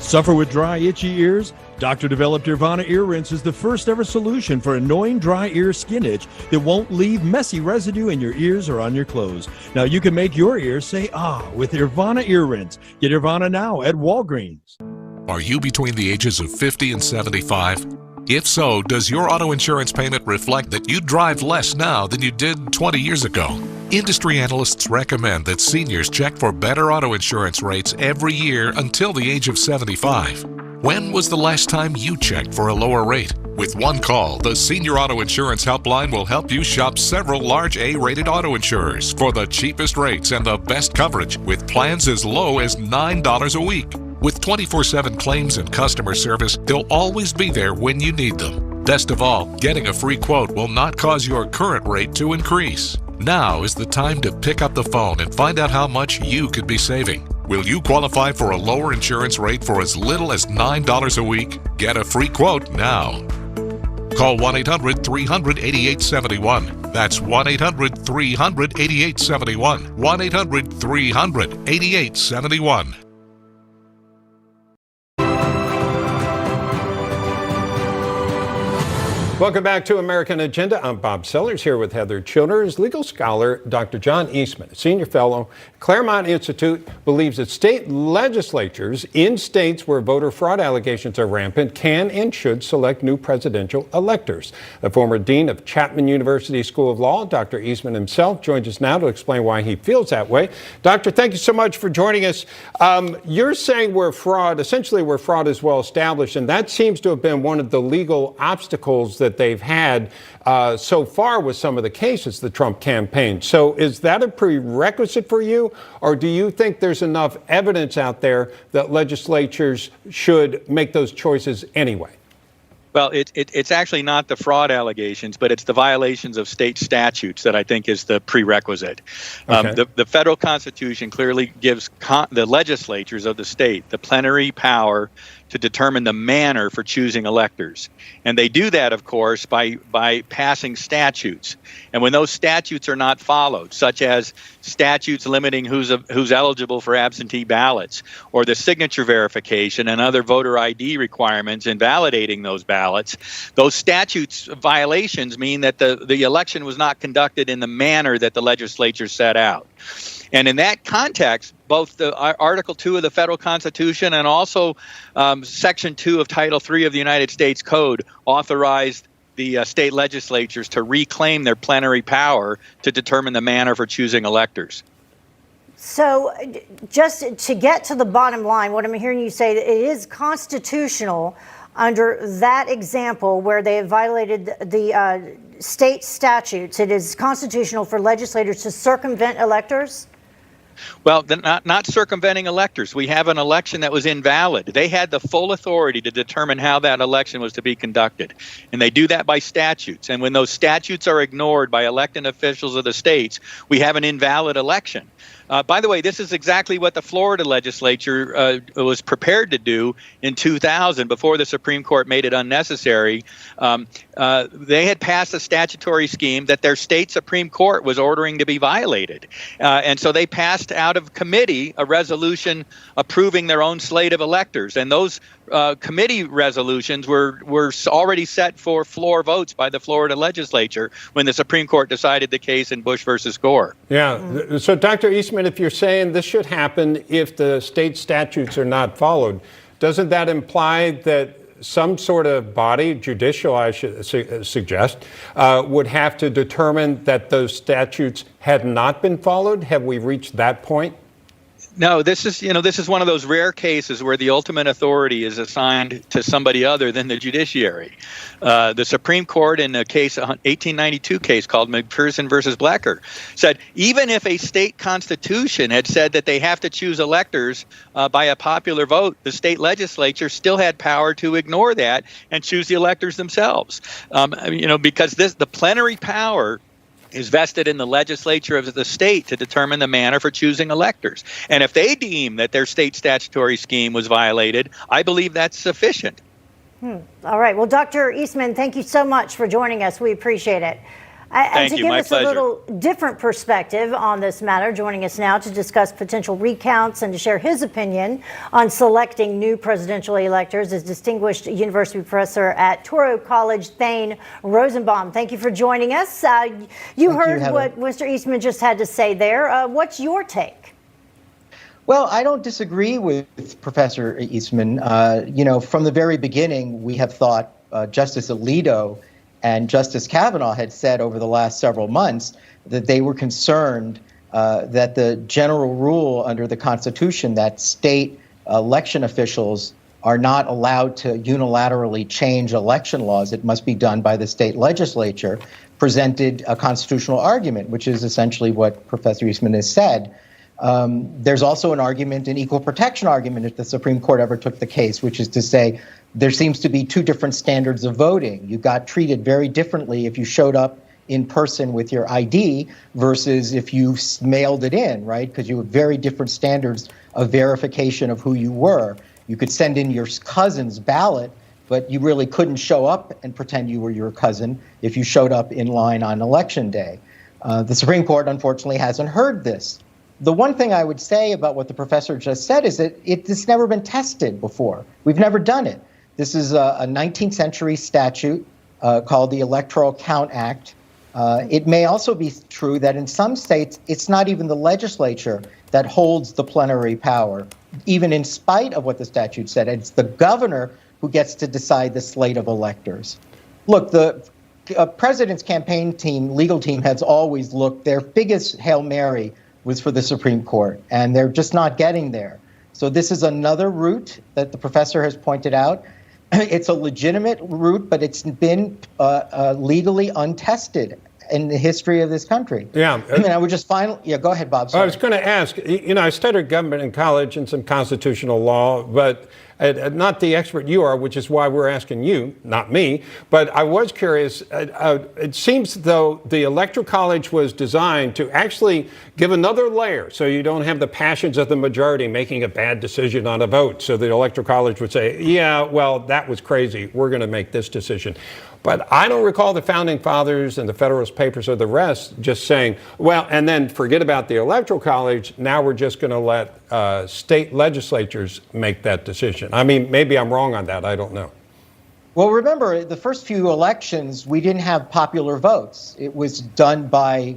Suffer with dry, itchy ears? Doctor-developed Irvana ear rinse is the first ever solution for annoying dry ear skin itch that won't leave messy residue in your ears or on your clothes. Now you can make your ears say ah with Irvana ear rinse. Get Irvana now at Walgreens. Are you between the ages of 50 and 75? If so, does your auto insurance payment reflect that you drive less now than you did 20 years ago? Industry analysts recommend that seniors check for better auto insurance rates every year until the age of 75. When was the last time you checked for a lower rate? With one call, the Senior Auto Insurance Helpline will help you shop several large A-rated auto insurers for the cheapest rates and the best coverage with plans as low as $9 a week. With 24/7 claims and customer service, they'll always be there when you need them. Best of all, getting a free quote will not cause your current rate to increase. Now is the time to pick up the phone and find out how much you could be saving. Will you qualify for a lower insurance rate for as little as $9 a week? Get a free quote now. Call 1-800-300-8871. That's 1-800-300-8871. 1-800-300-8871. Welcome back to American Agenda. I'm Bob Sellers here with Heather Childers. Legal scholar Dr. John Eastman, a senior fellow, Claremont Institute, believes that state legislatures in states where voter fraud allegations are rampant can and should select new presidential electors. The former dean of Chapman University School of Law, Dr. Eastman himself, joins us now to explain why he feels that way. Doctor, thank you so much for joining us. You're saying where fraud is well established, and that seems to have been one of the legal obstacles that they've had so far with some of the cases, the Trump campaign. So is that a prerequisite for you, or do you think there's enough evidence out there that legislatures should make those choices anyway? Well, it's actually not the fraud allegations, but it's the violations of state statutes that I think is the prerequisite. Okay. The federal Constitution clearly gives the legislatures of the state the plenary power to determine the manner for choosing electors. And they do that, of course, by passing statutes. And when those statutes are not followed, such as statutes limiting who's eligible for absentee ballots, or the signature verification and other voter ID requirements invalidating those ballots, those statutes violations mean that the election was not conducted in the manner that the legislature set out. And in that context, both the Article 2 of the federal Constitution and also Section 2 of Title 3 of the United States Code authorized the state legislatures to reclaim their plenary power to determine the manner for choosing electors. So just to get to the bottom line, what I'm hearing you say, that it is constitutional under that example where they have violated the state statutes. It is constitutional for legislators to circumvent electors? Well, not circumventing electors. We have an election that was invalid. They had the full authority to determine how that election was to be conducted. And they do that by statutes. And when those statutes are ignored by elected officials of the states, we have an invalid election. By the way, this is exactly what the Florida legislature was prepared to do in 2000 before the Supreme Court made it unnecessary. They had passed a statutory scheme that their state Supreme Court was ordering to be violated. And so they passed out of committee a resolution approving their own slate of electors. And those committee resolutions were already set for floor votes by the Florida legislature when the Supreme Court decided the case in Bush versus Gore. Yeah. So, Dr. Eastman, if you're saying this should happen if the state statutes are not followed, doesn't that imply that some sort of body, judicial, I should suggest, would have to determine that those statutes had not been followed? Have we reached that point? No, this is one of those rare cases where the ultimate authority is assigned to somebody other than the judiciary. The Supreme Court in a case, 1892 case called McPherson versus Blecker, said even if a state constitution had said that they have to choose electors by a popular vote, the state legislature still had power to ignore that and choose the electors themselves. Because the plenary power is vested in the legislature of the state to determine the manner for choosing electors. And if they deem that their state statutory scheme was violated, I believe that's sufficient. All right. Well, Dr. Eastman, thank you so much for joining us. We appreciate it. And to give us a little different perspective on this matter, joining us now to discuss potential recounts and to share his opinion on selecting new presidential electors is distinguished university professor at Touro College, Thane Rosenbaum. Thank you for joining us. You heard what Mr. Eastman just had to say there. What's your take? Well, I don't disagree with Professor Eastman. From the very beginning, we have thought Justice Alito And Justice Kavanaugh had said over the last several months that they were concerned that the general rule under the Constitution that state election officials are not allowed to unilaterally change election laws, it must be done by the state legislature, presented a constitutional argument, which is essentially what Professor Eastman has said. There's also an argument, an equal protection argument, if the Supreme Court ever took the case, which is to say there seems to be two different standards of voting. You got treated very differently if you showed up in person with your ID versus if you mailed it in, right? Because you have very different standards of verification of who you were. You could send in your cousin's ballot, but you really couldn't show up and pretend you were your cousin if you showed up in line on election day. The Supreme Court, unfortunately, hasn't heard this. The one thing I would say about what the professor just said is that it's never been tested before. We've never done it. This is a 19th century statute called the Electoral Count Act. It may also be true that in some states, it's not even the legislature that holds the plenary power, even in spite of what the statute said. It's the governor who gets to decide the slate of electors. Look, the president's campaign team, legal team, has always looked, their biggest Hail Mary was for the Supreme Court, and they're just not getting there. So this is another route that the professor has pointed out. It's a legitimate route, but it's been legally untested in the history of this country. Yeah. I mean, I would just go ahead, Bob. Sorry. I was going to ask, I studied government in college and some constitutional law, but not the expert you are, which is why we're asking you, not me. But I was curious, it seems though the Electoral College was designed to actually give another layer so you don't have the passions of the majority making a bad decision on a vote. So the Electoral College would say, yeah, well, that was crazy. We're going to make this decision. But I don't recall the Founding Fathers and the Federalist Papers or the rest just saying, well, and then forget about the Electoral College. Now we're just going to let state legislatures make that decision. I mean, maybe I'm wrong on that. I don't know. Well, remember, the first few elections, we didn't have popular votes. It was done by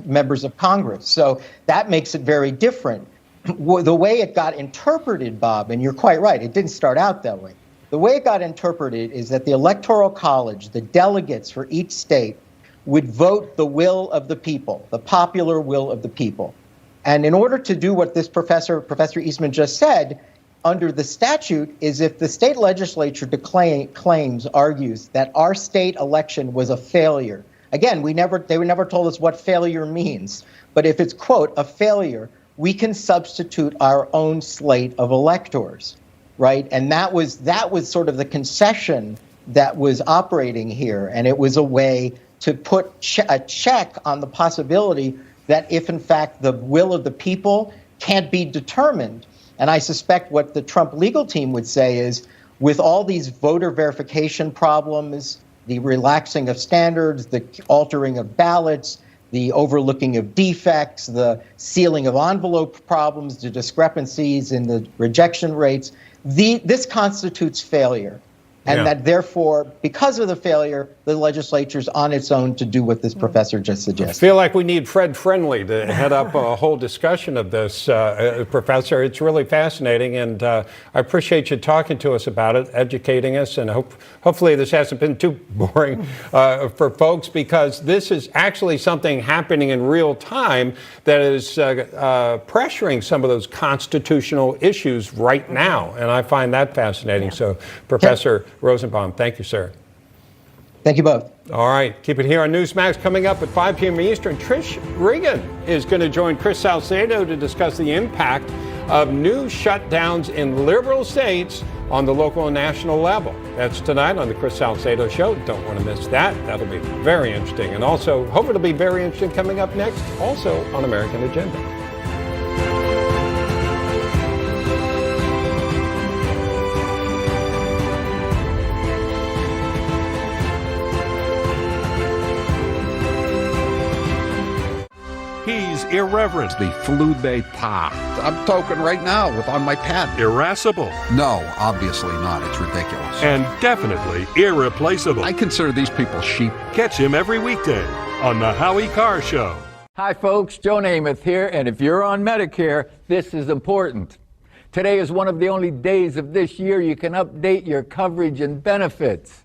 members of Congress. So that makes it very different. The way it got interpreted, Bob, and you're quite right, it didn't start out that way. The way it got interpreted is that the Electoral College, the delegates for each state, would vote the will of the people, the popular will of the people. And in order to do what this Professor Eastman just said, under the statute, is if the state legislature argues that our state election was a failure. Again, they never told us what failure means. But if it's, quote, a failure, we can substitute our own slate of electors. Right, and that was sort of the concession that was operating here, and it was a way to put a check on the possibility that if, in fact, the will of the people can't be determined. And I suspect what the Trump legal team would say is, with all these voter verification problems, the relaxing of standards, the altering of ballots, the overlooking of defects, the sealing of envelope problems, the discrepancies in the rejection rates, this constitutes failure. And that therefore, because of the failure, the legislature's on its own to do what this professor just suggested. I feel like we need Fred Friendly to head up a whole discussion of this, Professor. It's really fascinating, and I appreciate you talking to us about it, educating us, and hopefully this hasn't been too boring for folks, because this is actually something happening in real time that is pressuring some of those constitutional issues right now, and I find that fascinating. So, Professor Rosenbaum, thank you, sir. Thank you both. All right, keep it here on Newsmax. Coming up at 5 p.m. Eastern, Trish Regan is going to join Chris Salcedo to discuss the impact of new shutdowns in liberal states on the local and national level. That's tonight on the Chris Salcedo Show. Don't want to miss that. That'll be very interesting. And also, hope it'll be very interesting coming up next, also on American Agenda. He's irreverent. The flou de pas. I'm talking right now on my pad. Irascible. No, obviously not. It's ridiculous. And definitely irreplaceable. I consider these people sheep. Catch him every weekday on The Howie Carr Show. Hi, folks. Joe Namath here. And if you're on Medicare, this is important. Today is one of the only days of this year you can update your coverage and benefits.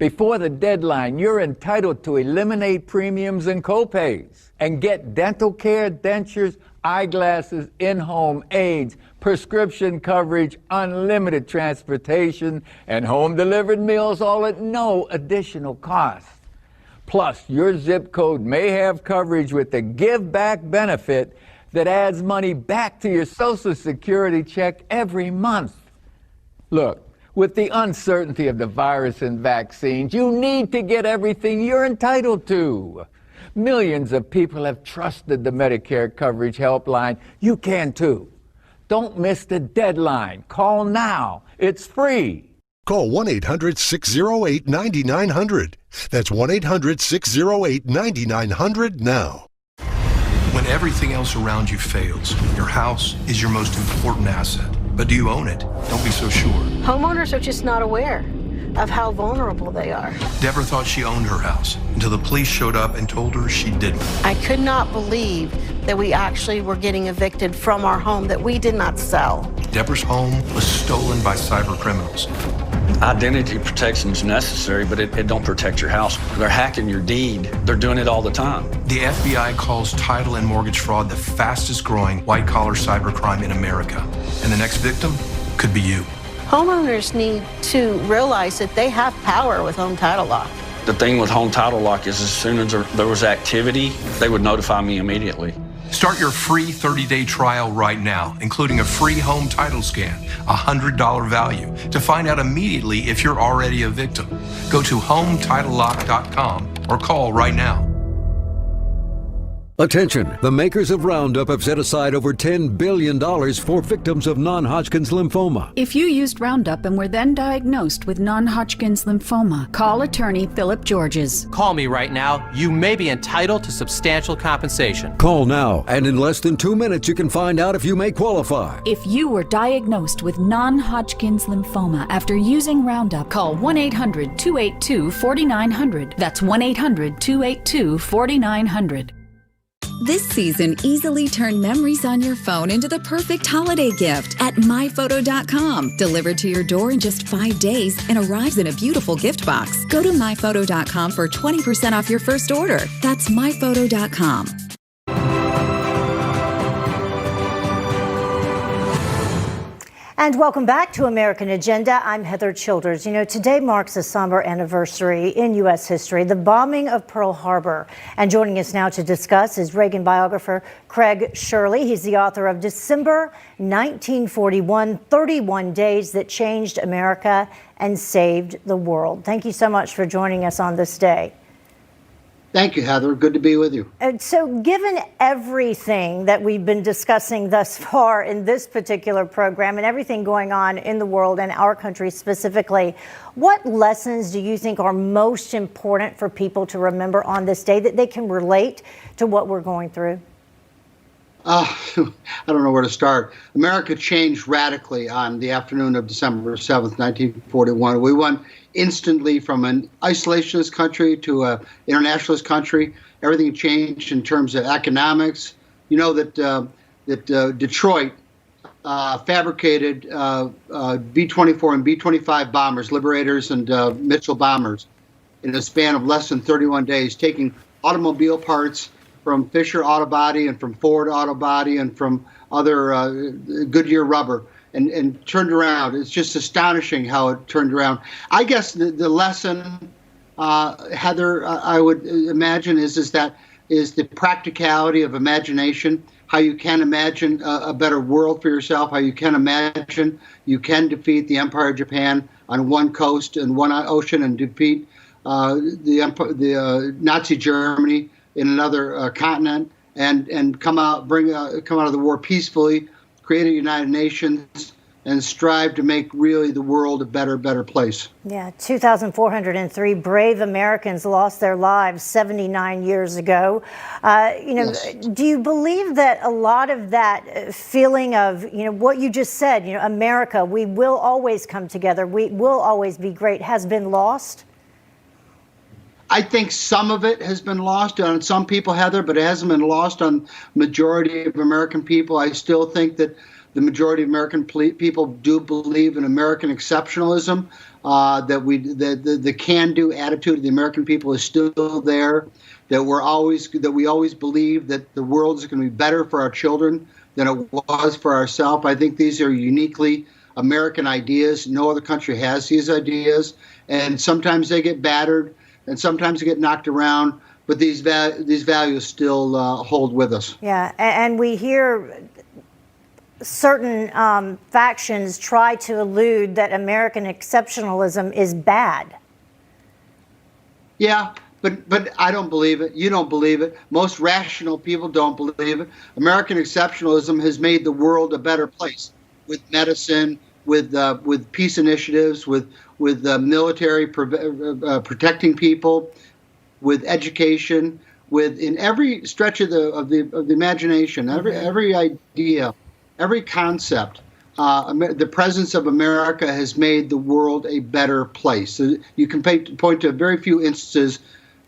Before the deadline, you're entitled to eliminate premiums and copays and get dental care, dentures, eyeglasses, in-home aids, prescription coverage, unlimited transportation, and home-delivered meals, all at no additional cost. Plus, your zip code may have coverage with the Give Back benefit that adds money back to your Social Security check every month. Look, with the uncertainty of the virus and vaccines, you need to get everything you're entitled to. Millions of people have trusted the Medicare coverage helpline. You can too. Don't miss the deadline. Call now. It's free. Call 1-800-608-9900. That's 1-800-608-9900 now. When everything else around you fails, your house is your most important asset. But do you own it? Don't be so sure. Homeowners are just not aware of how vulnerable they are. Deborah thought she owned her house until the police showed up and told her she didn't. I could not believe that we actually were getting evicted from our home that we did not sell. Deborah's home was stolen by cyber criminals. Identity protection is necessary, but it don't protect your house. They're hacking your deed. They're doing it all the time. The FBI calls title and mortgage fraud the fastest growing white-collar cybercrime in America. And the next victim could be you. Homeowners need to realize that they have power with Home Title Lock. The thing with Home Title Lock is as soon as there was activity, they would notify me immediately. Start your free 30-day trial right now, including a free home title scan, a $100 value, to find out immediately if you're already a victim. Go to HomeTitleLock.com or call right now. Attention, the makers of Roundup have set aside over $10 billion for victims of non-Hodgkin's lymphoma. If you used Roundup and were then diagnosed with non-Hodgkin's lymphoma, call attorney Philip Georges. Call me right now. You may be entitled to substantial compensation. Call now, and in less than 2 minutes you can find out if you may qualify. If you were diagnosed with non-Hodgkin's lymphoma after using Roundup, call 1-800-282-4900. That's 1-800-282-4900. This season, easily turn memories on your phone into the perfect holiday gift at myphoto.com. Delivered to your door in just 5 days and arrives in a beautiful gift box. Go to myphoto.com for 20% off your first order. That's myphoto.com. And welcome back to American Agenda. I'm Heather Childers. You know, today marks a somber anniversary in U.S. history, the bombing of Pearl Harbor. And joining us now to discuss is Reagan biographer Craig Shirley. He's the author of December 1941, 31 Days That Changed America and Saved the World. Thank you so much for joining us on this day. Thank you, Heather. Good to be with you. And so given everything that we've been discussing thus far in this particular program and everything going on in the world and our country specifically, what lessons do you think are most important for people to remember on this day that they can relate to what we're going through? I don't know where to start. America changed radically on the afternoon of December 7th, 1941. We went instantly from an isolationist country to an internationalist country. Everything changed in terms of economics. You know that Detroit fabricated B-24 and B-25 bombers, Liberators and Mitchell bombers, in a span of less than 31 days, taking automobile parts from Fisher Auto Body and from Ford Auto Body and from other Goodyear rubber and turned around. It's just astonishing how it turned around. I guess the lesson, Heather, I would imagine is the practicality of imagination, how you can imagine a better world for yourself, how you can imagine you can defeat the Empire of Japan on one coast and one ocean and defeat the Nazi Germany in another continent, and come out of the war peacefully, create a United Nations, and strive to make really the world a better place. Yeah, 2,403 brave Americans lost their lives 79 years ago. Yes. Do you believe that a lot of that feeling of, what you just said, America, we will always come together, we will always be great, has been lost? I think some of it has been lost on some people, Heather, but it hasn't been lost on majority of American people. I still think that the majority of American people do believe in American exceptionalism. That the can-do attitude of the American people is still there. That we always believe that the world is going to be better for our children than it was for ourselves. I think these are uniquely American ideas. No other country has these ideas, and sometimes they get battered, and sometimes they get knocked around. But these values still hold with us. Yeah, and we hear certain factions try to allude that American exceptionalism is bad. Yeah, but I don't believe it. You don't believe it. Most rational people don't believe it. American exceptionalism has made the world a better place with medicine, with peace initiatives, with military protecting people, with education, in every stretch of the imagination, every idea. Every concept, the presence of America has made the world a better place. So you can point to very few instances,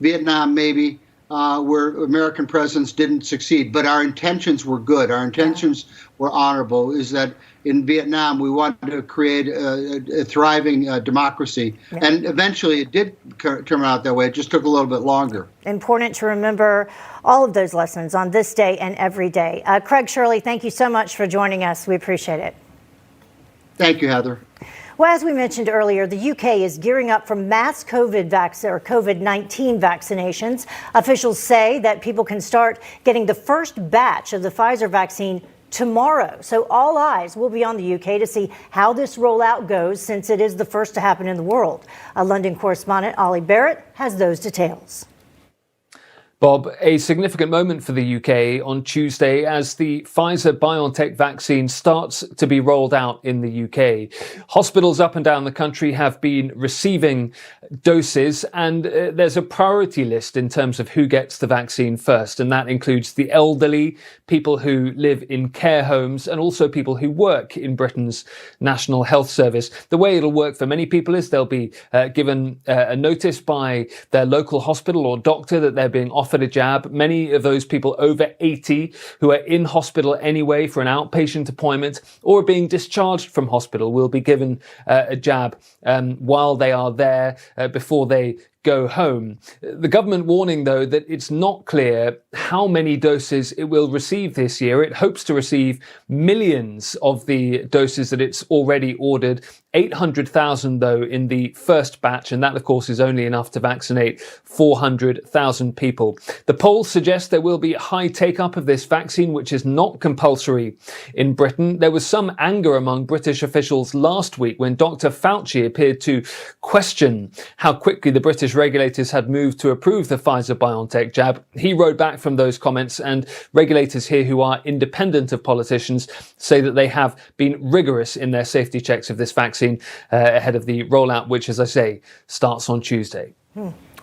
Vietnam maybe, where American presence didn't succeed, but our intentions were good. Our intentions were honorable. Is that in Vietnam we wanted to create a thriving democracy, and eventually it did turn out that way. It just took a little bit longer. Important to remember all of those lessons on this day and every day. Craig Shirley, thank you so much for joining us. We appreciate it. Thank you, Heather. Well, as we mentioned earlier, the UK is gearing up for mass COVID-19 vaccinations. Officials say that people can start getting the first batch of the Pfizer vaccine tomorrow. So all eyes will be on the UK to see how this rollout goes, since it is the first to happen in the world. London correspondent Ollie Barrett has those details. Bob, a significant moment for the UK on Tuesday as the Pfizer-BioNTech vaccine starts to be rolled out in the UK. Hospitals up and down the country have been receiving doses, and there's a priority list in terms of who gets the vaccine first, and that includes the elderly, people who live in care homes, and also people who work in Britain's National Health Service. The way it'll work for many people is they'll be given a notice by their local hospital or doctor that they're being offered a jab. Many of those people over 80 who are in hospital anyway for an outpatient appointment or are being discharged from hospital will be given a jab while they are there before they go home. The government warning, though, that it's not clear how many doses it will receive this year. It hopes to receive millions of the doses that it's already ordered. 800,000, though, in the first batch, and that, of course, is only enough to vaccinate 400,000 people. The polls suggest there will be high take-up of this vaccine, which is not compulsory in Britain. There was some anger among British officials last week when Dr. Fauci appeared to question how quickly the British regulators had moved to approve the Pfizer-BioNTech jab. He rode back from those comments, and regulators here who are independent of politicians say that they have been rigorous in their safety checks of this vaccine ahead of the rollout, which, as I say, starts on Tuesday.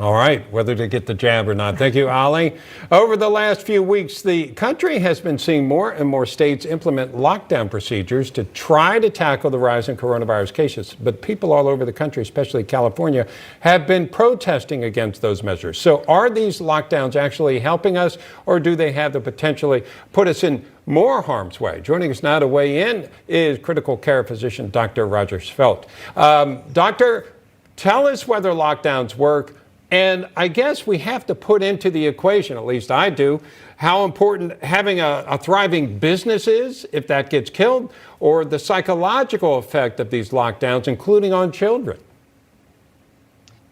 All right, whether to get the jab or not. Thank you, Ollie. Over the last few weeks, the country has been seeing more and more states implement lockdown procedures to try to tackle the rise in coronavirus cases. But people all over the country, especially California, have been protesting against those measures. So are these lockdowns actually helping us, or do they have the potentially put us in more harm's way? Joining us now to weigh in is critical care physician Dr. Roger Svelte. Doctor, tell us whether lockdowns work. And I guess we have to put into the equation, at least I do, how important having a thriving business is if that gets killed, or the psychological effect of these lockdowns, including on children.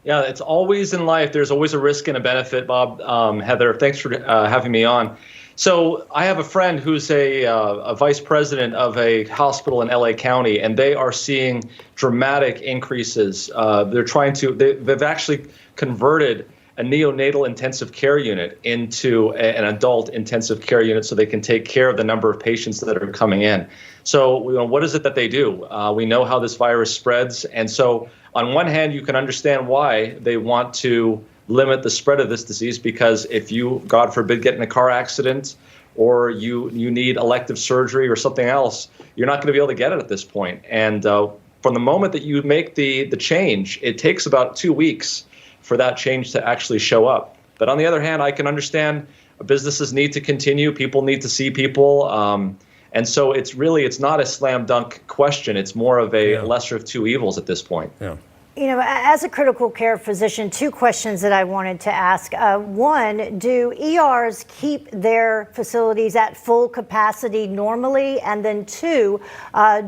Yeah, it's always in life. There's always a risk and a benefit, Bob. Heather, thanks for having me on. So I have a friend who's a vice president of a hospital in LA County, and they are seeing dramatic increases. They've actually converted a neonatal intensive care unit into an adult intensive care unit so they can take care of the number of patients that are coming in. So what is it that they do? We know how this virus spreads. And so on one hand, you can understand why they want to limit the spread of this disease, because if you, God forbid, get in a car accident or you need elective surgery or something else, you're not going to be able to get it at this point. And from the moment that you make the change, it takes about 2 weeks for that change to actually show up. But on the other hand, I can understand businesses need to continue. People need to see people. And so it's not a slam dunk question. It's more of a lesser of two evils at this point. Yeah. You know, as a critical care physician, two questions that I wanted to ask. One, do ERs keep their facilities at full capacity normally? And then two,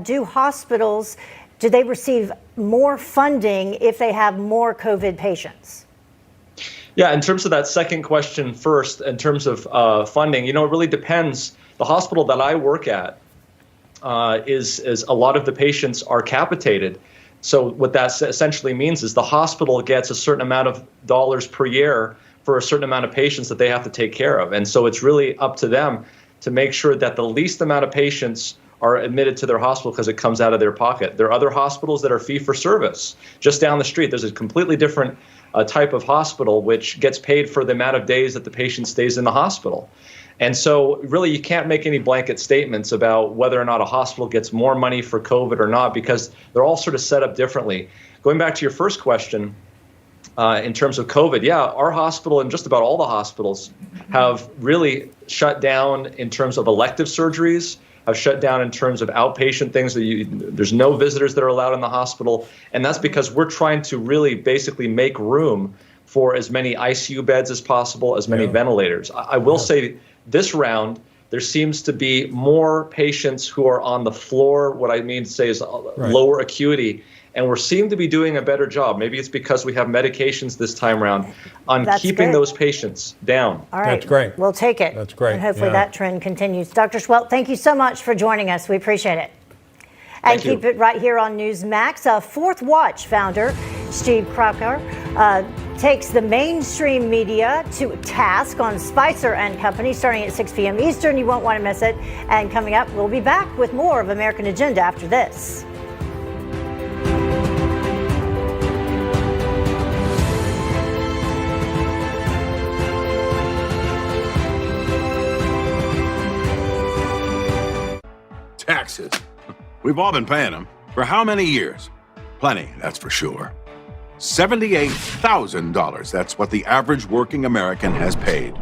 do hospitals, do they receive more funding if they have more COVID patients? Yeah, in terms of that second question first, in terms of funding, it really depends. The hospital that I work at is a lot of the patients are capitated. So what that essentially means is the hospital gets a certain amount of dollars per year for a certain amount of patients that they have to take care of. And so it's really up to them to make sure that the least amount of patients are admitted to their hospital because it comes out of their pocket. There are other hospitals that are fee for service. Just down the street, there's a completely different type of hospital which gets paid for the amount of days that the patient stays in the hospital. And so really you can't make any blanket statements about whether or not a hospital gets more money for COVID or not, because they're all sort of set up differently. Going back to your first question, in terms of COVID, our hospital and just about all the hospitals have really shut down in terms of elective surgeries, have shut down in terms of outpatient things. There's no visitors that are allowed in the hospital. And that's because we're trying to really basically make room for as many ICU beds as possible, as many ventilators. I will say this round, there seems to be more patients who are on the floor, what I mean to say is lower acuity, and we seem to be doing a better job. Maybe it's because we have medications this time around on keeping those patients down. All right. That's great. We'll take it. That's great. And hopefully that trend continues. Dr. Schwelt, thank you so much for joining us. We appreciate it. And keep it right here on Newsmax. Fourth Watch founder Steve Crocker takes the mainstream media to task on Spicer and Company starting at 6 p.m. Eastern. You won't want to miss it. And coming up, we'll be back with more of American Agenda after this. Taxes. We've all been paying them. For how many years? Plenty, that's for sure. $78,000, that's what the average working American has paid,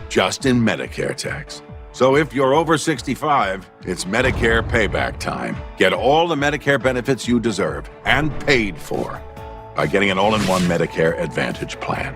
just in Medicare tax. So if you're over 65, it's Medicare payback time. Get all the Medicare benefits you deserve and paid for by getting an all-in-one Medicare Advantage plan.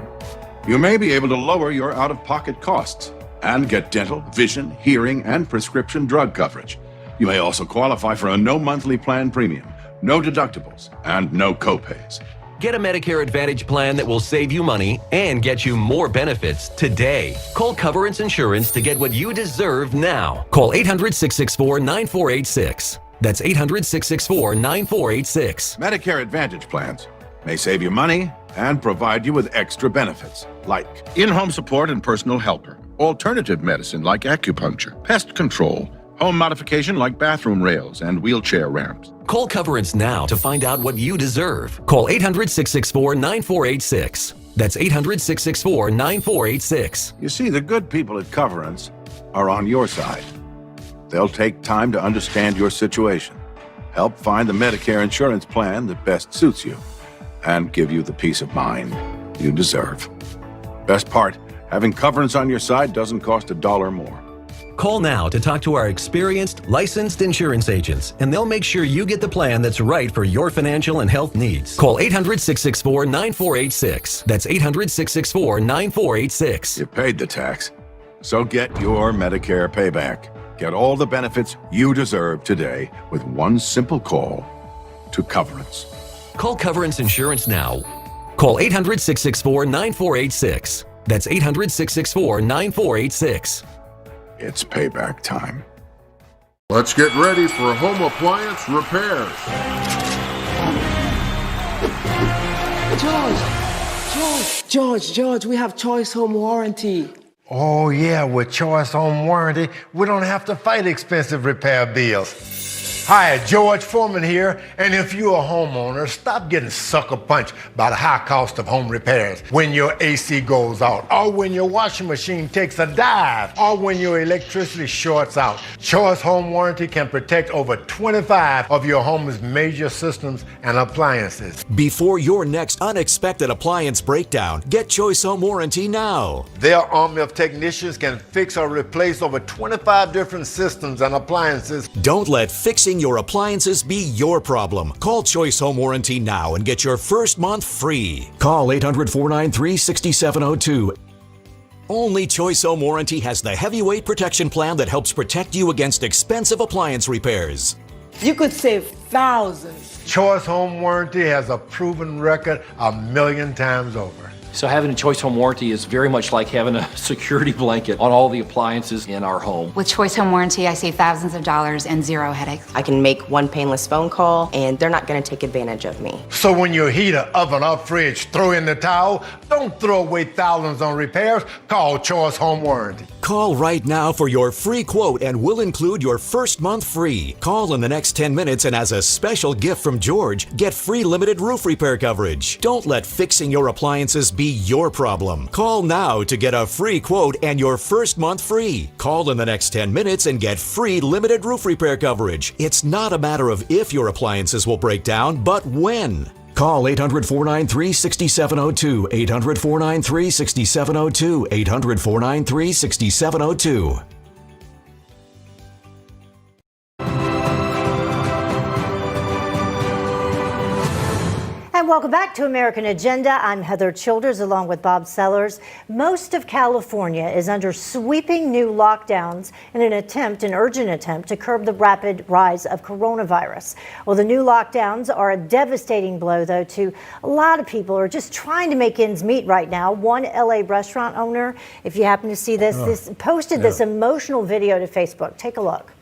You may be able to lower your out-of-pocket costs and get dental, vision, hearing, and prescription drug coverage. You may also qualify for a no monthly plan premium, no deductibles, and no copays. Get a Medicare Advantage plan that will save you money and get you more benefits today. Call Coverance Insurance to get what you deserve now. Call 800-664-9486. That's 800-664-9486. Medicare Advantage plans may save you money and provide you with extra benefits, like in-home support and personal helper, alternative medicine like acupuncture, pest control, home modification like bathroom rails and wheelchair ramps. Call Coverance now to find out what you deserve. Call 800-664-9486. That's 800-664-9486. You see, the good people at Coverance are on your side. They'll take time to understand your situation, help find the Medicare insurance plan that best suits you, and give you the peace of mind you deserve. Best part, having Coverance on your side doesn't cost $1 more. Call now to talk to our experienced, licensed insurance agents, and they'll make sure you get the plan that's right for your financial and health needs. Call 800-664-9486. That's 800-664-9486. You paid the tax, so get your Medicare payback. Get all the benefits you deserve today with one simple call to Coverance. Call Coverance Insurance now. Call 800-664-9486. That's 800-664-9486. It's payback time. Let's get ready for home appliance repairs. George, we have Choice Home Warranty. Oh, yeah, with Choice Home Warranty, we don't have to fight expensive repair bills. Hi, George Foreman here, and if you're a homeowner, stop getting sucker punched by the high cost of home repairs when your AC goes out, or when your washing machine takes a dive, or when your electricity shorts out. Choice Home Warranty can protect over 25 of your home's major systems and appliances. Before your next unexpected appliance breakdown, get Choice Home Warranty now. Their army of technicians can fix or replace over 25 different systems and appliances. Don't let fixing your appliances be your problem. Call Choice Home Warranty now and get your first month free. Call 800-493-6702. Only Choice Home Warranty has the heavyweight protection plan that helps protect you against expensive appliance repairs. You could save thousands. Choice Home Warranty has a proven record 1,000,000 times over. So having a Choice Home Warranty is very much like having a security blanket on all the appliances in our home. With Choice Home Warranty, I save thousands of dollars and zero headaches. I can make one painless phone call and they're not going to take advantage of me. So when your heater, oven, or fridge throw in the towel, don't throw away thousands on repairs. Call Choice Home Warranty. Call right now for your free quote and we'll include your first month free. Call in the next 10 minutes and as a special gift from George, get free limited roof repair coverage. Don't let fixing your appliances be your problem. Call now to get a free quote and your first month free. Call in the next 10 minutes and get free limited roof repair coverage. It's not a matter of if your appliances will break down, but when. Call 800-493-6702, 800-493-6702, 800-493-6702. And welcome back to American Agenda. I'm Heather Childers along with Bob Sellers. Most of California is under sweeping new lockdowns in an urgent attempt to curb the rapid rise of coronavirus. Well, the new lockdowns are a devastating blow, though, to a lot of people who are just trying to make ends meet right now. One LA restaurant owner, if you happen to see this, posted this emotional video to Facebook. Take a look.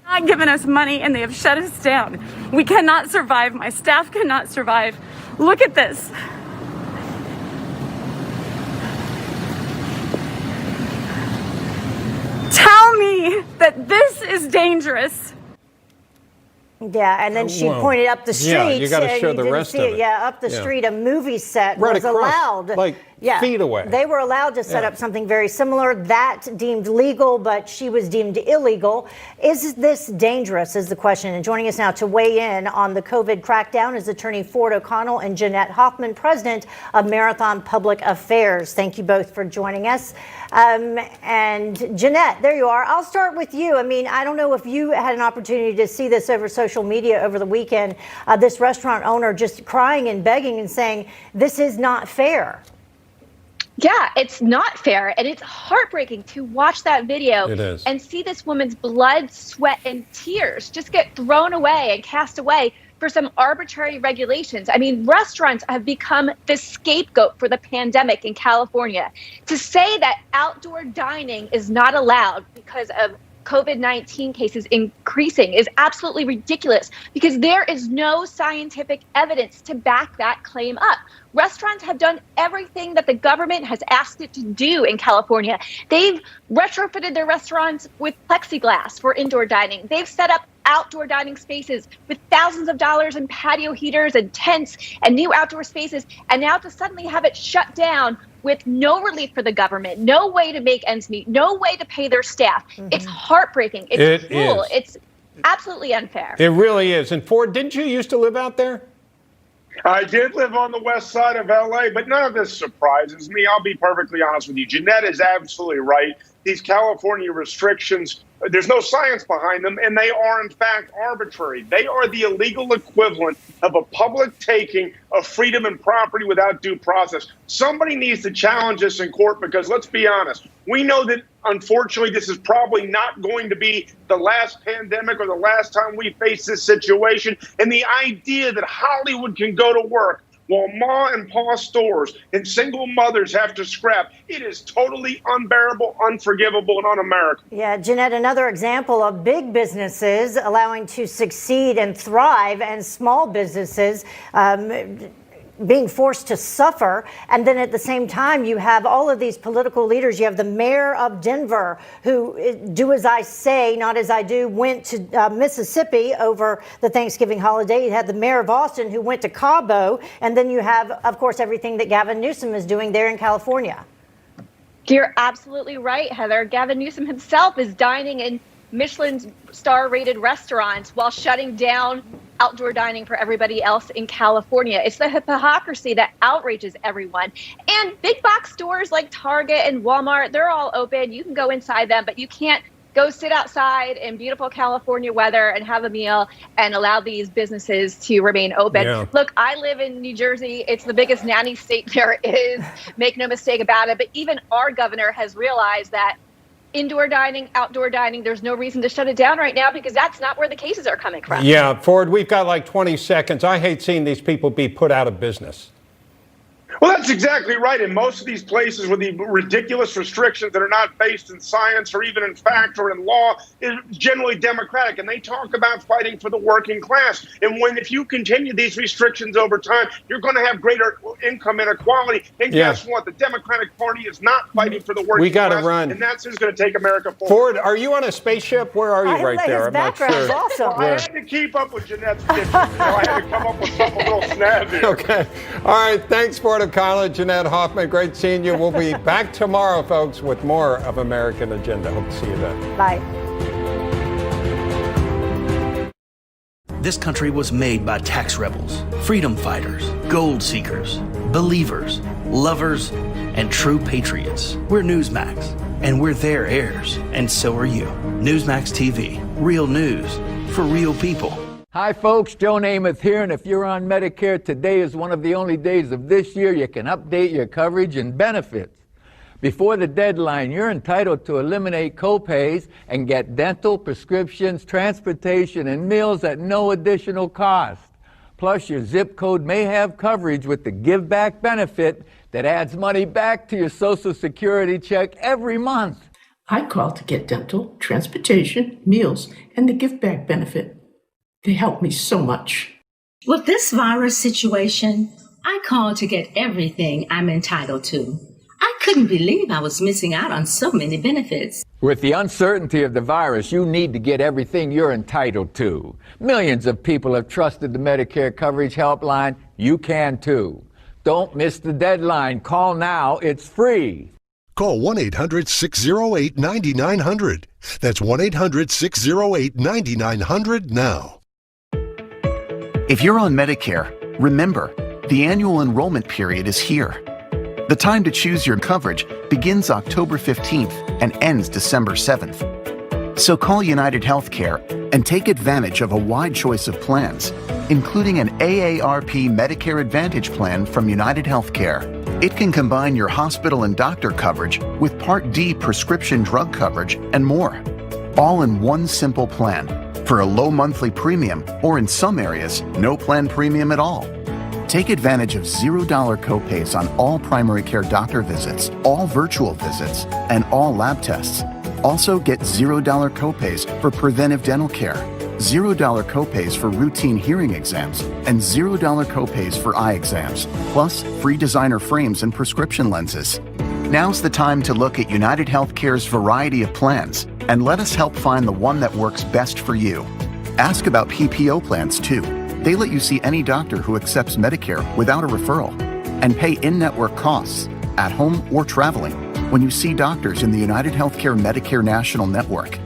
Not given us money and they have shut us down. We cannot survive. My staff cannot survive. Look at this. Tell me that this is dangerous. Yeah, and then she pointed up the street. Yeah, you got to show the rest of it. Yeah, up the street, a movie set right was across, allowed. Like feet away. They were allowed to set up something very similar. That deemed legal, but she was deemed illegal. Is this dangerous is the question. And joining us now to weigh in on the COVID crackdown is attorney Ford O'Connell and Jeanette Hoffman, president of Marathon Public Affairs. Thank you both for joining us. And Jeanette, there you are. I'll start with you. I mean, I don't know if you had an opportunity to see this over social media over the weekend. This restaurant owner just crying and begging and saying, this is not fair. Yeah, it's not fair. And it's heartbreaking to watch that video and see this woman's blood, sweat, and tears just get thrown away and cast away for some arbitrary regulations. I mean, restaurants have become the scapegoat for the pandemic in California. To say that outdoor dining is not allowed because of COVID-19 cases increasing is absolutely ridiculous because there is no scientific evidence to back that claim up. Restaurants have done everything that the government has asked it to do in California. They've retrofitted their restaurants with plexiglass for indoor dining. They've set up outdoor dining spaces with thousands of dollars in patio heaters and tents and new outdoor spaces. And now to suddenly have it shut down with no relief for the government, no way to make ends meet, no way to pay their staff. It's heartbreaking. It's cruel. It's absolutely unfair. It really is. And Ford, didn't you used to live out there? I did live on the west side of LA, but none of this surprises me. I'll be perfectly honest with you. Jeanette is absolutely right. These California restrictions, there's no science behind them, and they are, in fact, arbitrary. They are the illegal equivalent of a public taking of freedom and property without due process. Somebody needs to challenge this in court because, let's be honest, we know that, unfortunately, this is probably not going to be the last pandemic or the last time we face this situation. And the idea that Hollywood can go to work while ma and pa stores and single mothers have to scrap, it is totally unbearable, unforgivable, and un-American. Yeah, Jeanette, another example of big businesses allowing to succeed and thrive and small businesses being forced to suffer. And then at the same time, you have all of these political leaders. You have the mayor of Denver who, do as I say, not as I do, went to Mississippi over the Thanksgiving holiday. You had the mayor of Austin who went to Cabo. And then you have, of course, everything that Gavin Newsom is doing there in California. You're absolutely right, Heather. Gavin Newsom himself is dining in Michelin star-rated restaurants while shutting down outdoor dining for everybody else in California. It's the hypocrisy that outrages everyone. And big box stores like Target and Walmart, they're all open. You can go inside them, but you can't go sit outside in beautiful California weather and have a meal and allow these businesses to remain open. Yeah. Look, I live in New Jersey. It's the biggest nanny state there is. Make no mistake about it. But even our governor has realized that indoor dining, outdoor dining, there's no reason to shut it down right now because that's not where the cases are coming from. Yeah, Ford, we've got like 20 seconds. I hate seeing these people be put out of business. Well, that's exactly right. In most of these places with the ridiculous restrictions that are not based in science or even in fact or in law is generally democratic. And they talk about fighting for the working class. And if you continue these restrictions over time, you're going to have greater income inequality. And guess what? The Democratic Party is not fighting for the working class. We got to run. And that's who's going to take America forward. Ford, are you on a spaceship? Where are you right there? I'm not sure. Awesome. I had to keep up with Jeanette's pitches. I had to come up with something a little snazzy. Okay. All right. Thanks, Ford of Carla, Jeanette Hoffman. Great seeing you. We'll be back tomorrow, folks, with more of American Agenda. Hope to see you then. Bye. This country was made by tax rebels, freedom fighters, gold seekers, believers, lovers, and true patriots. We're Newsmax, and we're their heirs, and so are you. Newsmax TV, real news for real people. Hi folks, Joe Namath here, and if you're on Medicare, today is one of the only days of this year you can update your coverage and benefits. Before the deadline, you're entitled to eliminate copays and get dental, prescriptions, transportation, and meals at no additional cost. Plus, your zip code may have coverage with the Give Back benefit that adds money back to your Social Security check every month. I called to get dental, transportation, meals, and the Give Back benefit. They helped me so much. With this virus situation, I called to get everything I'm entitled to. I couldn't believe I was missing out on so many benefits. With the uncertainty of the virus, you need to get everything you're entitled to. Millions of people have trusted the Medicare Coverage Helpline. You can too. Don't miss the deadline. Call now. It's free. Call 1-800-608-9900. That's 1-800-608-9900 now. If you're on Medicare, remember, the annual enrollment period is here. The time to choose your coverage begins October 15th and ends December 7th. So call United Healthcare and take advantage of a wide choice of plans, including an AARP Medicare Advantage plan from United Healthcare. It can combine your hospital and doctor coverage with Part D prescription drug coverage and more, all in one simple plan for a low monthly premium, or in some areas, no plan premium at all. Take advantage of $0 copays on all primary care doctor visits, all virtual visits, and all lab tests. Also get $0 copays for preventive dental care, $0 copays for routine hearing exams, and $0 copays for eye exams, plus free designer frames and prescription lenses. Now's the time to look at United Healthcare's variety of plans and let us help find the one that works best for you. Ask about PPO plans too. They let you see any doctor who accepts Medicare without a referral and pay in-network costs at home or traveling when you see doctors in the United Healthcare Medicare National Network.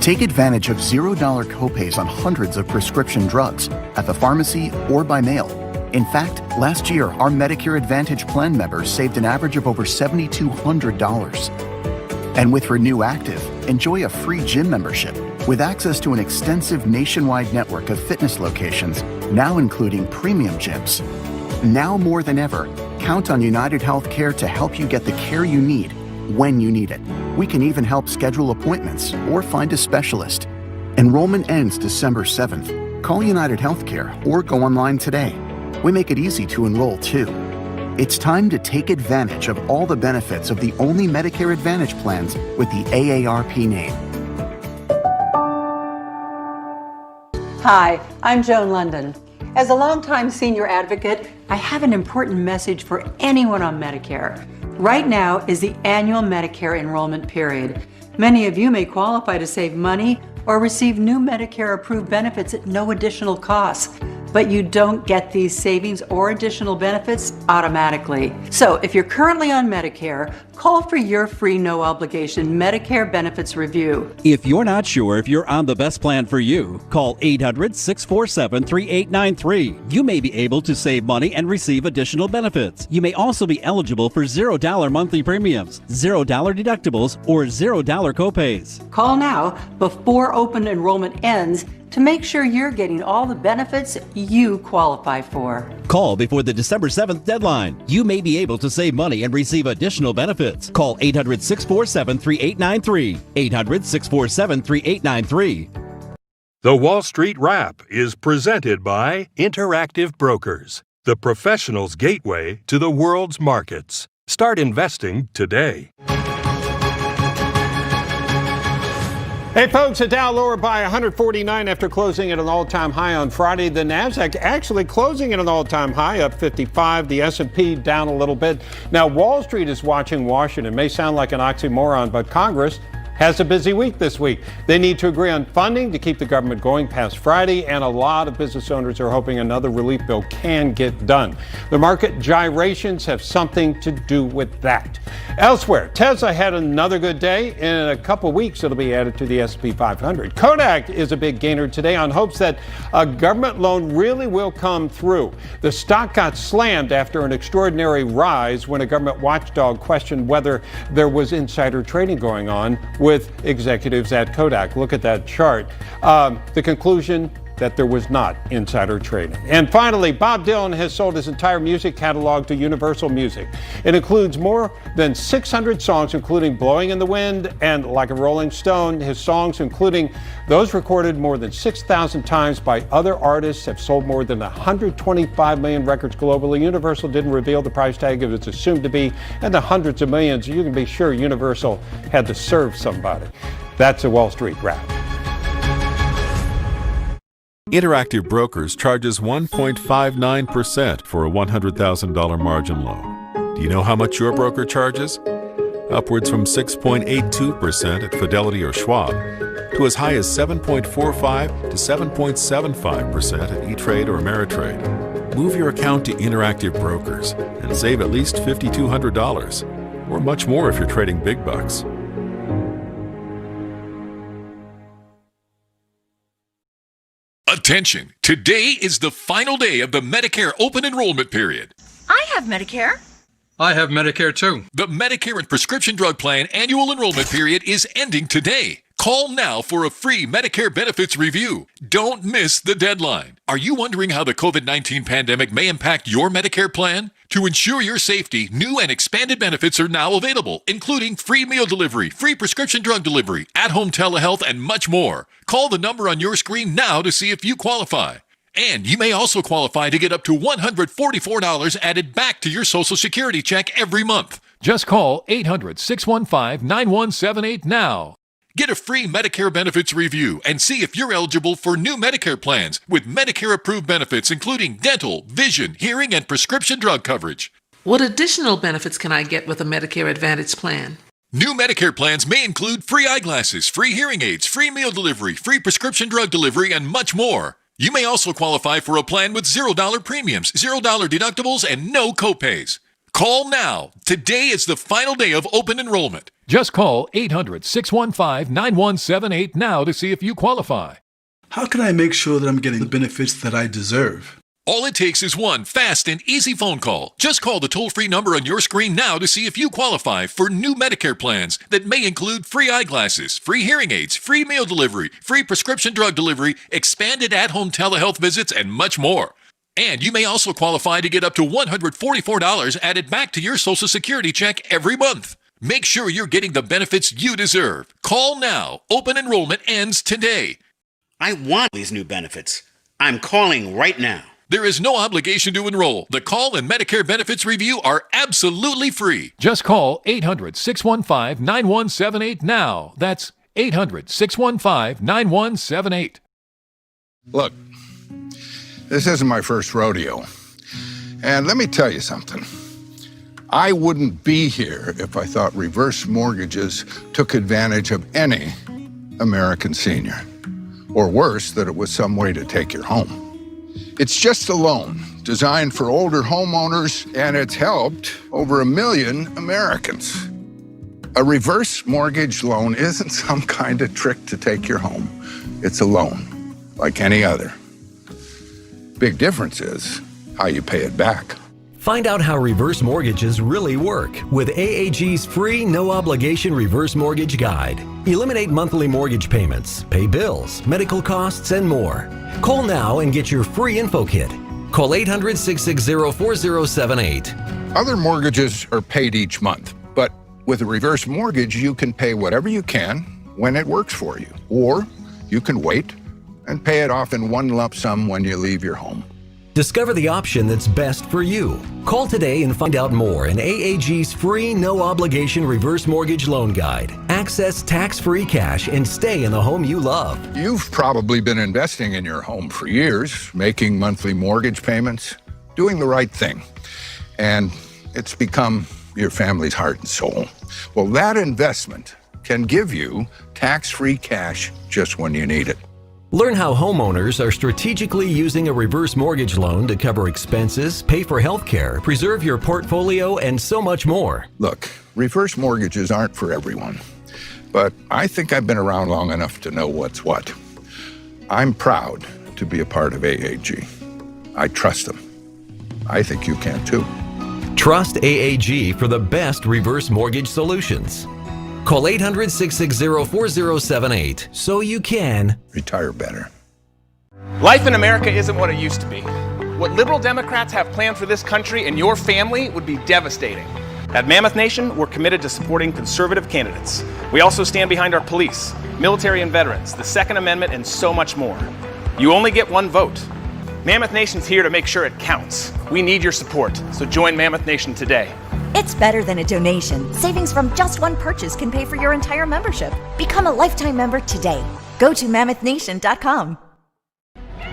Take advantage of $0 copays on hundreds of prescription drugs at the pharmacy or by mail. In fact, last year, our Medicare Advantage plan members saved an average of over $7,200. And with Renew Active, enjoy a free gym membership with access to an extensive nationwide network of fitness locations, now including premium gyms. Now more than ever, count on United Healthcare to help you get the care you need when you need it. We can even help schedule appointments or find a specialist. Enrollment ends December 7th. Call United Healthcare or go online today. We make it easy to enroll too. It's time to take advantage of all the benefits of the only Medicare Advantage plans with the AARP name. Hi, I'm Joan London. As a longtime senior advocate, I have an important message for anyone on Medicare. Right now is the annual Medicare enrollment period. Many of you may qualify to save money or receive new Medicare-approved benefits at no additional cost. But you don't get these savings or additional benefits automatically. So if you're currently on Medicare, call for your free no-obligation Medicare benefits review. If you're not sure if you're on the best plan for you, call 800-647-3893. You may be able to save money and receive additional benefits. You may also be eligible for $0 monthly premiums, $0 deductibles, or $0 copays. Call now before open enrollment ends to make sure you're getting all the benefits you qualify for. Call before the December 7th deadline. You may be able to save money and receive additional benefits. Call 800-647-3893. 800-647-3893. The Wall Street Wrap is presented by Interactive Brokers, the professional's gateway to the world's markets. Start investing today. Hey folks, the Dow lower by 149 after closing at an all-time high on Friday. The Nasdaq actually closing at an all-time high, up 55. The S&P down a little bit. Now, Wall Street is watching Washington. It may sound like an oxymoron, but Congress has a busy week this week. They need to agree on funding to keep the government going past Friday, and a lot of business owners are hoping another relief bill can get done. The market gyrations have something to do with that. Elsewhere, Tesla had another good day. In a couple weeks, it'll be added to the S&P 500. Kodak is a big gainer today on hopes that a government loan really will come through. The stock got slammed after an extraordinary rise when a government watchdog questioned whether there was insider trading going on with executives at Kodak. Look at that chart. The conclusion that there was not insider trading. And finally, Bob Dylan has sold his entire music catalog to Universal Music. It includes more than 600 songs, including Blowing in the Wind and Like a Rolling Stone. His songs, including those recorded more than 6,000 times by other artists, have sold more than 125 million records globally. Universal didn't reveal the price tag of it's assumed to be in the hundreds of millions. You can be sure Universal had to serve somebody. That's a Wall Street Wrap. Interactive Brokers charges 1.59% for a $100,000 margin loan. Do you know how much your broker charges? Upwards from 6.82% at Fidelity or Schwab to as high as 7.45 to 7.75% at E-Trade or Ameritrade. Move your account to Interactive Brokers and save at least $5,200 or much more if you're trading big bucks. Attention! Today is the final day of the Medicare open enrollment period. I have Medicare. I have Medicare too. The Medicare and Prescription Drug Plan annual enrollment period is ending today. Call now for a free Medicare benefits review. Don't miss the deadline. Are you wondering how the COVID-19 pandemic may impact your Medicare plan? To ensure your safety, new and expanded benefits are now available, including free meal delivery, free prescription drug delivery, at-home telehealth, and much more. Call the number on your screen now to see if you qualify. And you may also qualify to get up to $144 added back to your Social Security check every month. Just call 800-615-9178 now. Get a free Medicare benefits review and see if you're eligible for new Medicare plans with Medicare-approved benefits, including dental, vision, hearing, and prescription drug coverage. What additional benefits can I get with a Medicare Advantage plan? New Medicare plans may include free eyeglasses, free hearing aids, free meal delivery, free prescription drug delivery, and much more. You may also qualify for a plan with $0 premiums, $0 deductibles, and no copays. Call now. Today is the final day of open enrollment. Just call 800-615-9178 now to see if you qualify. How can I make sure that I'm getting the benefits that I deserve? All it takes is one fast and easy phone call. Just call the toll-free number on your screen now to see if you qualify for new Medicare plans that may include free eyeglasses, free hearing aids, free meal delivery, free prescription drug delivery, expanded at-home telehealth visits, and much more. And you may also qualify to get up to $144 added back to your Social Security check every month. Make sure you're getting the benefits you deserve. Call now. Open enrollment ends today. I want these new benefits. I'm calling right now. There is no obligation to enroll. The call and Medicare benefits review are absolutely free. Just call 800-615-9178 now. That's 800-615-9178. Look, This isn't my first rodeo. And let me tell you something. I wouldn't be here if I thought reverse mortgages took advantage of any American senior. Or worse, that it was some way to take your home. It's just a loan designed for older homeowners, and it's helped over 1 million Americans. A reverse mortgage loan isn't some kind of trick to take your home. It's a loan, like any other. Big difference is how you pay it back. Find out how reverse mortgages really work with AAG's free no-obligation reverse mortgage guide. Eliminate monthly mortgage payments, pay bills, medical costs, and more. Call now and get your free info kit. Call 800-660-4078. Other mortgages are paid each month, but with a reverse mortgage, you can pay whatever you can when it works for you. Or you can wait and pay it off in one lump sum when you leave your home. Discover the option that's best for you. Call today and find out more in AAG's free no-obligation reverse mortgage loan guide. Access tax-free cash and stay in the home you love. You've probably been investing in your home for years, making monthly mortgage payments, doing the right thing. And it's become your family's heart and soul. Well, that investment can give you tax-free cash just when you need it. Learn how homeowners are strategically using a reverse mortgage loan to cover expenses, pay for health care, preserve your portfolio, and so much more. Look, reverse mortgages aren't for everyone, but I think I've been around long enough to know what's what. I'm proud to be a part of AAG. I trust them. I think you can too. Trust AAG for the best reverse mortgage solutions. Call 800-660-4078 so you can retire better. Life in America isn't what it used to be. What liberal Democrats have planned for this country and your family would be devastating. At Mammoth Nation, we're committed to supporting conservative candidates. We also stand behind our police, military and veterans, the Second Amendment, and so much more. You only get one vote. Mammoth Nation's here to make sure it counts. We need your support, so join Mammoth Nation today. It's better than a donation. Savings from just one purchase can pay for your entire membership. Become a lifetime member today. Go to MammothNation.com.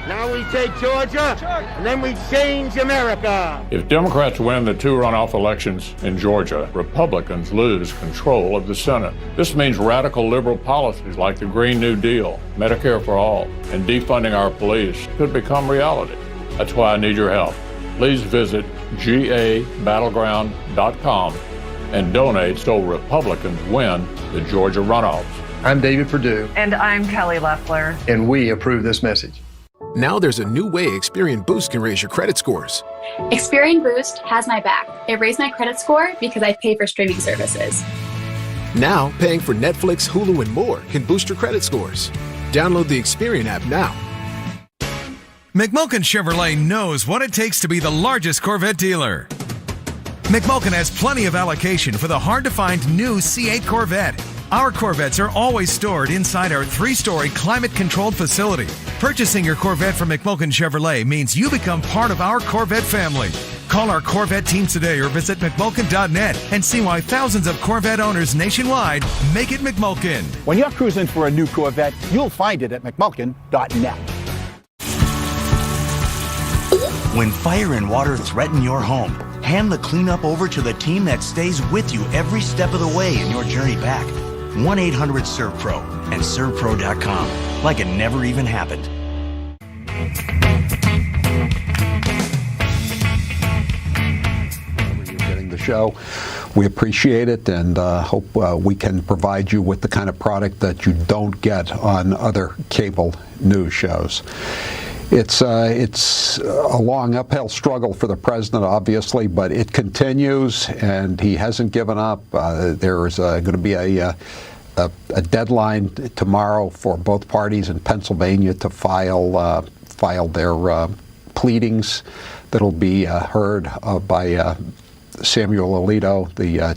Now we take Georgia, and then we change America. If Democrats win the 2 runoff elections in Georgia, Republicans lose control of the Senate. This means radical liberal policies like the Green New Deal, Medicare for All, and defunding our police could become reality. That's why I need your help. Please visit gabattleground.com and donate so Republicans win the Georgia runoffs. I'm David Perdue. And I'm Kelly Loeffler. And we approve this message. Now there's a new way Experian Boost can raise your credit scores. Experian Boost has my back. It raised my credit score because I pay for streaming services. Now, paying for Netflix, Hulu, and more can boost your credit scores. Download the Experian app now. McMulkin Chevrolet knows what it takes to be the largest Corvette dealer. McMulkin has plenty of allocation for the hard-to-find new C8 Corvette. Our Corvettes are always stored inside our 3-story climate-controlled facility. Purchasing your Corvette from McMulkin Chevrolet means you become part of our Corvette family. Call our Corvette team today or visit McMulkin.net and see why thousands of Corvette owners nationwide make it McMulkin. When you're cruising for a new Corvette, you'll find it at McMulkin.net. When fire and water threaten your home, hand the cleanup over to the team that stays with you every step of the way in your journey back. 1-800-SERVPRO and ServPro.com, like it never even happened. You're getting the show. We appreciate it and hope we can provide you with the kind of product that you don't get on other cable news shows. It's a long uphill struggle for the president, obviously, but it continues, and he hasn't given up. There's going to be a deadline tomorrow for both parties in Pennsylvania to file their pleadings that'll be heard by Samuel Alito, the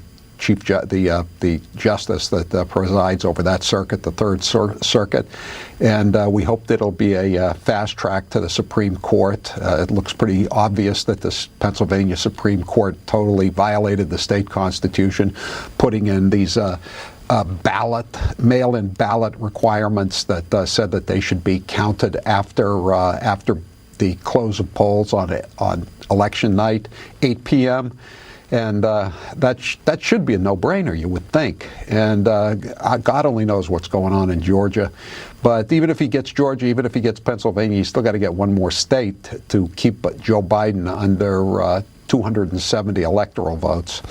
the justice that presides over that circuit, the Third Circuit, and we hope that it'll be a fast track to the Supreme Court. It looks pretty obvious that the Pennsylvania Supreme Court totally violated the state constitution, putting in these mail-in ballot requirements that said that they should be counted after the close of polls on election night, 8 p.m., and that should be a no-brainer, you would think. And God only knows what's going on in Georgia. But even if he gets Georgia, even if he gets Pennsylvania, he's still got to get one more state to keep Joe Biden under 270 electoral votes.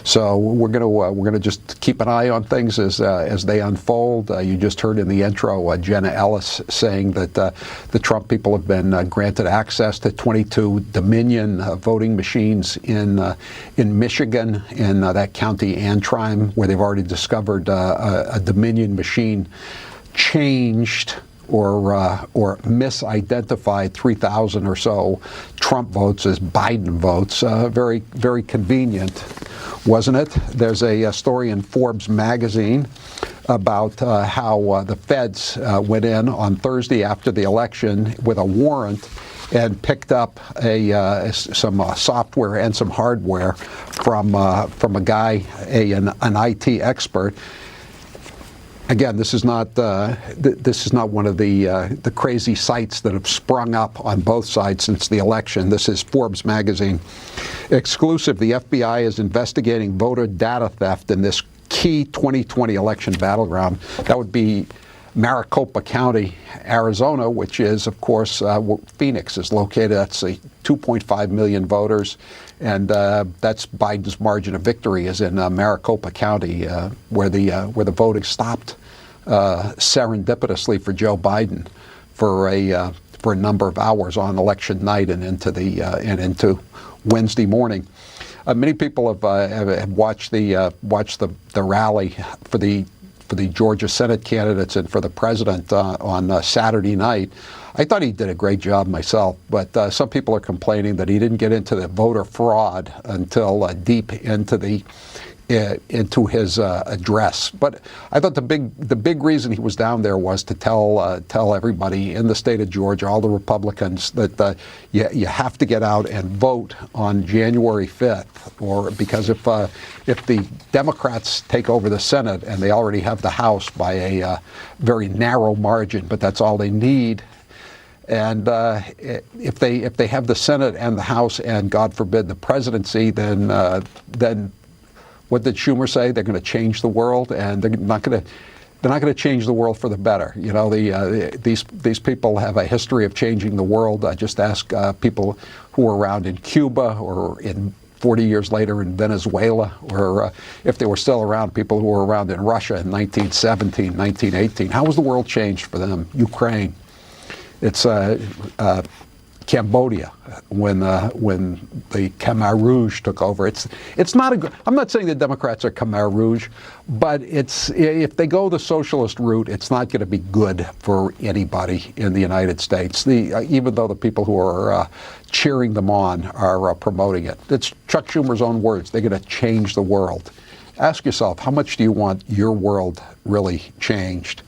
So we're going to just keep an eye on things as they unfold. You just heard in the intro Jenna Ellis saying that the Trump people have been granted access to 22 Dominion voting machines in Michigan, in that county Antrim, where they've already discovered a Dominion machine changed or misidentified 3,000 or so Trump votes as Biden votes. Very, very convenient, wasn't it? There's a story in Forbes magazine about how the feds went in on Thursday after the election with a warrant and picked up some software and some hardware from a guy, an IT expert. Again, this is not one of the crazy sites that have sprung up on both sides since the election. This is Forbes magazine. Exclusive, the FBI is investigating voter data theft in this key 2020 election battleground. That would be Maricopa County, Arizona, which is, of course, where Phoenix is located. That's 2.5 million voters. And that's Biden's margin of victory is in Maricopa County, where the voting stopped serendipitously for Joe Biden for a number of hours on election night and into Wednesday morning. Many people have watched the rally for the Georgia Senate candidates and for the president on Saturday night. I thought he did a great job myself, but some people are complaining that he didn't get into the voter fraud until deep into his address. But I thought the big reason he was down there was to tell everybody in the state of Georgia, all the Republicans, that you have to get out and vote on January 5th, because if the Democrats take over the Senate, and they already have the House by a very narrow margin, but that's all they need. And if they have the Senate and the House and, God forbid, the presidency, then what did Schumer say? They're going to change the world, and they're not going to change the world for the better. You know, these people have a history of changing the world. Just ask people who were around in Cuba or in 40 years later in Venezuela, or if they were still around, people who were around in Russia in 1917, 1918. How was the world changed for them? Ukraine. It's Cambodia when the Khmer Rouge took over. It's not a. I'm not saying the Democrats are Khmer Rouge, but if they go the socialist route, it's not going to be good for anybody in the United States. Even though the people who are cheering them on are promoting it. It's Chuck Schumer's own words. They're going to change the world. Ask yourself, how much do you want your world really changed?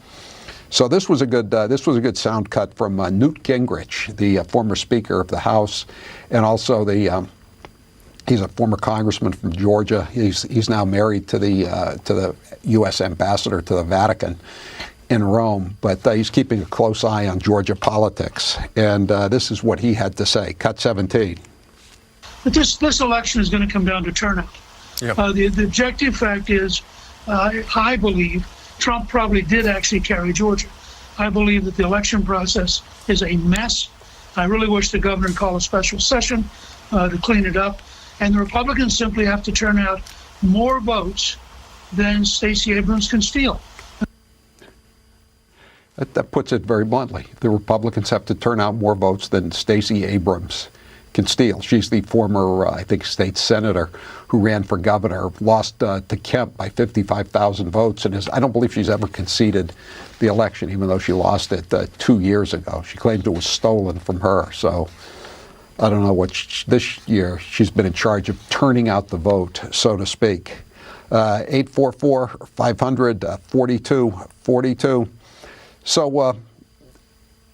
So this was a good sound cut from Newt Gingrich, the former Speaker of the House, and also he's a former congressman from Georgia. He's now married to the U.S. ambassador to the Vatican in Rome, but he's keeping a close eye on Georgia politics. And this is what he had to say. Cut 17. But this election is going to come down to turnout. Yep. The objective fact is, I believe, Trump probably did actually carry Georgia. I believe that the election process is a mess. I really wish the governor would call a special session to clean it up. And the Republicans simply have to turn out more votes than Stacey Abrams can steal. That puts it very bluntly. The Republicans have to turn out more votes than Stacey Abrams can steal. She's the former, I think, state senator who ran for governor, lost to Kemp by 55,000 votes, and I don't believe she's ever conceded the election, even though she lost it 2 years ago. She claimed it was stolen from her. So I don't know what this year she's been in charge of turning out the vote, so to speak. 844-500-4242. So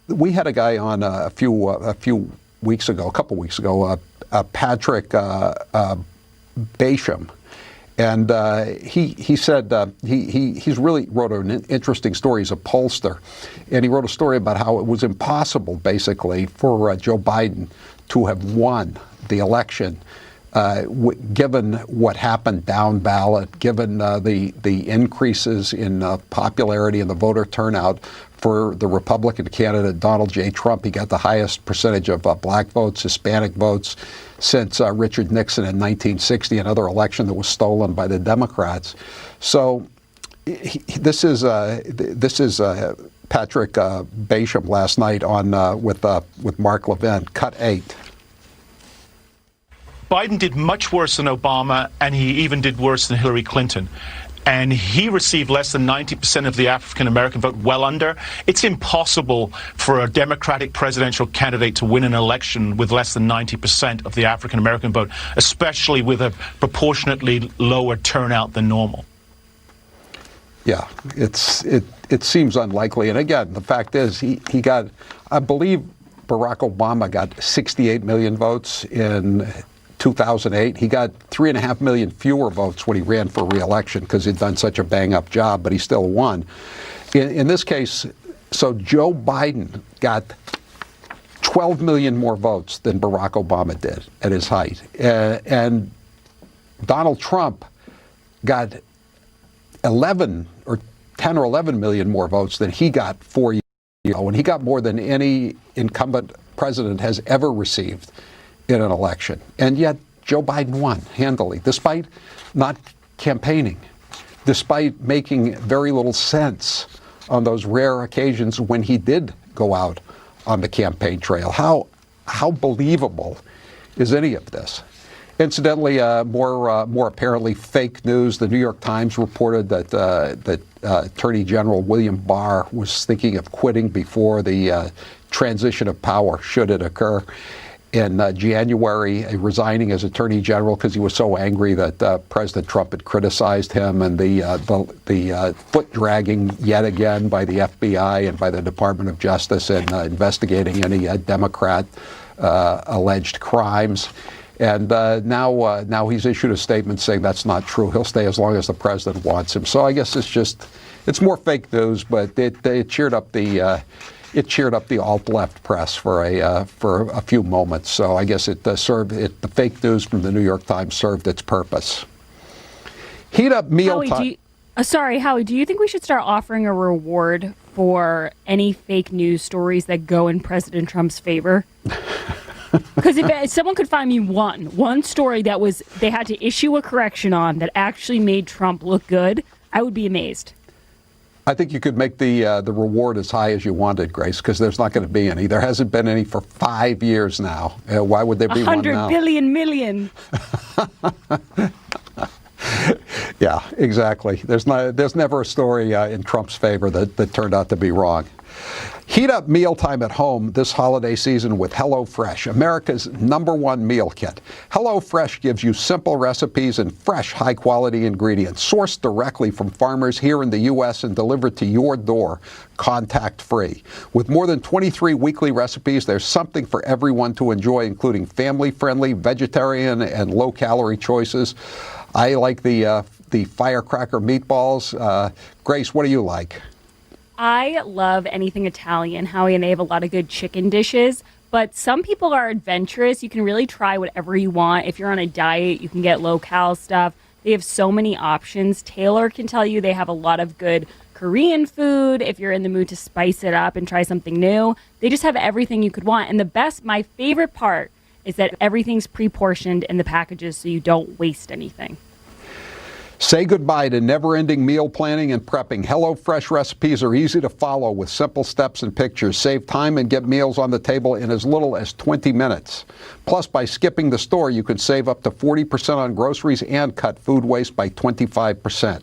we had a guy on a couple weeks ago, Patrick Basham, And he said he's really wrote an interesting story. He's a pollster, and he wrote a story about how it was impossible, basically, for Joe Biden to have won the election, given what happened down ballot, given the increases in popularity and the voter turnout for the Republican candidate Donald J. Trump. He got the highest percentage of black votes, Hispanic votes, since Richard Nixon in 1960, another election that was stolen by the Democrats. So this is Patrick Basham last night on with Mark Levin, cut 8. Biden did much worse than Obama, and he even did worse than Hillary Clinton. And he received less than 90% of the African-American vote, well under. It's impossible for a Democratic presidential candidate to win an election with less than 90% of the African-American vote, especially with a proportionately lower turnout than normal. Yeah, it seems unlikely. And again, the fact is he got, I believe Barack Obama got 68 million votes in 2008. He got 3.5 million fewer votes when he ran for re-election because he'd done such a bang-up job, but he still won. In this case, so Joe Biden got 12 million more votes than Barack Obama did at his height. And Donald Trump got 11 or 10 or 11 million more votes than he got 4 years ago. And he got more than any incumbent president has ever received in an election. And yet Joe Biden won handily, despite not campaigning, despite making very little sense on those rare occasions when he did go out on the campaign trail. How believable is any of this? Incidentally, more apparently fake news. The New York Times reported that Attorney General William Barr was thinking of quitting before the transition of power, should it occur. In January, resigning as Attorney General because he was so angry that President Trump had criticized him, and the foot dragging yet again by the FBI and by the Department of Justice in investigating any Democrat alleged crimes. And now he's issued a statement saying that's not true. He'll stay as long as the president wants him. So I guess it's more fake news, but it cheered up the alt-left press for a few moments. So I guess the fake news from the New York Times served its purpose. Heat up mealtime. Howie, do you think we should start offering a reward for any fake news stories that go in President Trump's favor? Because if someone could find me one story that they had to issue a correction on that actually made Trump look good, I would be amazed. I think you could make the reward as high as you wanted, Grace, because there's not going to be any. There hasn't been any for 5 years now. Why would there be one now? 100 billion million. Yeah, exactly. There's never a story in Trump's favor that turned out to be wrong. Heat up mealtime at home this holiday season with HelloFresh, America's #1 meal kit. HelloFresh gives you simple recipes and fresh, high-quality ingredients sourced directly from farmers here in the U.S. and delivered to your door, contact-free. With more than 23 weekly recipes, there's something for everyone to enjoy, including family-friendly, vegetarian, and low-calorie choices. I like the firecracker meatballs. Grace, what do you like? I love anything Italian, Howie, and they have a lot of good chicken dishes. But some people are adventurous. You can really try whatever you want. If you're on a diet, you can get low-cal stuff. They have so many options. Taylor can tell you they have a lot of good Korean food if you're in the mood to spice it up and try something new. They just have everything you could want. And my favorite part is that everything's pre-portioned in the packages so you don't waste anything. Say goodbye to never-ending meal planning and prepping. HelloFresh recipes are easy to follow with simple steps and pictures. Save time and get meals on the table in as little as 20 minutes. Plus, by skipping the store, you can save up to 40% on groceries and cut food waste by 25%.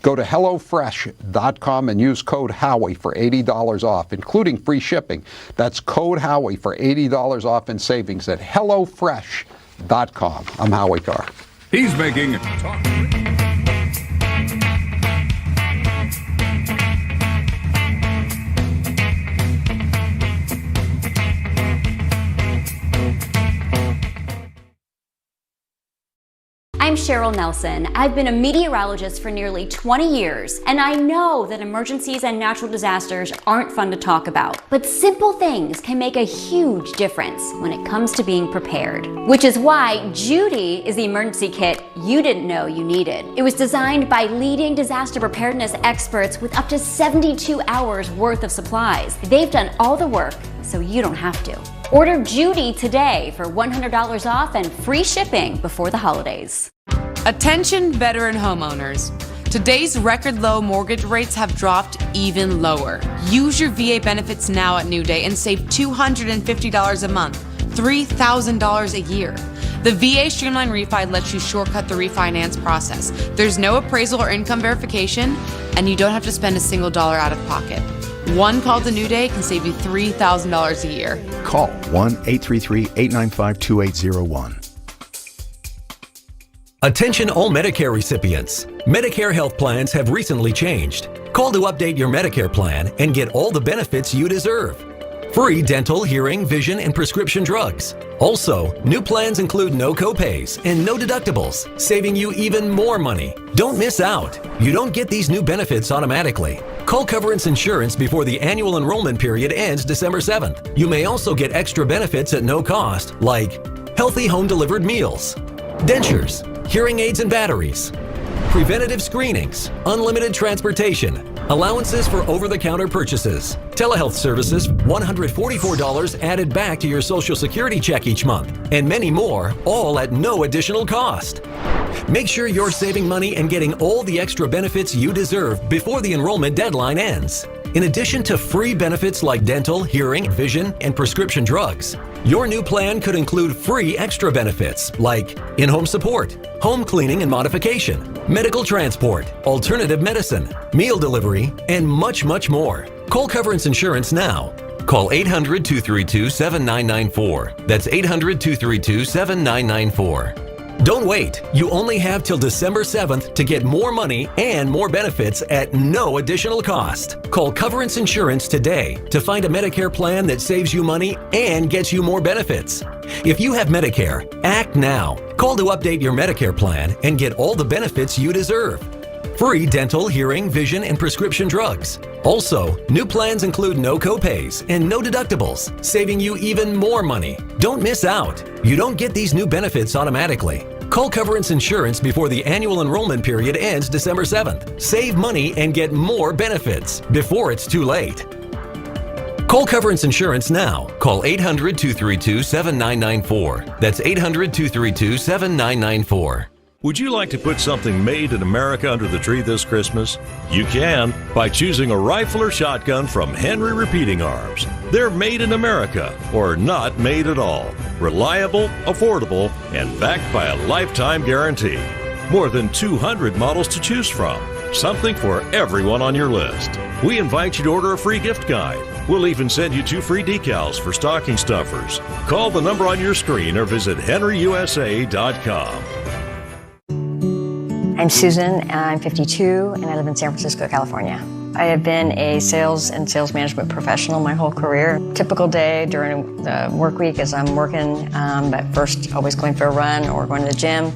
Go to HelloFresh.com and use code Howie for $80 off, including free shipping. That's code Howie for $80 off in savings at HelloFresh.com. I'm Howie Carr. He's making talk. I'm Cheryl Nelson. I've been a meteorologist for nearly 20 years, and I know that emergencies and natural disasters aren't fun to talk about. But simple things can make a huge difference when it comes to being prepared. Which is why Judy is the emergency kit you didn't know you needed. It was designed by leading disaster preparedness experts with up to 72 hours worth of supplies. They've done all the work, so you don't have to. Order Judy today for $100 off and free shipping before the holidays. Attention veteran homeowners. Today's record low mortgage rates have dropped even lower. Use your VA benefits now at New Day and save $250 a month, $3,000 a year. The VA Streamline Refi lets you shortcut the refinance process. There's no appraisal or income verification, and you don't have to spend a single dollar out of pocket. One call to New Day can save you $3,000 a year. Call 1-833-895-2801. Attention all Medicare recipients. Medicare health plans have recently changed. Call to update your Medicare plan and get all the benefits you deserve. Free dental, hearing, vision, and prescription drugs. Also, new plans include no copays and no deductibles, saving you even more money. Don't miss out. You don't get these new benefits automatically. Call Coverance Insurance before the annual enrollment period ends December 7th. You may also get extra benefits at no cost, like healthy home-delivered meals, dentures, hearing aids and batteries, preventative screenings, unlimited transportation, allowances for over-the-counter purchases, telehealth services, $144 added back to your Social Security check each month, and many more, all at no additional cost. Make sure you're saving money and getting all the extra benefits you deserve before the enrollment deadline ends. In addition to free benefits like dental, hearing, vision, and prescription drugs, your new plan could include free extra benefits like in-home support, home cleaning and modification, medical transport, alternative medicine, meal delivery, and much, much more. Call Coverance Insurance now. Call 800-232-7994. That's 800-232-7994. Don't wait. You only have till December 7th to get more money and more benefits at no additional cost. Call Coverance Insurance today to find a Medicare plan that saves you money and gets you more benefits. If you have Medicare, act now. Call to update your Medicare plan and get all the benefits you deserve. Free dental, hearing, vision, and prescription drugs. Also, new plans include no copays and no deductibles, saving you even more money. Don't miss out. You don't get these new benefits automatically. Call Coverance Insurance before the annual enrollment period ends December 7th. Save money and get more benefits before it's too late. Call Coverance Insurance now. Call 800-232-7994. That's 800-232-7994. Would you like to put something made in America under the tree this Christmas? You can by choosing a rifle or shotgun from Henry Repeating Arms. They're made in America or not made at all. Reliable, affordable, and backed by a lifetime guarantee. More than 200 models to choose from. Something for everyone on your list. We invite you to order a free gift guide. We'll even send you 2 free decals for stocking stuffers. Call the number on your screen or visit henryusa.com. I'm Susan, I'm 52, and I live in San Francisco, California. I have been a sales and sales management professional my whole career. Typical day during the work week is I'm working, but first always going for a run or going to the gym.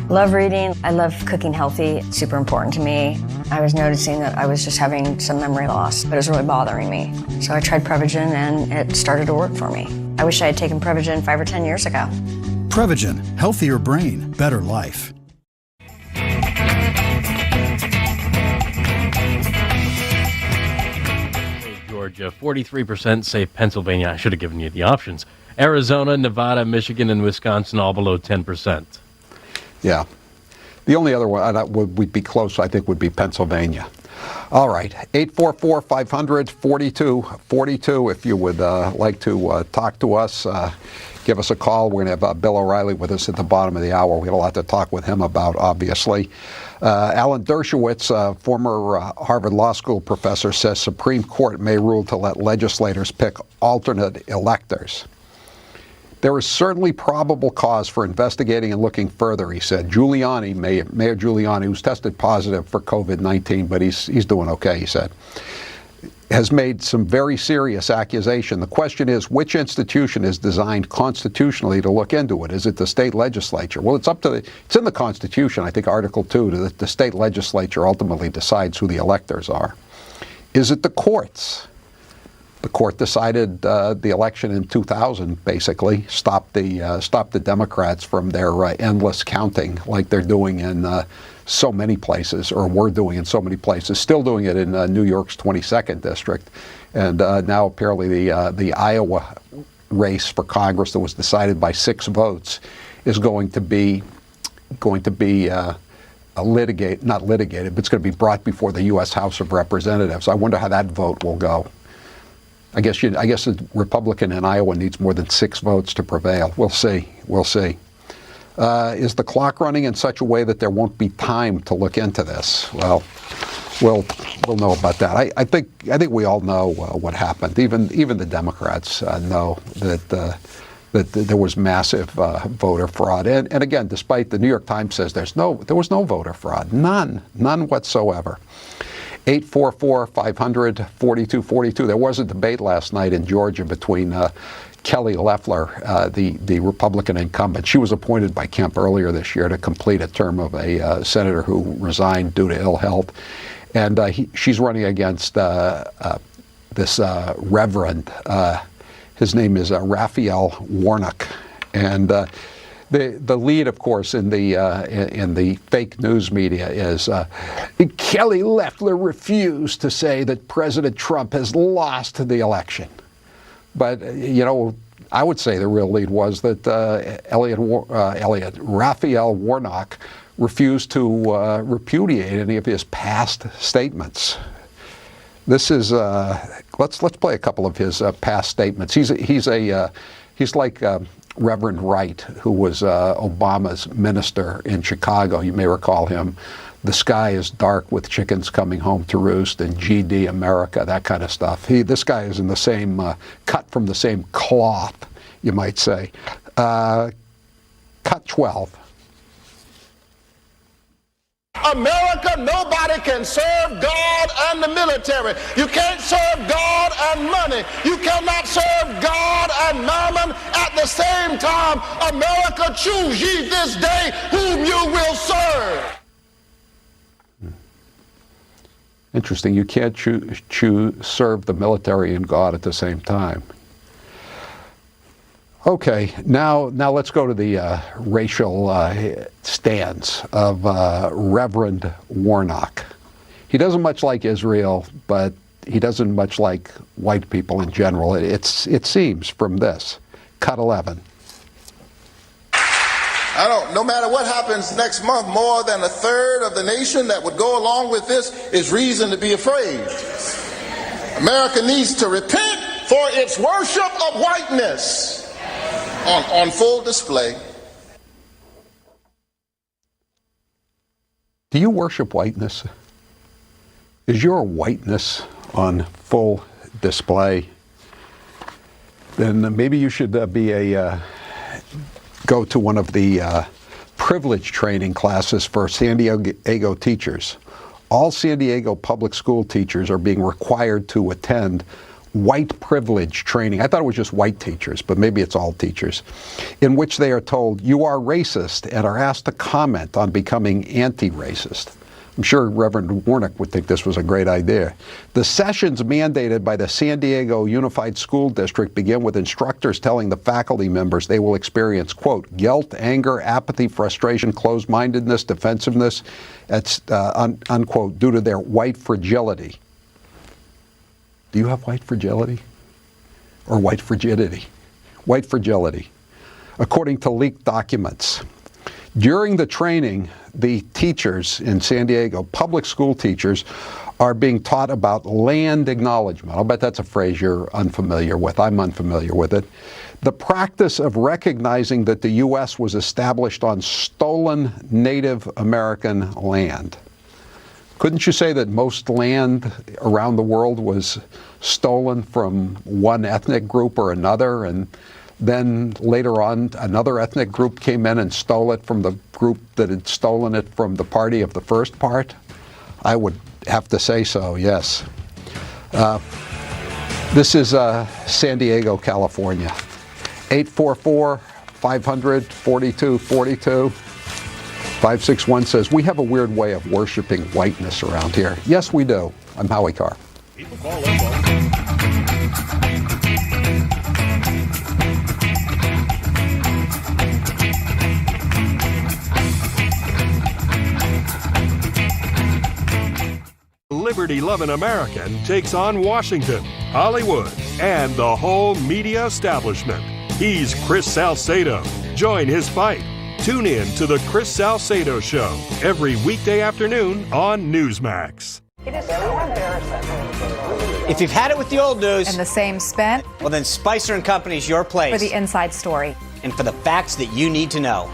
Love reading. I love cooking healthy. It's super important to me. I was noticing that I was just having some memory loss, but it was really bothering me. So I tried Prevagen and it started to work for me. I wish I had taken Prevagen 5 or 10 years ago. Prevagen, healthier brain, better life. Georgia, 43% say Pennsylvania. I should have given you the options. Arizona, Nevada, Michigan, and Wisconsin all below 10%. Yeah. The only other one that would be close, I think, would be Pennsylvania. All right. 844-500-4242. If you would like to talk to us, give us a call. We're going to have Bill O'Reilly with us at the bottom of the hour. We have a lot to talk with him about, obviously. Alan Dershowitz, former Harvard Law School professor, says Supreme Court may rule to let legislators pick alternate electors. There is certainly probable cause for investigating and looking further, he said. Giuliani, Mayor Giuliani, who's tested positive for COVID-19, but he's doing okay, he said. has made some very serious accusation. The question is, which institution is designed constitutionally to look into it? Is it the state legislature? Well, it's in the Constitution, I think, Article 2, that the state legislature ultimately decides who the electors are. Is it the courts? The court decided the election in 2000, basically, stopped the Democrats from their endless counting like they're doing in so many places, or were doing in so many places, still doing it in New York's 22nd district. And now apparently the Iowa race for Congress that was decided by 6 votes is going to be not litigated, but it's going to be brought before the U.S. House of Representatives. I wonder how that vote will go. I guess a Republican in Iowa needs more than 6 votes to prevail. We'll see. We'll see. Is the clock running in such a way that there won't be time to look into this? Well, we'll know about that. I think we all know what happened. Even the Democrats know that there was massive voter fraud. And again, despite the New York Times says there was no voter fraud, none whatsoever. 844-500-4242. There was a debate last night in Georgia between Kelly Loeffler, the Republican incumbent. She was appointed by Kemp earlier this year to complete a term of a senator who resigned due to ill health. And she's running against this reverend. His name is Raphael Warnock. And the lead, of course, in the fake news media is Kelly Loeffler refused to say that President Trump has lost the election. But, I would say the real lead was that Raphael Warnock refused to repudiate any of his past statements. This is let's play a couple of his past statements. He's like Reverend Wright, who was Obama's minister in Chicago. You may recall him. The sky is dark with chickens coming home to roost, and GD America, that kind of stuff. This guy is in the same, cut from the same cloth, you might say. Cut 12. America, nobody can serve God and the military. You can't serve God and money. You cannot serve God and mammon at the same time. America, choose ye this day whom you will serve. Interesting. You can't serve the military and God at the same time. Okay, now let's go to the racial stance of Reverend Warnock. He doesn't much like Israel, but he doesn't much like white people in general. It seems from this. Cut 11. No matter what happens next month, more than a third of the nation that would go along with this is reason to be afraid. America needs to repent for its worship of whiteness on full display. Do you worship whiteness? Is your whiteness on full display? Then maybe you should go to one of the privilege training classes for San Diego teachers. All San Diego public school teachers are being required to attend white privilege training. I thought it was just white teachers, but maybe it's all teachers, in which they are told you are racist and are asked to comment on becoming anti-racist. I'm sure Reverend Warnock would think this was a great idea. The sessions mandated by the San Diego Unified School District begin with instructors telling the faculty members they will experience, quote, guilt, anger, apathy, frustration, closed-mindedness, defensiveness, unquote, due to their white fragility. Do you have white fragility? Or white frigidity? White fragility. According to leaked documents, during the training, the teachers in San Diego, public school teachers, are being taught about land acknowledgement. I'll bet that's a phrase you're unfamiliar with. I'm unfamiliar with it. The practice of recognizing that the U.S. was established on stolen Native American land. Couldn't you say that most land around the world was stolen from one ethnic group or another, and then later on another ethnic group came in and stole it from the group that had stolen it from the party of the first part? I would have to say so, yes. This is San Diego, California. 844-500-4242. 561 says, we have a weird way of worshiping whiteness around here. Yes, we do. I'm Howie Carr. Liberty-loving American takes on Washington, Hollywood, and the whole media establishment. He's Chris Salcedo. Join his fight. Tune in to the Chris Salcedo Show every weekday afternoon on Newsmax. It is so embarrassing. If you've had it with the old news And the same spent well then Spicer & Company's your place. for the inside story. And for the facts that you need to know.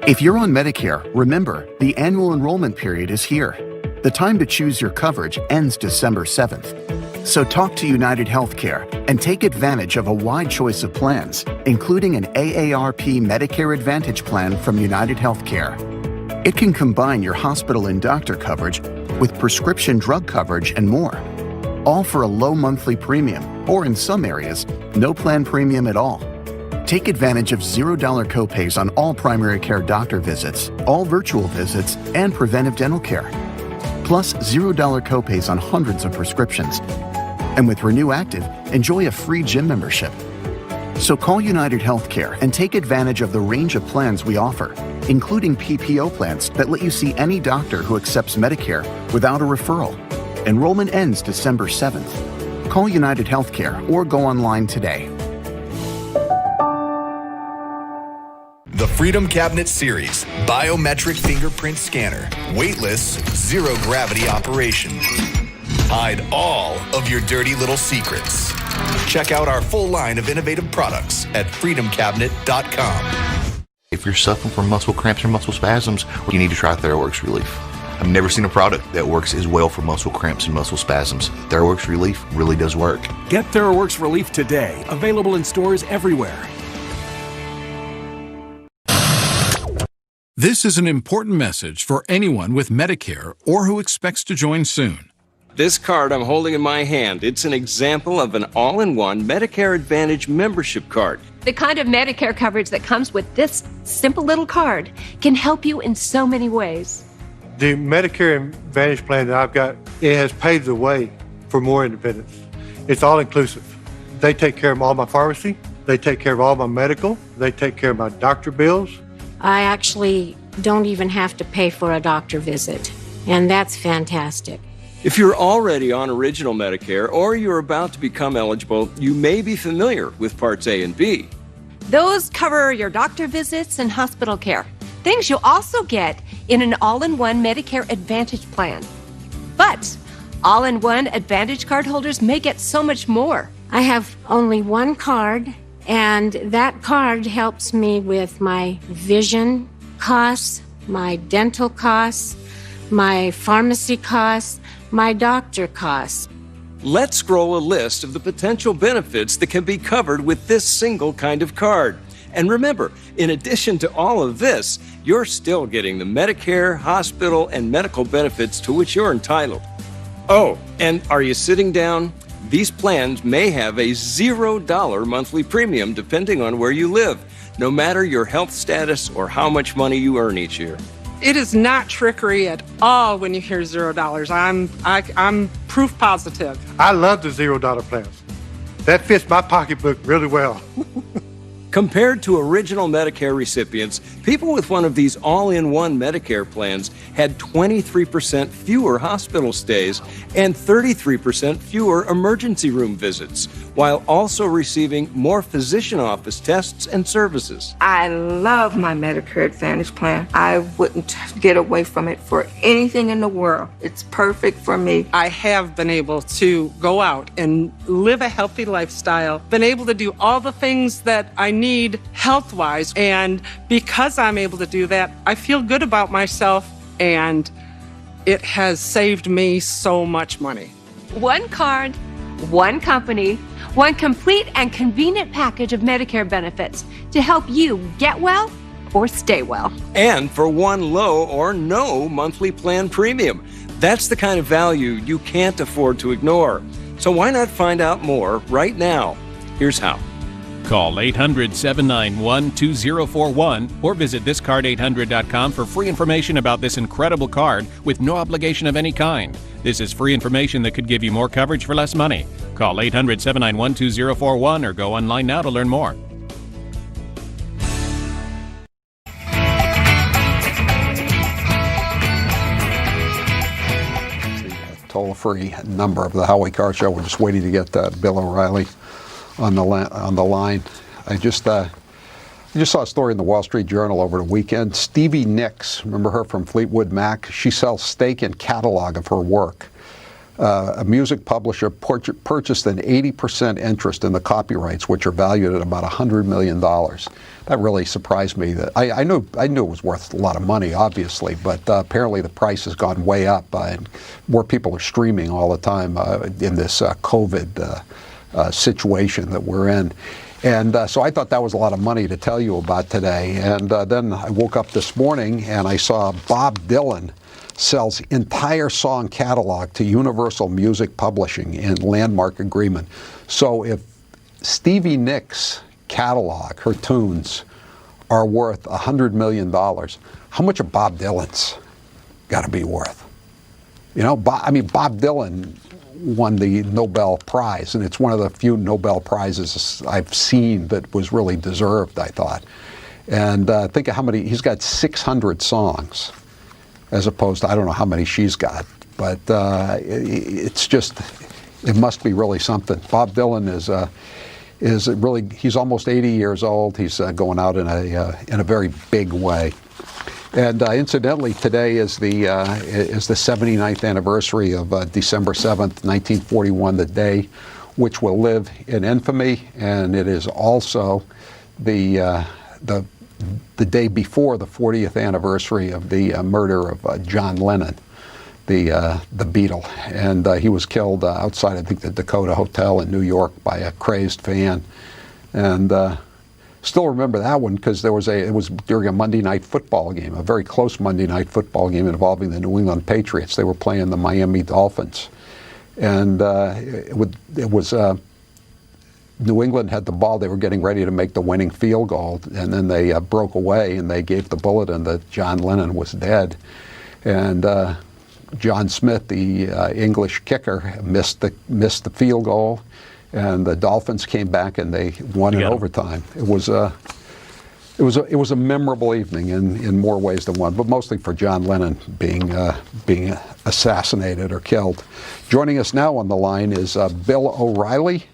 If you're on Medicare, remember, the annual enrollment period is here. The time to choose your coverage ends December 7th. So talk to United Healthcare and take advantage of a wide choice of plans, including an AARP Medicare Advantage plan from United Healthcare. It can combine your hospital and doctor coverage with prescription drug coverage and more, all for a low monthly premium, or in some areas, no plan premium at all. Take advantage of $0 copays on all primary care doctor visits, all virtual visits, and preventive dental care. Plus $0 copays on hundreds of prescriptions. And with Renew Active, enjoy a free gym membership. So call United Healthcare and take advantage of the range of plans we offer, including PPO plans that let you see any doctor who accepts Medicare without a referral. Enrollment ends December 7th. Call United Healthcare or go online today. The Freedom Cabinet Series Biometric Fingerprint Scanner. Weightless, zero gravity operation. Hide all of your dirty little secrets. Check out our full line of innovative products at freedomcabinet.com. If you're suffering from muscle cramps or muscle spasms, you need to try TheraWorks Relief. I've never seen a product that works as well for muscle cramps and muscle spasms. TheraWorks Relief really does work. Get TheraWorks Relief today. Available in stores everywhere. This is an important message for anyone with Medicare or who expects to join soon. This card I'm holding in my hand, it's an example of an all-in-one Medicare Advantage membership card. The kind of Medicare coverage that comes with this simple little card can help you in so many ways. The Medicare Advantage plan that I've got, it has paved the way for more independence. It's all-inclusive. They take care of all my pharmacy. They take care of all my medical. They take care of my doctor bills. I actually don't even have to pay for a doctor visit, and that's fantastic. If you're already on Original Medicare or you're about to become eligible, you may be familiar with Parts A and B. Those cover your doctor visits and hospital care, things you'll also get in an all-in-one Medicare Advantage plan. But all-in-one Advantage card holders may get so much more. I have only one card, and that card helps me with my vision costs, my dental costs, my pharmacy costs, my doctor costs. Let's scroll a list of the potential benefits that can be covered with this single kind of card. And remember, in addition to all of this, you're still getting the Medicare, hospital, and medical benefits to which you're entitled. Oh, and are you sitting down? These plans may have a $0 monthly premium depending on where you live, no matter your health status or how much money you earn each year. It is not trickery at all when you hear $0. I'm proof positive. I love the $0 plans. That fits my pocketbook really well. Compared to original Medicare recipients, people with one of these all-in-one Medicare plans had 23% fewer hospital stays and 33% fewer emergency room visits, while also receiving more physician office tests and services. I love my Medicare Advantage plan. I wouldn't get away from it for anything in the world. It's perfect for me. I have been able to go out and live a healthy lifestyle, been able to do all the things that I need health-wise, and because I'm able to do that, I feel good about myself, and it has saved me so much money. One card, one company, one complete and convenient package of Medicare benefits to help you get well or stay well. And for one low or no monthly plan premium. That's the kind of value you can't afford to ignore. So why not find out more right now? Here's how. Call 800-791-2041 or visit thiscard800.com for free information about this incredible card with no obligation of any kind. This is free information that could give you more coverage for less money. Call 800-791-2041 or go online now to learn more. Toll-free number of the Howie Carr Show. We're just waiting to get Bill O'Reilly on the line. I just saw a story in the Wall Street Journal over the weekend. Stevie Nicks, remember her from Fleetwood Mac? She sells stake and catalog of her work. A music publisher purchased an 80% interest in the copyrights, which are valued at about $100 million. That really surprised me. That I knew it was worth a lot of money, obviously, but apparently the price has gone way up, and more people are streaming all the time in this COVID situation that we're in. And so I thought that was a lot of money to tell you about today. And then I woke up this morning and I saw Bob Dylan sells entire song catalog to Universal Music Publishing in landmark agreement. So if Stevie Nicks' catalog, her tunes, are worth $100 million, how much of Bob Dylan's got to be worth? You know, Bob Dylan won the Nobel Prize, and it's one of the few Nobel Prizes I've seen that was really deserved, I thought. And think of how many, he's got 600 songs, as opposed to, I don't know how many she's got, but it's just, it must be really something. Bob Dylan is really, he's almost 80 years old. He's going out in a very big way. And incidentally, today is the 79th anniversary of December 7th, 1941, the day which will live in infamy, and it is also the day before the 40th anniversary of the murder of John Lennon, the Beatle, and he was killed outside, I think, the Dakota Hotel in New York by a crazed fan, and. Still remember that one because it was during a Monday night football game, a very close Monday night football game involving the New England Patriots. They were playing the Miami Dolphins, and it was New England had the ball. They were getting ready to make the winning field goal, and then they broke away and they gave the bulletin that John Lennon was dead, and John Smith, the English kicker, missed the field goal. And the Dolphins came back and they won in overtime. It was a memorable evening in more ways than one, but mostly for John Lennon being assassinated or killed. Joining us now on the line is Bill O'Reilly,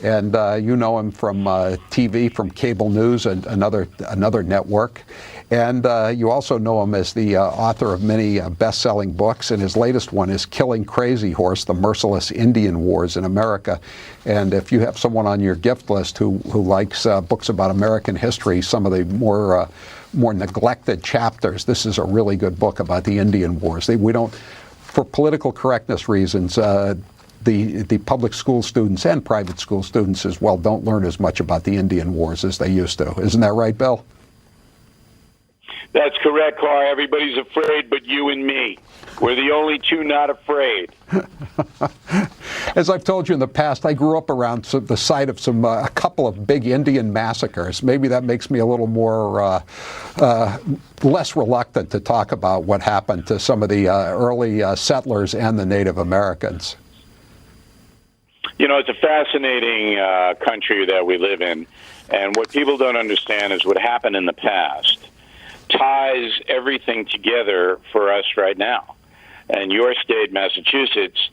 and you know him from TV, from cable news, and another network. And you also know him as the author of many best-selling books, and his latest one is Killing Crazy Horse, The Merciless Indian Wars in America. And if you have someone on your gift list who likes books about American history, some of the more neglected chapters, this is a really good book about the Indian Wars. We don't, for political correctness reasons, the public school students and private school students as well don't learn as much about the Indian Wars as they used to. Isn't that right, Bill? That's correct, Carr. Everybody's afraid but you and me. We're the only two not afraid. As I've told you in the past, I grew up around the site of a couple of big Indian massacres. Maybe that makes me a little more less reluctant to talk about what happened to some of the early settlers and the Native Americans. You know, it's a fascinating country that we live in, and what people don't understand is what happened in the past ties everything together for us right now. And your state, Massachusetts,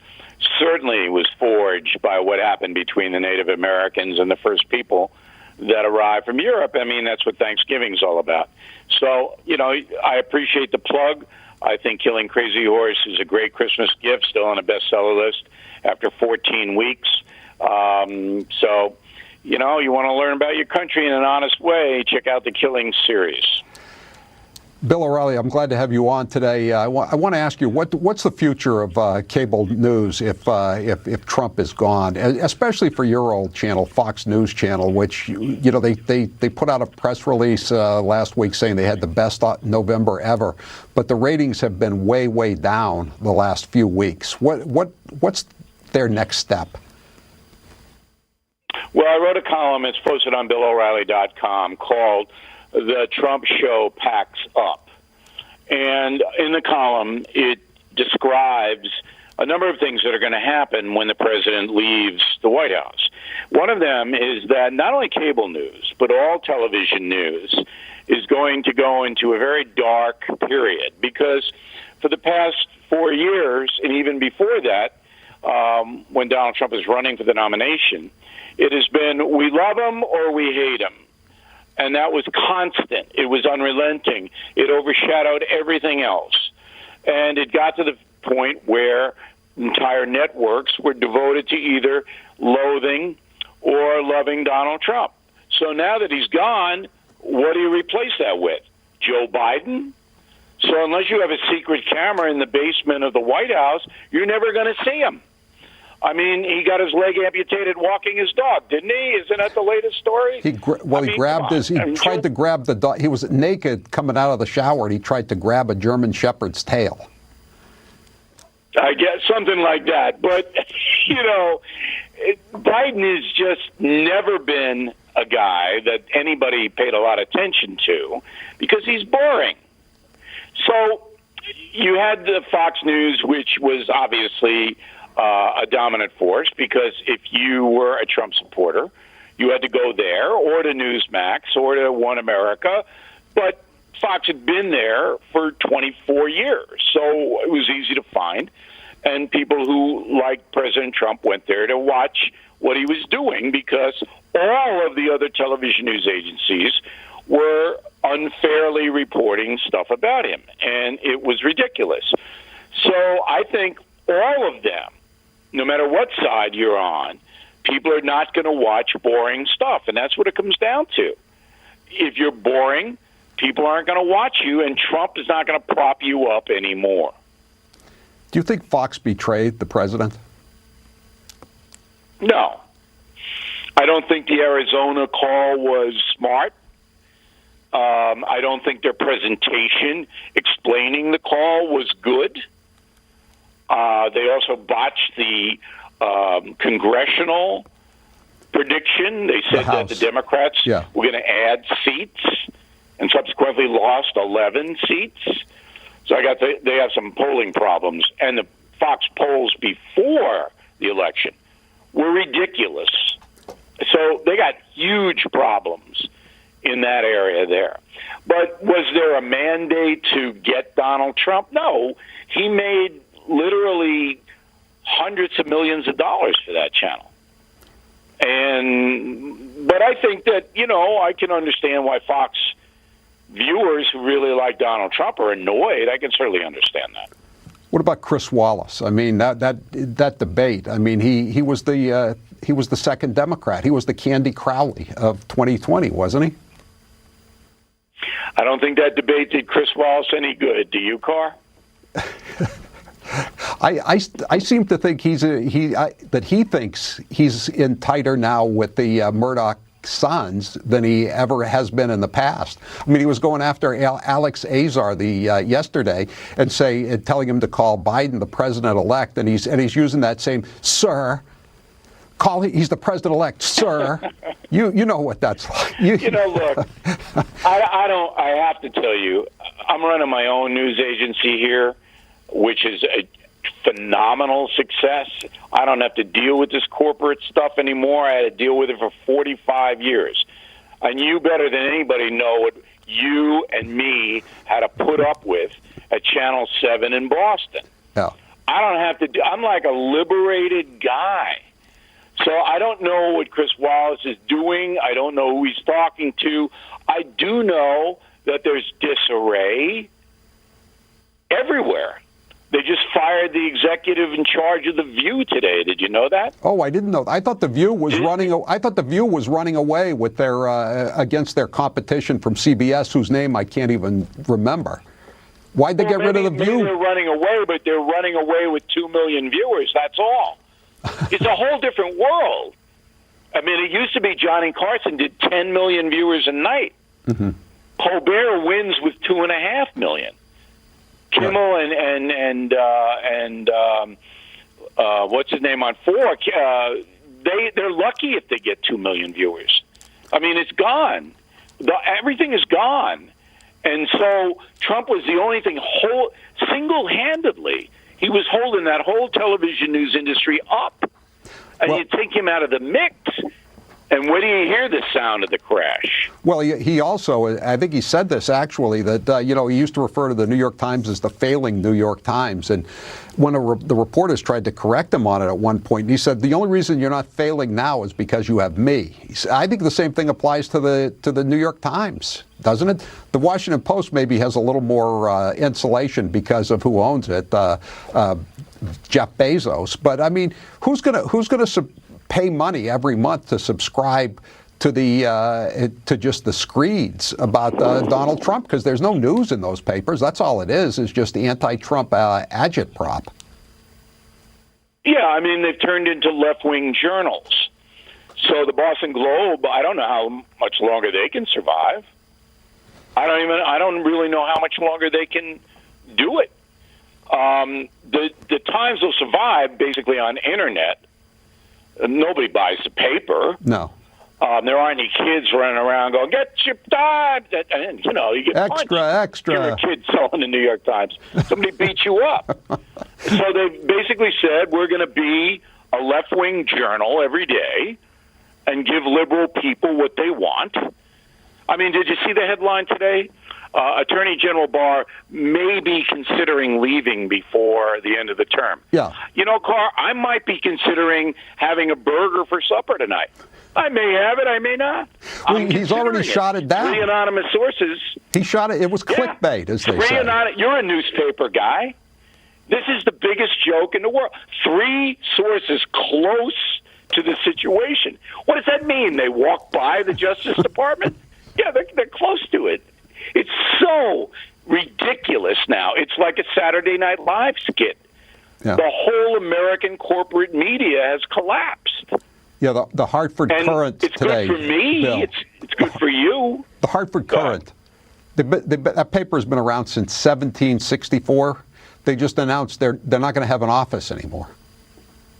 certainly was forged by what happened between the Native Americans and the first people that arrived from Europe. I mean, that's what Thanksgiving's all about. So, you know, I appreciate the plug. I think Killing Crazy Horse is a great Christmas gift, still on a bestseller list after 14 weeks. So, you know, you want to learn about your country in an honest way, check out the Killing series. Bill O'Reilly, I'm glad to have you on today. I want to ask you, what's the future of cable news if Trump is gone, especially for your old channel, Fox News Channel, which they put out a press release last week saying they had the best November ever, but the ratings have been way down the last few weeks. What's their next step? Well, I wrote a column. It's posted on BillO'Reilly.com called "The Trump Show Packs Up," and in the column, it describes a number of things that are going to happen when the president leaves the White House. One of them is that not only cable news, but all television news is going to go into a very dark period, because for the past 4 years, and even before that, when Donald Trump is running for the nomination, it has been we love him or we hate him. And that was constant. It was unrelenting. It overshadowed everything else. And it got to the point where entire networks were devoted to either loathing or loving Donald Trump. So now that he's gone, what do you replace that with? Joe Biden? So unless you have a secret camera in the basement of the White House, you're never going to see him. I mean, he got his leg amputated walking his dog, didn't he? Isn't that the latest story? He tried to grab the dog. He was naked coming out of the shower, and he tried to grab a German Shepherd's tail. I guess something like that. But, Biden has just never been a guy that anybody paid a lot of attention to because he's boring. So you had the Fox News, which was obviously a dominant force, because if you were a Trump supporter, you had to go there or to Newsmax or to One America. But Fox had been there for 24 years, so it was easy to find. And people who liked President Trump went there to watch what he was doing, because all of the other television news agencies were unfairly reporting stuff about him, and it was ridiculous. So I think all of them, no matter what side you're on, people are not going to watch boring stuff, and that's what it comes down to. If you're boring, people aren't going to watch you, and Trump is not going to prop you up anymore. Do you think Fox betrayed the president? No. I don't think the Arizona call was smart. I don't think their presentation explaining the call was good. They also botched the congressional prediction. They said that the Democrats were going to add seats, and subsequently lost 11 seats. So they have some polling problems. And the Fox polls before the election were ridiculous. So they got huge problems in that area there. But was there a mandate to get Donald Trump? No. He made literally hundreds of millions of dollars for that channel. But I think that, I can understand why Fox viewers who really like Donald Trump are annoyed. I can certainly understand that. What about Chris Wallace? I mean, that debate. I mean, he was the second Democrat. He was the Candy Crowley of 2020, wasn't he? I don't think that debate did Chris Wallace any good. Do you, Carr? I seem to think that he thinks he's in tighter now with the Murdoch sons than he ever has been in the past. I mean, he was going after Alex Azar yesterday and telling him to call Biden the president-elect, and he's using that same "sir." He's the president-elect, sir. You know what that's like. Look, I have to tell you, I'm running my own news agency here, which is a phenomenal success. I don't have to deal with this corporate stuff anymore. I had to deal with it for 45 years. And you better than anybody know what you and me had to put up with at Channel 7 in Boston. Yeah. I don't have to I'm like a liberated guy. So I don't know what Chris Wallace is doing. I don't know who he's talking to. I do know that there's disarray everywhere. They just fired the executive in charge of The View today. Did you know that? Oh, I didn't know. I thought The View was running away with their against their competition from CBS, whose name I can't even remember. Why'd they get rid of The View? Maybe they're running away, but they're running away with 2 million viewers. That's all. It's a whole different world. I mean, it used to be Johnny Carson did 10 million viewers a night. Mm-hmm. Colbert wins with 2.5 million. Kimmel and what's his name on 4? They're lucky if they get 2 million viewers. I mean, it's gone. Everything is gone, and so Trump was the only thing single-handedly. He was holding that whole television news industry up, and you take him out of the mix. And where do you hear the sound of the crash? Well, he also, I think he said this actually, that, he used to refer to the New York Times as the failing New York Times. And when the reporters tried to correct him on it at one point, he said, the only reason you're not failing now is because you have me. I think the same thing applies to the New York Times, doesn't it? The Washington Post maybe has a little more insulation because of who owns it, Jeff Bezos. But, I mean, who's gonna pay money every month to subscribe to to just the screeds about Donald Trump, because there's no news in those papers. That's all it is just the anti-Trump agitprop. Yeah, I mean, they've turned into left-wing journals. So the Boston Globe, I don't know how much longer they can survive. I don't really know how much longer they can do it. The Times will survive basically on internet. Nobody buys the paper. No. There aren't any kids running around going, get your Times. And, you get punched. You're a kid selling the New York Times. Somebody beat you up. So they basically said, we're going to be a left-wing journal every day and give liberal people what they want. I mean, did you see the headline today? Attorney General Barr may be considering leaving before the end of the term. Yeah. Carr, I might be considering having a burger for supper tonight. I may have it, I may not. Well, he's already shot it down. 3 anonymous sources. He shot it. It was clickbait, as they say. You're a newspaper guy. This is the biggest joke in the world. 3 sources close to the situation. What does that mean? They walk by the Justice Department? Yeah, they're close to it. It's so ridiculous now. It's like a Saturday Night Live skit. Yeah. The whole American corporate media has collapsed. Yeah, the Hartford Courant today. It's good for me. Bill. It's good for you. The Hartford Courant. That paper has been around since 1764. They just announced they're not going to have an office anymore.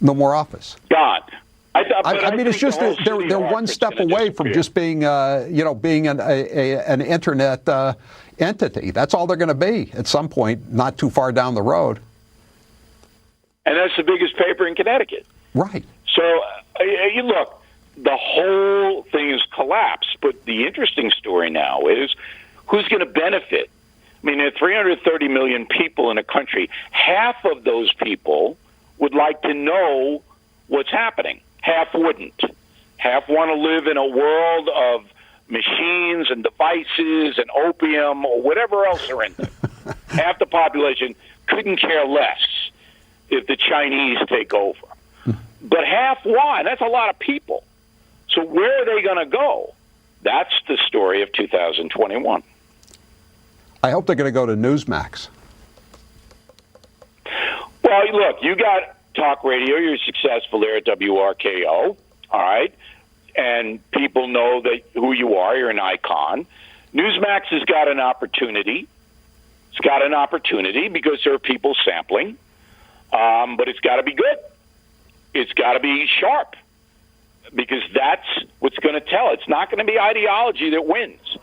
No more office. God. I mean, it's just they're one step away from just being, being an internet entity. That's all they're going to be at some point, not too far down the road. And that's the biggest paper in Connecticut. Right. So, you look, the whole thing has collapsed. But the interesting story now is who's going to benefit? I mean, there are 330 million people in a country. Half of those people would like to know what's happening. Half wouldn't. Half want to live in a world of machines and devices and opium or whatever else they're into. Half the population couldn't care less if the Chinese take over. But half want. That's a lot of people. So where are they going to go? That's the story of 2021. I hope they're going to go to Newsmax. Well, look, you got talk radio. You're successful there at WRKO, all right? And people know that who you are. You're an icon. Newsmax has got an opportunity. It's got an opportunity because there are people sampling, but it's got to be good. It's got to be sharp because that's what's going to tell. It's not going to be ideology that wins.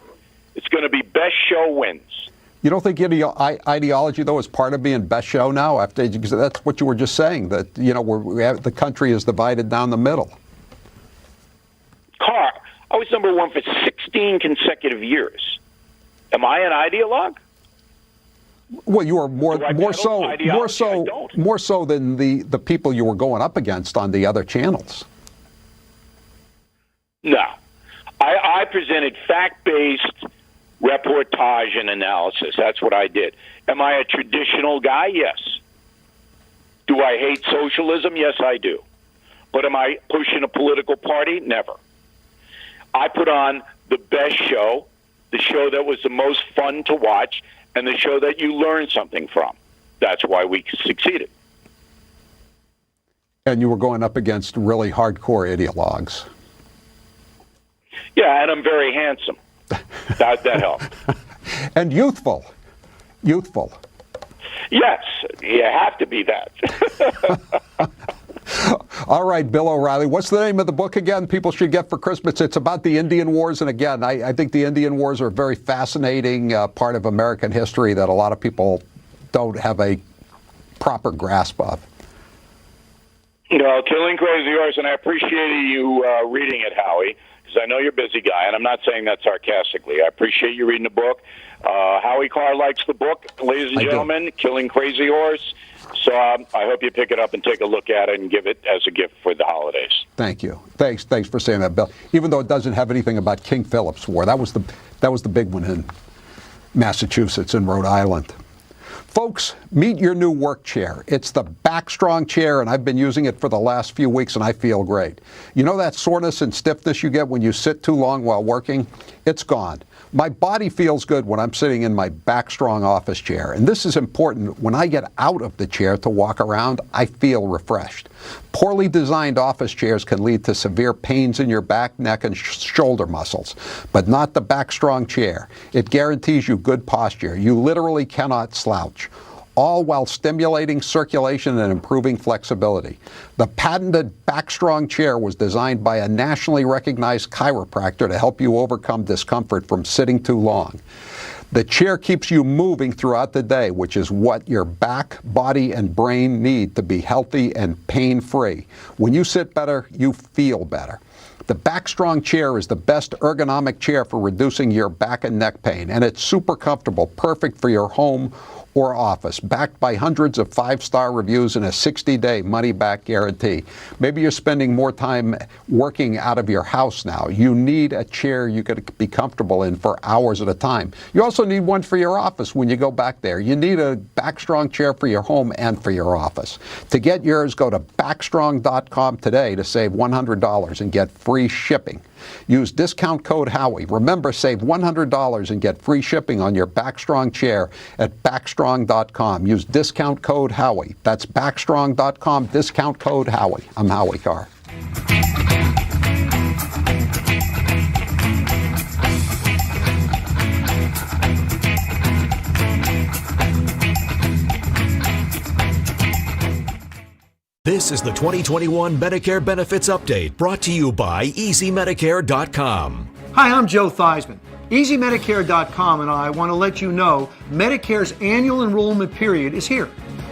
It's going to be best show wins. You don't think ideology, though, is part of being best show now? Because that's what you were just saying, that, the country is divided down the middle. Carr, I was number one for 16 consecutive years. Am I an ideologue? Well, you are more so than the people you were going up against on the other channels. No. I presented fact-based reportage and analysis. That's what I did. Am I a traditional guy? Yes. Do I hate socialism? Yes, I do. But am I pushing a political party? Never. I put on the best show, the show that was the most fun to watch, and the show that you learned something from. That's why we succeeded. And you were going up against really hardcore ideologues. Yeah, and I'm very handsome. That helped. And youthful. Youthful. Yes, you have to be that. All right, Bill O'Reilly, what's the name of the book again people should get for Christmas? It's about the Indian Wars, and again, I think the Indian Wars are a very fascinating part of American history that a lot of people don't have a proper grasp of. No, Killing Crazy Horse, and I appreciated you reading it, Howie, because I know you're a busy guy, and I'm not saying that sarcastically. I appreciate you reading the book. Howie Carr likes the book, ladies and gentlemen, Killing Crazy Horse. So I hope you pick it up and take a look at it and give it as a gift for the holidays. Thank you. Thanks for saying that, Bill. Even though it doesn't have anything about King Philip's War, that was the big one in Massachusetts and Rhode Island. Folks, meet your new work chair. It's the Backstrong chair, and I've been using it for the last few weeks, and I feel great. You know that soreness and stiffness you get when you sit too long while working? It's gone. My body feels good when I'm sitting in my Backstrong office chair, and this is important. When I get out of the chair to walk around, I feel refreshed. Poorly designed office chairs can lead to severe pains in your back, neck, and shoulder muscles, but not the Backstrong chair. It guarantees you good posture. You literally cannot slouch, all while stimulating circulation and improving flexibility. The patented Backstrong chair was designed by a nationally recognized chiropractor to help you overcome discomfort from sitting too long. The chair keeps you moving throughout the day, which is what your back, body, and brain need to be healthy and pain-free. When you sit better, you feel better. The Backstrong chair is the best ergonomic chair for reducing your back and neck pain, and it's super comfortable, perfect for your home or office, backed by hundreds of 5-star reviews and a 60-day money-back guarantee. Maybe you're spending more time working out of your house now. You need a chair you could be comfortable in for hours at a time. You also need one for your office when you go back there. You need a Backstrong chair for your home and for your office. To get yours, go to Backstrong.com today to save $100 and get free shipping. Use discount code Howie. Remember, save $100 and get free shipping on your Backstrong chair at Backstrong.com. Use discount code Howie. That's Backstrong.com, discount code Howie. I'm Howie Carr. This is the 2021 Medicare Benefits Update, brought to you by EasyMedicare.com. Hi, I'm Joe Theismann. EasyMedicare.com and I want to let you know Medicare's annual enrollment period is here.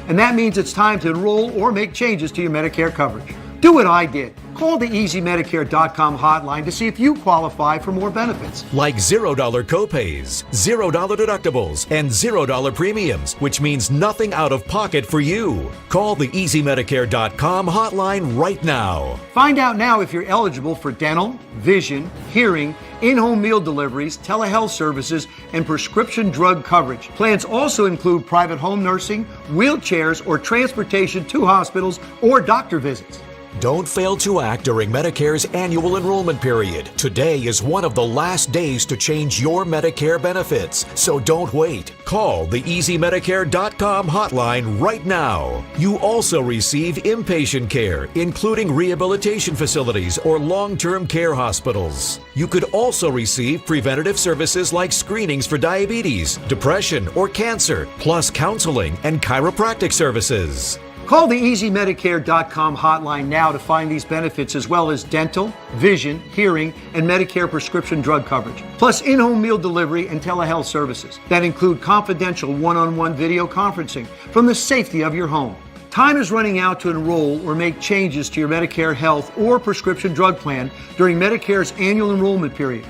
And that means it's time to enroll or make changes to your Medicare coverage. Do what I did. Call the EasyMedicare.com hotline to see if you qualify for more benefits. Like $0 copays, $0 deductibles, and $0 premiums, which means nothing out of pocket for you. Call the EasyMedicare.com hotline right now. Find out now if you're eligible for dental, vision, hearing, in-home meal deliveries, telehealth services, and prescription drug coverage. Plans also include private home nursing, wheelchairs, or transportation to hospitals or doctor visits. Don't fail to act during Medicare's annual enrollment period. Today is one of the last days to change your Medicare benefits, so don't wait. Call the EasyMedicare.com hotline right now. You also receive inpatient care, including rehabilitation facilities or long-term care hospitals. You could also receive preventative services like screenings for diabetes, depression, or cancer, plus counseling and chiropractic services. Call the EasyMedicare.com hotline now to find these benefits, as well as dental, vision, hearing, and Medicare prescription drug coverage, plus in-home meal delivery and telehealth services that include confidential one-on-one video conferencing from the safety of your home. Time is running out to enroll or make changes to your Medicare health or prescription drug plan during Medicare's annual enrollment period.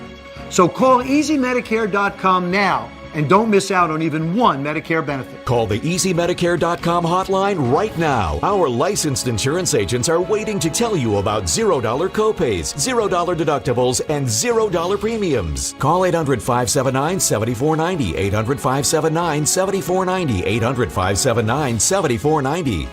So call EasyMedicare.com now and don't miss out on even one Medicare benefit. Call the EasyMedicare.com hotline right now. Our licensed insurance agents are waiting to tell you about $0 copays, $0 deductibles, and $0 premiums. Call 800-579-7490, 800-579-7490, 800-579-7490.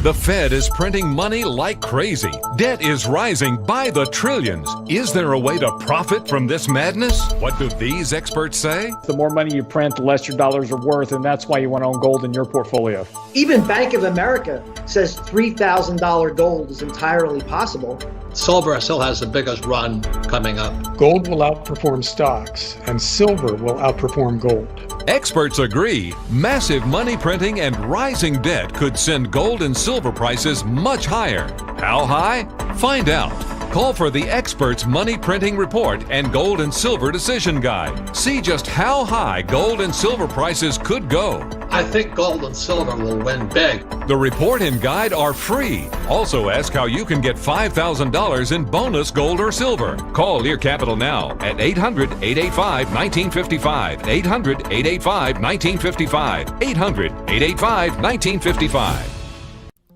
The Fed is printing money like crazy. Debt is rising by the trillions. Is there a way to profit from this madness? What do these experts say? The more money you print, the less your dollars are worth, and that's why you want to own gold in your portfolio. Even Bank of America says $3,000 gold is entirely possible. Silver still has the biggest run coming up. Gold will outperform stocks, and silver will outperform gold. Experts agree massive money printing and rising debt could send gold and silver prices much higher. How high? Find out. Call for the experts' money printing report and gold and silver decision guide. See just how high gold and silver prices could go. I think gold and silver will win big. The report and guide are free. Also ask how you can get $5,000 in bonus gold or silver. Call Lear Capital now at 800-885-1955. 800-885-1955. 800-885-1955.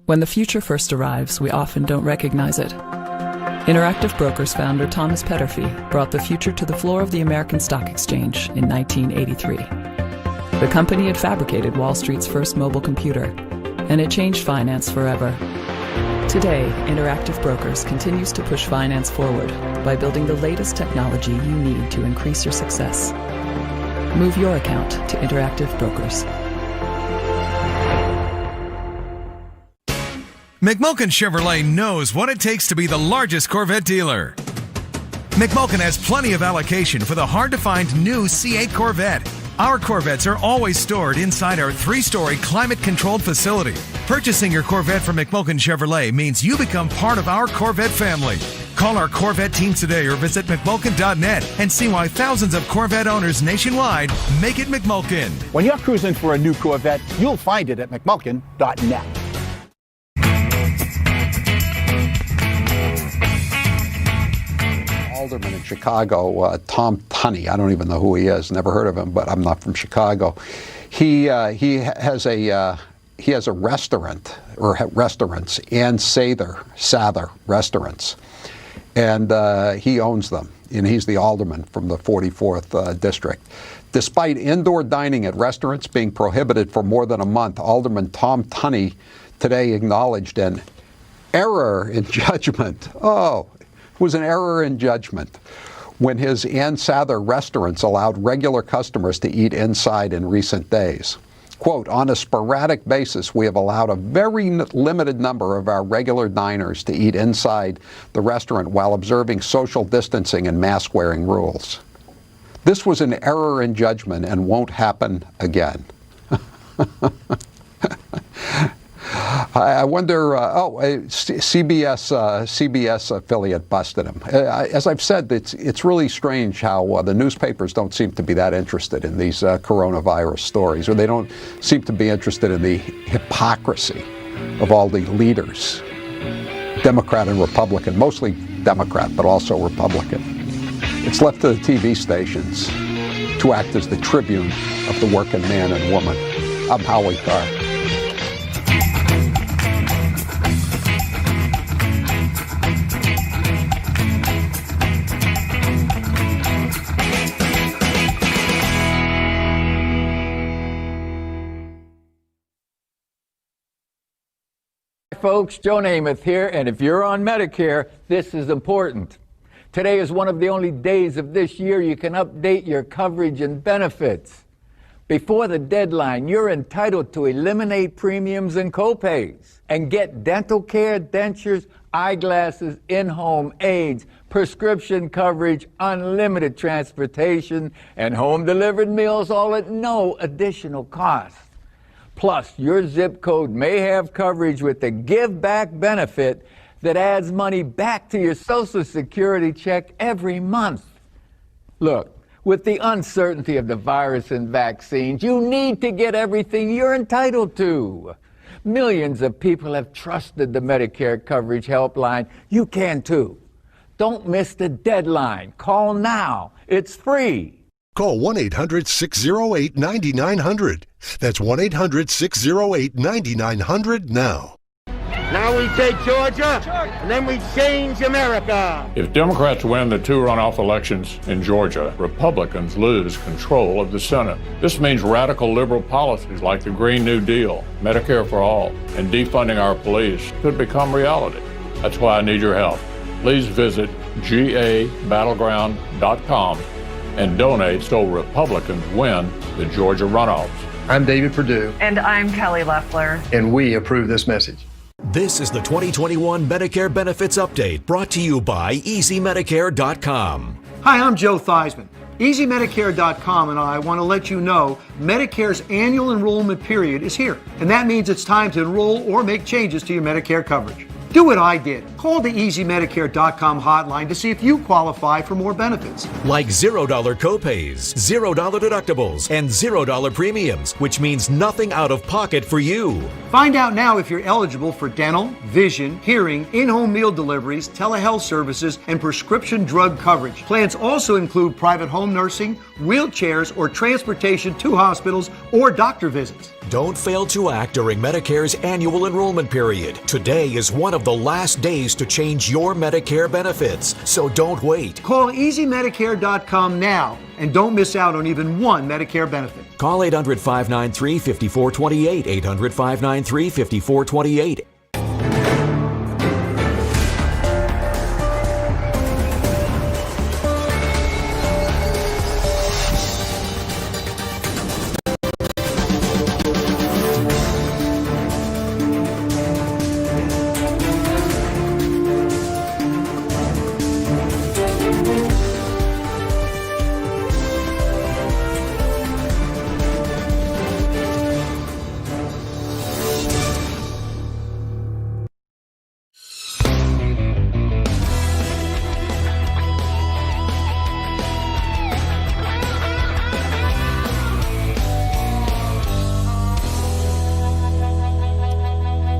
When the future first arrives, we often don't recognize it. Interactive Brokers founder Thomas Petterfy brought the future to the floor of the American Stock Exchange in 1983. The company had fabricated Wall Street's first mobile computer, and it changed finance forever. Today, Interactive Brokers continues to push finance forward by building the latest technology you need to increase your success. Move your account to Interactive Brokers. McMulkin Chevrolet knows what it takes to be the largest Corvette dealer. McMulkin has plenty of allocation for the hard-to-find new C8 Corvette. Our Corvettes are always stored inside our 3-story climate-controlled facility. Purchasing your Corvette from McMulkin Chevrolet means you become part of our Corvette family. Call our Corvette team today or visit McMulkin.net and see why thousands of Corvette owners nationwide make it McMulkin. When you're cruising for a new Corvette, you'll find it at McMulkin.net. Alderman in Chicago, Tom Tunney. I don't even know who he is. Never heard of him, but I'm not from Chicago. He has a restaurant or restaurants and Sather restaurants, and he owns them. And he's the alderman from the 44th district. Despite indoor dining at restaurants being prohibited for more than a month, Alderman Tom Tunney today acknowledged an error in judgment. It was an error in judgment when his Ann Sather restaurants allowed regular customers to eat inside in recent days. Quote, on a sporadic basis, we have allowed a very limited number of our regular diners to eat inside the restaurant while observing social distancing and mask-wearing rules. This was an error in judgment and won't happen again. I wonder, CBS affiliate busted him. As I've said, it's really strange how the newspapers don't seem to be that interested in these coronavirus stories, or they don't seem to be interested in the hypocrisy of all the leaders, Democrat and Republican, mostly Democrat, but also Republican. It's left to the TV stations to act as the tribune of the working man and woman. I'm Howie Carr. Folks, Joe Namath here, and if you're on Medicare, this is important. Today is one of the only days of this year you can update your coverage and benefits. Before the deadline, you're entitled to eliminate premiums and copays and get dental care, dentures, eyeglasses, in-home aids, prescription coverage, unlimited transportation, and home-delivered meals, all at no additional cost. Plus, your zip code may have coverage with the Give Back benefit that adds money back to your Social Security check every month. Look, with the uncertainty of the virus and vaccines, you need to get everything you're entitled to. Millions of people have trusted the Medicare Coverage Helpline. You can too. Don't miss the deadline. Call now. It's free. Call 1-800-608-9900. That's 1-800-608-9900 now. Now we take Georgia, and then we change America. If Democrats win the 2 runoff elections in Georgia, Republicans lose control of the Senate. This means radical liberal policies like the Green New Deal, Medicare for all, and defunding our police could become reality. That's why I need your help. Please visit gabattleground.com and donate so Republicans win the Georgia runoffs. I'm David Perdue. And I'm Kelly Loeffler. And we approve this message. This is the 2021 Medicare Benefits Update brought to you by EasyMedicare.com. Hi, I'm Joe Theismann. EasyMedicare.com and I want to let you know Medicare's annual enrollment period is here. And that means it's time to enroll or make changes to your Medicare coverage. Do what I did. Call the EasyMedicare.com hotline to see if you qualify for more benefits. Like $0 copays, $0 deductibles, and $0 premiums, which means nothing out of pocket for you. Find out now if you're eligible for dental, vision, hearing, in-home meal deliveries, telehealth services, and prescription drug coverage. Plans also include private home nursing, wheelchairs, or transportation to hospitals or doctor visits. Don't fail to act during Medicare's annual enrollment period. Today is one of the last days to change your Medicare benefits, so don't wait. Call EasyMedicare.com now and don't miss out on even one Medicare benefit. Call 800-593-5428, 800-593-5428.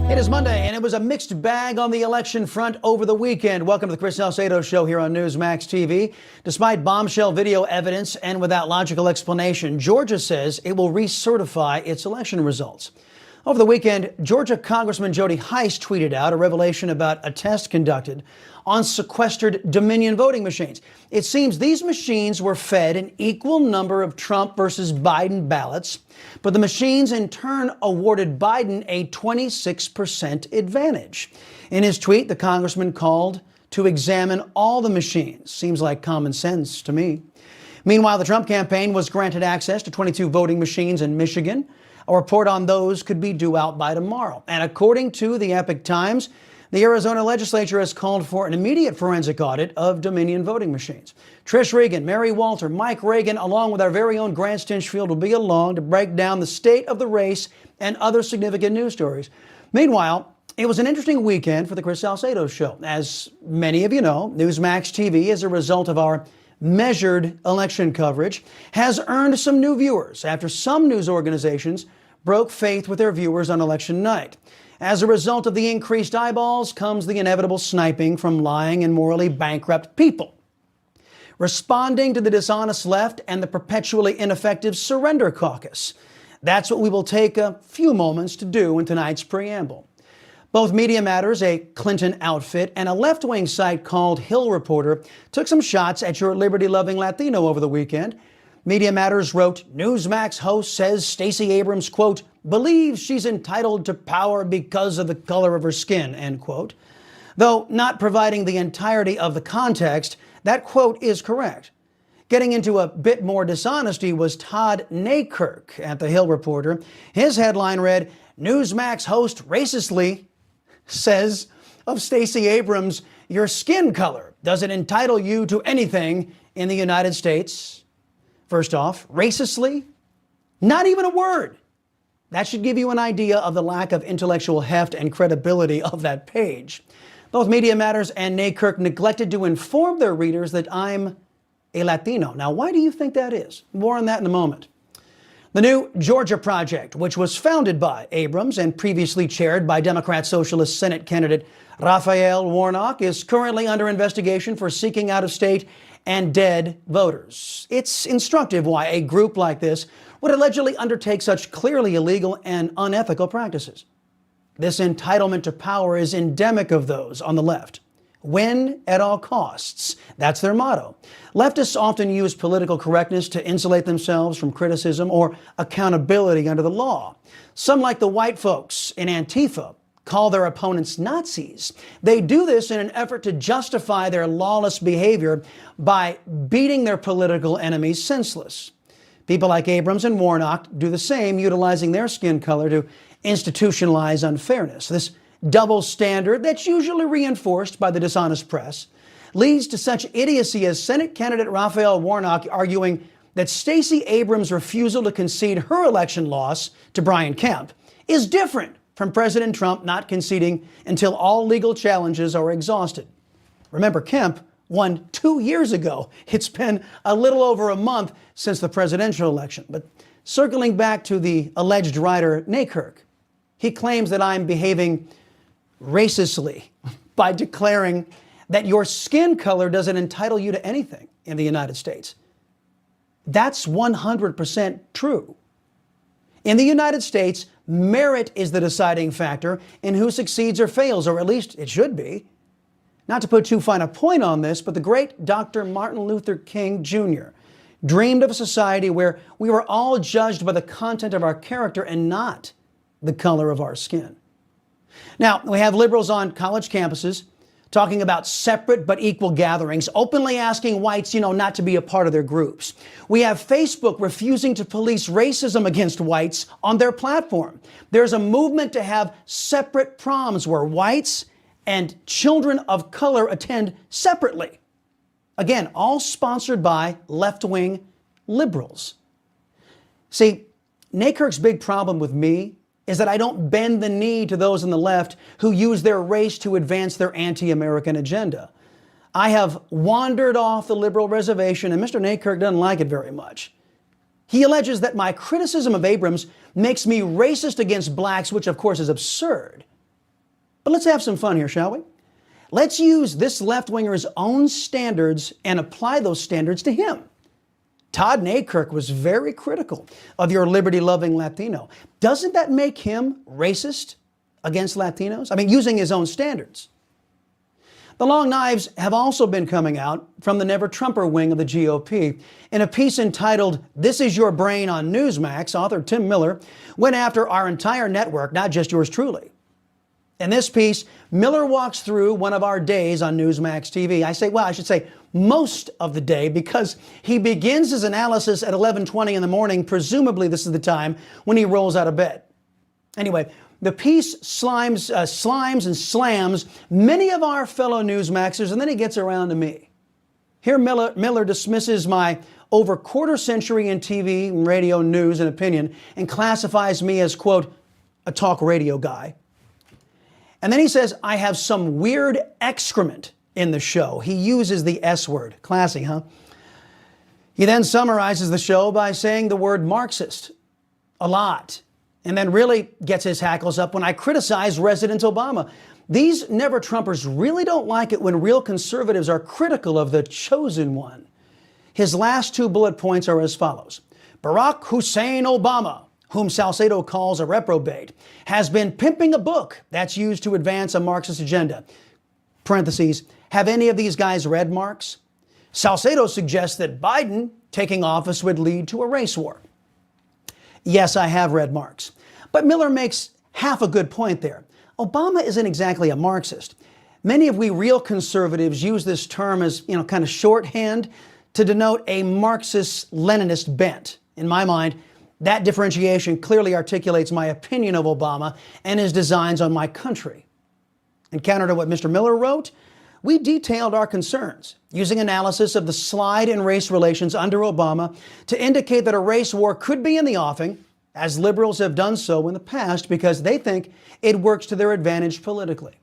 It is Monday, and it was a mixed bag on the election front over the weekend. Welcome to the Chris Salcedo Show here on Newsmax TV. Despite bombshell video evidence and without logical explanation, Georgia says it will recertify its election results. Over the weekend, Georgia Congressman Jody Hice tweeted out a revelation about a test conducted on sequestered Dominion voting machines. It seems these machines were fed an equal number of Trump versus Biden ballots, but the machines in turn awarded Biden a 26% advantage. In his tweet, the congressman called to examine all the machines. Seems like common sense to me. Meanwhile, the Trump campaign was granted access to 22 voting machines in Michigan. A report on those could be due out by tomorrow. And according to the Epoch Times, the Arizona legislature has called for an immediate forensic audit of Dominion voting machines. Trish Regan, Mary Walter, Mike Reagan, along with our very own Grant Stinchfield will be along to break down the state of the race and other significant news stories. Meanwhile, it was an interesting weekend for the Chris Salcedo Show. As many of you know, Newsmax TV, as a result of our measured election coverage, has earned some new viewers after some news organizations broke faith with their viewers on election night. As a result of the increased eyeballs comes the inevitable sniping from lying and morally bankrupt people. Responding to the dishonest left and the perpetually ineffective Surrender Caucus. That's what we will take a few moments to do in tonight's preamble. Both Media Matters, a Clinton outfit, and a left-wing site called Hill Reporter took some shots at your liberty-loving Latino over the weekend. Media Matters wrote, Newsmax host says Stacey Abrams, quote, believes she's entitled to power because of the color of her skin, end quote. Though not providing the entirety of the context, that quote is correct. Getting into a bit more dishonesty was Todd Nakirk at the Hill Reporter. His headline read, Newsmax host racistly says of Stacey Abrams, your skin color doesn't entitle you to anything in the United States. First off, racistly? Not even a word. That should give you an idea of the lack of intellectual heft and credibility of that page. Both Media Matters and Nakirk neglected to inform their readers that I'm a Latino. Now, why do you think that is? More on that in a moment. The new Georgia Project, which was founded by Abrams and previously chaired by Democrat Socialist Senate candidate Raphael Warnock, is currently under investigation for seeking out-of-state and dead voters. It's instructive why a group like this would allegedly undertake such clearly illegal and unethical practices. This entitlement to power is endemic of those on the left. Win at all costs. That's their motto. Leftists often use political correctness to insulate themselves from criticism or accountability under the law. Some, like the white folks in Antifa, call their opponents Nazis. They do this in an effort to justify their lawless behavior by beating their political enemies senseless. People like Abrams and Warnock do the same, utilizing their skin color to institutionalize unfairness. This double standard that's usually reinforced by the dishonest press leads to such idiocy as Senate candidate Raphael Warnock arguing that Stacey Abrams' refusal to concede her election loss to Brian Kemp is different from President Trump not conceding until all legal challenges are exhausted. Remember, Kemp won 2 years ago. It's been a little over a month since the presidential election. But circling back to the alleged writer Nakirk, he claims that I'm behaving racistly by declaring that your skin color doesn't entitle you to anything in the United States. That's 100% true. In the United States, merit is the deciding factor in who succeeds or fails, or at least it should be. Not to put too fine a point on this, but the great Dr. Martin Luther King Jr. dreamed of a society where we were all judged by the content of our character and not the color of our skin. Now, we have liberals on college campuses talking about separate but equal gatherings, openly asking whites, not to be a part of their groups. We have Facebook refusing to police racism against whites on their platform. There's a movement to have separate proms where whites and children of color attend separately. Again, all sponsored by left-wing liberals. See, Nakirk's big problem with me is that I don't bend the knee to those on the left who use their race to advance their anti-American agenda. I have wandered off the liberal reservation, and Mr. Nakirk doesn't like it very much. He alleges that my criticism of Abrams makes me racist against blacks, which of course is absurd. But let's have some fun here, shall we? Let's use this left-winger's own standards and apply those standards to him. Todd Nakirk was very critical of your liberty-loving Latino. Doesn't that make him racist against Latinos? I mean, using his own standards. The long knives have also been coming out from the never-Trumper wing of the GOP. In a piece entitled, "This Is Your Brain" on Newsmax, author Tim Miller went after our entire network, not just yours truly. In this piece, Miller walks through one of our days on Newsmax TV. I should say most of the day, because he begins his analysis at 11:20 in the morning. Presumably this is the time when he rolls out of bed. Anyway, the piece slimes and slams many of our fellow Newsmaxers, and then he gets around to me. Here Miller dismisses my over quarter century in TV and radio news and opinion and classifies me as, quote, a talk radio guy. And then he says, I have some weird excrement in the show. He uses the S word. Classy, huh? He then summarizes the show by saying the word Marxist a lot, and then really gets his hackles up when I criticize President Obama. These never-Trumpers really don't like it when real conservatives are critical of the chosen one. His last two bullet points are as follows. Barack Hussein Obama, whom Salcedo calls a reprobate, has been pimping a book that's used to advance a Marxist agenda. Parentheses, have any of these guys read Marx? Salcedo suggests that Biden taking office would lead to a race war. Yes, I have read Marx. But Miller makes half a good point there. Obama isn't exactly a Marxist. Many of we real conservatives use this term as, kind of shorthand to denote a Marxist-Leninist bent. In my mind, that differentiation clearly articulates my opinion of Obama and his designs on my country. In counter to what Mr. Miller wrote, we detailed our concerns, using analysis of the slide in race relations under Obama to indicate that a race war could be in the offing, as liberals have done so in the past because they think it works to their advantage politically.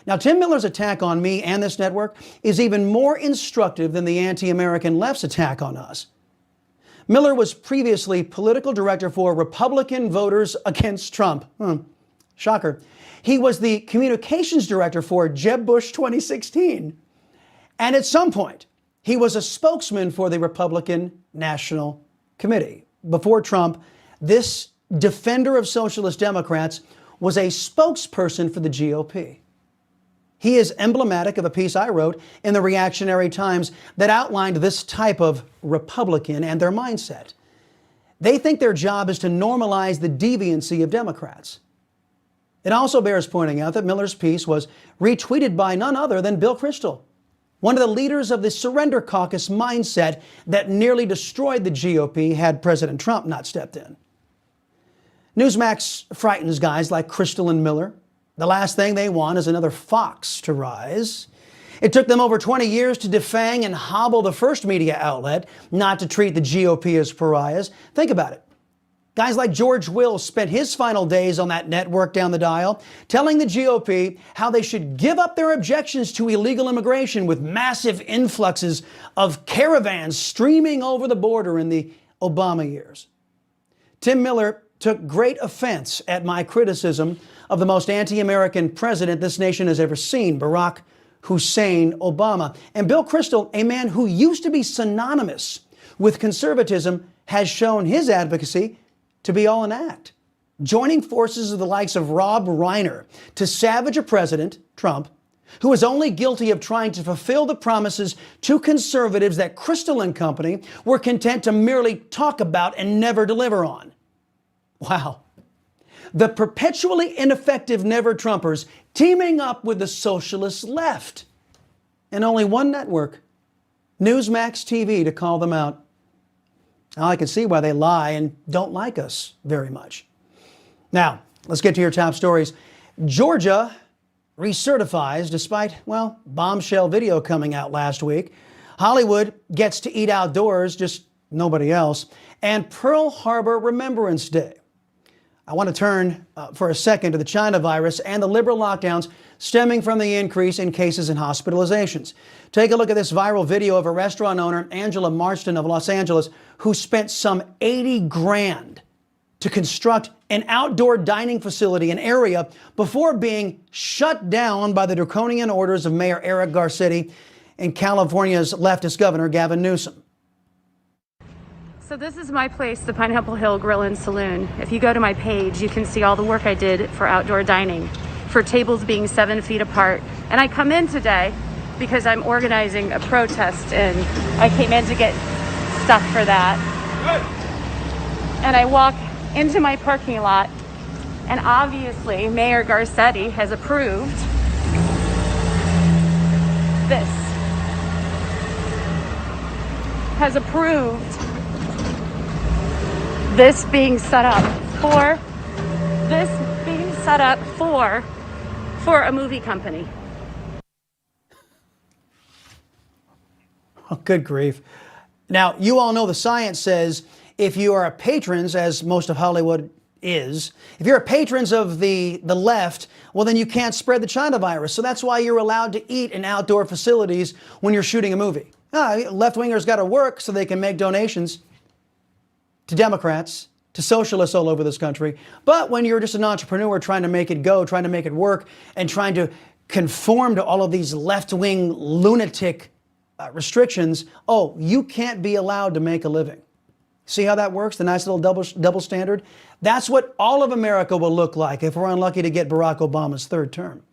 Now, Tim Miller's attack on me and this network is even more instructive than the anti-American left's attack on us. Miller was previously political director for Republican Voters Against Trump. Shocker. He was the communications director for Jeb Bush 2016. And at some point, he was a spokesman for the Republican National Committee. Before Trump, this defender of socialist Democrats was a spokesperson for the GOP. He is emblematic of a piece I wrote in the Reactionary Times that outlined this type of Republican and their mindset. They think their job is to normalize the deviancy of Democrats. It also bears pointing out that Miller's piece was retweeted by none other than Bill Kristol, one of the leaders of the Surrender Caucus mindset that nearly destroyed the GOP had President Trump not stepped in. Newsmax frightens guys like Kristol and Miller. The last thing they want is another Fox to rise. It took them over 20 years to defang and hobble the first media outlet, not to treat the GOP as pariahs. Think about it. Guys like George Will spent his final days on that network down the dial, telling the GOP how they should give up their objections to illegal immigration with massive influxes of caravans streaming over the border in the Obama years. Tim Miller took great offense at my criticism of the most anti-American president this nation has ever seen, Barack Hussein Obama. And Bill Kristol, a man who used to be synonymous with conservatism, has shown his advocacy to be all an act, joining forces of the likes of Rob Reiner to savage a president, Trump, who is only guilty of trying to fulfill the promises to conservatives that Kristol and company were content to merely talk about and never deliver on. Wow. The perpetually ineffective never-Trumpers teaming up with the socialist left. And only one network, Newsmax TV, to call them out. Now, I can see why they lie and don't like us very much. Now, let's get to your top stories. Georgia recertifies despite, well, bombshell video coming out last week. Hollywood gets to eat outdoors, just nobody else. And Pearl Harbor Remembrance Day. I want to turn for a second to the China virus and the liberal lockdowns stemming from the increase in cases and hospitalizations. Take a look at this viral video of a restaurant owner, Angela Marston of Los Angeles, who spent some $80 grand to construct an outdoor dining facility, an area, before being shut down by the draconian orders of Mayor Eric Garcetti and California's leftist governor, Gavin Newsom. So this is my place, the Pineapple Hill Grill and Saloon. If you go to my page, you can see all the work I did for outdoor dining, for tables being 7 feet apart. And I come in today because I'm organizing a protest, and I came in to get stuff for that. And I walk into my parking lot, and obviously Mayor Garcetti has approved this. Has approved this being set up for a movie company. Oh, good grief. Now, you all know the science says if you are patrons, as most of Hollywood is, if you're patrons of the left, well, then you can't spread the China virus. So that's why you're allowed to eat in outdoor facilities when you're shooting a movie. Left-wingers got to work so they can make donations to Democrats, to socialists all over this country. But when you're just an entrepreneur trying to make it go, trying to make it work, and trying to conform to all of these left-wing lunatic restrictions, you can't be allowed to make a living. See how that works? The nice little double standard? That's what all of America will look like if we're unlucky to get Barack Obama's third term.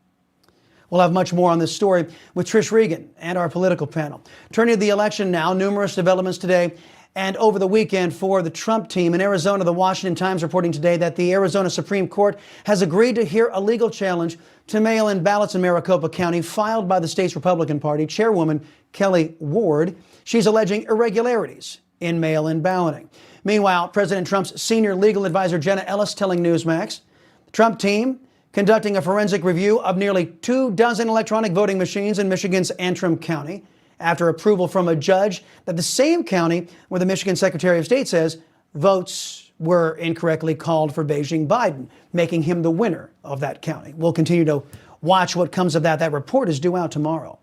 We'll have much more on this story with Trish Regan and our political panel. Turning to the election now, numerous developments today and over the weekend for the Trump team. In Arizona, the Washington Times reporting today that the Arizona Supreme Court has agreed to hear a legal challenge to mail-in ballots in Maricopa County filed by the state's Republican Party chairwoman Kelly Ward. She's alleging irregularities in mail-in balloting. Meanwhile, President Trump's senior legal advisor Jenna Ellis telling Newsmax, the Trump team conducting a forensic review of nearly 24 electronic voting machines in Michigan's Antrim County, after approval from a judge that the same county where the Michigan Secretary of State says votes were incorrectly called for Beijing Biden, making him the winner of that county. We'll continue to watch what comes of that. That report is due out tomorrow.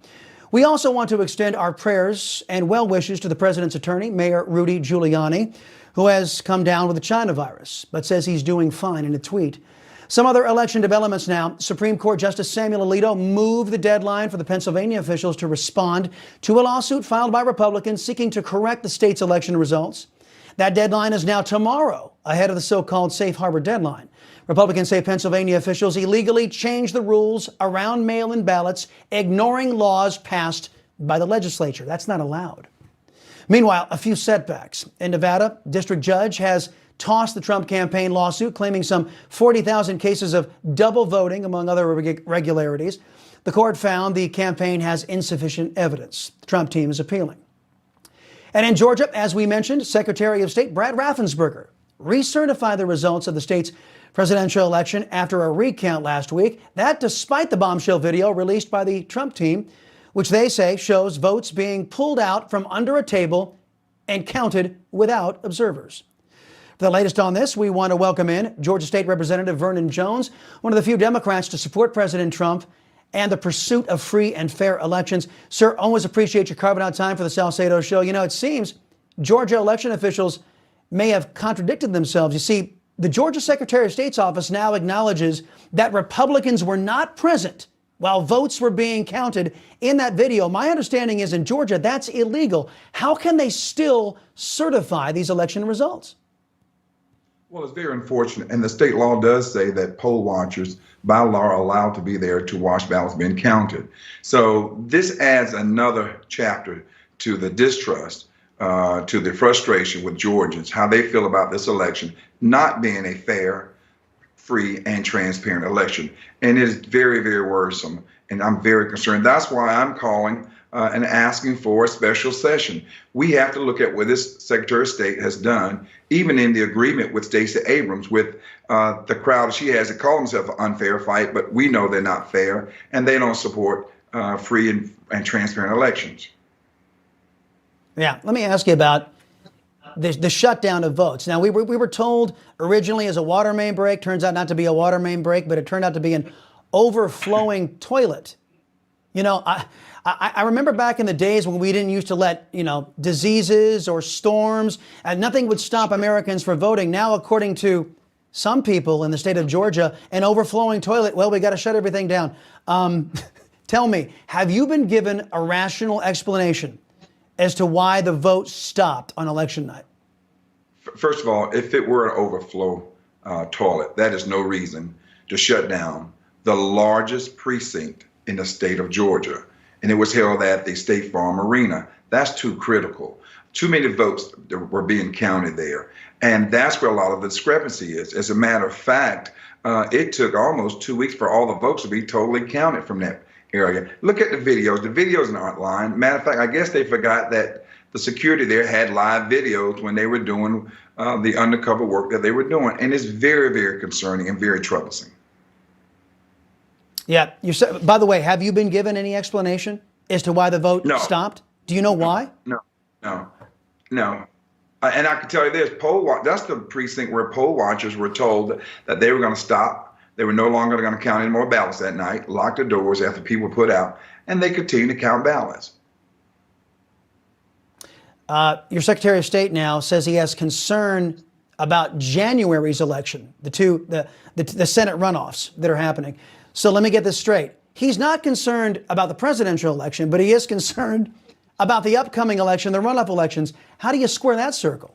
We also want to extend our prayers and well wishes to the president's attorney, Mayor Rudy Giuliani, who has come down with the China virus, but says he's doing fine in a tweet. Some other election developments now. Supreme Court Justice Samuel Alito moved the deadline for the Pennsylvania officials to respond to a lawsuit filed by Republicans seeking to correct the state's election results. That deadline is now tomorrow, ahead of the so-called safe harbor deadline. Republicans say Pennsylvania officials illegally changed the rules around mail-in ballots, ignoring laws passed by the legislature. That's not allowed. Meanwhile, a few setbacks. In Nevada, district judge has tossed the Trump campaign lawsuit, claiming some 40,000 cases of double voting, among other irregularities. The court found the campaign has insufficient evidence. The Trump team is appealing. And in Georgia, as we mentioned, Secretary of State Brad Raffensperger recertified the results of the state's presidential election after a recount last week. That despite the bombshell video released by the Trump team, which they say shows votes being pulled out from under a table and counted without observers. For the latest on this, we want to welcome in Georgia State Representative Vernon Jones, one of the few Democrats to support President Trump and the pursuit of free and fair elections. Sir, always appreciate you carving out time for the Salcedo Show. You know, it seems Georgia election officials may have contradicted themselves. You see, the Georgia Secretary of State's office now acknowledges that Republicans were not present while votes were being counted in that video. My understanding is in Georgia, that's illegal. How can they still certify these election results? Well, it's very unfortunate. And the state law does say that poll watchers, by law, are allowed to be there to watch ballots being counted. So this adds another chapter to the distrust, to the frustration with Georgians, how they feel about this election not being a fair, free, and transparent election. And it is very, very worrisome. And I'm very concerned. That's why I'm calling and asking for a special session. We have to look at what this Secretary of State has done, even in the agreement with Stacey Abrams, with the crowd she has that call themselves an unfair fight, but we know they're not fair, and they don't support free and transparent elections. Yeah, let me ask you about the shutdown of votes. Now, we were told originally as a water main break, turns out not to be a water main break, but it turned out to be an overflowing toilet. You know, I remember back in the days when we didn't used to let, diseases or storms, and nothing would stop Americans from voting. Now, according to some people in the state of Georgia, an overflowing toilet, well, we got to shut everything down. Tell me, have you been given a rational explanation as to why the vote stopped on election night? First of all, if it were an overflow toilet, that is no reason to shut down the largest precinct in the state of Georgia. And it was held at the State Farm Arena. That's too critical. Too many votes were being counted there. And that's where a lot of the discrepancy is. As a matter of fact, it took almost 2 weeks for all the votes to be totally counted from that area. Look at the videos. The videos aren't lying. Matter of fact, I guess they forgot that the security there had live videos when they were doing the undercover work that they were doing. And it's very, very concerning and very troublesome. Yeah. By the way, have you been given any explanation as to why the vote stopped? Do you know why? No. And I can tell you this, that's the precinct where poll watchers were told that they were going to stop. They were no longer going to count any more ballots that night, lock the doors after people were put out, and they continue to count ballots. Your Secretary of State now says he has concern about January's election, the Senate runoffs that are happening. So let me get this straight. He's not concerned about the presidential election, but he is concerned about the upcoming election, the runoff elections. How do you square that circle?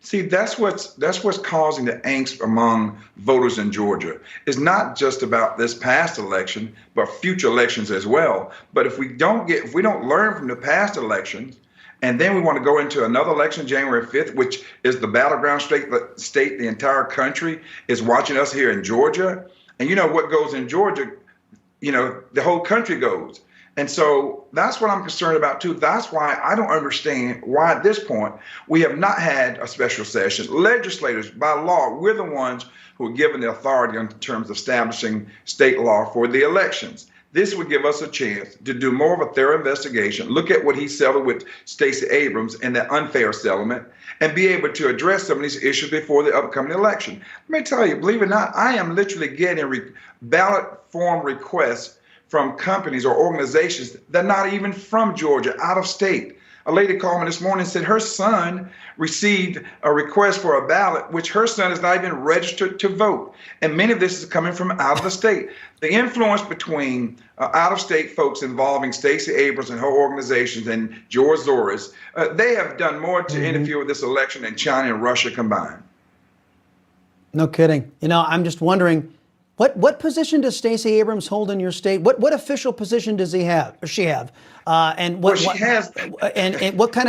See, that's what's causing the angst among voters in Georgia. It's not just about this past election, but future elections as well. But if we don't learn from the past elections, and then we want to go into another election, January 5th, which is the battleground state, the entire country is watching us here in Georgia. And you know what goes in Georgia, the whole country goes. And so that's what I'm concerned about, too. That's why I don't understand why at this point we have not had a special session. Legislators, by law, we're the ones who are given the authority in terms of establishing state law for the elections. This would give us a chance to do more of a thorough investigation, look at what he settled with Stacey Abrams and that unfair settlement, and be able to address some of these issues before the upcoming election. Let me tell you, believe it or not, I am literally getting ballot form requests from companies or organizations that are not even from Georgia, out of state. A lady called me this morning and said her son received a request for a ballot, which her son is not even registered to vote. And many of this is coming from out of the state. The influence between out-of-state folks involving Stacey Abrams and her organizations and George Soros, they have done more to interfere with this election than China and Russia combined. No kidding. You know, I'm just wondering, what position does Stacey Abrams hold in your state? What official position does she have? And what she has. And what kind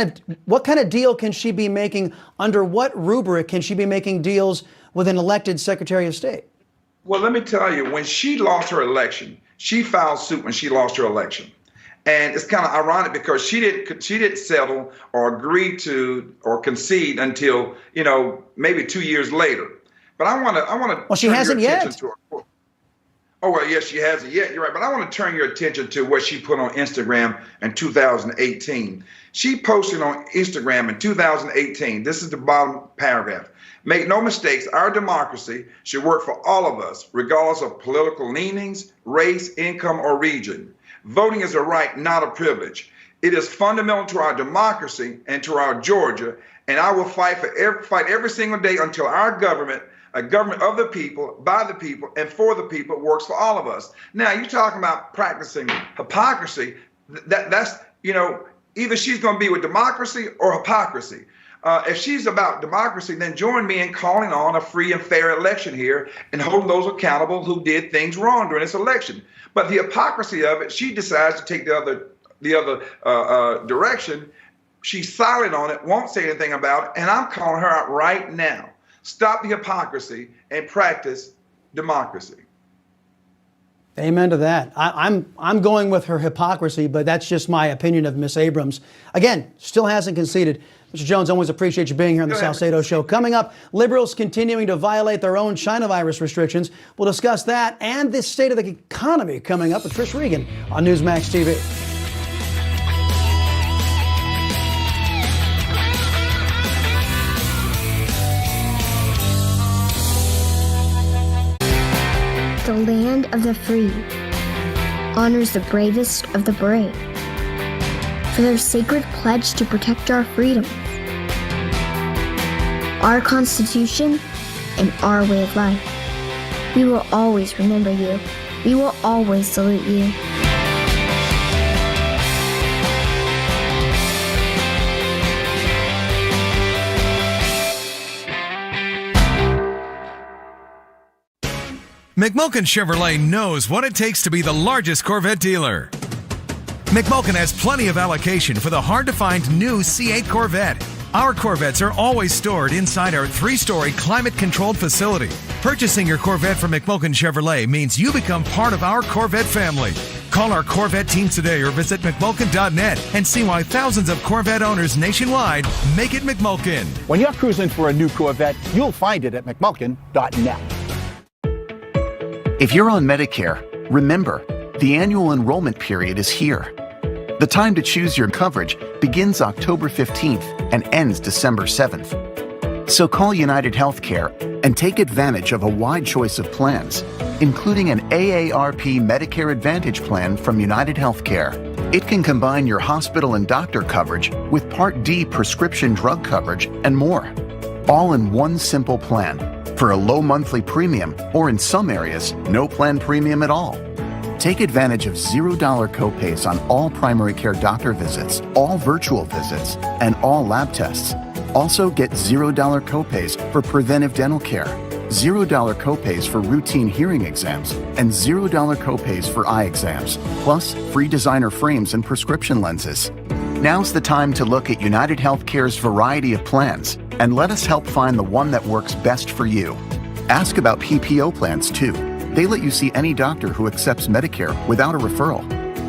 of deal can she be making? Under what rubric can she be making deals with an elected Secretary of State? Well, let me tell you, when she lost her election, she filed suit when she lost her election. And it's kind of ironic because she didn't settle or agree to or concede until, maybe 2 years later. But I want to. Well, she hasn't yet. Oh, well, yes, she hasn't yet. You're right. But I want to turn your attention to what she put on Instagram in 2018. She posted on Instagram in 2018. This is the bottom paragraph. Make no mistakes, our democracy should work for all of us, regardless of political leanings, race, income, or region. Voting is a right, not a privilege. It is fundamental to our democracy and to our Georgia, and I will fight every single day until our government, a government of the people, by the people, and for the people, works for all of us. Now, you're talking about practicing hypocrisy. That's either she's going to be with democracy or hypocrisy. If she's about democracy, then join me in calling on a free and fair election here and holding those accountable who did things wrong during this election. But the hypocrisy of it, she decides to take the other direction. She's silent on it, won't say anything about it, and I'm calling her out right now. Stop the hypocrisy and practice democracy. Amen to that. I'm going with her hypocrisy, but that's just my opinion of Miss Abrams. Again, still hasn't conceded. Mr. Jones, always appreciate you being here on the Salcedo Show. Coming up, liberals continuing to violate their own China virus restrictions. We'll discuss that and the state of the economy coming up with Trish Regan on Newsmax TV. The land of the free honors the bravest of the brave for their sacred pledge to protect our freedoms, our Constitution, and our way of life. We will always remember you. We will always salute you. McMulkin Chevrolet knows what it takes to be the largest Corvette dealer. McMulkin has plenty of allocation for the hard-to-find new C8 Corvette. Our Corvettes are always stored inside our 3-story climate-controlled facility. Purchasing your Corvette from McMulkin Chevrolet means you become part of our Corvette family. Call our Corvette team today or visit McMulkin.net and see why thousands of Corvette owners nationwide make it McMulkin. When you're cruising for a new Corvette, you'll find it at McMulkin.net. If you're on Medicare, remember, the annual enrollment period is here. The time to choose your coverage begins October 15th and ends December 7th. So call United Healthcare and take advantage of a wide choice of plans, including an AARP Medicare Advantage plan from United Healthcare. It can combine your hospital and doctor coverage with Part D prescription drug coverage and more, all in one simple plan for a low monthly premium, or in some areas, no plan premium at all. Take advantage of $0 copays on all primary care doctor visits, all virtual visits, and all lab tests. Also get $0 copays for preventive dental care, $0 copays for routine hearing exams, and $0 copays for eye exams, plus free designer frames and prescription lenses. Now's the time to look at United Healthcare's variety of plans and let us help find the one that works best for you. Ask about PPO plans too. They let you see any doctor who accepts Medicare without a referral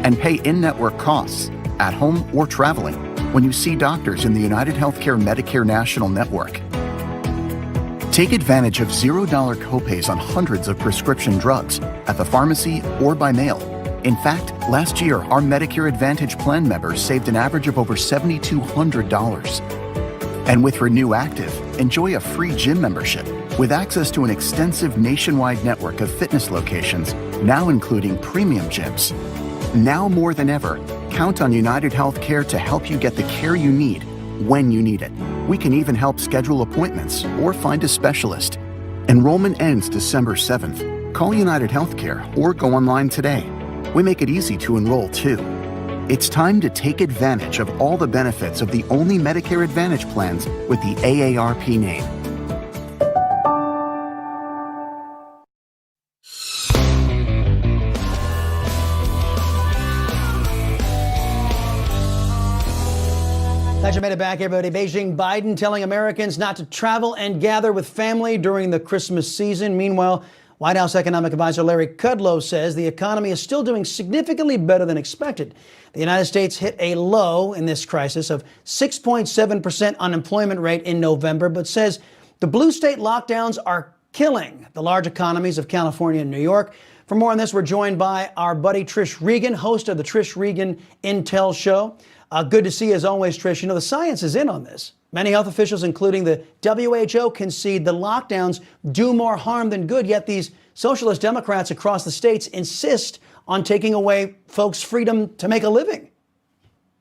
and pay in-network costs, at home or traveling, when you see doctors in the United Healthcare Medicare National Network. Take advantage of $0 copays on hundreds of prescription drugs at the pharmacy or by mail. In fact, last year, our Medicare Advantage plan members saved an average of over $7,200. And with Renew Active, enjoy a free gym membership with access to an extensive nationwide network of fitness locations, now including premium gyms. Now more than ever, count on United Healthcare to help you get the care you need when you need it. We can even help schedule appointments or find a specialist. Enrollment ends December 7th. Call United Healthcare or go online today. We make it easy to enroll too. It's time to take advantage of all the benefits of the only Medicare Advantage plans with the AARP name. Glad you made it back, everybody. Beijing Biden telling Americans not to travel and gather with family during the Christmas season. Meanwhile, White House economic advisor Larry Kudlow says the economy is still doing significantly better than expected. The United States hit a low in this crisis of 6.7% unemployment rate in November, but says the blue state lockdowns are killing the large economies of California and New York. For more on this, we're joined by our buddy Trish Regan, host of the Trish Regan Intel Show. Good to see you as always, Trish. You know, the science is in on this. Many health officials, including the WHO, concede the lockdowns do more harm than good, yet these socialist Democrats across the states insist on taking away folks' freedom to make a living.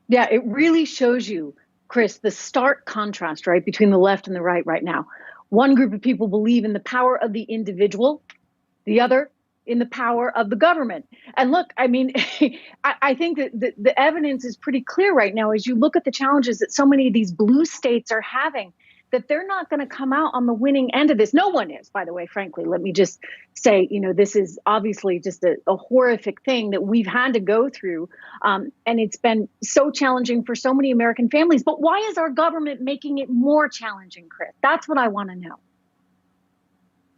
Yeah, it really shows you, Chris, the stark contrast, right, between the left and the right now. One group of people believe in the power of the individual, the other in the power of the government. And look, I mean, I think that the evidence is pretty clear right now as you look at the challenges that so many of these blue states are having, that they're not going to come out on the winning end of this. No one is, by the way, frankly. Let me just say, you know, this is obviously just a horrific thing that we've had to go through. And it's been so challenging for so many American families. But why is our government making it more challenging, Chris? That's what I want to know.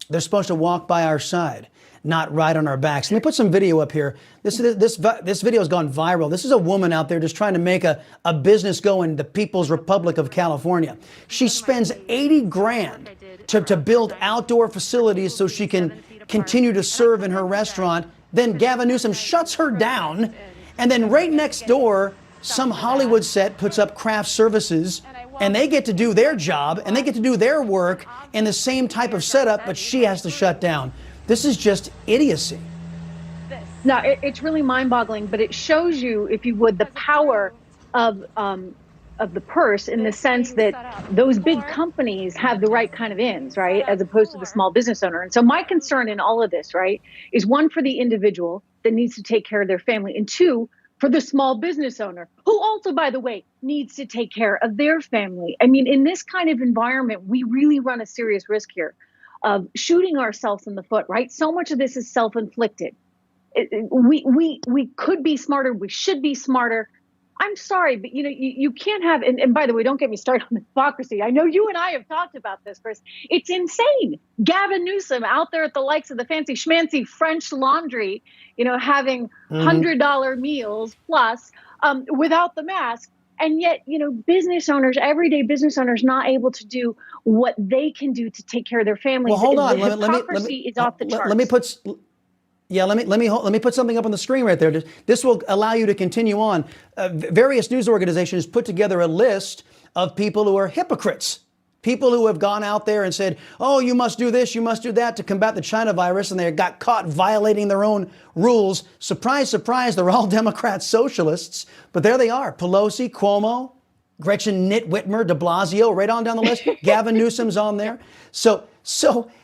They're supposed to walk by our side, not ride on our backs. Let me put some video up here. This video has gone viral. This is a woman out there just trying to make a business go in the People's Republic of California. She spends 80 grand to build outdoor facilities so she can continue to serve in her restaurant. Then Gavin Newsom shuts her down. And then right next door, some Hollywood set puts up craft services, and they get to do their job and they get to do their work in the same type of setup, but she has to shut down. This is just idiocy. No, it's really mind-boggling, but it shows you, if you would, the power of the purse in the sense that those big companies have the right kind of ends, right, as opposed to the small business owner. And so my concern in all of this, right, is one, for the individual that needs to take care of their family, and two, for the small business owner, who also, by the way, needs to take care of their family. I mean, in this kind of environment, we really run a serious risk here of shooting ourselves in the foot, right? So much of this is self-inflicted. We could be smarter. We should be smarter. I'm sorry, but you know, you can't have, and by the way, don't get me started on hypocrisy. I know you and I have talked about this, Chris. It's insane. Gavin Newsom out there at the likes of the fancy schmancy French Laundry, you know, having $100 meals plus without the mask. And yet, you know, business owners, everyday business owners, not able to do what they can do to take care of their families. Well, hold on. The hypocrisy is off the charts. Let me put something up on the screen right there. This will allow you to continue on. Various news organizations put together a list of people who are hypocrites. People who have gone out there and said, oh, you must do this, you must do that to combat the China virus, and they got caught violating their own rules. Surprise, surprise, they're all Democrat socialists. But there they are. Pelosi, Cuomo, Gretchen Whitmer, de Blasio, right on down the list. Gavin Newsom's on there. So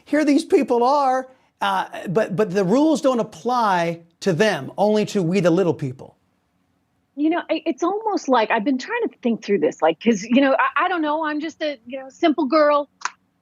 here these people are, but the rules don't apply to them, only to we the little people. You know, it's almost like I've been trying to think through this, like, because, you know, I don't know. I'm just a, you know, simple girl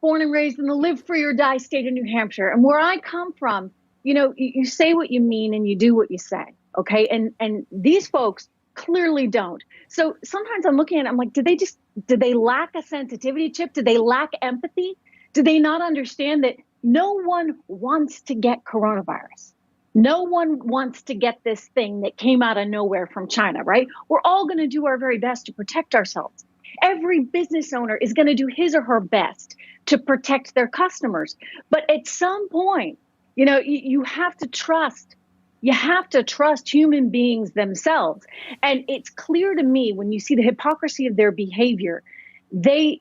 born and raised in the live free or die state of New Hampshire. And where I come from, you know, you say what you mean and you do what you say. OK, and these folks clearly don't. So sometimes I'm looking at it, I'm like, do they lack a sensitivity chip? Do they lack empathy? Do they not understand that no one wants to get coronavirus? No one wants to get this thing that came out of nowhere from China, right? We're all going to do our very best to protect ourselves. Every business owner is going to do his or her best to protect their customers. But at some point, you know, you have to trust. You have to trust human beings themselves. And it's clear to me when you see the hypocrisy of their behavior, they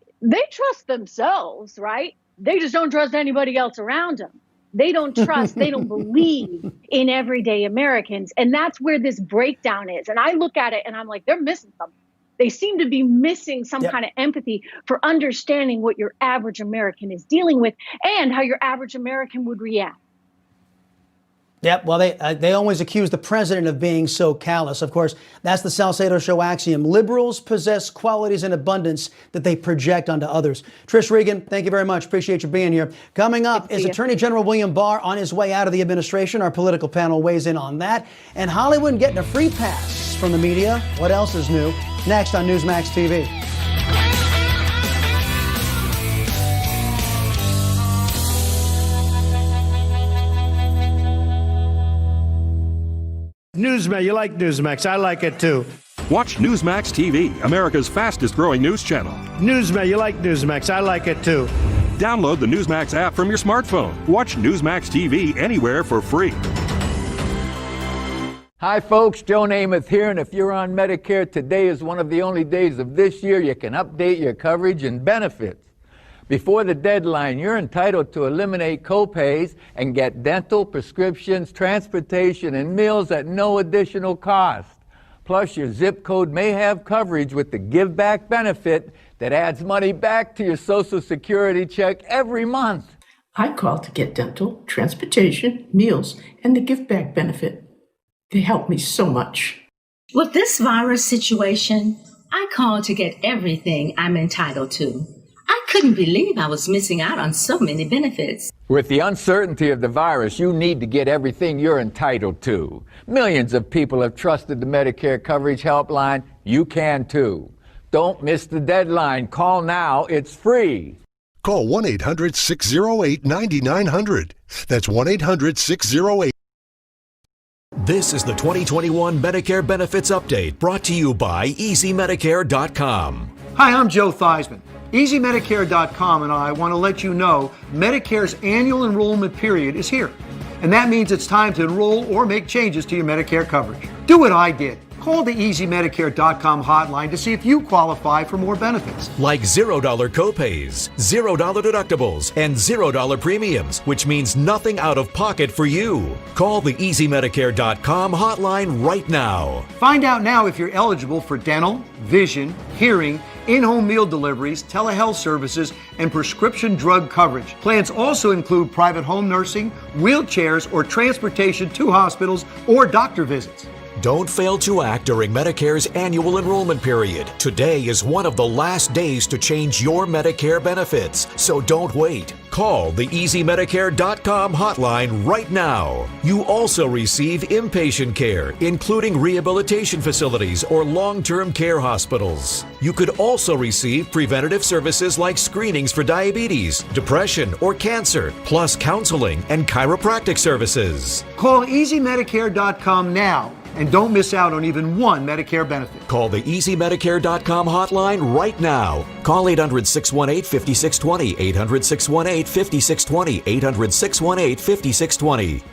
trust themselves, right? They just don't trust anybody else around them. They don't trust, they don't believe in everyday Americans. And that's where this breakdown is. And I look at it and I'm like, they're missing something. They seem to be missing some kind of empathy for understanding what your average American is dealing with and how your average American would react. Yep, well, they always accuse the president of being so callous. Of course, that's the Salcedo Show axiom. Liberals possess qualities in abundance that they project onto others. Trish Regan, thank you very much. Appreciate you being here. Coming up is Attorney General William Barr on his way out of the administration. Our political panel weighs in on that. And Hollywood getting a free pass from the media. What else is new? Next on Newsmax TV. Newsmax, you like Newsmax. I like it too. Watch Newsmax TV, America's fastest growing news channel. Newsmax, you like Newsmax. I like it too. Download the Newsmax app from your smartphone. Watch Newsmax TV anywhere for free. Hi folks, Joe Namath here, and if you're on Medicare, today is one of the only days of this year you can update your coverage and benefits. Before the deadline, you're entitled to eliminate copays and get dental, prescriptions, transportation, and meals at no additional cost. Plus, your zip code may have coverage with the Give Back benefit that adds money back to your Social Security check every month. I called to get dental, transportation, meals, and the Give Back benefit. They helped me so much. With this virus situation, I called to get everything I'm entitled to. I couldn't believe I was missing out on so many benefits. With the uncertainty of the virus, you need to get everything you're entitled to. Millions of people have trusted the Medicare Coverage Helpline. You can too. Don't miss the deadline. Call now. It's free. Call 1-800-608-9900. That's 1-800-608. This is the 2021 Medicare Benefits Update, brought to you by EasyMedicare.com. Hi, I'm Joe Theismann. EasyMedicare.com and I want to let you know Medicare's annual enrollment period is here. And that means it's time to enroll or make changes to your Medicare coverage. Do what I did. Call the EasyMedicare.com hotline to see if you qualify for more benefits. Like $0 copays, $0 deductibles, and $0 premiums, which means nothing out of pocket for you. Call the EasyMedicare.com hotline right now. Find out now if you're eligible for dental, vision, hearing, in-home meal deliveries, telehealth services, and prescription drug coverage. Plans also include private home nursing, wheelchairs, or transportation to hospitals or doctor visits. Don't fail to act during Medicare's annual enrollment period. Today is one of the last days to change your Medicare benefits, so don't wait. Call the EasyMedicare.com hotline right now. You also receive inpatient care, including rehabilitation facilities or long-term care hospitals. You could also receive preventative services like screenings for diabetes, depression, or cancer, plus counseling and chiropractic services. Call EasyMedicare.com now. And don't miss out on even one Medicare benefit. Call the EasyMedicare.com hotline right now. Call 800-618-5620, 800-618-5620, 800-618-5620.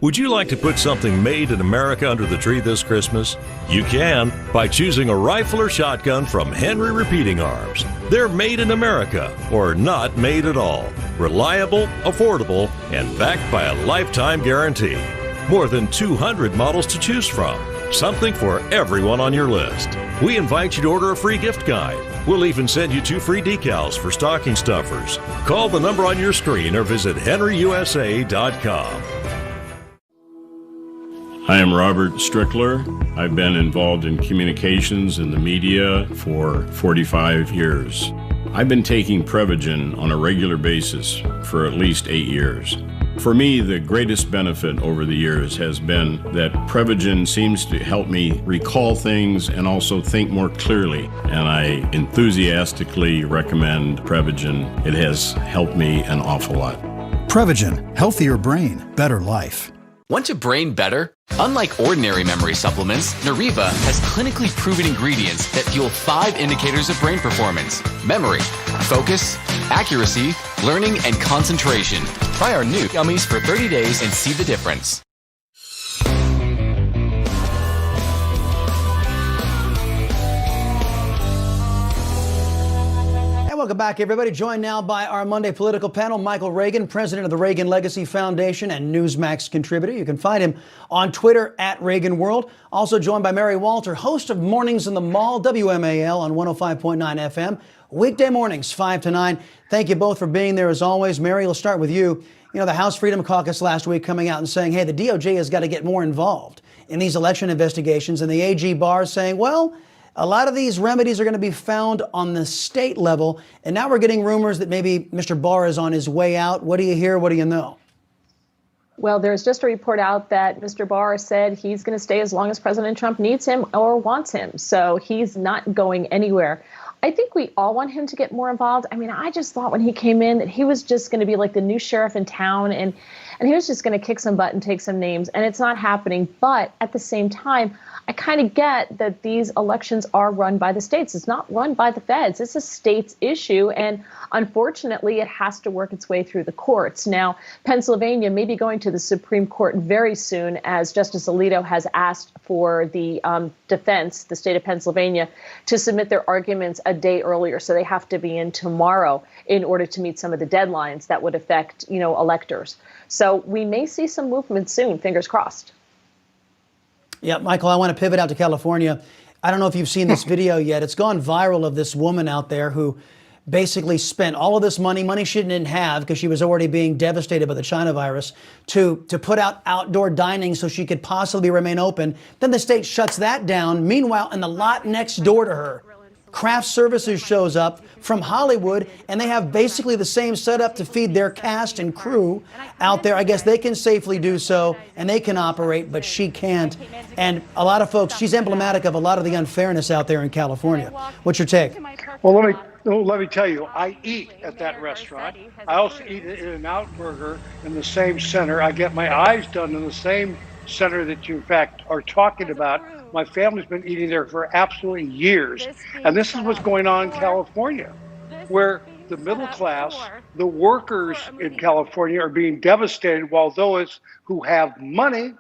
Would you like to put something made in America under the tree this Christmas? You can by choosing a rifle or shotgun from Henry Repeating Arms. They're made in America or not made at all. Reliable, affordable, and backed by a lifetime guarantee. More than 200 models to choose from. Something for everyone on your list. We invite you to order a free gift guide. We'll even send you 2 free decals for stocking stuffers. Call the number on your screen or visit henryusa.com. I am Robert Strickler. I've been involved in communications in the media for 45 years. I've been taking Prevagen on a regular basis for at least 8 years. For me, the greatest benefit over the years has been that Prevagen seems to help me recall things and also think more clearly. And I enthusiastically recommend Prevagen. It has helped me an awful lot. Prevagen, healthier brain, better life. Want your brain better? Unlike ordinary memory supplements, Nariva has clinically proven ingredients that fuel 5 indicators of brain performance: memory, focus, accuracy, learning, and concentration. Try our new gummies for 30 days and see the difference. Welcome back, everybody. Joined now by our Monday political panel, Michael Reagan, president of the Reagan Legacy Foundation and Newsmax contributor. You can find him on Twitter at Reagan World. Also joined by Mary Walter, host of Mornings in the Mall, WMAL on 105.9 FM. Weekday mornings, 5 to 9. Thank you both for being there as always. Mary, we'll start with you. You know, the House Freedom Caucus last week coming out and saying, hey, the DOJ has got to get more involved in these election investigations. And the AG Barr saying, well, a lot of these remedies are going to be found on the state level. And now we're getting rumors that maybe Mr. Barr is on his way out. What do you hear? What do you know? Well, there's just a report out that Mr. Barr said he's going to stay as long as President Trump needs him or wants him. So he's not going anywhere. I think we all want him to get more involved. I mean, I just thought when he came in that he was just going to be like the new sheriff in town and he was just going to kick some butt and take some names. And it's not happening. But at the same time, I kind of get that these elections are run by the states. It's not run by the feds. It's a state's issue. And unfortunately, it has to work its way through the courts. Now, Pennsylvania may be going to the Supreme Court very soon, as Justice Alito has asked for the defense, the state of Pennsylvania, to submit their arguments a day earlier. So they have to be in tomorrow in order to meet some of the deadlines that would affect, electors. So we may see some movement soon, fingers crossed. Yeah, Michael, I want to pivot out to California. I don't know if you've seen this video yet. It's gone viral of this woman out there who basically spent all of this money she didn't have because she was already being devastated by the China virus, to put out outdoor dining so she could possibly remain open. Then the state shuts that down. Meanwhile, in the lot next door to her, Craft Services shows up from Hollywood, and they have basically the same setup to feed their cast and crew out there. I guess they can safely do so, and they can operate, but she can't. And a lot of folks, she's emblematic of a lot of the unfairness out there in California. What's your take? Well, let me tell you, I eat at that restaurant. I also eat at In-N-Out Burger in the same center. I get my eyes done in the same center that you, in fact, are talking about. My family's been eating there for absolutely years. And this is what's going on in California, where the middle class, the workers in California are being devastated, while those who have money,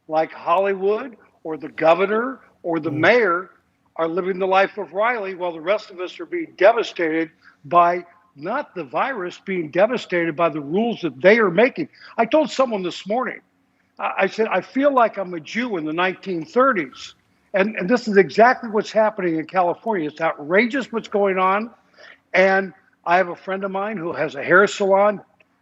like Hollywood or the governor or the mayor, are living the life of Riley, while the rest of us are being devastated by not the virus, being devastated by the rules that they are making. I told someone this morning, I said, I feel like I'm a Jew in the 1930s. And this is exactly what's happening in California. It's outrageous what's going on. And I have a friend of mine who has a hair salon,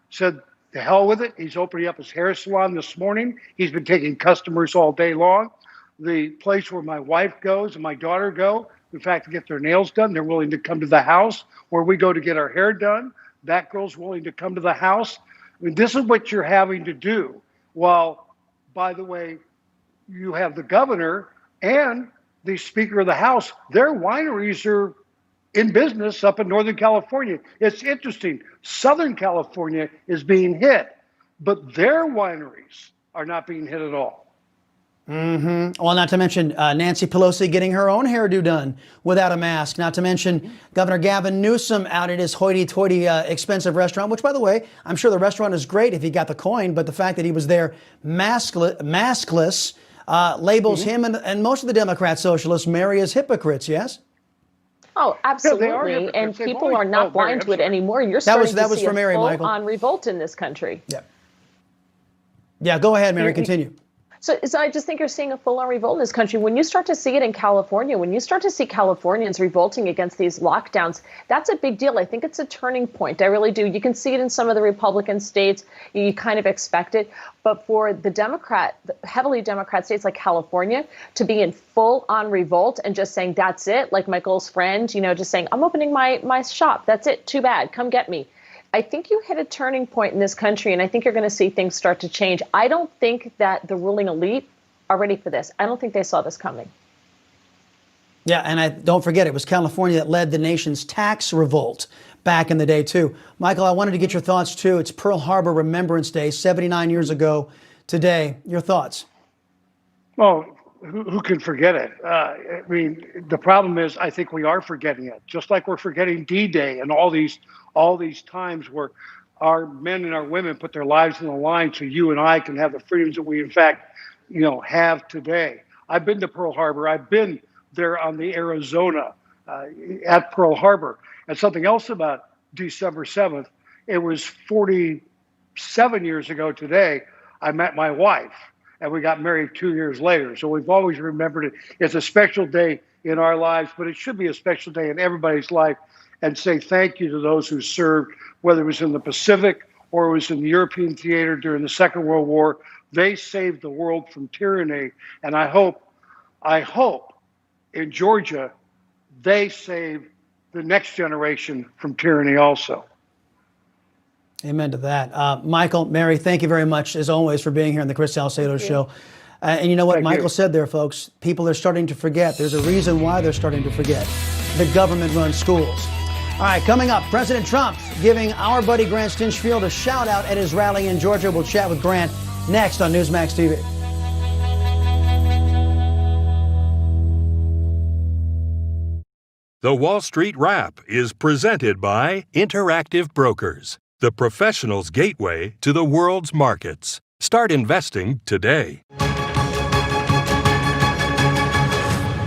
said, to hell with it. He's opening up his hair salon this morning. He's been taking customers all day long. The place where my wife goes and my daughter go, in fact, to get their nails done, they're willing to come to the house. Where we go to get our hair done, that girl's willing to come to the house. I mean, this is what you're having to do. While, by the way, you have the governor and the Speaker of the House, their wineries are in business up in Northern California. It's interesting. Southern California is being hit, but their wineries are not being hit at all. Well, not to mention Nancy Pelosi getting her own hairdo done without a mask. Not to mention Governor Gavin Newsom out at his hoity-toity expensive restaurant, which, by the way, I'm sure the restaurant is great if he got the coin, but the fact that he was there maskless labels him and most of the Democrat socialists, Mary, as hypocrites, yes? Oh, absolutely. And people are not blind to it anymore. You're starting to see a full-on revolt in this country. Yeah, go ahead, Mary, continue. So I just think you're seeing a full-on revolt in this country. When you start to see it in California, when you start to see Californians revolting against these lockdowns, that's a big deal. I think it's a turning point. I really do. You can see it in some of the Republican states. You kind of expect it. But for the heavily Democrat states like California to be in full-on revolt and just saying, that's it, like Michael's friend, just saying, I'm opening my shop. That's it. Too bad. Come get me. I think you hit a turning point in this country, and I think you're going to see things start to change. I don't think that the ruling elite are ready for this. I don't think they saw this coming. Yeah, and don't forget, it was California that led the nation's tax revolt back in the day, too. Michael, I wanted to get your thoughts, too. It's Pearl Harbor Remembrance Day, 79 years ago today. Your thoughts? Well, who can forget it? I mean, the problem is I think we are forgetting it, just like we're forgetting D-Day and all these times where our men and our women put their lives on the line so you and I can have the freedoms that we, in fact, have today. I've been to Pearl Harbor. I've been there on the Arizona at Pearl Harbor. And something else about December 7th, it was 47 years ago today, I met my wife, and we got married 2 years later. So we've always remembered it. It's a special day in our lives, but it should be a special day in everybody's life, and say thank you to those who served, whether it was in the Pacific or it was in the European theater during the Second World War. They saved the world from tyranny, and I hope in Georgia, they save the next generation from tyranny also. Amen to that. Michael, Mary, thank you very much, as always, for being here on the Chris Salcedo Show. And you know what Michael said there, folks? People are starting to forget. There's a reason why they're starting to forget. The government-run schools. All right, coming up, President Trump giving our buddy Grant Stinchfield a shout-out at his rally in Georgia. We'll chat with Grant next on Newsmax TV. The Wall Street Wrap is presented by Interactive Brokers, the professional's gateway to the world's markets. Start investing today.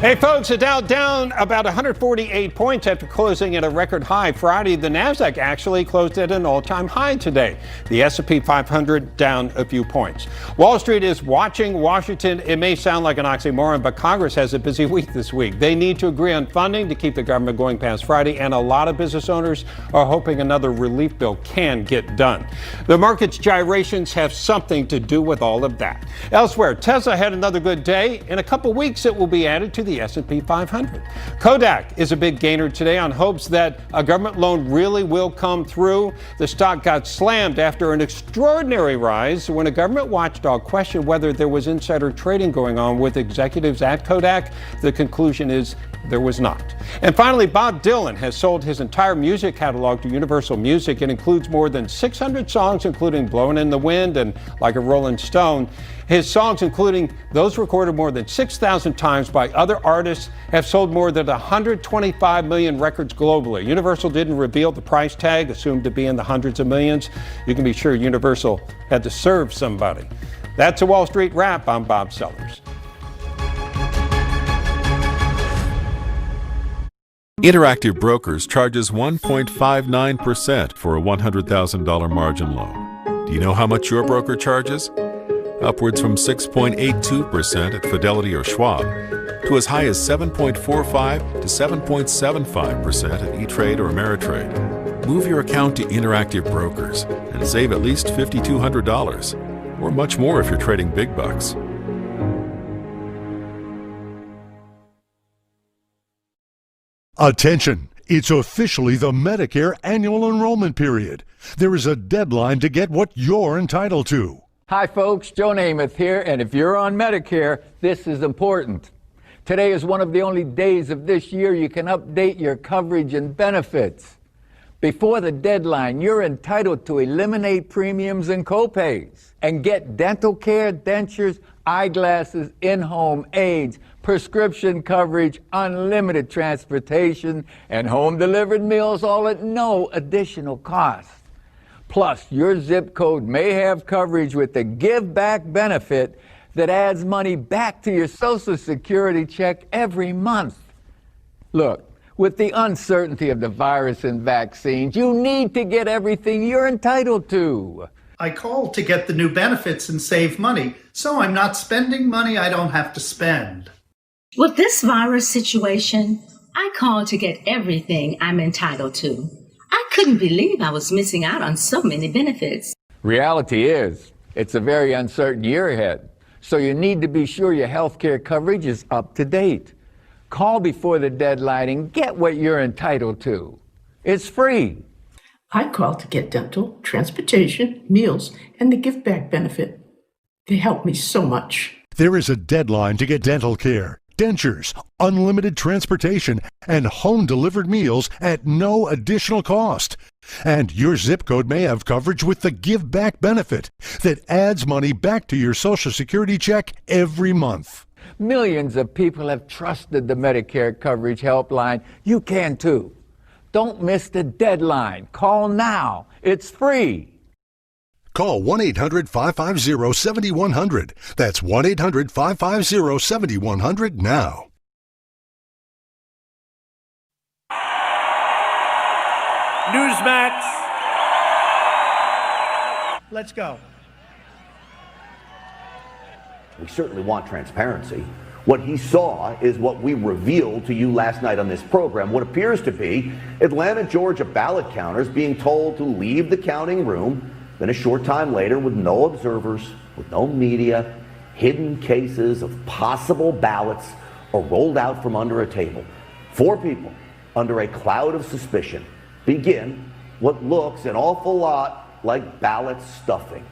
Hey folks, the Dow down about 148 points after closing at a record high Friday. The Nasdaq actually closed at an all-time high today. The S&P 500 down a few points. Wall Street is watching Washington. It may sound like an oxymoron, but Congress has a busy week this week. They need to agree on funding to keep the government going past Friday, and a lot of business owners are hoping another relief bill can get done. The market's gyrations have something to do with all of that. Elsewhere, Tesla had another good day. In a couple weeks, it will be added to the S&P 500. Kodak is a big gainer today on hopes that a government loan really will come through. The stock got slammed after an extraordinary rise when a government watchdog questioned whether there was insider trading going on with executives at Kodak. The conclusion is there was not. And finally, Bob Dylan has sold his entire music catalog to Universal Music. It includes more than 600 songs, including Blowin' in the Wind and Like a Rolling Stone. His songs, including those recorded more than 6,000 times by other artists, have sold more than 125 million records globally. Universal didn't reveal the price tag, assumed to be in the hundreds of millions. You can be sure Universal had to serve somebody. That's a Wall Street Wrap. I'm Bob Sellers. Interactive Brokers charges 1.59% for a $100,000 margin loan. Do you know how much your broker charges? Upwards from 6.82% at Fidelity or Schwab to as high as 7.45 to 7.75% at E-Trade or Ameritrade. Move your account to Interactive Brokers and save at least $5,200 or much more if you're trading big bucks. Attention! It's officially the Medicare annual enrollment period. There is a deadline to get what you're entitled to. Hi folks, Joe Namath here, and if you're on Medicare, this is important. Today is one of the only days of this year you can update your coverage and benefits. Before the deadline, you're entitled to eliminate premiums and copays and get dental care, dentures, eyeglasses, in-home aids, prescription coverage, unlimited transportation, and home-delivered meals, all at no additional cost. Plus, your zip code may have coverage with the Give Back benefit that adds money back to your Social Security check every month. Look, with the uncertainty of the virus and vaccines, you need to get everything you're entitled to. I called to get the new benefits and save money, so I'm not spending money I don't have to spend. With this virus situation, I called to get everything I'm entitled to. I couldn't believe I was missing out on so many benefits. Reality is, it's a very uncertain year ahead, so you need to be sure your health care coverage is up to date. Call before the deadline and get what you're entitled to. It's free. I called to get dental, transportation, meals, and the Give Back benefit. They helped me so much. There is a deadline to get dental care, dentures, unlimited transportation, and home-delivered meals at no additional cost. And your zip code may have coverage with the Give Back benefit that adds money back to your Social Security check every month. Millions of people have trusted the Medicare Coverage Helpline. You can too. Don't miss the deadline. Call now. It's free. Call 1-800-550-7100. That's 1-800-550-7100 now. Newsmax. Let's go. We certainly want transparency. What he saw is what we revealed to you last night on this program, what appears to be Atlanta, Georgia ballot counters being told to leave the counting room. Then a short time later, with no observers, with no media, hidden cases of possible ballots are rolled out from under a table. 4 people under a cloud of suspicion begin what looks an awful lot like ballot stuffing.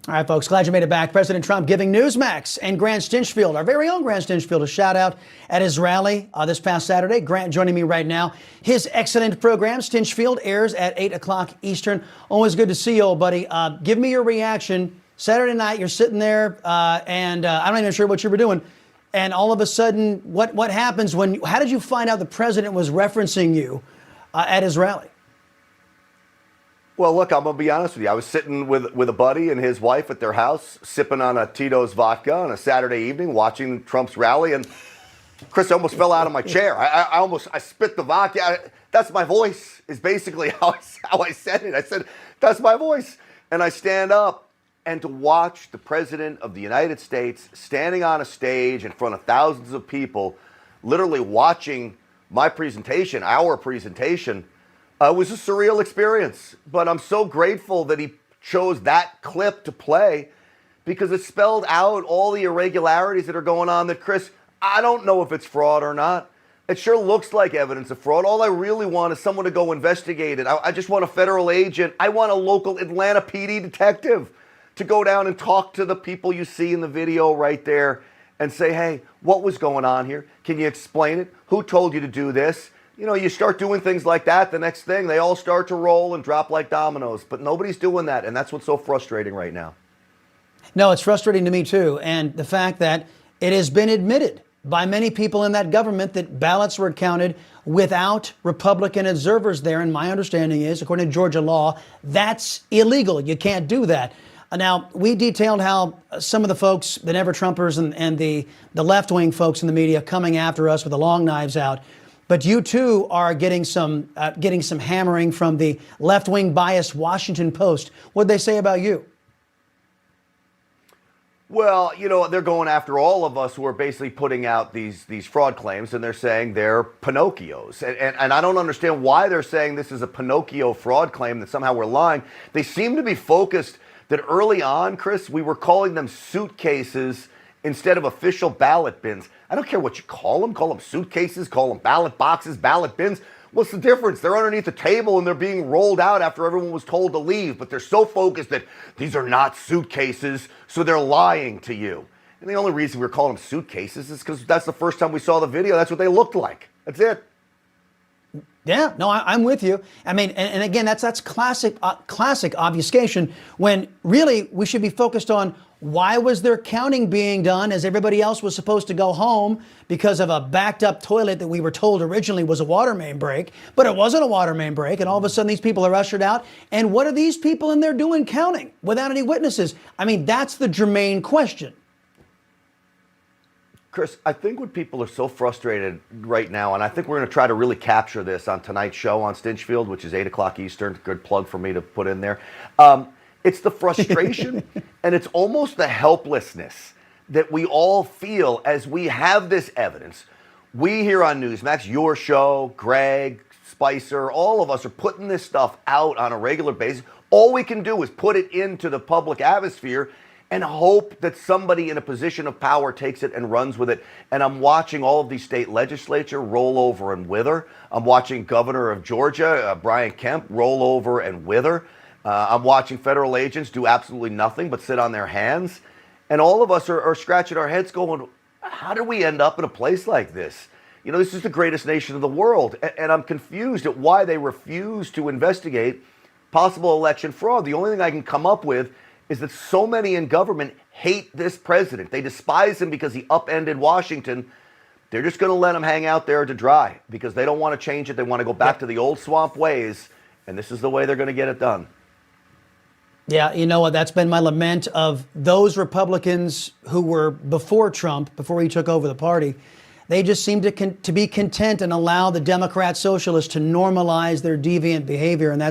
All right, folks, glad you made it back. President Trump giving Newsmax and Grant Stinchfield, our very own Grant Stinchfield, a shout out at his rally this past Saturday. Grant joining me right now. His excellent program, Stinchfield, airs at 8 o'clock Eastern. Always good to see you, old buddy. Give me your reaction. Saturday night, you're sitting there, and I'm not even sure what you were doing. And all of a sudden, what happens how did you find out the president was referencing you at his rally? Well, look, I'm going to be honest with you. I was sitting with a buddy and his wife at their house, sipping on a Tito's vodka on a Saturday evening, watching Trump's rally, and Chris, I almost fell out of my chair. I spit the vodka. That's my voice, is basically how I said it. I said, that's my voice. And I stand up, and to watch the President of the United States standing on a stage in front of thousands of people, literally watching my presentation, our presentation, was a surreal experience. But I'm so grateful that he chose that clip to play, because it spelled out all the irregularities that are going on that, Chris, I don't know if it's fraud or not. It sure looks like evidence of fraud. All I really want is someone to go investigate it. I just want a federal agent. I want a local Atlanta PD detective to go down and talk to the people you see in the video right there and say, hey, what was going on here? Can you explain it? Who told you to do this? You know, you start doing things like that, the next thing, they all start to roll and drop like dominoes. But nobody's doing that, and that's what's so frustrating right now. No, it's frustrating to me, too. And the fact that it has been admitted by many people in that government that ballots were counted without Republican observers there. And my understanding is, according to Georgia law, that's illegal. You can't do that. Now, we detailed how some of the folks, the never-Trumpers and the left-wing folks in the media coming after us with the long knives out. But you, too, are getting some hammering from the left-wing biased Washington Post. What'd they say about you? Well, you know, they're going after all of us who are basically putting out these fraud claims, and they're saying they're Pinocchios. And I don't understand why they're saying this is a Pinocchio fraud claim, that somehow we're lying. They seem to be focused that early on, Chris, we were calling them suitcases instead of official ballot bins. I don't care what you call them suitcases, call them ballot boxes, ballot bins. What's the difference? They're underneath the table and they're being rolled out after everyone was told to leave, but they're so focused that these are not suitcases, so they're lying to you. And the only reason we're calling them suitcases is because that's the first time we saw the video. That's what they looked like. That's it. Yeah, no, I'm with you. I mean, and again, that's classic obfuscation, when really we should be focused on why was there counting being done as everybody else was supposed to go home because of a backed up toilet that we were told originally was a water main break, but it wasn't a water main break. And all of a sudden these people are ushered out. And what are these people in there doing counting without any witnesses? I mean, that's the germane question. Chris, I think what people are so frustrated right now, and I think we're going to try to really capture this on tonight's show on Stinchfield, which is 8 o'clock Eastern, good plug for me to put in there. It's the frustration and it's almost the helplessness that we all feel as we have this evidence. We here on Newsmax, your show, Greg, Spicer, all of us are putting this stuff out on a regular basis. All we can do is put it into the public atmosphere and hope that somebody in a position of power takes it and runs with it. And I'm watching all of these state legislature roll over and wither. I'm watching Governor of Georgia, Brian Kemp, roll over and wither. I'm watching federal agents do absolutely nothing but sit on their hands. And all of us are scratching our heads going, how did we end up in a place like this? You know, this is the greatest nation in the world. And I'm confused at why they refuse to investigate possible election fraud. The only thing I can come up with is that so many in government hate this president. They despise him because he upended Washington. They're just going to let him hang out there to dry because they don't want to change it. They want to go back to the old swamp ways. And this is the way they're going to get it done. Yeah, you know what? That's been my lament of those Republicans who were before Trump, before he took over the party. They just seem to be content and allow the Democrat socialists to normalize their deviant behavior. And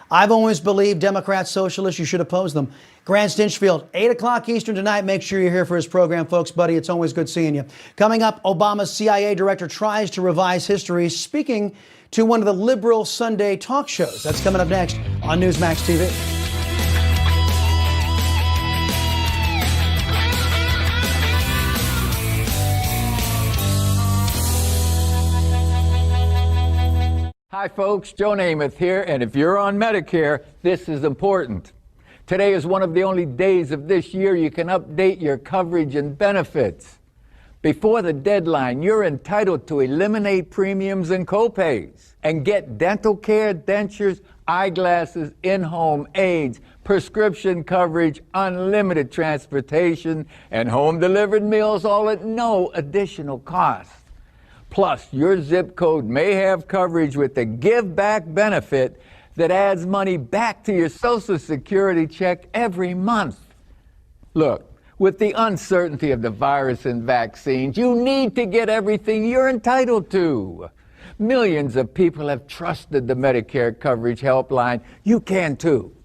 I've always believed Democrat socialists, you should oppose them. Grant Stinchfield, 8 o'clock Eastern tonight. Make sure you're here for his program, folks. Buddy, it's always good seeing you. Coming up, Obama's CIA director tries to revise history, speaking to one of the liberal Sunday talk shows. That's coming up next on Newsmax TV. Hi folks, Joe Namath here, and if you're on Medicare, this is important. Today is one of the only days of this year you can update your coverage and benefits. Before the deadline, you're entitled to eliminate premiums and copays and get dental care, dentures, eyeglasses, in-home aids, prescription coverage, unlimited transportation, and home-delivered meals, all at no additional cost. Plus, your zip code may have coverage with the Give Back benefit that adds money back to your Social Security check every month. Look, with the uncertainty of the virus and vaccines, you need to get everything you're entitled to. Millions of people have trusted the Medicare coverage helpline. You can too.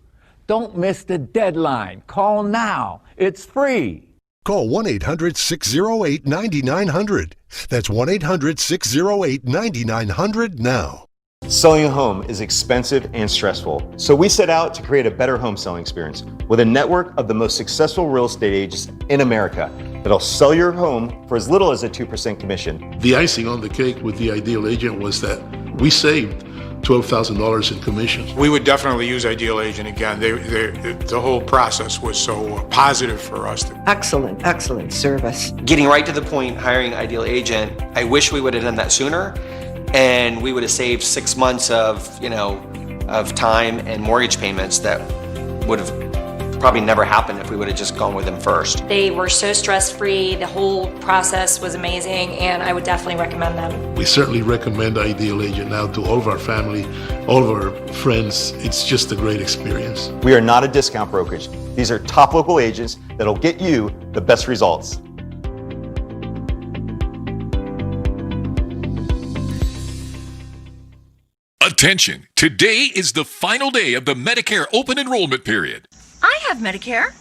Don't miss the deadline. Call now. It's free. Call 1-800-608-9900. That's 1-800-608-9900 now. Selling a home is expensive and stressful, so we set out to create a better home selling experience with a network of the most successful real estate agents in America that'll sell your home for as little as a 2% commission. The icing on the cake with the Ideal Agent was that we saved $12,000 in commissions. We would definitely use Ideal Agent again. The whole process was so positive for us. Excellent service. Getting right to the point, hiring Ideal Agent, I wish we would have done that sooner, and we would have saved 6 months of time and mortgage payments that would have probably never happened if we would have just gone with them first. They were so stress-free. The whole process was amazing, and I would definitely recommend them. We certainly recommend Ideal Agent now to all of our family, all of our friends. It's just a great experience. We are not a discount brokerage. These are top local agents that'll get you the best results. Attention! Today is the final day of the Medicare open enrollment period. I have Medicare.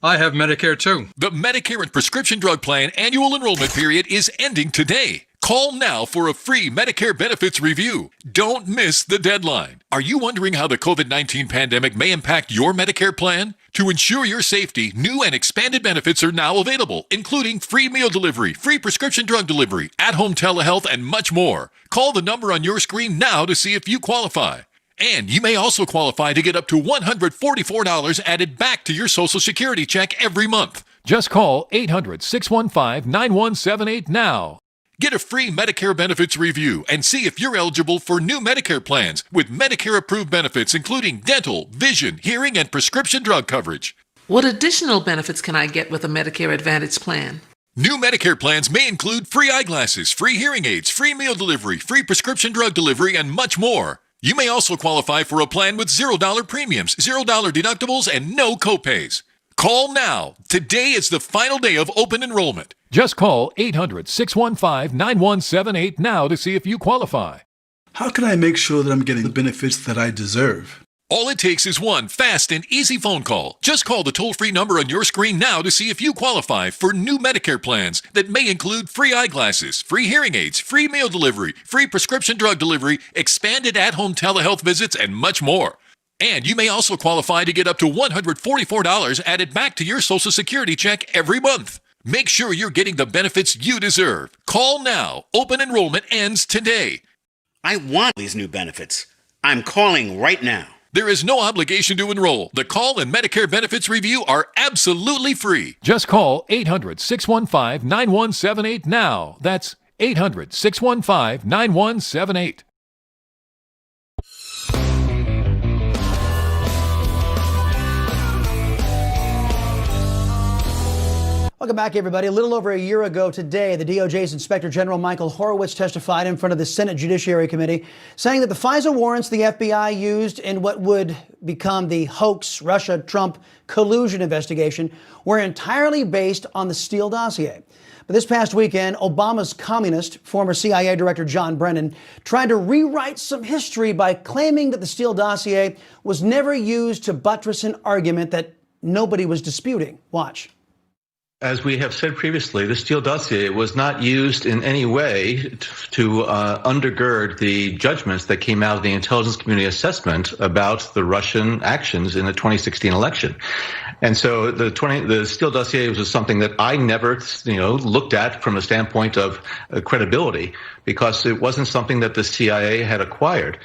I have Medicare too. The Medicare and Prescription Drug Plan annual enrollment period is ending today. Call now for a free Medicare benefits review. Don't miss the deadline. Are you wondering how the COVID-19 pandemic may impact your Medicare plan? To ensure your safety, new and expanded benefits are now available, including free meal delivery, free prescription drug delivery, at-home telehealth, and much more. Call the number on your screen now to see if you qualify. And you may also qualify to get up to $144 added back to your Social Security check every month. Just call 800-615-9178 now. Get a free Medicare benefits review and see if you're eligible for new Medicare plans with Medicare-approved benefits including dental, vision, hearing, and prescription drug coverage. What additional benefits can I get with a Medicare Advantage plan? New Medicare plans may include free eyeglasses, free hearing aids, free meal delivery, free prescription drug delivery, and much more. You may also qualify for a plan with $0 premiums, $0 deductibles, and no copays. Call now. Today is the final day of open enrollment. Just call 800-615-9178 now to see if you qualify. How can I make sure that I'm getting the benefits that I deserve? All it takes is one fast and easy phone call. Just call the toll-free number on your screen now to see if you qualify for new Medicare plans that may include free eyeglasses, free hearing aids, free meal delivery, free prescription drug delivery, expanded at-home telehealth visits, and much more. And you may also qualify to get up to $144 added back to your Social Security check every month. Make sure you're getting the benefits you deserve. Call now. Open enrollment ends today. I want these new benefits. I'm calling right now. There is no obligation to enroll. The call and Medicare benefits review are absolutely free. Just call 800-615-9178 now. That's 800-615-9178. Welcome back, everybody. A little over a year ago today, the DOJ's Inspector General Michael Horowitz testified in front of the Senate Judiciary Committee, saying that the FISA warrants the FBI used in what would become the hoax Russia-Trump collusion investigation were entirely based on the Steele dossier. But this past weekend, Obama's communist, former CIA Director John Brennan, tried to rewrite some history by claiming that the Steele dossier was never used to buttress an argument that nobody was disputing. Watch. As we have said previously, the Steele dossier was not used in any way to undergird the judgments that came out of the intelligence community assessment about the Russian actions in the 2016 election. And so the Steele dossier was something that I never, looked at from a standpoint of credibility, because it wasn't something that the CIA had acquired.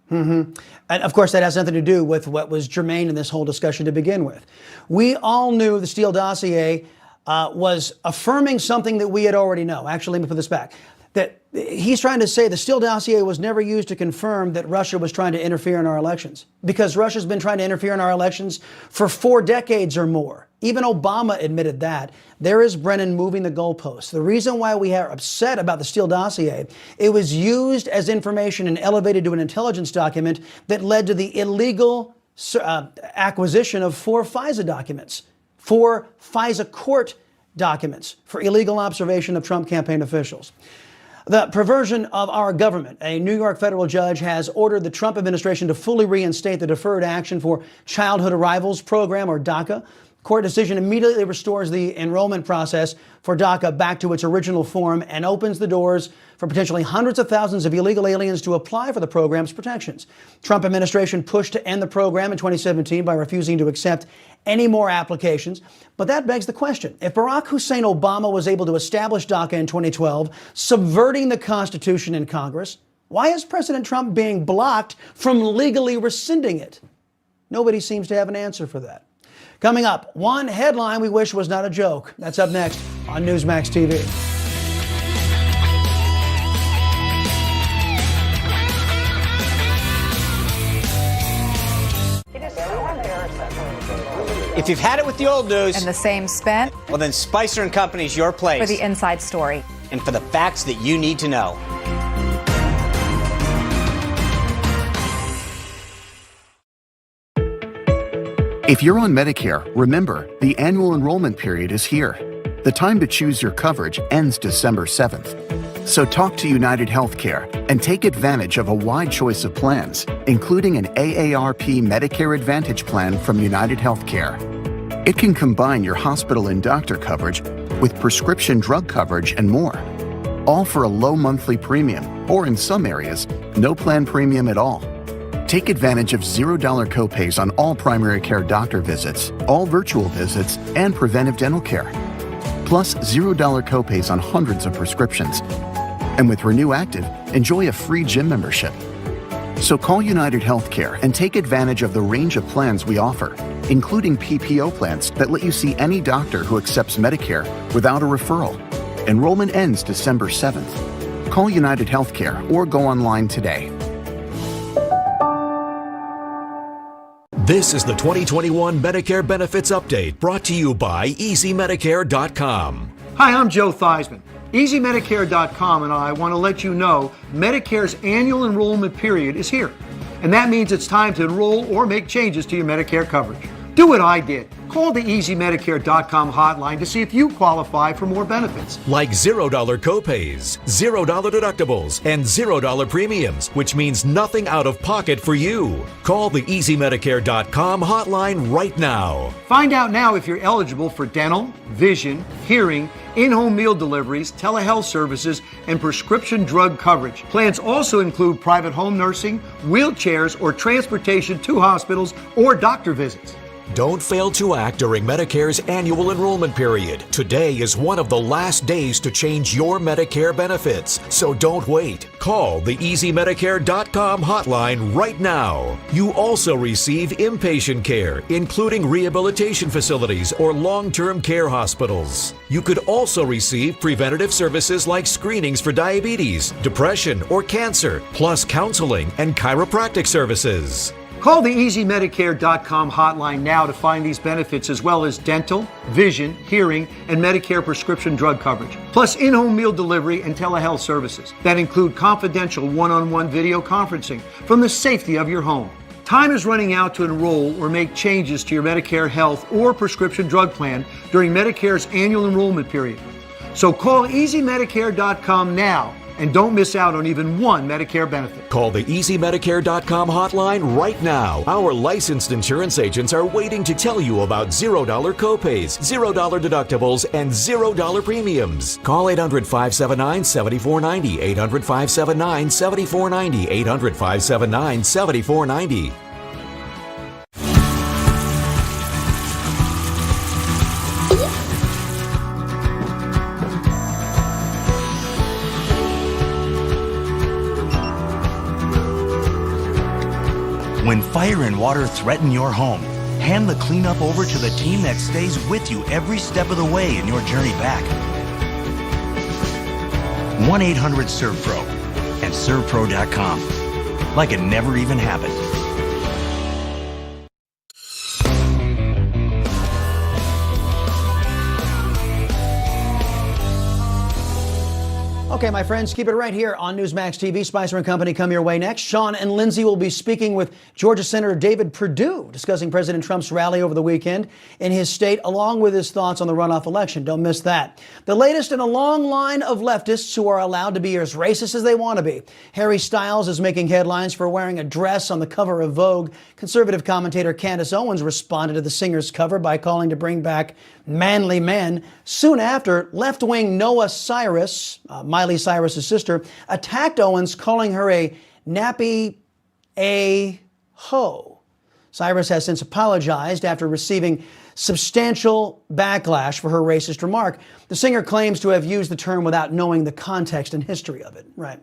And of course, that has nothing to do with what was germane in this whole discussion to begin with. We all knew the Steele dossier was affirming something that we had already known. Actually, let me put this back. That he's trying to say the Steele dossier was never used to confirm that Russia was trying to interfere in our elections, because Russia's been trying to interfere in our elections for 4 decades or more. Even Obama admitted that. There is Brennan moving the goalposts. The reason why we are upset about the Steele dossier, it was used as information and elevated to an intelligence document that led to the illegal acquisition of 4 FISA documents, 4 FISA court documents for illegal observation of Trump campaign officials. The perversion of our government. A New York federal judge has ordered the Trump administration to fully reinstate the Deferred Action for Childhood Arrivals program, or DACA. Court decision immediately restores the enrollment process for DACA back to its original form and opens the doors for potentially hundreds of thousands of illegal aliens to apply for the program's protections. Trump administration pushed to end the program in 2017 by refusing to accept any more applications. But that begs the question. If Barack Hussein Obama was able to establish DACA in 2012, subverting the Constitution in Congress, why is President Trump being blocked from legally rescinding it? Nobody seems to have an answer for that. Coming up, one headline we wish was not a joke. That's up next on Newsmax TV. If you've had it with the old news and the same spent, well, then Spicer & Company's your place. For the inside story. And for the facts that you need to know. If you're on Medicare, remember, the annual enrollment period is here. The time to choose your coverage ends December 7th. So talk to United Healthcare and take advantage of a wide choice of plans, including an AARP Medicare Advantage plan from United Healthcare. It can combine your hospital and doctor coverage with prescription drug coverage and more, all for a low monthly premium, or in some areas, no plan premium at all. Take advantage of $0 copays on all primary care doctor visits, all virtual visits, and preventive dental care. Plus $0 copays on hundreds of prescriptions. And with Renew Active, enjoy a free gym membership. So call United Healthcare and take advantage of the range of plans we offer, including PPO plans that let you see any doctor who accepts Medicare without a referral. Enrollment ends December 7th. Call United Healthcare or go online today. This is the 2021 Medicare Benefits Update, brought to you by EasyMedicare.com. Hi, I'm Joe Theismann. EasyMedicare.com and I want to let you know Medicare's annual enrollment period is here. And that means it's time to enroll or make changes to your Medicare coverage. Do what I did. Call the EasyMedicare.com hotline to see if you qualify for more benefits. Like $0 copays, $0 deductibles, and $0 premiums, which means nothing out of pocket for you. Call the EasyMedicare.com hotline right now. Find out now if you're eligible for dental, vision, hearing, in-home meal deliveries, telehealth services, and prescription drug coverage. Plans also include private home nursing, wheelchairs, or transportation to hospitals or doctor visits. Don't fail to act during Medicare's annual enrollment period. Today is one of the last days to change your Medicare benefits, so don't wait. Call the EasyMedicare.com hotline right now. You also receive inpatient care, including rehabilitation facilities or long-term care hospitals. You could also receive preventative services like screenings for diabetes, depression, or cancer, plus counseling and chiropractic services. Call the EasyMedicare.com hotline now to find these benefits, as well as dental, vision, hearing, and Medicare prescription drug coverage, plus in-home meal delivery and telehealth services that include confidential one-on-one video conferencing from the safety of your home. Time is running out to enroll or make changes to your Medicare health or prescription drug plan during Medicare's annual enrollment period. So call EasyMedicare.com now and don't miss out on even one Medicare benefit. Call the EasyMedicare.com hotline right now. Our licensed insurance agents are waiting to tell you about $0 copays, $0 deductibles, and $0 premiums. Call 800-579-7490, 800-579-7490, 800-579-7490. When fire and water threaten your home, hand the cleanup over to the team that stays with you every step of the way in your journey back. 1-800-SERVPRO and ServPro.com. Like it never even happened. Okay, my friends, keep it right here on Newsmax TV. Spicer and Company come your way next. Sean and Lindsay will be speaking with Georgia Senator David Perdue, discussing President Trump's rally over the weekend in his state, along with his thoughts on the runoff election. Don't miss that. The latest in a long line of leftists who are allowed to be as racist as they want to be. Harry Styles is making headlines for wearing a dress on the cover of Vogue. Conservative commentator Candace Owens responded to the singer's cover by calling to bring back manly men. Soon after, left-wing Noah Cyrus, Miley Cyrus's sister, attacked Owens, calling her a nappy a-ho. Cyrus has since apologized after receiving substantial backlash for her racist remark. The singer claims to have used the term without knowing the context and history of it. Right.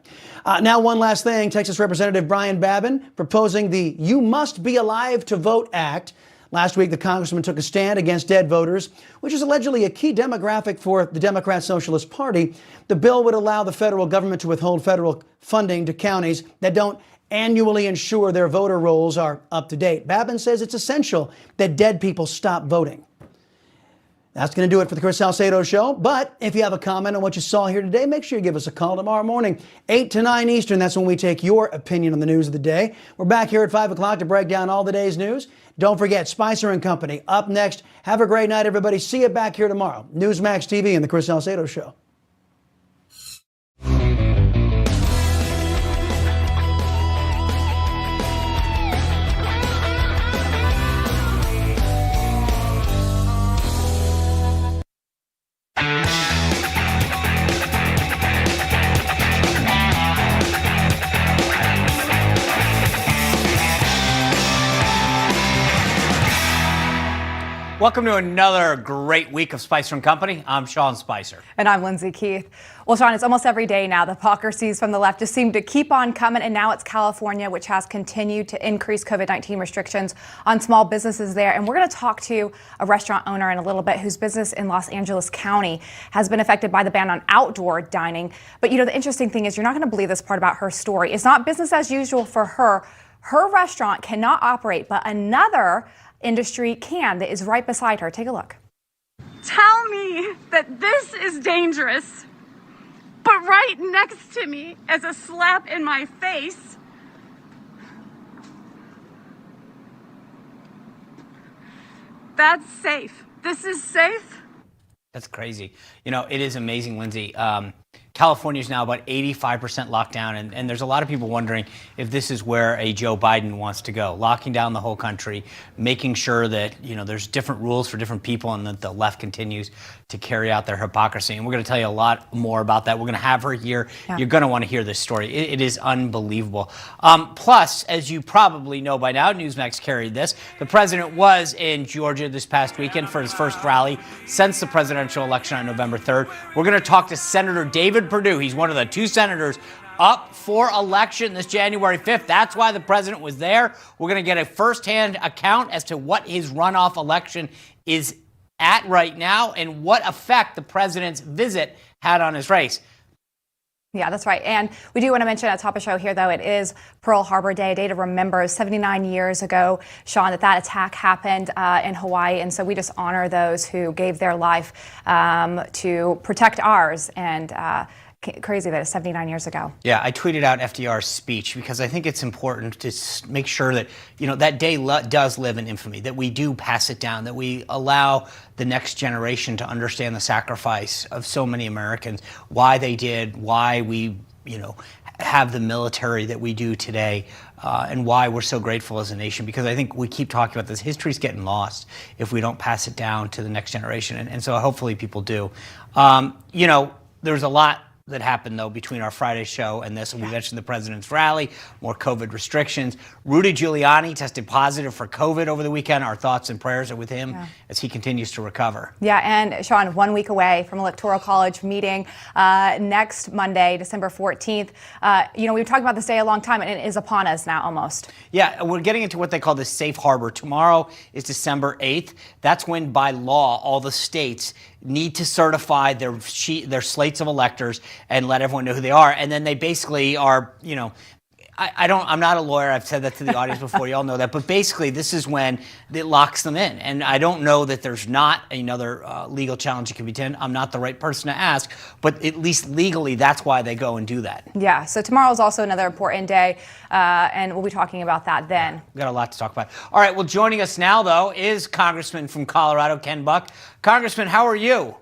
Now, one last thing. Texas Representative Brian Babin proposing the You Must Be Alive to Vote Act. Last week, the congressman took a stand against dead voters, which is allegedly a key demographic for the Democrat Socialist Party. The bill would allow the federal government to withhold federal funding to counties that don't annually ensure their voter rolls are up to date. Babin says it's essential that dead people stop voting. That's going to do it for the Chris Salcedo Show. But if you have a comment on what you saw here today, make sure you give us a call tomorrow morning, 8 to 9 Eastern. That's when we take your opinion on the news of the day. We're back here at 5 o'clock to break down all the day's news. Don't forget, Spicer and Company up next. Have a great night, everybody. See you back here tomorrow. Newsmax TV and the Chris Salcedo Show. Welcome to another great week of Spicer and Company. I'm Sean Spicer. And I'm Lindsay Keith. Well, Sean, it's almost every day now. The hypocrisies from the left just seem to keep on coming. And now it's California, which has continued to increase COVID-19 restrictions on small businesses there. And we're going to talk to a restaurant owner in a little bit whose business in Los Angeles County has been affected by the ban on outdoor dining. But, you know, the interesting thing is you're not going to believe this part about her story. It's not business as usual for her. Her restaurant cannot operate, but another industry can that is right beside her. Take a look. Tell me that this is dangerous, but right next to me as a slap in my face, that's safe. This is safe. That's crazy. You know, it is amazing, Lindsay. California is now about 85% locked down, and there's a lot of people wondering if this is where a Joe Biden wants to go, locking down the whole country, making sure that, you know, there's different rules for different people and that the left continues to carry out their hypocrisy. And we're going to tell you a lot more about that. We're going to have her here. Yeah. You're going to want to hear this story. It is unbelievable. Plus, as you probably know by now, Newsmax carried this. The president was in Georgia this past weekend for his first rally since the presidential election on November 3rd. We're going to talk to Senator David Perdue. He's one of the two senators up for election this January 5th. That's why the president was there. We're going to get a firsthand account as to what his runoff election is at right now and what effect the president's visit had on his race. Yeah, that's right. And we do want to mention at the top of the show here, though, it is Pearl Harbor Day, a day to remember 79 years ago, Sean, that attack happened in Hawaii. And so we just honor those who gave their life to protect ours. And crazy that it's 79 years ago. Yeah, I tweeted out FDR's speech because I think it's important to make sure that, that day does live in infamy, that we do pass it down, that we allow the next generation to understand the sacrifice of so many Americans, why they did, why we, have the military that we do today, and why we're so grateful as a nation. Because I think we keep talking about this. History's getting lost if we don't pass it down to the next generation. And so hopefully people do. There's a lot that happened, though, between our Friday show and this. And we mentioned the president's rally, more COVID restrictions. Rudy Giuliani tested positive for COVID over the weekend. Our thoughts and prayers are with him as he continues to recover. Yeah, and Sean, 1 week away from Electoral College meeting next Monday, December 14th. We've talked about this day a long time, and it is upon us now almost. Yeah, we're getting into what they call the safe harbor. Tomorrow is December 8th. That's when, by law, all the states need to certify their slates of electors and let everyone know who they are. And then they basically are, I'm not a lawyer. I've said that to the audience before. You all know that. But basically, this is when it locks them in. And I don't know that there's not another legal challenge that can be taken. I'm not the right person to ask. But at least legally, that's why they go and do that. Yeah. So tomorrow is also another important day. And we'll be talking about that then. Yeah, we've got a lot to talk about. All right. Well, joining us now, though, is Congressman from Colorado, Ken Buck. Congressman, how are you?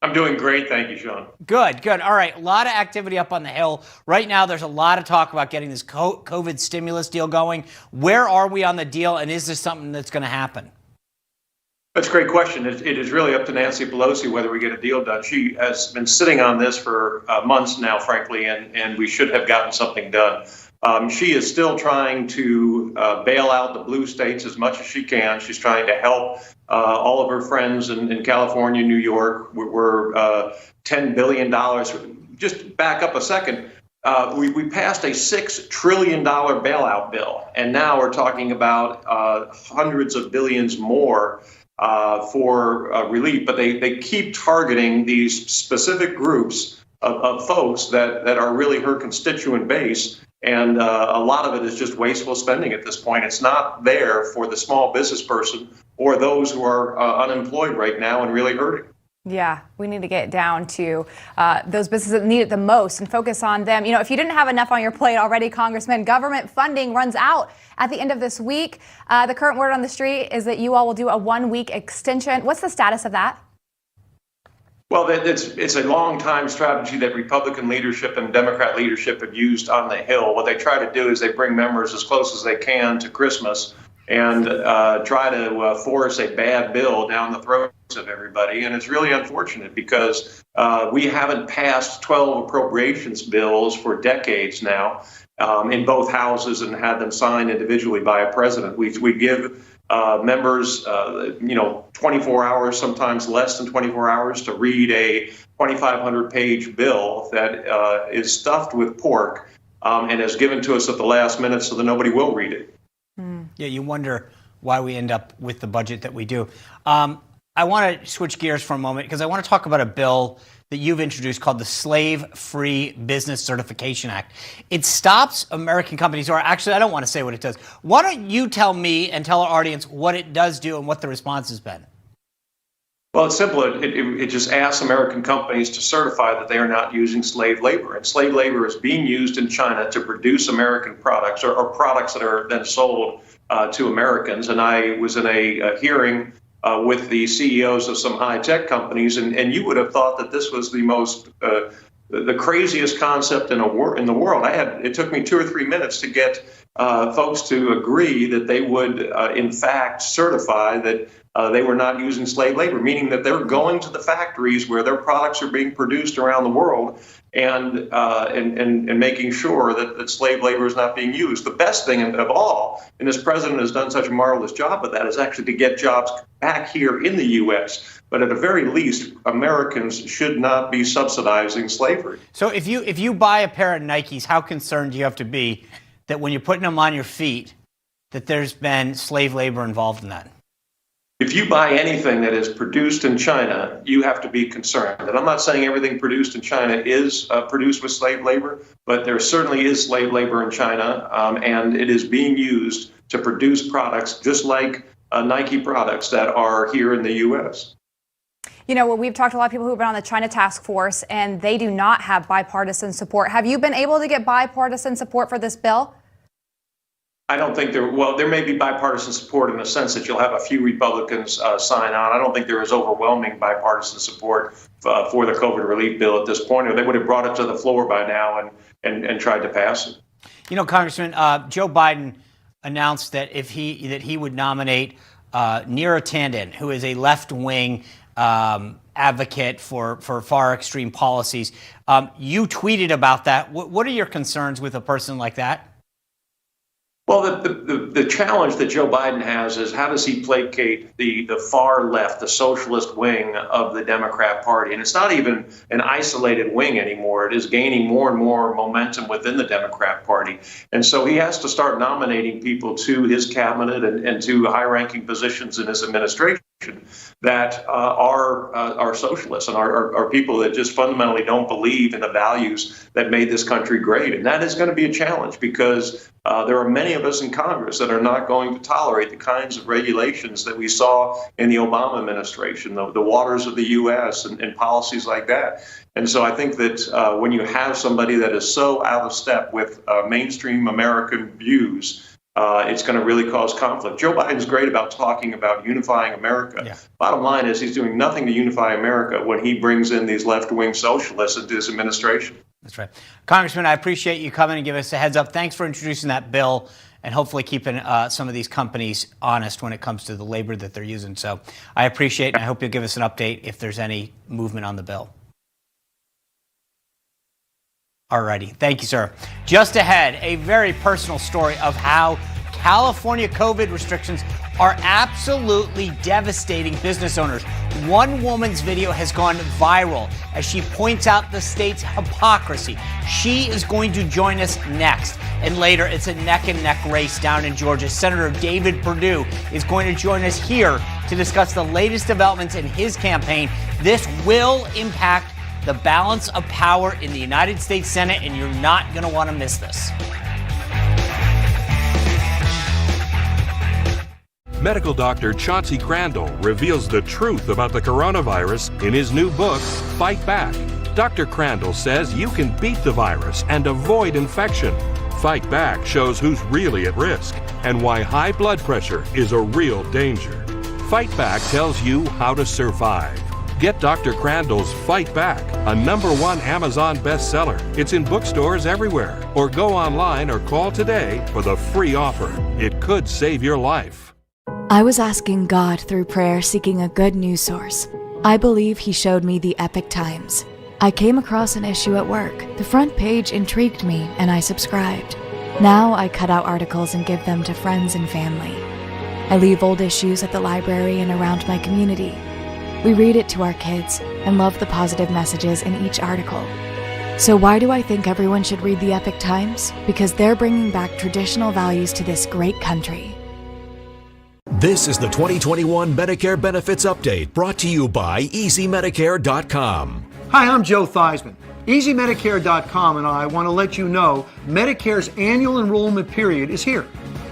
I'm doing great. Thank you, Sean. Good. All right. A lot of activity up on the Hill. Right now, there's a lot of talk about getting this COVID stimulus deal going. Where are we on the deal, and is this something that's going to happen? That's a great question. It is really up to Nancy Pelosi whether we get a deal done. She has been sitting on this for months now, frankly, and we should have gotten something done. She is still trying to bail out the blue states as much as she can. She's trying to help all of her friends in California, New York. We're $10 billion. Just back up a second. We passed a $6 trillion bailout bill, and now we're talking about hundreds of billions more for relief. But they keep targeting these specific groups of folks that are really her constituent base. And a lot of it is just wasteful spending at this point. It's not there for the small business person or those who are unemployed right now and really hurting. Yeah, we need to get down to those businesses that need it the most and focus on them. If you didn't have enough on your plate already, Congressman, government funding runs out at the end of this week. The current word on the street is that you all will do a 1-week extension. What's the status of that? Well, it's a long-time strategy that Republican leadership and Democrat leadership have used on the Hill. What they try to do is they bring members as close as they can to Christmas and try to force a bad bill down the throats of everybody. And it's really unfortunate because we haven't passed 12 appropriations bills for decades now in both houses and had them signed individually by a president. We give members, 24 hours, sometimes less than 24 hours to read a 2,500-page bill that is stuffed with pork and is given to us at the last minute so that nobody will read it. Yeah, you wonder why we end up with the budget that we do. I want to switch gears for a moment because I want to talk about a bill that you've introduced called the Slave-Free Business Certification Act. It stops American companies, or actually, I don't want to say what it does. Why don't you tell me and tell our audience what it does do and what the response has been? Well, it's simple. It just asks American companies to certify that they are not using slave labor. And slave labor is being used in China to produce American products or products that are then sold to Americans. And I was in a hearing with the CEOs of some high-tech companies, and you would have thought that this was the most, the craziest concept in the world. It took me 2 or 3 minutes to get folks to agree that they would, in fact, certify that they were not using slave labor, meaning that they're going to the factories where their products are being produced around the world and making sure that slave labor is not being used. The best thing of all, and this president has done such a marvelous job of that, is actually to get jobs back here in the U.S. But at the very least, Americans should not be subsidizing slavery. So if you buy a pair of Nikes, how concerned do you have to be that when you're putting them on your feet, that there's been slave labor involved in that? if you buy anything that is produced in China, you have to be concerned. And I'm not saying everything produced in China is produced with slave labor, but there certainly is slave labor in China, and it is being used to produce products just like Nike products that are here in the U.S. You know, we've talked to a lot of people who've been on the China task force, and they do not have bipartisan support. Have you been able to get bipartisan support for this bill? I don't think there may be bipartisan support in the sense that you'll have a few Republicans sign on. I don't think there is overwhelming bipartisan support for the COVID relief bill at this point, or they would have brought it to the floor by now and tried to pass it. You know, Congressman, Joe Biden announced that he would nominate Neera Tanden, who is a left-wing advocate for far extreme policies. You tweeted about that. What are your concerns with a person like that? Well, the challenge that Joe Biden has is how does he placate the far left, the socialist wing of the Democrat Party? And it's not even an isolated wing anymore. It is gaining more and more momentum within the Democrat Party. And so he has to start nominating people to his cabinet and to high-ranking positions in his administration that are socialists and are people that just fundamentally don't believe in the values that made this country great. And that is going to be a challenge because there are many of us in Congress that are not going to tolerate the kinds of regulations that we saw in the Obama administration, the waters of the U.S. and policies like that. And so I think that when you have somebody that is so out of step with mainstream American views, it's going to really cause conflict. Joe Biden's great about talking about unifying America. Yeah. Bottom line is he's doing nothing to unify America when he brings in these left-wing socialists into his administration. That's right. Congressman, I appreciate you coming and giving us a heads up. Thanks for introducing that bill and hopefully keeping some of these companies honest when it comes to the labor that they're using. So I appreciate it, and I hope you'll give us an update if there's any movement on the bill. Alrighty. Thank you, sir. Just ahead, a very personal story of how California COVID restrictions are absolutely devastating business owners. One woman's video has gone viral as she points out the state's hypocrisy. She is going to join us next. And later, it's a neck-and-neck race down in Georgia. Senator David Perdue is going to join us here to discuss the latest developments in his campaign. This will impact the balance of power in the United States Senate, and you're not going to want to miss this. Medical doctor Chauncey Crandall reveals the truth about the coronavirus in his new book, Fight Back. Dr. Crandall says you can beat the virus and avoid infection. Fight Back shows who's really at risk and why high blood pressure is a real danger. Fight Back tells you how to survive. Get Dr. Crandall's Fight Back, a #1 Amazon bestseller. It's in bookstores everywhere. Or go online or call today for the free offer. It could save your life. I was asking God through prayer, seeking a good news source. I believe He showed me the Epic Times. I came across an issue at work. The front page intrigued me, and I subscribed. Now I cut out articles and give them to friends and family. I leave old issues at the library and around my community. We read it to our kids and love the positive messages in each article. So why do I think everyone should read the Epic Times? Because they're bringing back traditional values to this great country. This is the 2021 Medicare Benefits Update brought to you by EasyMedicare.com. Hi, I'm Joe Theismann. EasyMedicare.com and I want to let you know Medicare's annual enrollment period is here.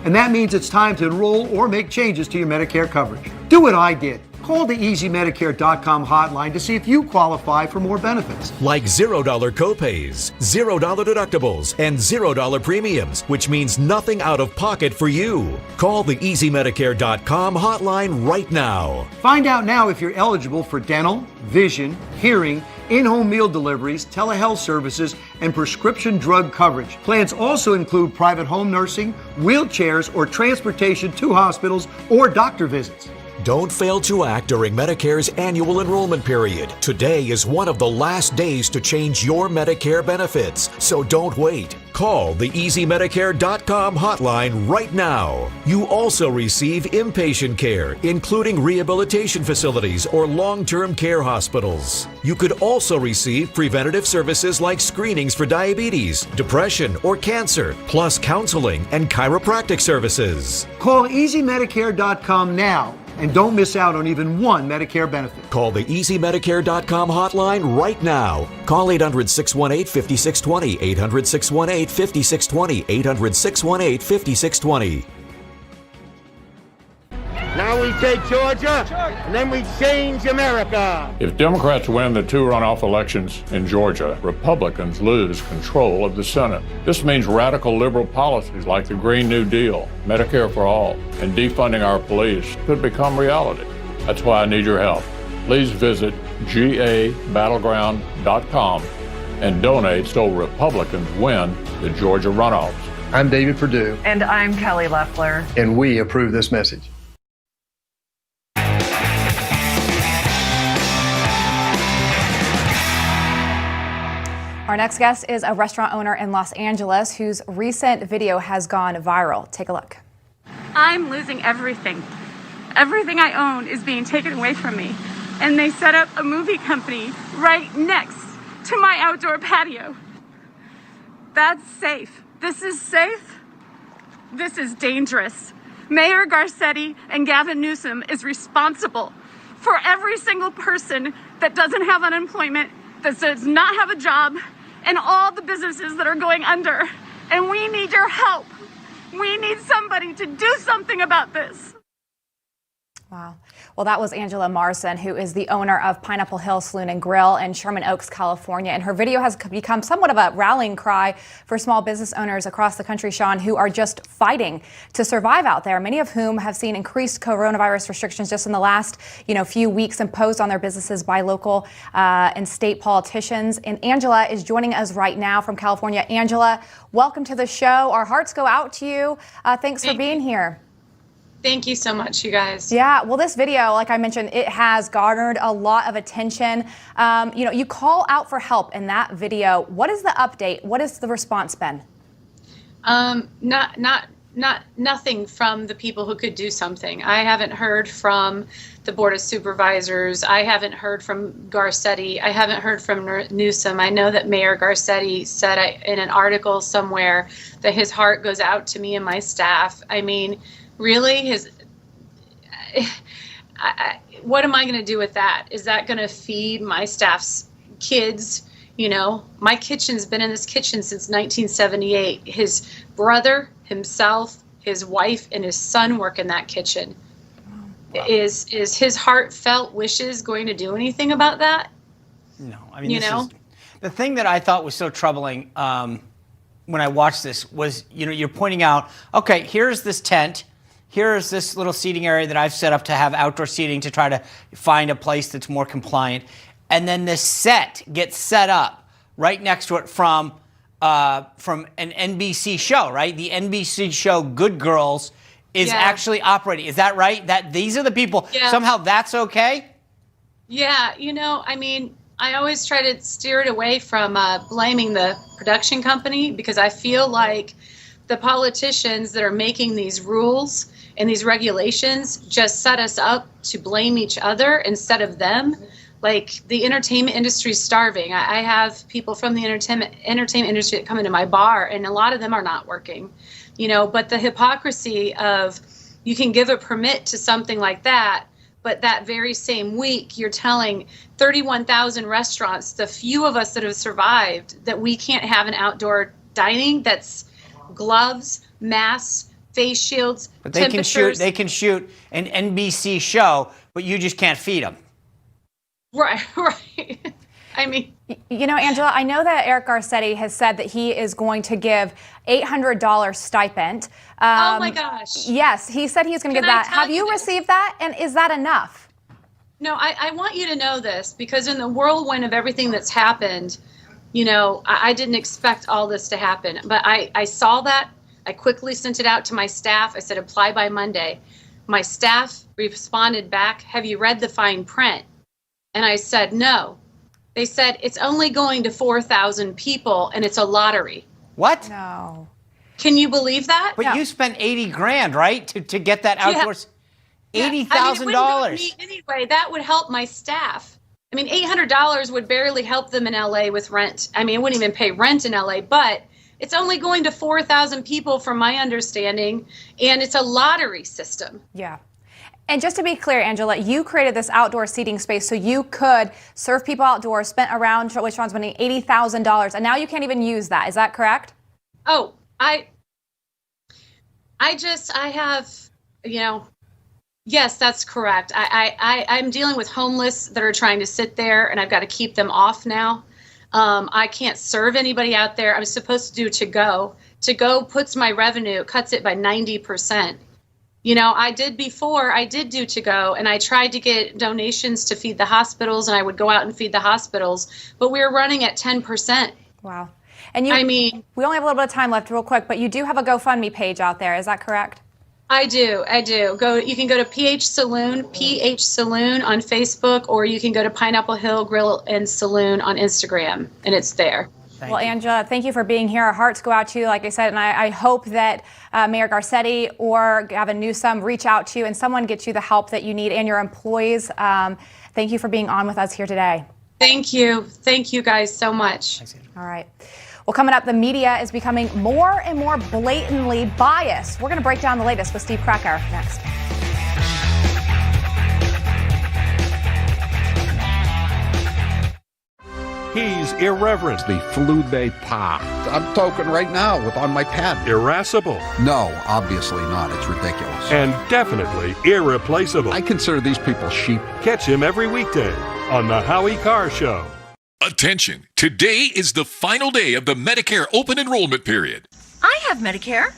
And that means it's time to enroll or make changes to your Medicare coverage. Do what I did. Call the EasyMedicare.com hotline to see if you qualify for more benefits. Like $0 copays, $0 deductibles, and $0 premiums, which means nothing out of pocket for you. Call the EasyMedicare.com hotline right now. Find out now if you're eligible for dental, vision, hearing, in-home meal deliveries, telehealth services, and prescription drug coverage. Plans also include private home nursing, wheelchairs, or transportation to hospitals or doctor visits. Don't fail to act during Medicare's annual enrollment period. Today is one of the last days to change your Medicare benefits, so don't wait. Call the EasyMedicare.com hotline right now. You also receive inpatient care, including rehabilitation facilities or long-term care hospitals. You could also receive preventative services like screenings for diabetes, depression, or cancer, plus counseling and chiropractic services. Call EasyMedicare.com now and don't miss out on even one Medicare benefit. Call the EasyMedicare.com hotline right now. Call 800-618-5620, 800-618-5620, 800-618-5620. Now we take Georgia, and then we change America. If Democrats win the 2 runoff elections in Georgia, Republicans lose control of the Senate. This means radical liberal policies like the Green New Deal, Medicare for all, and defunding our police could become reality. That's why I need your help. Please visit gabattleground.com and donate so Republicans win the Georgia runoffs. I'm David Perdue. And I'm Kelly Loeffler. And we approve this message. Our next guest is a restaurant owner in Los Angeles whose recent video has gone viral. Take a look. I'm losing everything. Everything I own is being taken away from me. And they set up a movie company right next to my outdoor patio. That's safe. This is safe. This is dangerous. Mayor Garcetti and Gavin Newsom is responsible for every single person that doesn't have unemployment, that does not have a job, and all the businesses that are going under. And we need your help. We need somebody to do something about this. Wow. Well, that was Angela Marson, who is the owner of Pineapple Hill Saloon and Grill in Sherman Oaks, California. And her video has become somewhat of a rallying cry for small business owners across the country, Sean, who are just fighting to survive out there, many of whom have seen increased coronavirus restrictions just in the last, few weeks imposed on their businesses by local and state politicians. And Angela is joining us right now from California. Angela, welcome to the show. Our hearts go out to you. Thanks for being here. Thank you so much, you guys. Yeah, well, this video, like I mentioned, it has garnered a lot of attention. You call out for help in that video. What is the update? What has the response been? Nothing from the people who could do something. I haven't heard from the Board of Supervisors. I haven't heard from Garcetti. I haven't heard from Newsom. I know that Mayor Garcetti said in an article somewhere that his heart goes out to me and my staff. I mean, really, what am I going to do with that? Is that going to feed my staff's kids? My kitchen's been in this kitchen since 1978. His brother, himself, his wife, and his son work in that kitchen. Wow. Is his heartfelt wishes going to do anything about that? No. I mean, the thing that I thought was so troubling when I watched this was, you're pointing out, okay, here's this tent. Here's this little seating area that I've set up to have outdoor seating to try to find a place that's more compliant. And then this set gets set up right next to it from an NBC show, right? The NBC show Good Girls is actually operating. Is that right? That these are the people, somehow that's okay? Yeah, I always try to steer it away from blaming the production company, because I feel like the politicians that are making these rules and these regulations just set us up to blame each other instead of them. Like, the entertainment industry is starving. I have people from the entertainment industry that come into my bar, and a lot of them are not working. But the hypocrisy of, you can give a permit to something like that, but that very same week you're telling 31,000 restaurants, the few of us that have survived, that we can't have an outdoor dining that's gloves, masks, face shields, but they can shoot an NBC show, but you just can't feed them. Right. I mean, Angela, I know that Eric Garcetti has said that he is going to give $800 stipend. Oh my gosh. Yes, he said he's going to give that. Have you received that? And is that enough? No, I want you to know this, because in the whirlwind of everything that's happened, I didn't expect all this to happen. But I saw that. I quickly sent it out to my staff. I said, apply by Monday. My staff responded back, have you read the fine print? And I said, no. They said, it's only going to 4,000 people, and it's a lottery. What? No. Can you believe that? But you spent $80,000, right, to get that outdoors? Yeah. $80,000. Anyway, that would help my staff. I mean, $800 would barely help them in LA with rent. I mean, it wouldn't even pay rent in LA, but it's only going to 4,000 people from my understanding, and it's a lottery system. Yeah. And just to be clear, Angela, you created this outdoor seating space so you could serve people outdoors, spent around, with Sean's money, $80,000, and now you can't even use that. Is that correct? Oh, I have, yes, that's correct. I'm dealing with homeless that are trying to sit there, and I've got to keep them off now. I can't serve anybody out there. I'm supposed to do to-go. To-go puts my revenue, cuts it by 90%. I did do to-go, and I tried to get donations to feed the hospitals, and I would go out and feed the hospitals, but we were running at 10%. Wow. And we only have a little bit of time left real quick, but you do have a GoFundMe page out there. Is that correct? I do. You can go to PH Saloon on Facebook, or you can go to Pineapple Hill Grill and Saloon on Instagram, and it's there. Well, Angela, thank you for being here. Our hearts go out to you, like I said, and I hope that Mayor Garcetti or Gavin Newsom reach out to you and someone gets you the help that you need and your employees. Thank you for being on with us here today. Thank you. Thank you guys so much. Thanks, all right. Well, coming up, the media is becoming more and more blatantly biased. We're going to break down the latest with Steve Cracker next. He's irreverent. The flu de pas. I'm talking right now on my pad. Irascible. No, obviously not. It's ridiculous. And definitely irreplaceable. I consider these people sheep. Catch him every weekday on The Howie Carr Show. Attention! Today is the final day of the Medicare open enrollment period. I have Medicare.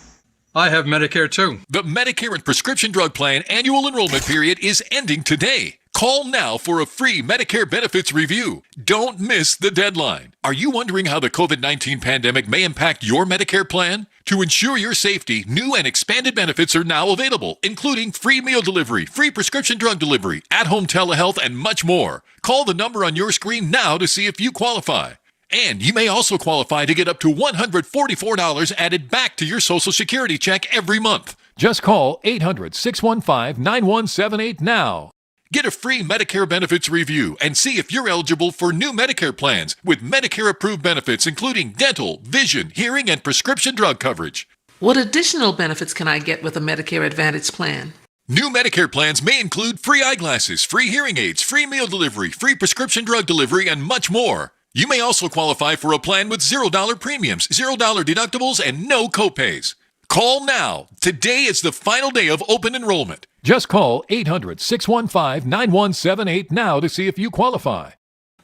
I have Medicare too. The Medicare and Prescription Drug Plan annual enrollment period is ending today. Call now for a free Medicare benefits review. Don't miss the deadline. Are you wondering how the COVID-19 pandemic may impact your Medicare plan? To ensure your safety, new and expanded benefits are now available, including free meal delivery, free prescription drug delivery, at-home telehealth, and much more. Call the number on your screen now to see if you qualify. And you may also qualify to get up to $144 added back to your Social Security check every month. Just call 800-615-9178 now. Get a free Medicare benefits review and see if you're eligible for new Medicare plans with Medicare-approved benefits including dental, vision, hearing, and prescription drug coverage. What additional benefits can I get with a Medicare Advantage plan? New Medicare plans may include free eyeglasses, free hearing aids, free meal delivery, free prescription drug delivery, and much more. You may also qualify for a plan with $0 premiums, $0 deductibles, and no copays. Call now. Today is the final day of open enrollment. Just call 800-615-9178 now to see if you qualify.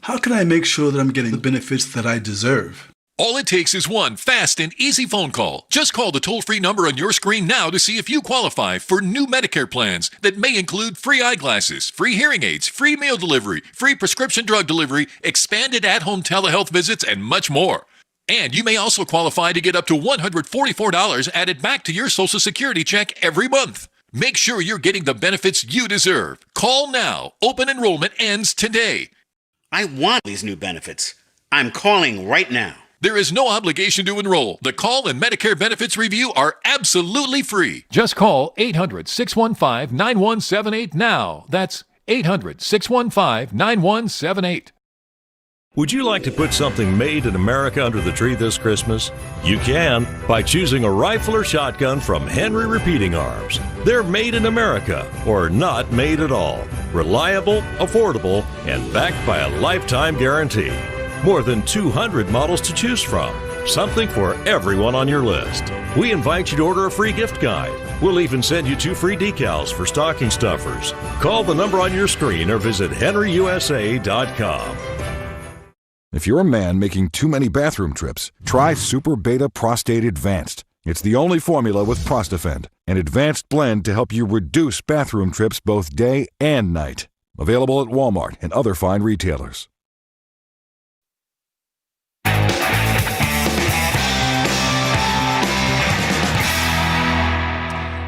How can I make sure that I'm getting the benefits that I deserve? All it takes is one fast and easy phone call. Just call the toll-free number on your screen now to see if you qualify for new Medicare plans that may include free eyeglasses, free hearing aids, free meal delivery, free prescription drug delivery, expanded at-home telehealth visits, and much more. And you may also qualify to get up to $144 added back to your Social Security check every month. Make sure you're getting the benefits you deserve. Call now. Open enrollment ends today. I want these new benefits. I'm calling right now. There is no obligation to enroll. The call and Medicare benefits review are absolutely free. Just call 800-615-9178 now. That's 800-615-9178. Would you like to put something made in America under the tree this Christmas? You can by choosing a rifle or shotgun from Henry Repeating Arms. They're made in America or not made at all. Reliable, affordable, and backed by a lifetime guarantee. More than 200 models to choose from. Something for everyone on your list. We invite you to order a free gift guide. We'll even send you 2 free decals for stocking stuffers. Call the number on your screen or visit henryusa.com. If you're a man making too many bathroom trips, try Super Beta Prostate Advanced. It's the only formula with Prostafend, an advanced blend to help you reduce bathroom trips both day and night. Available at Walmart and other fine retailers.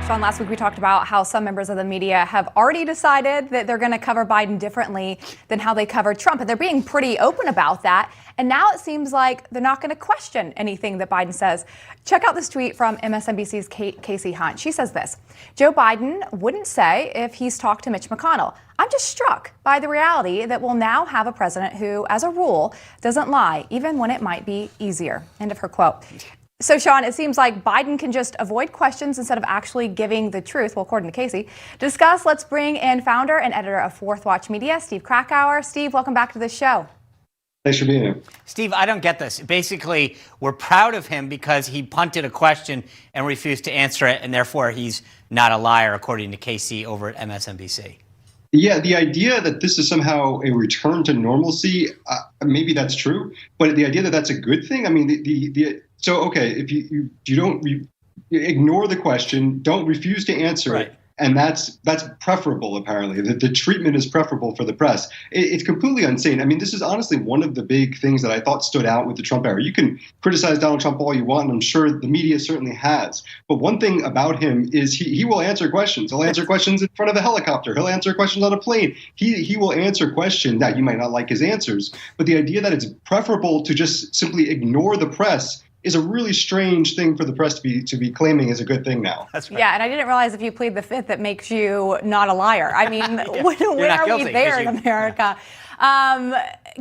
Sean, last week we talked about how some members of the media have already decided that they're going to cover Biden differently than how they covered Trump. And they're being pretty open about that. And now it seems like they're not going to question anything that Biden says. Check out this tweet from MSNBC's Casey Hunt. She says this: Joe Biden wouldn't say if he's talked to Mitch McConnell. I'm just struck by the reality that we'll now have a president who, as a rule, doesn't lie, even when it might be easier. End of her quote. So, Sean, it seems like Biden can just avoid questions instead of actually giving the truth. Well, according to Casey. To discuss, let's bring in founder and editor of Fourth Watch Media, Steve Krakauer. Steve, welcome back to the show. Thanks for being here. Steve, I don't get this. Basically, we're proud of him because he punted a question and refused to answer it, and therefore he's not a liar, according to Casey over at MSNBC. Yeah, the idea that this is somehow a return to normalcy, maybe that's true, but the idea that that's a good thing, I mean, so, okay, if you don't ignore the question, don't refuse to answer it, and that's preferable, apparently. The treatment is preferable for the press. It's completely insane. I mean, this is honestly one of the big things that I thought stood out with the Trump era. You can criticize Donald Trump all you want, and I'm sure the media certainly has. But one thing about him is he will answer questions. He'll answer questions in front of a helicopter. He'll answer questions on a plane. He will answer questions that you might not like his answers. But the idea that it's preferable to just simply ignore the press is a really strange thing for the press to be claiming is a good thing now. That's right. Yeah, and I didn't realize if you plead the fifth, that makes you not a liar. I mean, where are we there in America?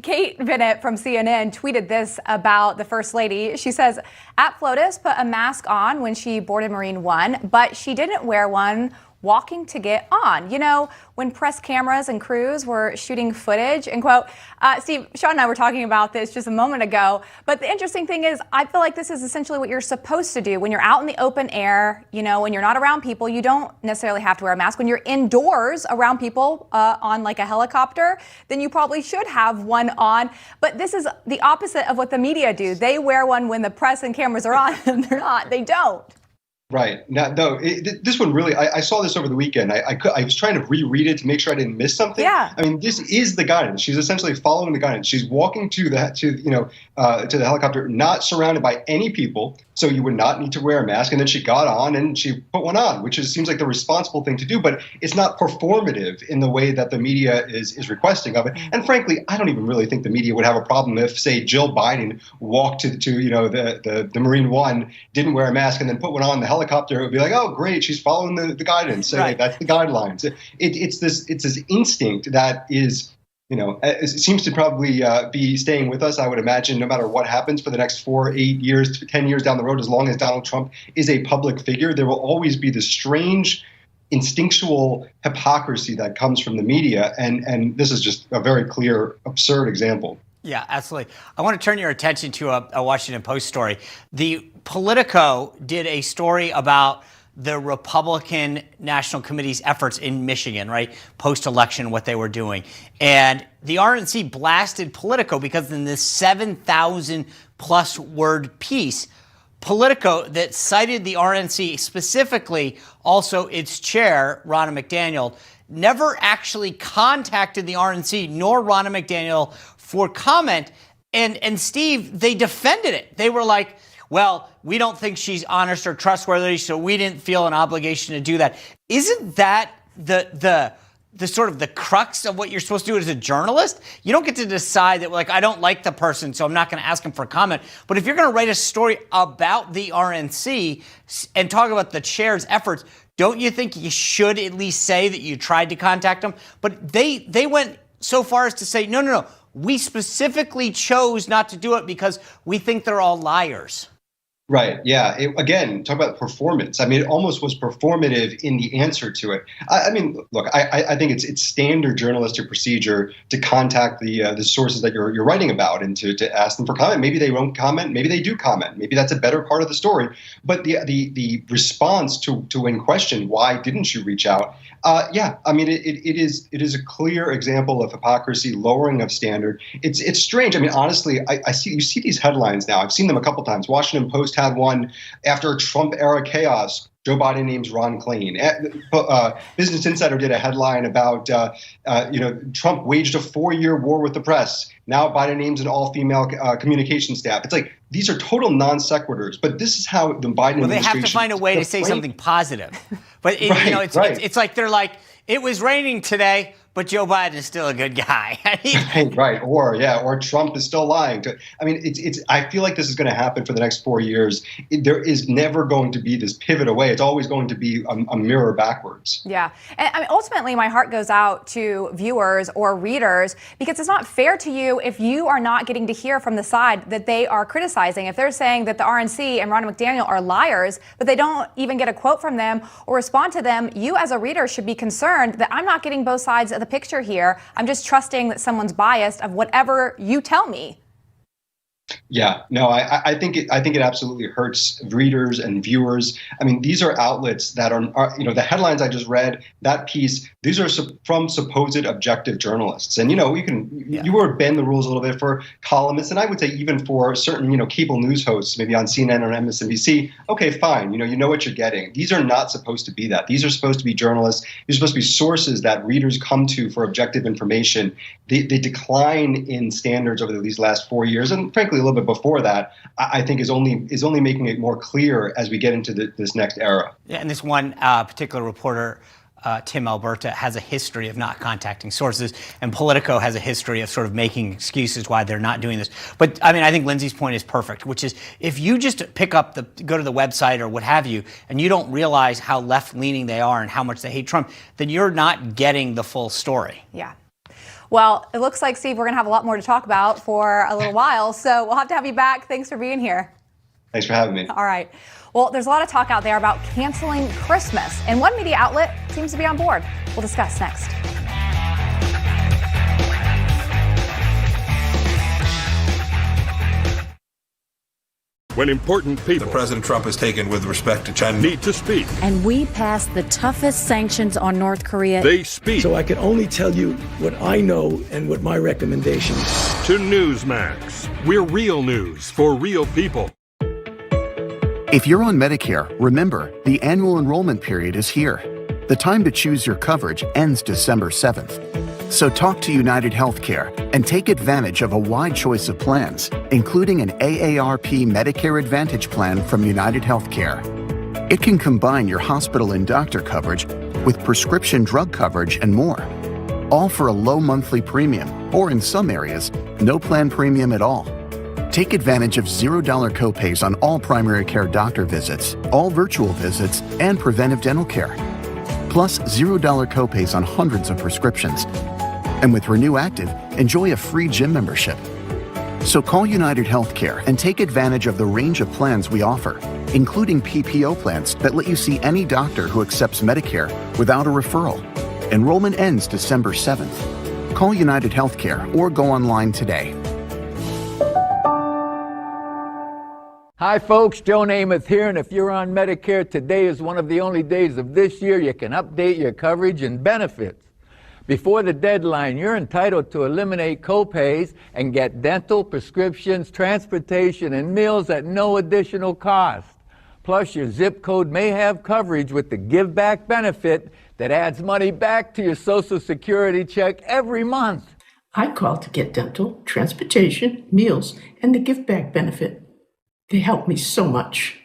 Kate Bennett from CNN tweeted this about the First Lady. She says, at FLOTUS put a mask on when she boarded Marine One, but she didn't wear one walking to get on. You know, when press cameras and crews were shooting footage, end quote. Steve, Sean and I were talking about this just a moment ago, but the interesting thing is I feel like this is essentially what you're supposed to do. When you're out in the open air, you know, when you're not around people, you don't necessarily have to wear a mask. When you're indoors around people on like a helicopter, then you probably should have one on. But this is the opposite of what the media do. They wear one when the press and cameras are on, and they're not. They don't. Right. Now, this one really, I saw this over the weekend. I was trying to reread it to make sure I didn't miss something. Yeah. I mean, this is the guidance. She's essentially following the guidance. She's walking to the helicopter, not surrounded by any people, so you would not need to wear a mask. And then she got on and she put one on, which seems like the responsible thing to do. But it's not performative in the way that the media is requesting of it. And frankly, I don't even really think the media would have a problem if, say, Jill Biden walked to the Marine One, didn't wear a mask, and then put one on the helicopter. It would be like, oh, great, she's following the guidance. So that's the guidelines. It's this instinct that is, it seems to probably be staying with us, I would imagine, no matter what happens for the next 4, 8 years, 10 years down the road, as long as Donald Trump is a public figure. There will always be this strange instinctual hypocrisy that comes from the media. And this is just a very clear, absurd example. Yeah, absolutely. I want to turn your attention to a Washington Post story. The Politico did a story about the Republican National Committee's efforts in Michigan, right? Post-election, what they were doing. And the RNC blasted Politico because in this 7,000 plus word piece, Politico that cited the RNC, specifically also its chair, Ronna McDaniel, never actually contacted the RNC nor Ronna McDaniel for comment. And Steve, they defended it. They were like, well, we don't think she's honest or trustworthy, so we didn't feel an obligation to do that. Isn't that the sort of the crux of what you're supposed to do as a journalist? You don't get to decide that, like, I don't like the person, so I'm not going to ask him for comment. But if you're going to write a story about the RNC and talk about the chair's efforts, don't you think you should at least say that you tried to contact them? But they went so far as to say, no. We specifically chose not to do it because we think they're all liars. Right. Yeah. Again, talk about performance. I mean, it almost was performative in the answer to it. I mean, look, I think it's standard journalistic procedure to contact the sources that you're writing about and to ask them for comment. Maybe they won't comment. Maybe they do comment. Maybe that's a better part of the story. But the response to in question, why didn't you reach out? Yeah. I mean, it is a clear example of hypocrisy, lowering of standard. It's strange. I mean, honestly, you see these headlines now. I've seen them a couple times. Washington Post had one after Trump era chaos. Joe Biden names Ron Klain. Business Insider did a headline about, Trump waged a 4-year war with the press. Now Biden names an all-female communication staff. It's like, these are total non sequiturs, but this is how the Biden administration. Well, they have to find a way to say something positive. But, it's like they're like, it was raining today, but Joe Biden is still a good guy. Right. Or Trump is still lying. I mean, I feel like this is going to happen for the next 4 years. There is never going to be this pivot away. It's always going to be a mirror backwards. Yeah. And I mean, ultimately, my heart goes out to viewers or readers because it's not fair to you if you are not getting to hear from the side that they are criticizing. If they're saying that the RNC and Ronna McDaniel are liars, but they don't even get a quote from them or respond to them, you as a reader should be concerned that I'm not getting both sides of the picture here. I'm just trusting that someone's biased of whatever you tell me. Yeah, no, I think it absolutely hurts readers and viewers. I mean, these are outlets that are the headlines I just read, that piece, these are from supposed objective journalists. And, you were bend the rules a little bit for columnists. And I would say even for certain, cable news hosts, maybe on CNN or MSNBC. Okay, fine. You know what you're getting. These are not supposed to be that. These are supposed to be journalists. These are supposed to be sources that readers come to for objective information. They decline in standards over these last 4 years. And frankly, a little bit before that, I think is only making it more clear as we get into this next era. Yeah, and this one particular reporter, Tim Alberta, has a history of not contacting sources, and Politico has a history of sort of making excuses why they're not doing this. But I mean, I think Lindsay's point is perfect, which is if you just go to the website or what have you, and you don't realize how left-leaning they are and how much they hate Trump, then you're not getting the full story. Yeah. Well, it looks like, Steve, we're going to have a lot more to talk about for a little while, so we'll have to have you back. Thanks for being here. Thanks for having me. All right. Well, there's a lot of talk out there about canceling Christmas, and one media outlet seems to be on board. We'll discuss next. When important people President Trump has taken with respect to China need to speak. And we passed the toughest sanctions on North Korea. They speak. So I can only tell you what I know and what my recommendation is. To Newsmax. We're real news for real people. If you're on Medicare, remember, the annual enrollment period is here. The time to choose your coverage ends December 7th. So talk to United Healthcare and take advantage of a wide choice of plans, including an AARP Medicare Advantage plan from United Healthcare. It can combine your hospital and doctor coverage with prescription drug coverage and more, all for a low monthly premium, or in some areas, no plan premium at all. Take advantage of $0 copays on all primary care doctor visits, all virtual visits, and preventive dental care. Plus $0 copays on hundreds of prescriptions. And with Renew Active, enjoy a free gym membership. So call United Healthcare and take advantage of the range of plans we offer, including PPO plans that let you see any doctor who accepts Medicare without a referral. Enrollment ends December 7th. Call United Healthcare or go online today. Hi folks, Joe Namath here, and if you're on Medicare, today is one of the only days of this year you can update your coverage and benefits. Before the deadline, you're entitled to eliminate copays and get dental, prescriptions, transportation, and meals at no additional cost. Plus, your zip code may have coverage with the Give Back benefit that adds money back to your Social Security check every month. I called to get dental, transportation, meals, and the Give Back benefit. They helped me so much.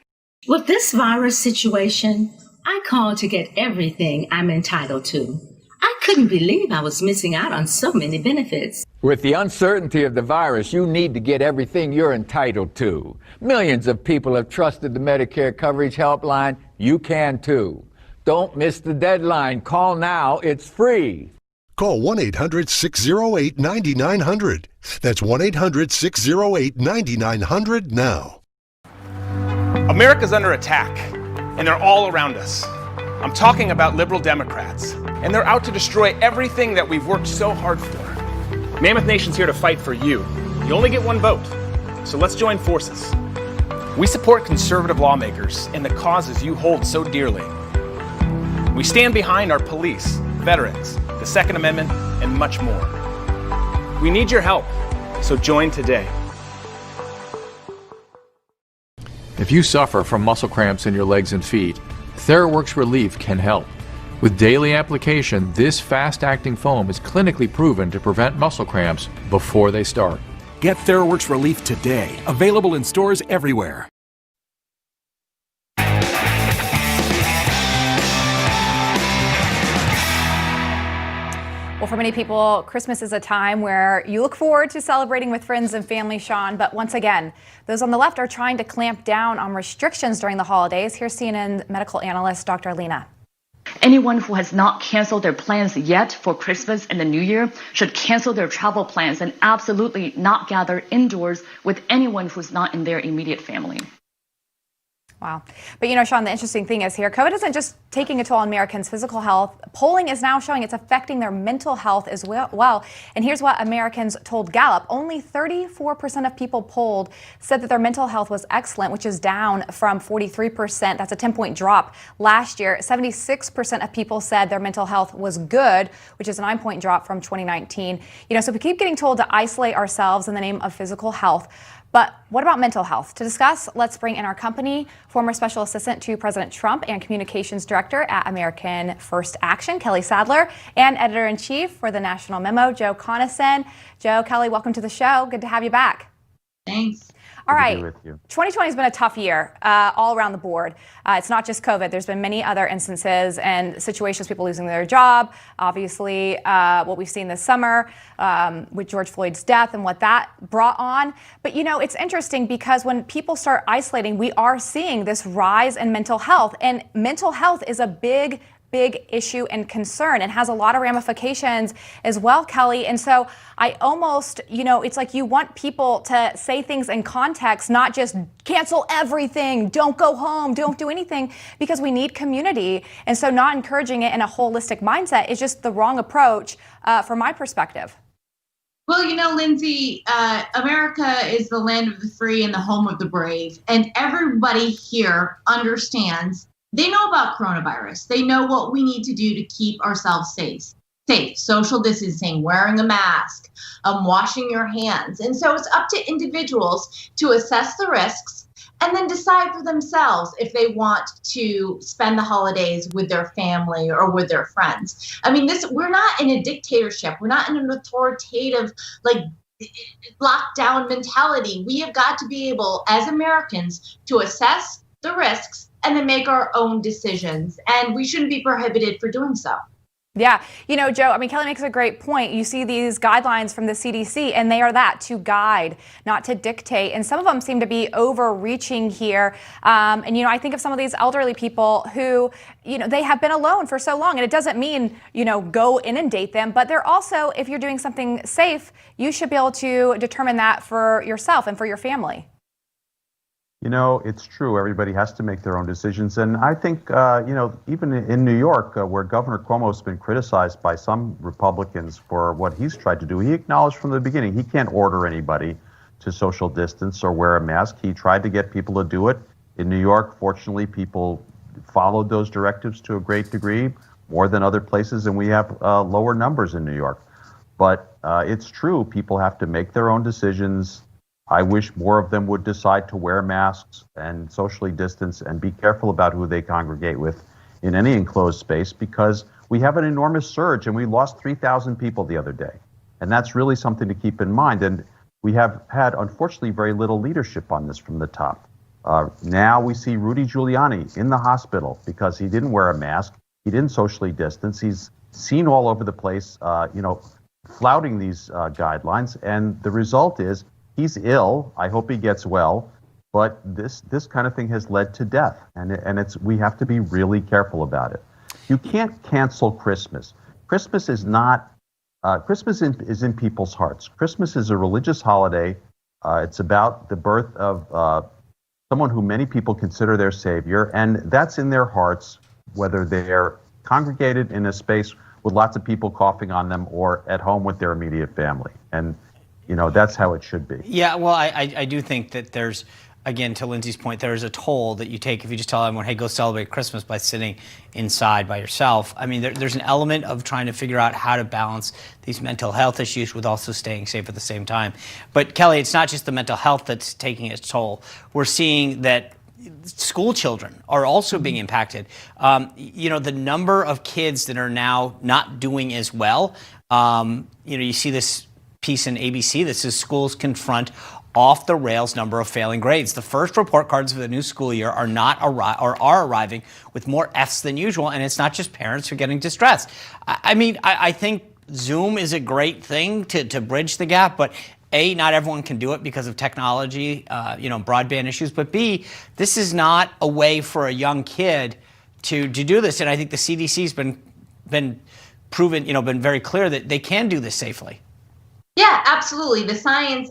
With this virus situation, I called to get everything I'm entitled to. I couldn't believe I was missing out on so many benefits. With the uncertainty of the virus, you need to get everything you're entitled to. Millions of people have trusted the Medicare Coverage Helpline. You can too. Don't miss the deadline. Call now. It's free. Call 1-800-608-9900. That's 1-800-608-9900 now. America's under attack, and they're all around us. I'm talking about liberal Democrats, and they're out to destroy everything that we've worked so hard for. Mammoth Nation's here to fight for you. You only get one vote, so let's join forces. We support conservative lawmakers and the causes you hold so dearly. We stand behind our police, veterans, the Second Amendment, and much more. We need your help, so join today. If you suffer from muscle cramps in your legs and feet, TheraWorks Relief can help. With daily application, this fast-acting foam is clinically proven to prevent muscle cramps before they start. Get TheraWorks Relief today. Available in stores everywhere. Well, for many people, Christmas is a time where you look forward to celebrating with friends and family, Sean. But once again, those on the left are trying to clamp down on restrictions during the holidays. Here's CNN medical analyst Dr. Lena. Anyone who has not canceled their plans yet for Christmas and the New Year should cancel their travel plans and absolutely not gather indoors with anyone who's not in their immediate family. Wow. But you know, Sean, the interesting thing is here, COVID isn't just taking a toll on Americans' physical health. Polling is now showing it's affecting their mental health as well. And here's what Americans told Gallup. Only 34% of people polled said that their mental health was excellent, which is down from 43%. That's a 10-point drop last year. 76% of people said their mental health was good, which is a 9-point drop from 2019. You know, so we keep getting told to isolate ourselves in the name of physical health. But what about mental health? To discuss, let's bring in our company, former Special Assistant to President Trump and Communications Director at American First Action, Kelly Sadler, and Editor-in-Chief for the National Memo, Joe Conason. Joe, Kelly, welcome to the show. Good to have you back. Thanks. All right. 2020 has been a tough year all around the board. It's not just COVID. There's been many other instances and situations, people losing their job. Obviously, what we've seen this summer with George Floyd's death and what that brought on. But, you know, it's interesting because when people start isolating, we are seeing this rise in mental health. And mental health is a big issue and concern and has a lot of ramifications as well, Kelly. And so I almost, you know, it's like you want people to say things in context, not just cancel everything, don't go home, don't do anything, because we need community. And so not encouraging it in a holistic mindset is just the wrong approach from my perspective. Well, you know, Lindsay, America is the land of the free and the home of the brave. And everybody here understands. They know about coronavirus. They know what we need to do to keep ourselves safe, social distancing, wearing a mask, washing your hands. And so it's up to individuals to assess the risks and then decide for themselves if they want to spend the holidays with their family or with their friends. I mean, we're not in a dictatorship. We're not in an authoritative, lockdown mentality. We have got to be able, as Americans, to assess the risks and then make our own decisions. And we shouldn't be prohibited for doing so. Yeah. You know, Joe, I mean, Kelly makes a great point. You see these guidelines from the CDC, and they are that, to guide, not to dictate. And some of them seem to be overreaching here. And, you know, I think of some of these elderly people who, you know, they have been alone for so long. And it doesn't mean, you know, go inundate them. But they're also, if you're doing something safe, you should be able to determine that for yourself and for your family. You know, it's true. Everybody has to make their own decisions. And I think, you know, even in New York, where Governor Cuomo has been criticized by some Republicans for what he's tried to do, he acknowledged from the beginning he can't order anybody to social distance or wear a mask. He tried to get people to do it. In New York, fortunately, people followed those directives to a great degree, more than other places, and we have lower numbers in New York. But it's true. People have to make their own decisions. I wish more of them would decide to wear masks and socially distance and be careful about who they congregate with in any enclosed space, because we have an enormous surge and we lost 3,000 people the other day. And that's really something to keep in mind. And we have had, unfortunately, very little leadership on this from the top. Now we see Rudy Giuliani in the hospital because he didn't wear a mask. He didn't socially distance. He's seen all over the place, you know, flouting these guidelines. And the result is, he's ill. I hope he gets well, but this kind of thing has led to death, and we have to be really careful about it. You can't cancel Christmas. Christmas is not. Christmas is in people's hearts. Christmas is a religious holiday. It's about the birth of someone who many people consider their savior, and that's in their hearts, whether they're congregated in a space with lots of people coughing on them or at home with their immediate family. And you know, that's how it should be. Yeah, well, I do think that there's, again, to Lindsay's point, there's a toll that you take if you just tell everyone, hey, go celebrate Christmas by sitting inside by yourself. I mean, there's an element of trying to figure out how to balance these mental health issues with also staying safe at the same time. But Kelly, it's not just the mental health that's taking its toll. We're seeing that school children are also being impacted. You know, the number of kids that are now not doing as well, you know, you see this piece in ABC that says schools confront off the rails number of failing grades. The first report cards for the new school year are are arriving with more Fs than usual, and it's not just parents who are getting distressed. I mean, I think Zoom is a great thing to bridge the gap, but A, not everyone can do it because of technology, broadband issues. But B, this is not a way for a young kid to do this. And I think the CDC's been proven, been very clear that they can do this safely. Yeah, absolutely. The science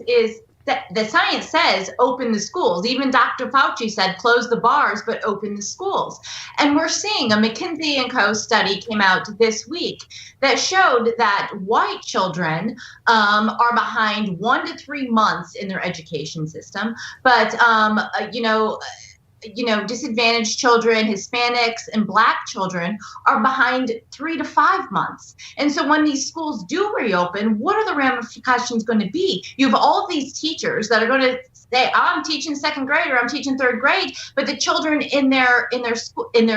says open the schools. Even Dr. Fauci said close the bars, but open the schools. And we're seeing a McKinsey & Co. study came out this week that showed that white children are behind 1 to 3 months in their education system. But, disadvantaged children, Hispanics, and Black children are behind 3 to 5 months. And so when these schools do reopen, what are the ramifications going to be? You have all of these teachers that are going to say, I'm teaching second grade or I'm teaching third grade, but the children in their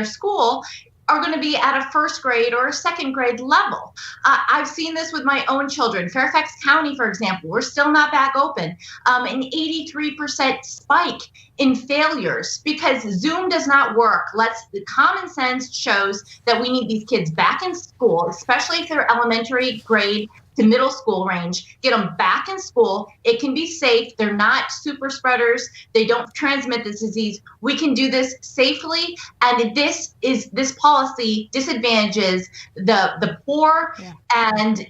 school are going to be at a first grade or a second grade level. I've seen this with my own children. Fairfax County, for example, we're still not back open. An 83% spike in failures because Zoom does not work. The common sense shows that we need these kids back in school, especially if they're elementary grade to middle school range. Get them back in school. It can be safe. They're not super spreaders. They don't transmit this disease. We can do this safely. And this policy disadvantages the poor and,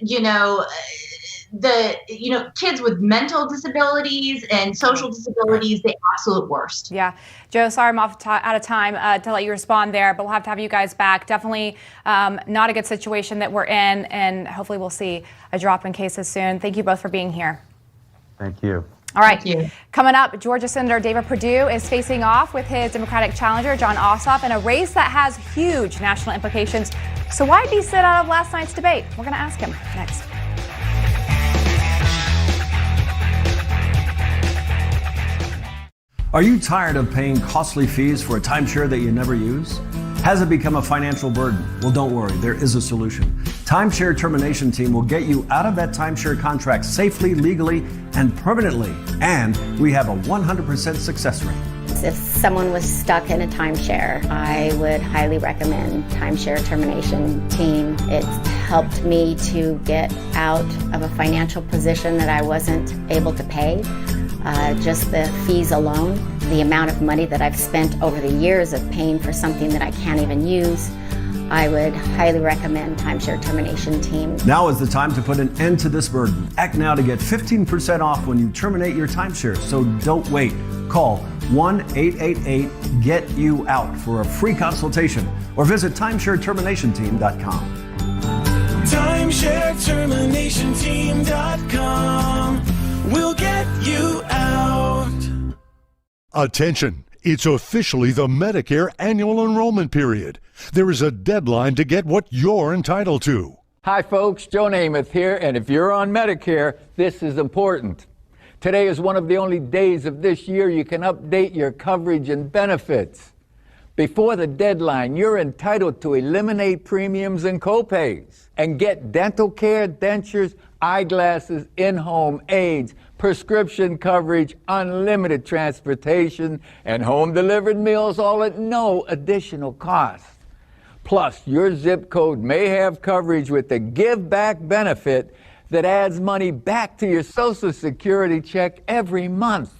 kids with mental disabilities and social disabilities, the absolute worst. Yeah. Joe, sorry I'm out of time to let you respond there, but we'll have to have you guys back. Definitely not a good situation that we're in, and hopefully we'll see a drop in cases soon. Thank you both for being here. Thank you. All right. Coming up, Georgia Senator David Perdue is facing off with his Democratic challenger, Jon Ossoff, in a race that has huge national implications. So why did he sit out of last night's debate? We're going to ask him next. Are you tired of paying costly fees for a timeshare that you never use? Has it become a financial burden? Well, don't worry, there is a solution. Timeshare Termination Team will get you out of that timeshare contract safely, legally, and permanently. And we have a 100% success rate. If someone was stuck in a timeshare, I would highly recommend Timeshare Termination Team. It's helped me to get out of a financial position that I wasn't able to pay. Just the fees alone, the amount of money that I've spent over the years of paying for something that I can't even use, I would highly recommend Timeshare Termination Team. Now is the time to put an end to this burden. Act now to get 15% off when you terminate your timeshare, so don't wait. Call 1-888-GET-YOU-OUT for a free consultation or visit timeshareterminationteam.com. TimeshareTerminationTeam.com will get you out. Attention! It's officially the Medicare annual enrollment period. There is a deadline to get what you're entitled to. Hi folks, Joe Namath here, and if you're on Medicare, this is important. Today is one of the only days of this year you can update your coverage and benefits. Before the deadline, you're entitled to eliminate premiums and copays and get dental care, dentures, eyeglasses, in-home aids, prescription coverage, unlimited transportation, and home-delivered meals, all at no additional cost. Plus, your zip code may have coverage with the Give Back benefit that adds money back to your Social Security check every month.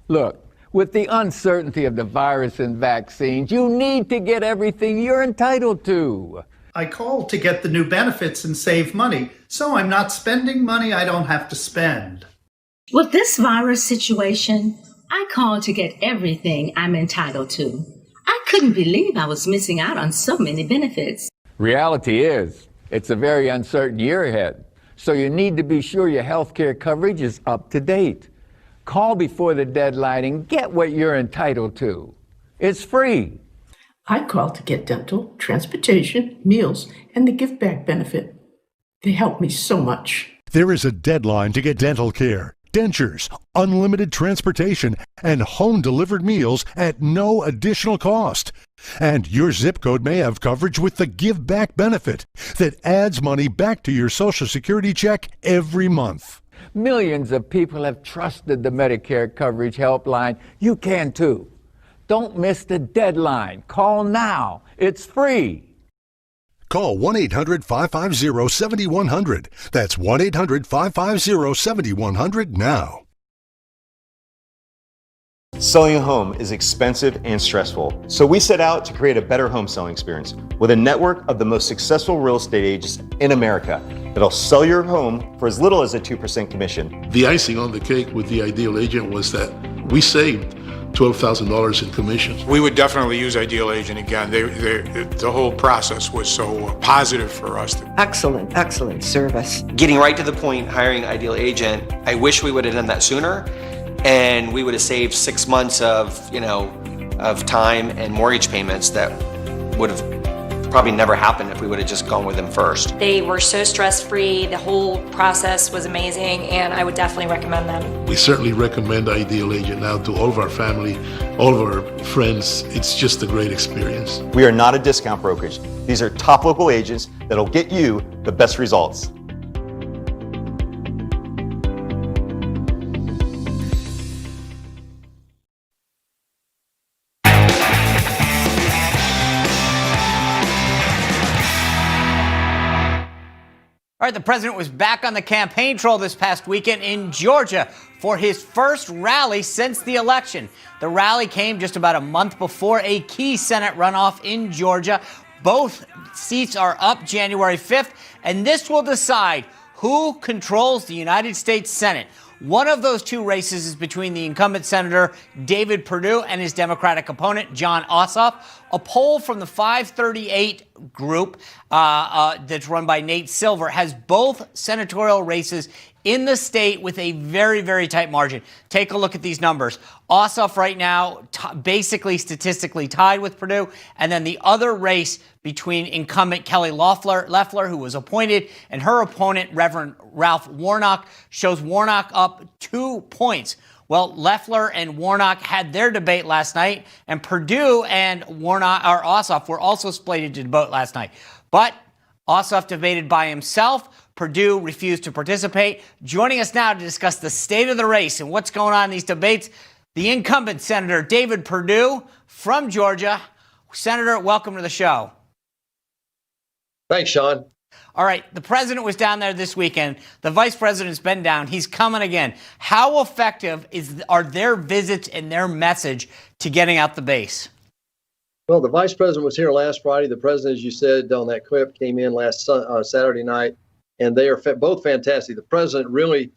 Look, with the uncertainty of the virus and vaccines, you need to get everything you're entitled to. I called to get the new benefits and save money, so I'm not spending money I don't have to spend. With this virus situation, I called to get everything I'm entitled to. I couldn't believe I was missing out on so many benefits. Reality is, it's a very uncertain year ahead, so you need to be sure your health care coverage is up to date. Call before the deadline and get what you're entitled to. It's free. I called to get dental, transportation, meals, and the Give Back benefit. They helped me so much. There is a deadline to get dental care, dentures, unlimited transportation, and home-delivered meals at no additional cost. And your zip code may have coverage with the Give Back benefit that adds money back to your Social Security check every month. Millions of people have trusted the Medicare coverage helpline. You can too. Don't miss the deadline. Call now. It's free. Call 1-800-550-7100. That's 1-800-550-7100 now. Selling a home is expensive and stressful, so we set out to create a better home selling experience with a network of the most successful real estate agents in America that'll sell your home for as little as a 2% commission. The icing on the cake with the Ideal Agent was that we saved $12,000 in commissions. We would definitely use Ideal Agent again. The whole process was so positive for us. Excellent service. Getting right to the point, hiring Ideal Agent, I wish we would have done that sooner, and we would have saved 6 months of time and mortgage payments that would have probably never happened if we would have just gone with them first. They were so stress-free. The whole process was amazing, and I would definitely recommend them. We certainly recommend Ideal Agent now to all of our family, all of our friends. It's just a great experience. We are not a discount brokerage. These are top local agents that'll get you the best results. All right, the president was back on the campaign trail this past weekend in Georgia for his first rally since the election. The rally came just about a month before a key Senate runoff in Georgia. Both seats are up January 5th, and this will decide who controls the United States Senate. One of those two races is between the incumbent Senator David Perdue and his Democratic opponent, Jon Ossoff. A poll from the 538 group that's run by Nate Silver has both senatorial races in the state with a very, very tight margin. Take a look at these numbers. Ossoff right now basically statistically tied with Perdue, and then the other race between incumbent Kelly Loeffler, who was appointed, and her opponent, Reverend Ralph Warnock, shows Warnock up 2 points. Well, Loeffler and Warnock had their debate last night, and Perdue and Ossoff were also slated to debate last night. But Ossoff debated by himself. Perdue refused to participate. Joining us now to discuss the state of the race and what's going on in these debates, the incumbent Senator David Perdue from Georgia. Senator, welcome to the show. Thanks, Sean. All right, the president was down there this weekend. The vice president's been down. He's coming again. How effective are their visits and their message to getting out the base? Well, the vice president was here last Friday. The president, as you said on that clip, came in last Saturday night, and they are both fantastic. The president really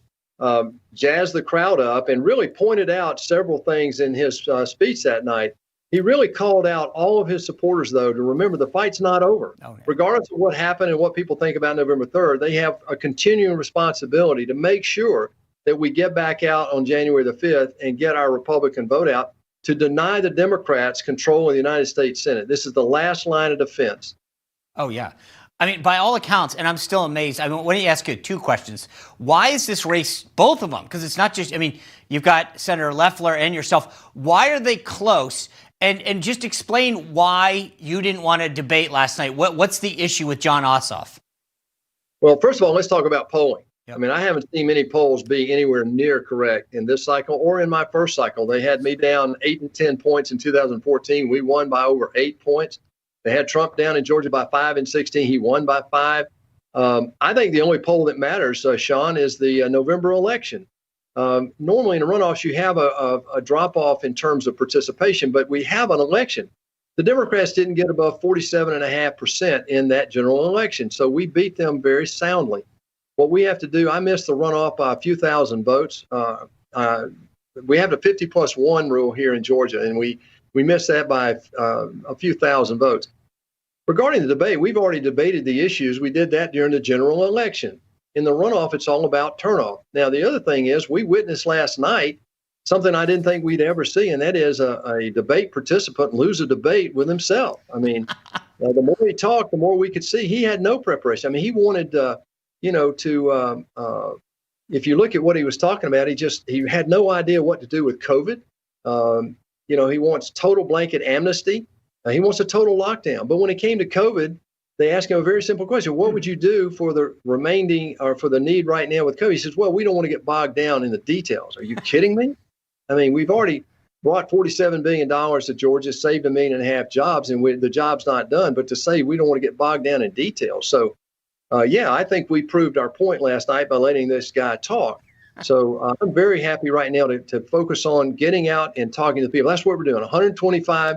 jazzed the crowd up and really pointed out several things in his speech that night. He really called out all of his supporters, though, to remember the fight's not over. Oh, yeah. Regardless of what happened and what people think about November 3rd, they have a continuing responsibility to make sure that we get back out on January the 5th and get our Republican vote out to deny the Democrats control of the United States Senate. This is the last line of defense. Oh, yeah. I mean, by all accounts, and I'm still amazed. I mean, let me ask you two questions. Why is this race, both of them, because it's not just, I mean, you've got Senator Loeffler and yourself. Why are they close? And just explain why you didn't want to debate last night. What's the issue with Jon Ossoff? Well, first of all, let's talk about polling. Yep. I mean, I haven't seen many polls be anywhere near correct in this cycle or in my first cycle. They had me down 8 and 10 points in 2014. We won by over 8 points. They had Trump down in Georgia by 5 in 16. He won by 5. I think the only poll that matters, Sean, is the November election. Normally in the runoffs, you have a drop-off in terms of participation, but we have an election. The Democrats didn't get above 47.5% in that general election, so we beat them very soundly. What we have to do, I missed the runoff by a few thousand votes. We have the 50+1 rule here in Georgia, and we missed that by a few thousand votes. Regarding the debate, we've already debated the issues. We did that during the general election. In the runoff, it's all about turnoff. Now, the other thing is we witnessed last night something I didn't think we'd ever see, and that is a debate participant lose a debate with himself. I mean, the more he talked, the more we could see he had no preparation. I mean, he wanted, if you look at what he was talking about, he had no idea what to do with COVID. He wants total blanket amnesty. He wants a total lockdown. But when it came to COVID, they asked him a very simple question. What would you do for the remaining or for the need right now with COVID? He says, well, we don't want to get bogged down in the details. Are you kidding me? I mean, we've already brought $47 billion to Georgia, saved 1.5 million jobs, and the job's not done. But to say we don't want to get bogged down in details. So, yeah, I think we proved our point last night by letting this guy talk. So I'm very happy right now to focus on getting out and talking to people. That's what we're doing. 125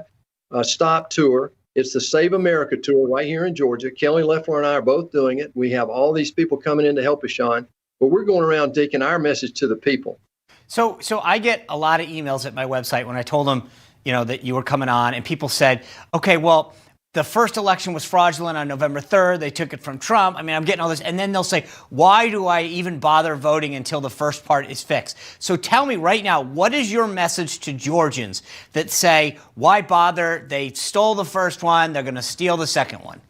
stop tour. It's the Save America tour right here in Georgia. Kelly Loeffler and I are both doing it. We have all these people coming in to help us, Sean. But we're going around taking our message to the people. So I get a lot of emails at my website when I told them, that you were coming on, and people said, okay, well, the first election was fraudulent on November 3rd. They took it from Trump. I mean, I'm getting all this. And then they'll say, why do I even bother voting until the first part is fixed? So tell me right now, what is your message to Georgians that say, why bother? They stole the first one. They're going to steal the second one.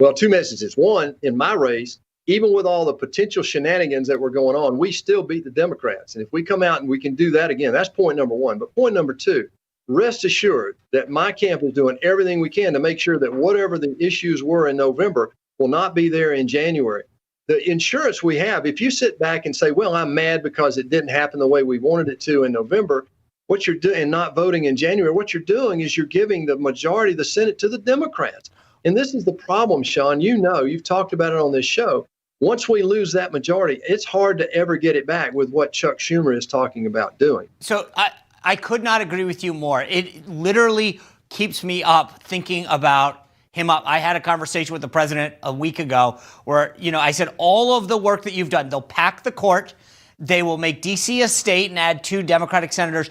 Well, two messages. One, in my race, even with all the potential shenanigans that were going on, we still beat the Democrats. And if we come out and we can do that again, that's point number one. But point number two, rest assured that my camp is doing everything we can to make sure that whatever the issues were in November will not be there in January. The insurance we have, if you sit back and say, well, I'm mad because it didn't happen the way we wanted it to in November, what you're doing, and not voting in January, what you're doing is you're giving the majority of the Senate to the Democrats. And this is the problem, Sean. You've talked about it on this show. Once we lose that majority, it's hard to ever get it back with what Chuck Schumer is talking about doing. So I could not agree with you more. It literally keeps me up thinking about him up. I had a conversation with the president a week ago where, I said, all of the work that you've done, they'll pack the court. They will make D.C. a state and add 2 Democratic senators.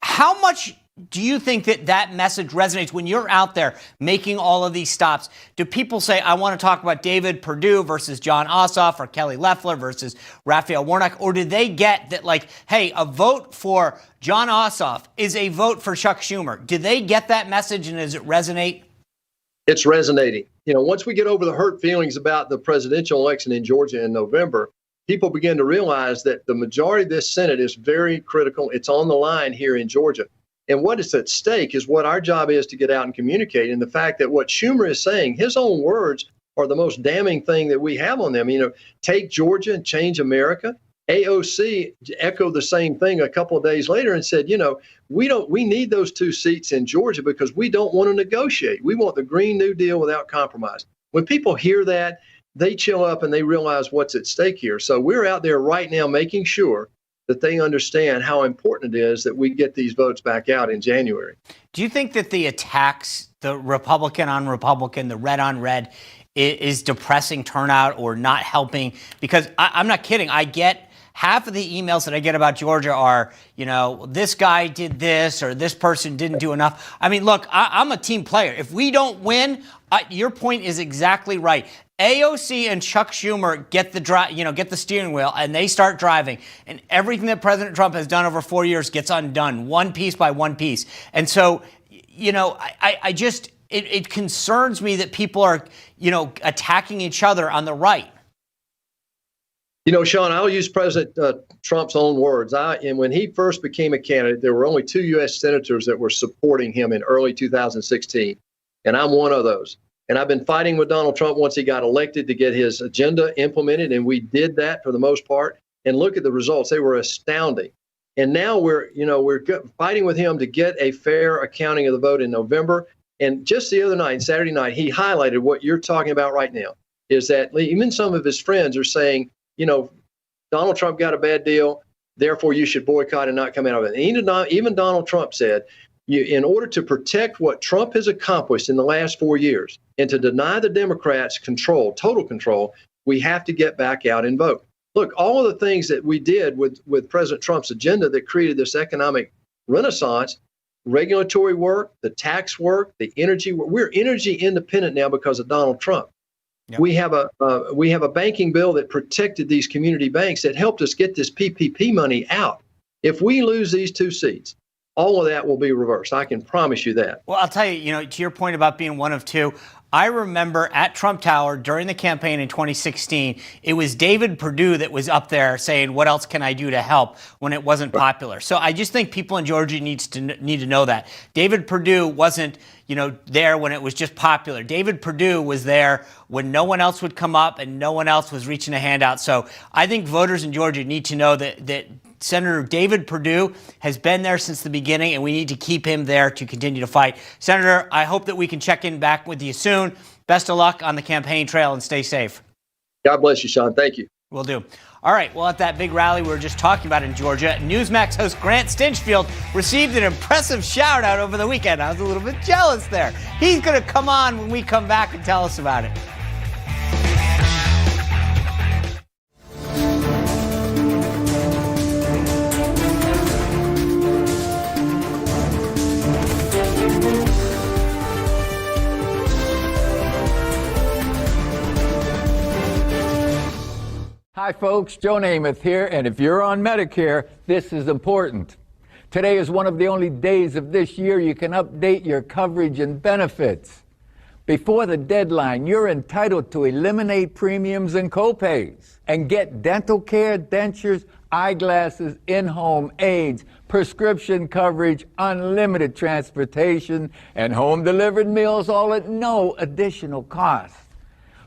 How much do you think that message resonates when you're out there making all of these stops? Do people say, I want to talk about David Perdue versus John Ossoff or Kelly Loeffler versus Raphael Warnock? Or do they get that, like, hey, a vote for John Ossoff is a vote for Chuck Schumer? Do they get that message, and does it resonate? It's resonating. Once we get over the hurt feelings about the presidential election in Georgia in November, people begin to realize that the majority of this Senate is very critical. It's on the line here in Georgia. And what is at stake is what our job is to get out and communicate. And the fact that what Schumer is saying, his own words are the most damning thing that we have on them. Take Georgia and change America. AOC echoed the same thing a couple of days later and said, we need those 2 seats in Georgia because we don't want to negotiate. We want the Green New Deal without compromise. When people hear that, they chill up and they realize what's at stake here. So we're out there right now making sure that they understand how important it is that we get these votes back out in January. Do you think that the attacks, the Republican on Republican, the red on red, is depressing turnout or not helping? Because I'm not kidding. I get half of the emails that I get about Georgia are, this guy did this or this person didn't do enough. I mean, look, I'm a team player. If we don't win, your point is exactly right. AOC and Chuck Schumer get the steering wheel and they start driving, and everything that President Trump has done over 4 years gets undone one piece by one piece. And so, it concerns me that people are, attacking each other on the right. Sean, I'll use President Trump's own words. And when he first became a candidate, there were only 2 U.S. senators that were supporting him in early 2016. And I'm one of those. And I've been fighting with Donald Trump once he got elected to get his agenda implemented. And we did that for the most part. And look at the results. They were astounding. And now we're fighting with him to get a fair accounting of the vote in November. And just the other night, Saturday night, he highlighted what you're talking about right now, is that even some of his friends are saying, Donald Trump got a bad deal, therefore you should boycott and not come out of it. And even Donald Trump said, in order to protect what Trump has accomplished in the last 4 years and to deny the Democrats total control, we have to get back out and vote. Look, all of the things that we did with President Trump's agenda that created this economic renaissance, regulatory work, the tax work, the energy work, we're energy independent now because of Donald Trump. Yep. We have a banking bill that protected these community banks that helped us get this PPP money out. If we lose these 2 seats, all of that will be reversed. I can promise you that. Well, I'll tell you, to your point about being one of 2, I remember at Trump Tower during the campaign in 2016, it was David Perdue that was up there saying, what else can I do to help when it wasn't popular? So I just think people in Georgia need to know that. David Perdue wasn't, there when it was just popular. David Perdue was there when no one else would come up and no one else was reaching a hand out. So I think voters in Georgia need to know that Senator David Perdue has been there since the beginning, and we need to keep him there to continue to fight. Senator, I hope that we can check in back with you soon. Best of luck on the campaign trail and stay safe. God bless you, Sean. Thank you. Will do. All right, well, at that big rally we were just talking about in Georgia, Newsmax host Grant Stinchfield received an impressive shout-out over the weekend. I was a little bit jealous there. He's going to come on when we come back and tell us about it. Hi folks, Joe Namath here, and if you're on Medicare, this is important. Today is one of the only days of this year you can update your coverage and benefits. Before the deadline, you're entitled to eliminate premiums and copays and get dental care, dentures, eyeglasses, in-home aids, prescription coverage, unlimited transportation, and home-delivered meals, all at no additional cost.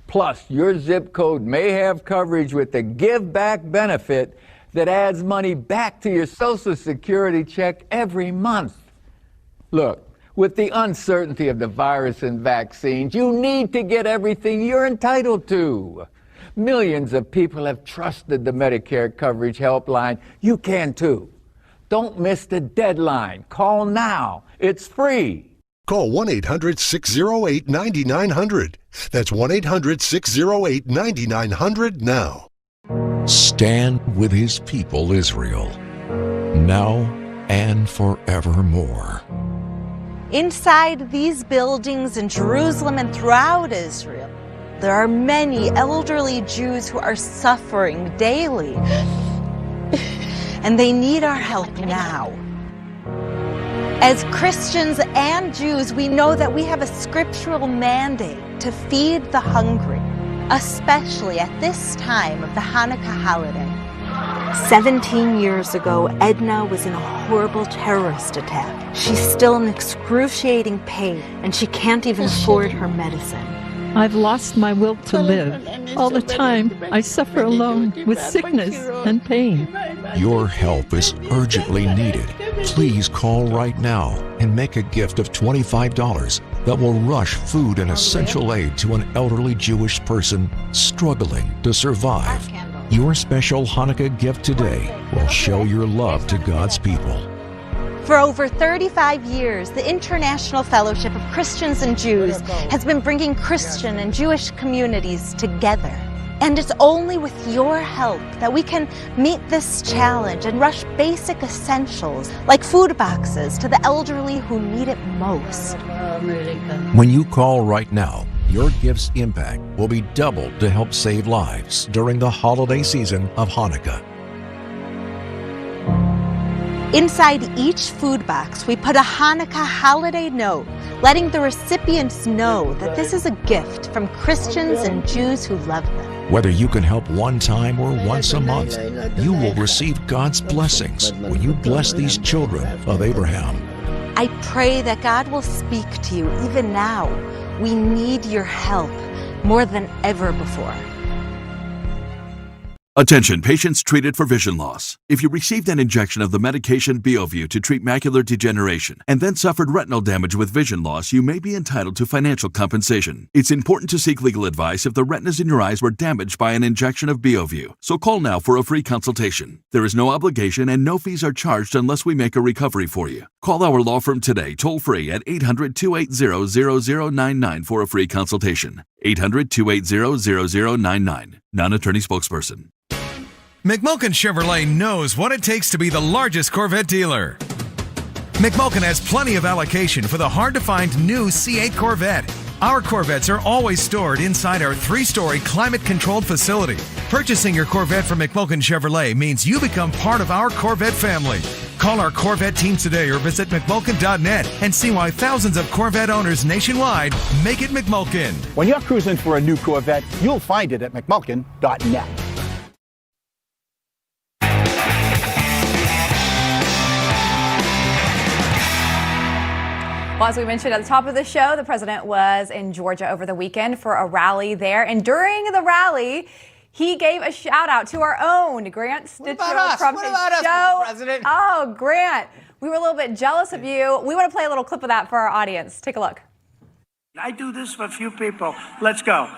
Plus, your zip code may have coverage with the Give Back benefit that adds money back to your Social Security check every month. Look, with the uncertainty of the virus and vaccines, you need to get everything you're entitled to. Millions of people have trusted the Medicare coverage helpline. You can too. Don't miss the deadline. Call now. It's free. Call 1-800-608-9900. That's 1-800-608-9900 now. Stand with his people, Israel, now and forevermore. Inside these buildings in Jerusalem and throughout Israel, there are many elderly Jews who are suffering daily, and they need our help now. As Christians and Jews, we know that we have a scriptural mandate to feed the hungry, especially at this time of the Hanukkah holiday. 17 years ago, Edna was in a horrible terrorist attack. She's still in excruciating pain, and she can't even afford her medicine. I've lost my will to live. All the time, I suffer alone with sickness and pain. Your help is urgently needed. Please call right now and make a gift of $25 that will rush food and essential aid to an elderly Jewish person struggling to survive. Your special Hanukkah gift today will show your love to God's people. For over 35 years, the International Fellowship of Christians and Jews has been bringing Christian and Jewish communities together. And it's only with your help that we can meet this challenge and rush basic essentials like food boxes to the elderly who need it most. When you call right now, your gift's impact will be doubled to help save lives during the holiday season of Hanukkah. Inside each food box, we put a Hanukkah holiday note, letting the recipients know that this is a gift from Christians and Jews who love them. Whether you can help one time or once a month, you will receive God's blessings when you bless these children of Abraham. I pray that God will speak to you even now. We need your help more than ever before. Attention patients treated for vision loss. If you received an injection of the medication BioView to treat macular degeneration and then suffered retinal damage with vision loss, you may be entitled to financial compensation. It's important to seek legal advice if the retinas in your eyes were damaged by an injection of BioView. So call now for a free consultation. There is no obligation and no fees are charged unless we make a recovery for you. Call our law firm today toll-free at 800-280-0099 for a free consultation. 800-280-0099. Non-attorney spokesperson. McMulkin Chevrolet knows what it takes to be the largest Corvette dealer. McMulkin has plenty of allocation for the hard-to-find new C8 Corvette. Our Corvettes are always stored inside our 3-story climate-controlled facility. Purchasing your Corvette from McMulkin Chevrolet means you become part of our Corvette family. Call our Corvette team today or visit McMulkin.net and see why thousands of Corvette owners nationwide make it McMulkin. When you're cruising for a new Corvette, you'll find it at McMulkin.net. Well, as we mentioned at the top of the show, the president was in Georgia over the weekend for a rally there. And during the rally, he gave a shout out to our own Grant Stitcher from his show. President? Oh, Grant, we were a little bit jealous of you. We want to play a little clip of that for our audience. Take a look. I do this for a few people. Let's go.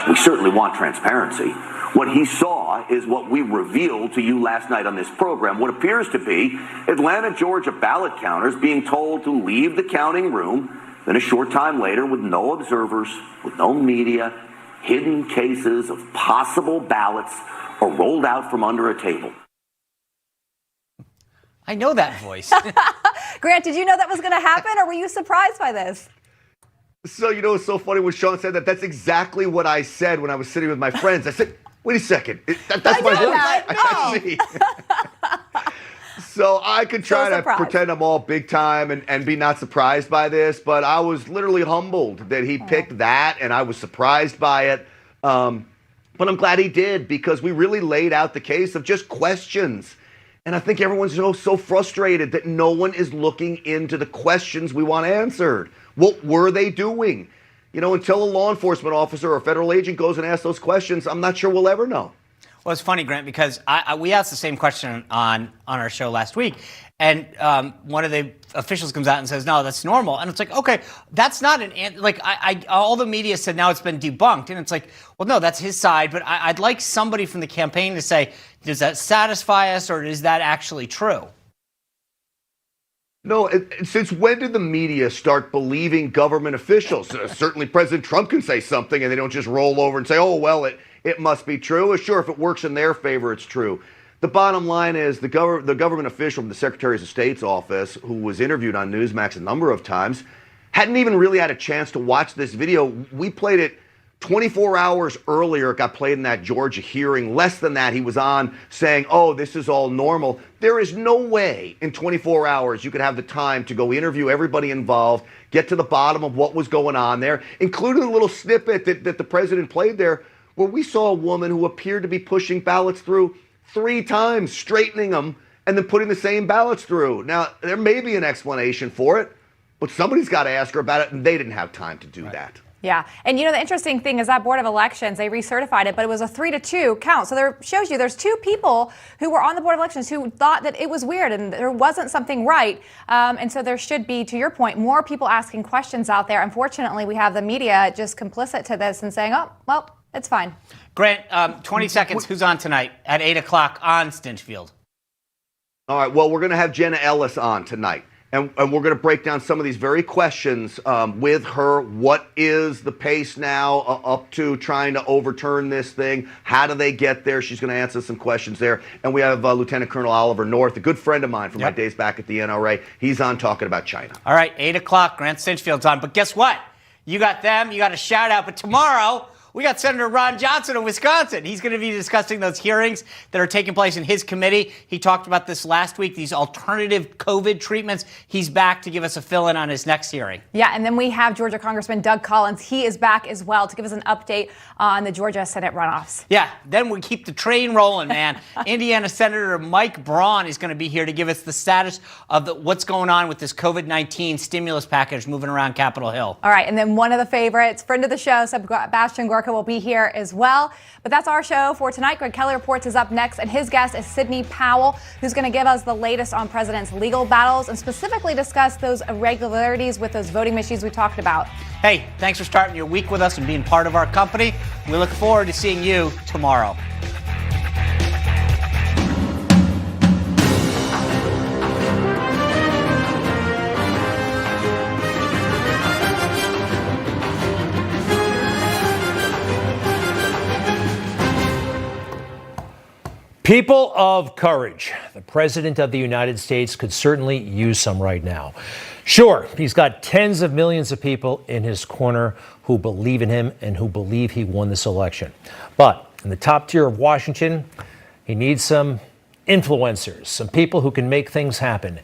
We certainly want transparency. What he saw is what we revealed to you last night on this program, what appears to be Atlanta, Georgia ballot counters being told to leave the counting room. Then a short time later, with no observers, with no media, hidden cases of possible ballots are rolled out from under a table. I know that voice. Grant, did you know that was going to happen, or were you surprised by this? So, you know, it's so funny when Sean said that. That's exactly what I said when I was sitting with my friends. I said, wait a second. That's my voice. That's me. So I could try to pretend I'm all big time and be not surprised by this, but I was literally humbled that he picked that, and I was surprised by it. But I'm glad he did, because we really laid out the case of just questions. And I think everyone's so frustrated that no one is looking into the questions we want answered. What were they doing? You know, until a law enforcement officer or a federal agent goes and asks those questions, I'm not sure we'll ever know. Well, it's funny, Grant, because we asked the same question on our show last week, and one of the officials comes out and says, no, that's normal. And it's like, okay, that's not all the media said now it's been debunked. And it's like, well, no, that's his side. But I'd like somebody from the campaign to say, does that satisfy us, or is that actually true? No, since when did the media start believing government officials? Certainly President Trump can say something and they don't just roll over and say, oh, well, it must be true. Sure, if it works in their favor, it's true. The bottom line is the government official from the Secretary of State's office, who was interviewed on Newsmax a number of times, hadn't even really had a chance to watch this video. We played it 24 hours earlier. It got played in that Georgia hearing. Less than that, he was on saying, oh, this is all normal. There is no way in 24 hours you could have the time to go interview everybody involved, get to the bottom of what was going on there, including the little snippet that the president played there, where we saw a woman who appeared to be pushing ballots through 3 times, straightening them, and then putting the same ballots through. Now, there may be an explanation for it, but somebody's got to ask her about it, and they didn't have time to do that. Yeah. And, you know, the interesting thing is that Board of Elections, they recertified it, but it was a 3-2 count. So there shows you there's 2 people who were on the Board of Elections who thought that it was weird and there wasn't something right. And so there should be, to your point, more people asking questions out there. Unfortunately, we have the media just complicit to this and saying, oh, well, it's fine. Grant, 20 seconds. Who's on tonight at 8 o'clock on Stinchfield? All right. Well, we're going to have Jenna Ellis on tonight. And we're going to break down some of these very questions with her. What is the pace now up to trying to overturn this thing? How do they get there? She's going to answer some questions there. And we have Lieutenant Colonel Oliver North, a good friend of mine from my days back at the NRA. He's on talking about China. All right, 8 o'clock, Grant Stinchfield's on. But guess what? You got them. You got a shout out. But tomorrow, we got Senator Ron Johnson of Wisconsin. He's going to be discussing those hearings that are taking place in his committee. He talked about this last week, these alternative COVID treatments. He's back to give us a fill-in on his next hearing. Yeah, and then we have Georgia Congressman Doug Collins. He is back as well to give us an update on the Georgia Senate runoffs. Yeah, then we keep the train rolling, man. Indiana Senator Mike Braun is going to be here to give us the status of what's going on with this COVID-19 stimulus package moving around Capitol Hill. All right, and then one of the favorites, friend of the show, Sebastian Gorka, will be here as well. But that's our show for tonight. Greg Kelly Reports is up next, and his guest is Sidney Powell, who's going to give us the latest on president's legal battles and specifically discuss those irregularities with those voting machines we talked about. Hey, thanks for starting your week with us and being part of our company. We look forward to seeing you tomorrow. People of courage. The President of the United States could certainly use some right now. Sure, he's got tens of millions of people in his corner who believe in him and who believe he won this election. But in the top tier of Washington, he needs some influencers, some people who can make things happen.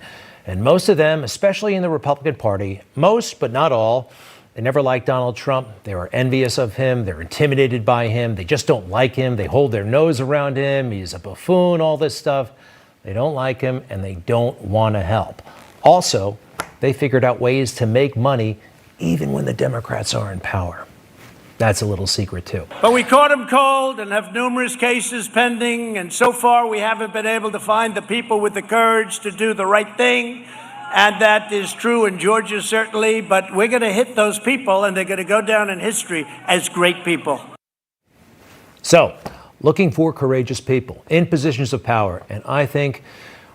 And most of them, especially in the Republican Party, most but not all, they never liked Donald Trump. They were envious of him. They're intimidated by him. They just don't like him. They hold their nose around him. He's a buffoon, all this stuff. They don't like him, and they don't want to help. Also, they figured out ways to make money even when the Democrats are in power. That's a little secret, too. But we caught him cold and have numerous cases pending, and so far we haven't been able to find the people with the courage to do the right thing. And that is true in Georgia, certainly, but we're going to hit those people, and they're going to go down in history as great people. So, looking for courageous people in positions of power, and I think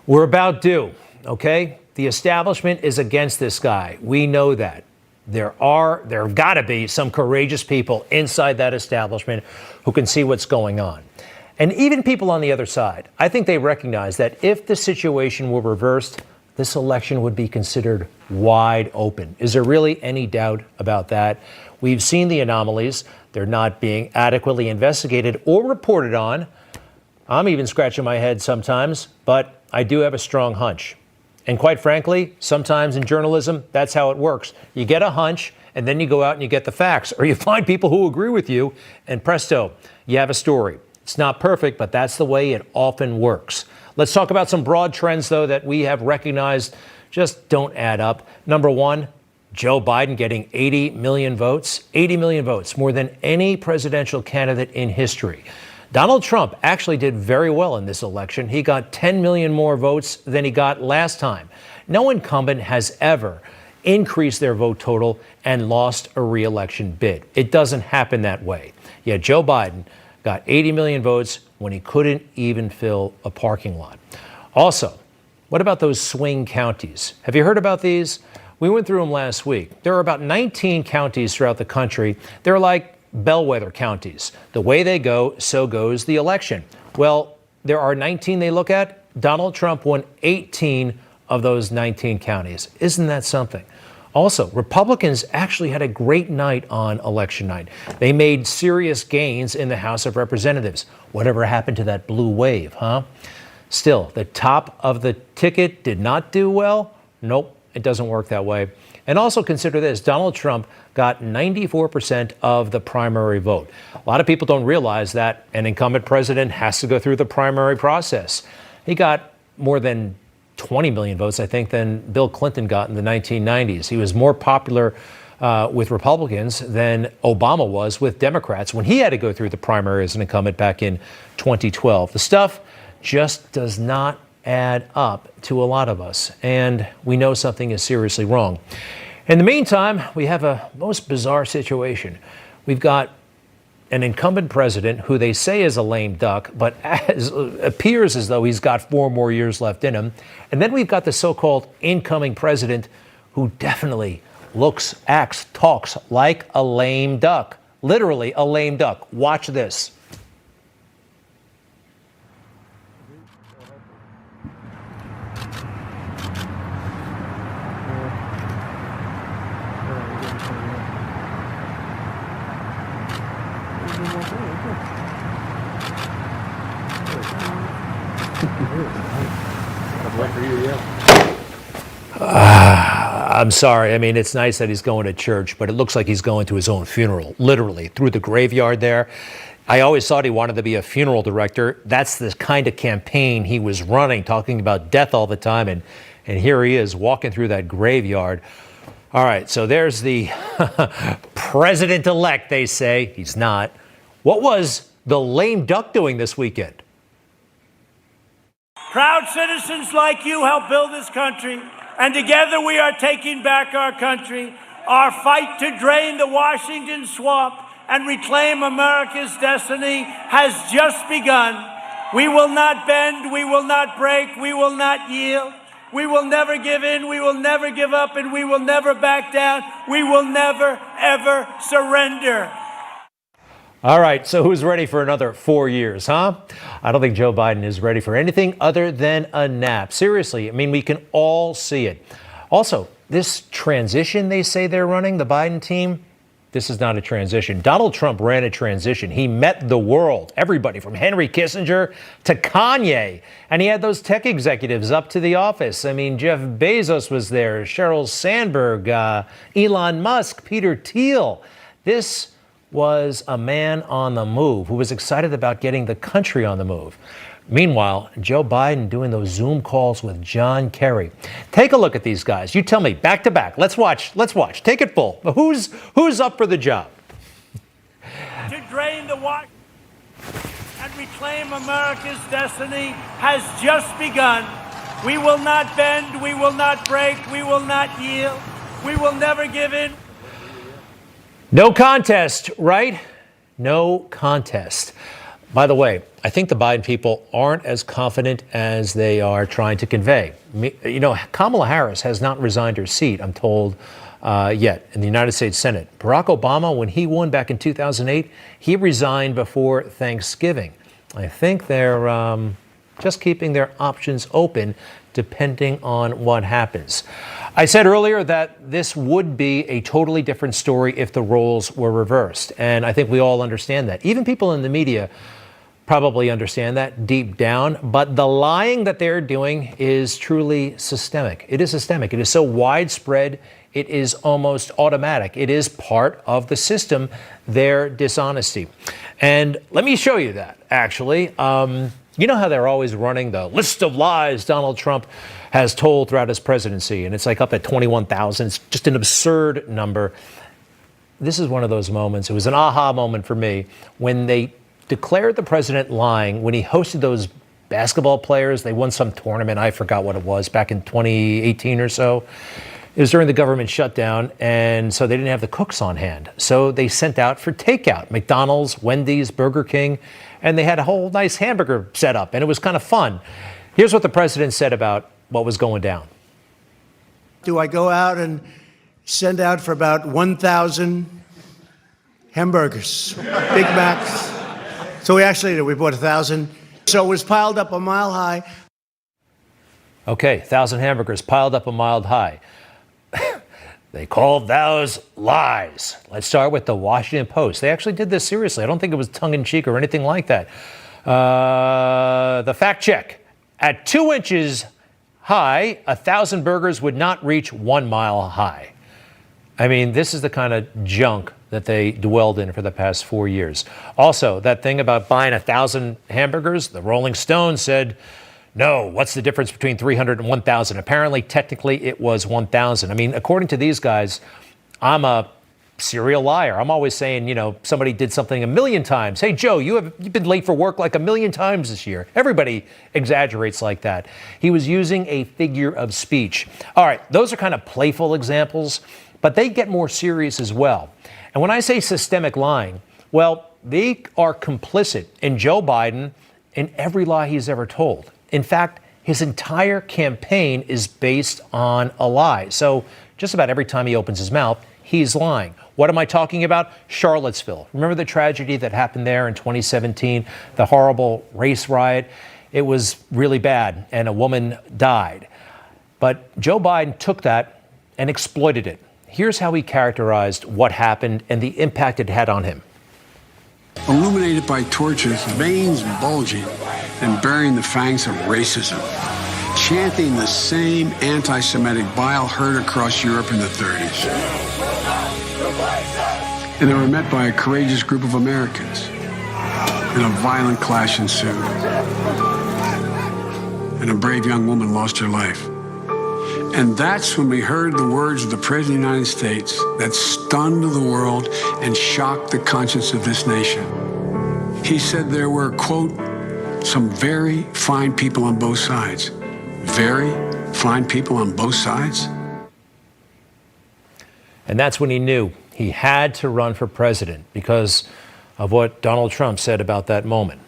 we're about due, okay? The establishment is against this guy. We know that. There have got to be some courageous people inside that establishment who can see what's going on. And even people on the other side, I think they recognize that if the situation were reversed, this election would be considered wide open. Is there really any doubt about that? We've seen the anomalies. They're not being adequately investigated or reported on. I'm even scratching my head sometimes, but I do have a strong hunch. And quite frankly, sometimes in journalism, that's how it works. You get a hunch, and then you go out and you get the facts, or you find people who agree with you, and presto, you have a story. It's not perfect, but that's the way it often works. Let's talk about some broad trends, though, that we have recognized just don't add up. Number one, Joe Biden getting 80 million votes. 80 million votes, more than any presidential candidate in history. Donald Trump actually did very well in this election. He got 10 million more votes than he got last time. No incumbent has ever increased their vote total and lost a re-election bid. It doesn't happen that way. Yet Joe Biden got 80 million votes when he couldn't even fill a parking lot. Also, what about those swing counties? Have you heard about these? We went through them last week. There are about 19 counties throughout the country. They're like bellwether counties. The way they go, so goes the election. Well, there are 19 they look at. Donald Trump won 18 of those 19 counties. Isn't that something? Also, Republicans actually had a great night on election night. They made serious gains in the House of Representatives. Whatever happened to that blue wave, huh? Still, the top of the ticket did not do well. Nope, it doesn't work that way. And also consider this, Donald Trump got 94% of the primary vote. A lot of people don't realize that an incumbent president has to go through the primary process. He got more than 20 million votes, I think, than Bill Clinton got in the 1990s. He was more popular with Republicans than Obama was with Democrats when he had to go through the primary as an incumbent back in 2012. The stuff just does not add up to a lot of us, and we know something is seriously wrong. In the meantime, we have a most bizarre situation. We've got an incumbent president who they say is a lame duck, but appears as though he's got 4 more years left in him. And then we've got the so-called incoming president who definitely looks, acts, talks like a lame duck. Literally a lame duck. Watch this. I'm sorry. I mean, it's nice that he's going to church, but it looks like he's going to his own funeral, literally, through the graveyard there. I always thought he wanted to be a funeral director. That's the kind of campaign he was running, talking about death all the time. And here he is walking through that graveyard. All right, so there's the president-elect, they say. He's not. What was the lame duck doing this weekend? Proud citizens like you help build this country, and together we are taking back our country. Our fight to drain the Washington swamp and reclaim America's destiny has just begun. We will not bend, we will not break, we will not yield. We will never give in, we will never give up, and we will never back down. We will never, ever surrender. All right, so who's ready for another 4 years, huh? I don't think Joe Biden is ready for anything other than a nap. Seriously, I mean, we can all see it. Also, this transition they say they're running, the Biden team, this is not a transition. Donald Trump ran a transition. He met the world, everybody from Henry Kissinger to Kanye. And he had those tech executives up to the office. I mean, Jeff Bezos was there, Sheryl Sandberg, Elon Musk, Peter Thiel. This was a man on the move who was excited about getting the country on the move. Meanwhile, Joe Biden doing those Zoom calls with John Kerry. Take a look at these guys. You tell me, back to back. Let's watch. Take it full. Who's up for the job? drain the Washington and reclaim America's destiny has just begun. We will not bend, we will not break, we will not yield, we will never give in. No contest, right? No contest. By the way, I think the Biden people aren't as confident as they are trying to convey. You know, Kamala Harris has not resigned her seat, I'm told, yet in the United States Senate. Barack Obama, when he won back in 2008, he resigned before Thanksgiving. I think they're just keeping their options open depending on what happens. I said earlier that this would be a totally different story if the roles were reversed. And I think we all understand that. Even people in the media probably understand that deep down. But the lying that they're doing is truly systemic. It is systemic. It is so widespread. It is almost automatic. It is part of the system, their dishonesty. And let me show you that, actually. You know how they're always running the list of lies Donald Trump has told throughout his presidency, and it's like up at 21,000. It's just an absurd number. This is one of those moments. It was an aha moment for me when they declared the president lying when he hosted those basketball players. They won some tournament. I forgot what it was, back in 2018 or so. It was during the government shutdown, and so they didn't have the cooks on hand. So they sent out for takeout, McDonald's, Wendy's, Burger King, and they had a whole nice hamburger set up, and it was kind of fun. Here's what the president said about what was going down. Do I go out and send out for about 1,000 hamburgers, Big Macs? So we bought 1,000. So it was piled up a mile high. Okay, 1,000 hamburgers piled up a mile high. They called those lies. Let's start with the Washington Post. They actually did this seriously. I don't think it was tongue-in-cheek or anything like that. The fact check. At 2 inches high, 1,000 burgers would not reach 1 mile high. I mean, this is the kind of junk that they dwelled in for the past 4 years. Also, that thing about buying 1,000 hamburgers, the Rolling Stone said, no, what's the difference between 300 and 1,000? Apparently, technically, it was 1,000. I mean, according to these guys, I'm a serial liar. I'm always saying, you know, somebody did something 1,000,000 times. Hey, Joe, you've been late for work like 1,000,000 times this year. Everybody exaggerates like that. He was using a figure of speech. All right, those are kind of playful examples, but they get more serious as well. And when I say systemic lying, well, they are complicit in Joe Biden in every lie he's ever told. In fact, his entire campaign is based on a lie. So just about every time he opens his mouth, he's lying. What am I talking about? Charlottesville. Remember the tragedy that happened there in 2017, the horrible race riot? It was really bad, and a woman died. But Joe Biden took that and exploited it. Here's how he characterized what happened and the impact it had on him. Illuminated by torches, veins bulging and bearing the fangs of racism, chanting the same anti-Semitic bile heard across Europe in the 30s. And they were met by a courageous group of Americans, and a violent clash ensued. And a brave young woman lost her life. And that's when we heard the words of the President of the United States that stunned the world and shocked the conscience of this nation. He said there were, quote, some very fine people on both sides. Very fine people on both sides? And that's when he knew he had to run for president because of what Donald Trump said about that moment.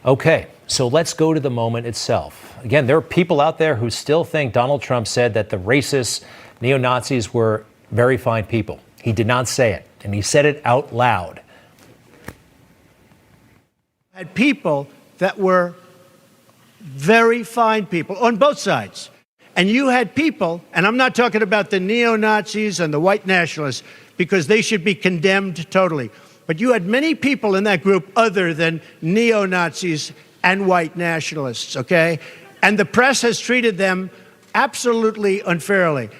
Okay, so let's go to the moment itself. Again, there are people out there who still think Donald Trump said that the racists, neo-Nazis were very fine people. He did not say it, and he said it out loud. Had people that were very fine people on both sides. And you had people, and I'm not talking about the neo-Nazis and the white nationalists, because they should be condemned totally. But you had many people in that group other than neo-Nazis and white nationalists, okay? And the press has treated them absolutely unfairly.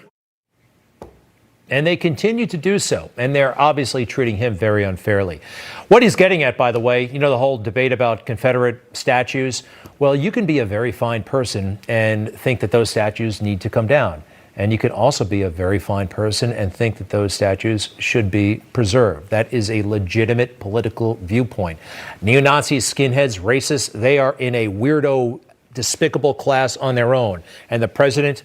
And they continue to do so. And they're obviously treating him very unfairly. What he's getting at, by the way, you know, the whole debate about Confederate statues. Well, you can be a very fine person and think that those statues need to come down. And you can also be a very fine person and think that those statues should be preserved. That is a legitimate political viewpoint. Neo-Nazis, skinheads, racists, they are in a weirdo, despicable class on their own. And the president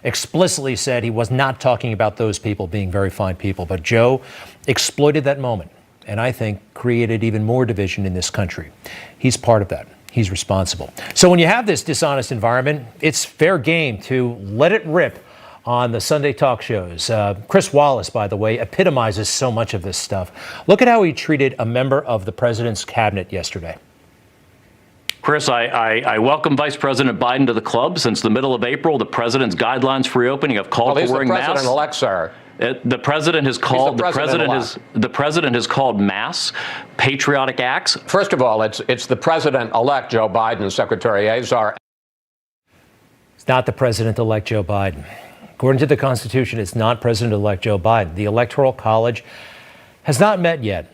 explicitly said he was not talking about those people being very fine people. But Joe exploited that moment, and I think created even more division in this country. He's part of that. He's responsible. So when you have this dishonest environment, it's fair game to let it rip on the Sunday talk shows. Chris Wallace, by the way, epitomizes so much of this stuff. Look at how he treated a member of the president's cabinet yesterday. Chris, I welcome Vice President Biden to the club. Since the middle of April, the president's guidelines for reopening have called for wearing masks. President-elect, sir. The president has called the president has called masks patriotic acts. First of all, it's the president-elect Joe Biden, Secretary Azar. It's not the president-elect Joe Biden. According to the Constitution, it's not President-elect Joe Biden. The Electoral College has not met yet.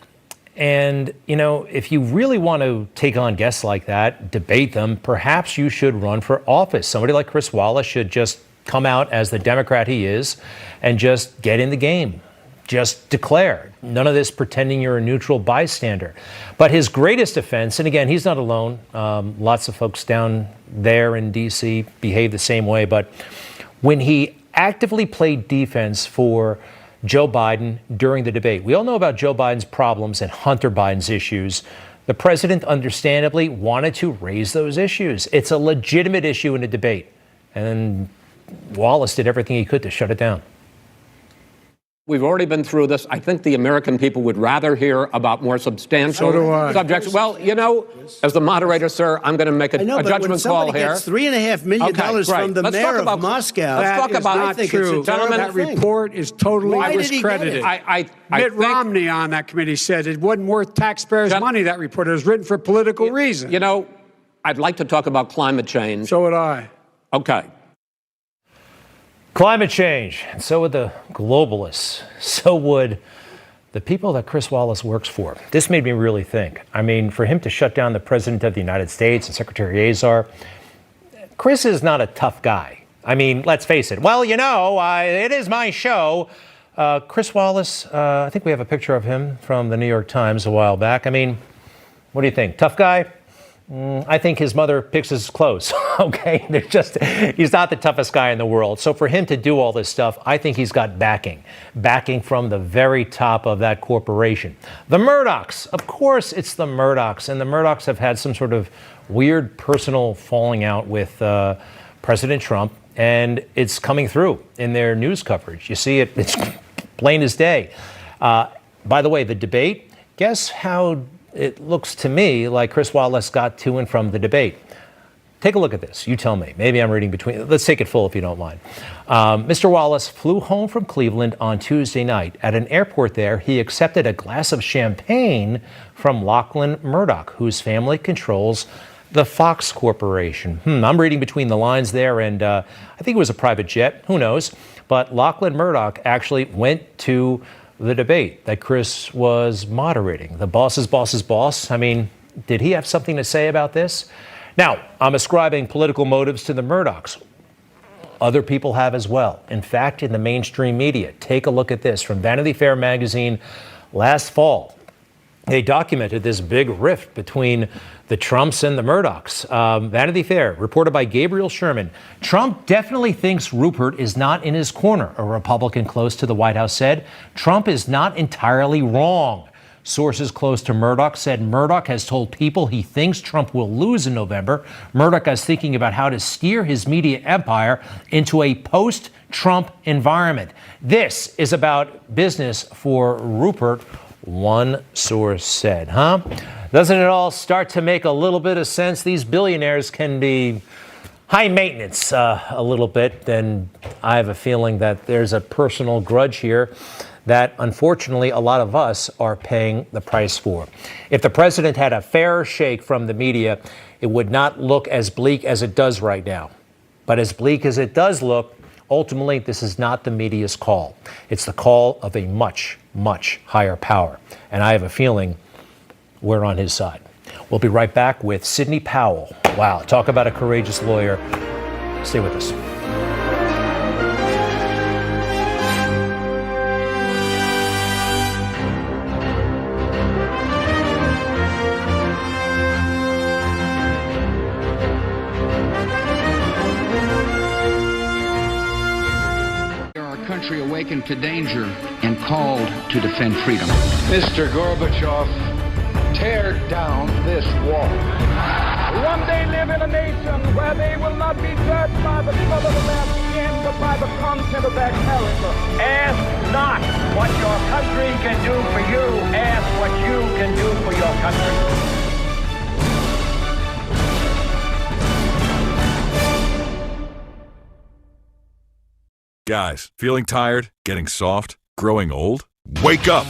And, you know, if you really want to take on guests like that, debate them, perhaps you should run for office. Somebody like Chris Wallace should just come out as the Democrat he is and just get in the game. Just declare. None of this pretending you're a neutral bystander. But his greatest offense, and again, he's not alone. Lots of folks down there in D.C. behave the same way. But when he actively played defense for Joe Biden during the debate. We all know about Joe Biden's problems and Hunter Biden's issues. The president understandably wanted to raise those issues. It's a legitimate issue in a debate. And Wallace did everything he could to shut it down. We've already been through this. I think the American people would rather hear about more substantial subjects. Well, you know, as the moderator, sir, I'm going to make a judgment call here. Gets $3.5 million from the mayor of Moscow. Let's talk about not true. Gentlemen, that report is totally discredited. Mitt Romney on that committee said it wasn't worth taxpayers' money, that report. It was written for political reasons. You know, I'd like to talk about climate change. So would I. Okay. Climate change, and so would the globalists, so would the people that Chris Wallace works for. This made me really think. I mean, for him to shut down the President of the United States and Secretary Azar, Chris is not a tough guy. I mean, let's face it. Well, you know, it is my show. Chris Wallace, I think we have a picture of him from the New York Times a while back. I mean, what do you think? Tough guy? I think his mother picks his clothes, okay? He's not the toughest guy in the world. So for him to do all this stuff, I think he's got backing from the very top of that corporation. The Murdochs, of course it's the Murdochs, and the Murdochs have had some sort of weird personal falling out with President Trump, and it's coming through in their news coverage. You see it, it's plain as day. By the way, the debate, guess how it looks to me like Chris Wallace got to and from the debate. Take a look at this. You tell me. Maybe I'm reading between. Let's take it full if you don't mind. Mr. Wallace flew home from Cleveland on Tuesday night. At an airport there, he accepted a glass of champagne from Lachlan Murdoch, whose family controls the Fox Corporation. I'm reading between the lines there, and I think it was a private jet. Who knows? But Lachlan Murdoch actually went to the debate that Chris was moderating. The boss's boss's boss. I mean, did he have something to say about this? Now, I'm ascribing political motives to the Murdochs. Other people have as well. In fact, in the mainstream media, take a look at this from Vanity Fair magazine last fall. They documented this big rift between the Trumps and the Murdochs. Vanity Fair, reported by Gabriel Sherman. Trump definitely thinks Rupert is not in his corner, a Republican close to the White House said. Trump is not entirely wrong. Sources close to Murdoch said Murdoch has told people he thinks Trump will lose in November. Murdoch is thinking about how to steer his media empire into a post-Trump environment. This is about business for Rupert, one source said, Doesn't it all start to make a little bit of sense? These billionaires can be high maintenance a little bit, and I have a feeling that there's a personal grudge here that unfortunately a lot of us are paying the price for. If the president had a fair shake from the media, it would not look as bleak as it does right now. But as bleak as it does look, ultimately, this is not the media's call. It's the call of a much, much higher power. And I have a feeling we're on his side. We'll be right back with Sidney Powell. Wow, talk about a courageous lawyer. Stay with us. country awakened to danger and called to defend freedom. Mr. Gorbachev, tear down this wall. One day live in a nation where they will not be judged by the color of their skin, but by the content of their character. Ask not what your country can do for you. Ask what you can do for your country. Guys, feeling tired, getting soft, growing old? Wake up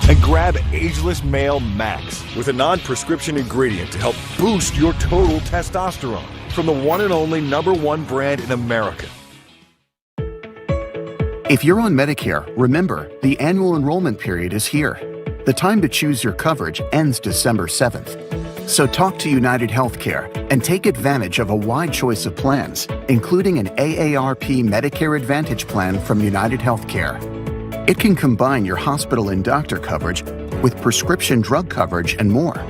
and grab Ageless Male Max with a non-prescription ingredient to help boost your total testosterone from the one and only #1 brand in America. If you're on Medicare, remember, the annual enrollment period is here. The time to choose your coverage ends December 7th. So talk to United Healthcare and take advantage of a wide choice of plans, including an AARP Medicare Advantage plan from United Healthcare. It can combine your hospital and doctor coverage with prescription drug coverage and more,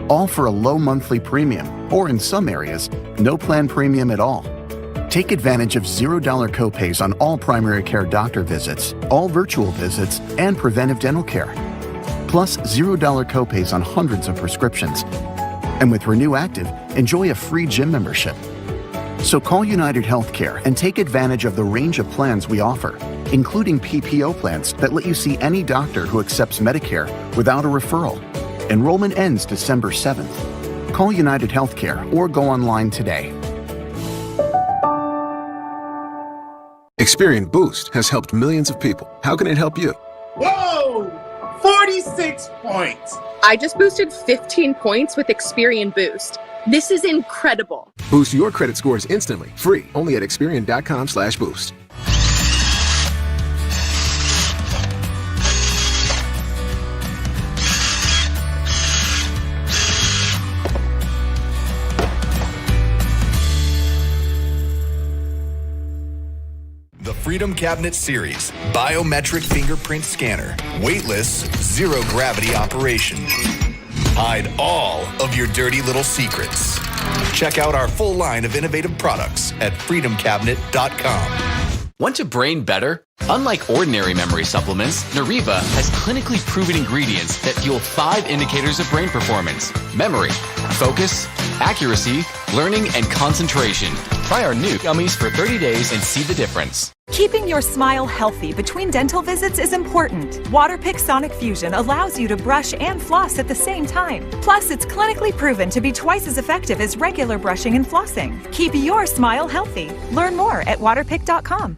all for a low monthly premium, or in some areas, no plan premium at all. Take advantage of $0 copays on all primary care doctor visits, all virtual visits, and preventive dental care. Plus $0 copays on hundreds of prescriptions. And with Renew Active, enjoy a free gym membership. So call United Healthcare and take advantage of the range of plans we offer, including PPO plans that let you see any doctor who accepts Medicare without a referral. Enrollment ends December 7th. Call United Healthcare or go online today. Experian Boost has helped millions of people. How can it help you? Whoa! 46 points! I just boosted 15 points with Experian Boost. This is incredible. Boost your credit scores instantly, free, only at Experian.com/boost. The Freedom Cabinet Series Biometric Fingerprint Scanner. Weightless, zero gravity operation. Hide all of your dirty little secrets. Check out our full line of innovative products at freedomcabinet.com. Want your brain better? Unlike ordinary memory supplements, Nariva has clinically proven ingredients that fuel 5 indicators of brain performance: memory, focus, accuracy, learning, and concentration. Try our new gummies for 30 days and see the difference. Keeping your smile healthy between dental visits is important. Waterpik Sonic Fusion allows you to brush and floss at the same time. Plus, it's clinically proven to be twice as effective as regular brushing and flossing. Keep your smile healthy. Learn more at waterpik.com.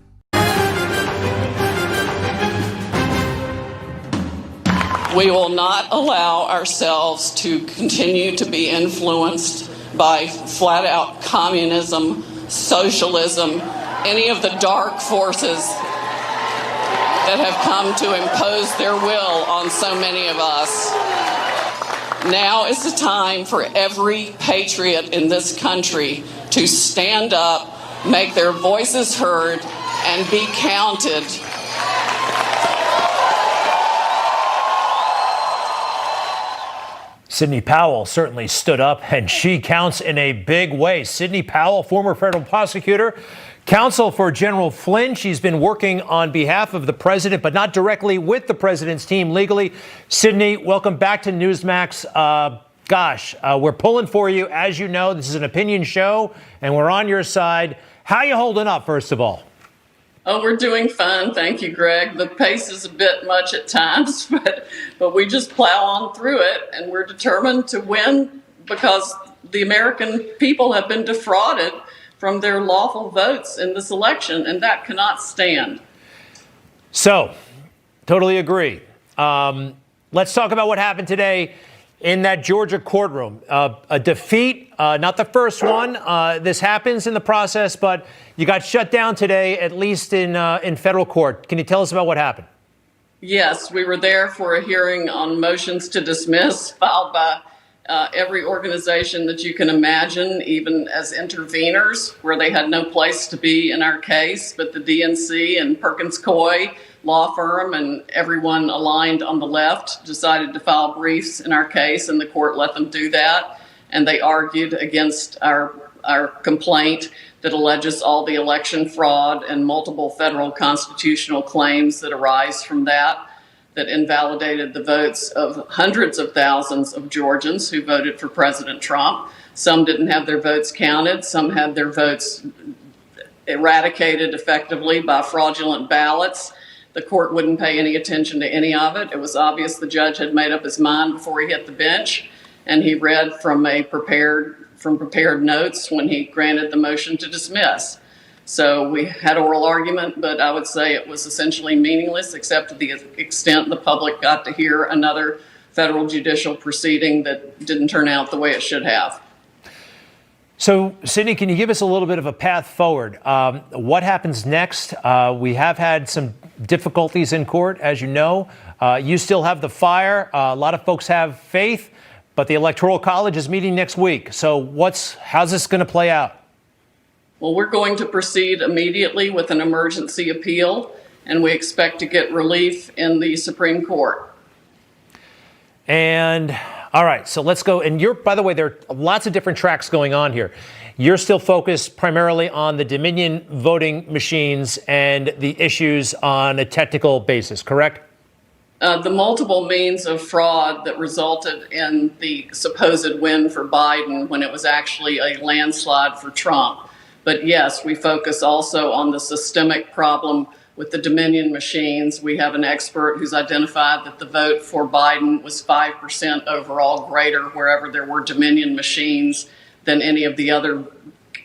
We will not allow ourselves to continue to be influenced by flat-out communism, socialism, any of the dark forces that have come to impose their will on so many of us. Now is the time for every patriot in this country to stand up, make their voices heard, and be counted. Sidney Powell certainly stood up, and she counts in a big way. Sidney Powell, former federal prosecutor, counsel for General Flynn. She's been working on behalf of the president, but not directly with the president's team legally. Sidney, welcome back to Newsmax. We're pulling for you. As you know, this is an opinion show, and we're on your side. How you holding up, first of all? Oh, we're doing fine. Thank you, Greg. The pace is a bit much at times, but we just plow on through it, and we're determined to win because the American people have been defrauded from their lawful votes in this election, and that cannot stand. So, totally agree. Let's talk about what happened today in that Georgia courtroom. A defeat, not the first one. This happens in the process, but you got shut down today, at least in federal court. Can you tell us about what happened? Yes, we were there for a hearing on motions to dismiss filed by every organization that you can imagine, even as interveners, where they had no place to be in our case, but the DNC and Perkins Coie law firm and everyone aligned on the left decided to file briefs in our case, and the court let them do that. and they argued against our complaint that alleges all the election fraud and multiple federal constitutional claims that arise from that invalidated the votes of hundreds of thousands of Georgians who voted for President Trump. Some didn't have their votes counted. Some had their votes eradicated effectively by fraudulent ballots. The court wouldn't pay any attention to any of it. It was obvious the judge had made up his mind before he hit the bench, and he read from prepared notes when he granted the motion to dismiss. So we had oral argument, but I would say it was essentially meaningless, except to the extent the public got to hear another federal judicial proceeding that didn't turn out the way it should have. So, Sidney, can you give us a little bit of a path forward? What happens next? We have had some difficulties in court, as you know. You still have the fire. A lot of folks have faith, but the Electoral College is meeting next week. So how's this going to play out? Well, we're going to proceed immediately with an emergency appeal, and we expect to get relief in the Supreme Court. And all right, so let's go. And by the way, there are lots of different tracks going on here. You're still focused primarily on the Dominion voting machines and the issues on a technical basis, correct? The multiple means of fraud that resulted in the supposed win for Biden when it was actually a landslide for Trump. But yes, we focus also on the systemic problem with the Dominion machines. We have an expert who's identified that the vote for Biden was 5% overall greater wherever there were Dominion machines than any of the other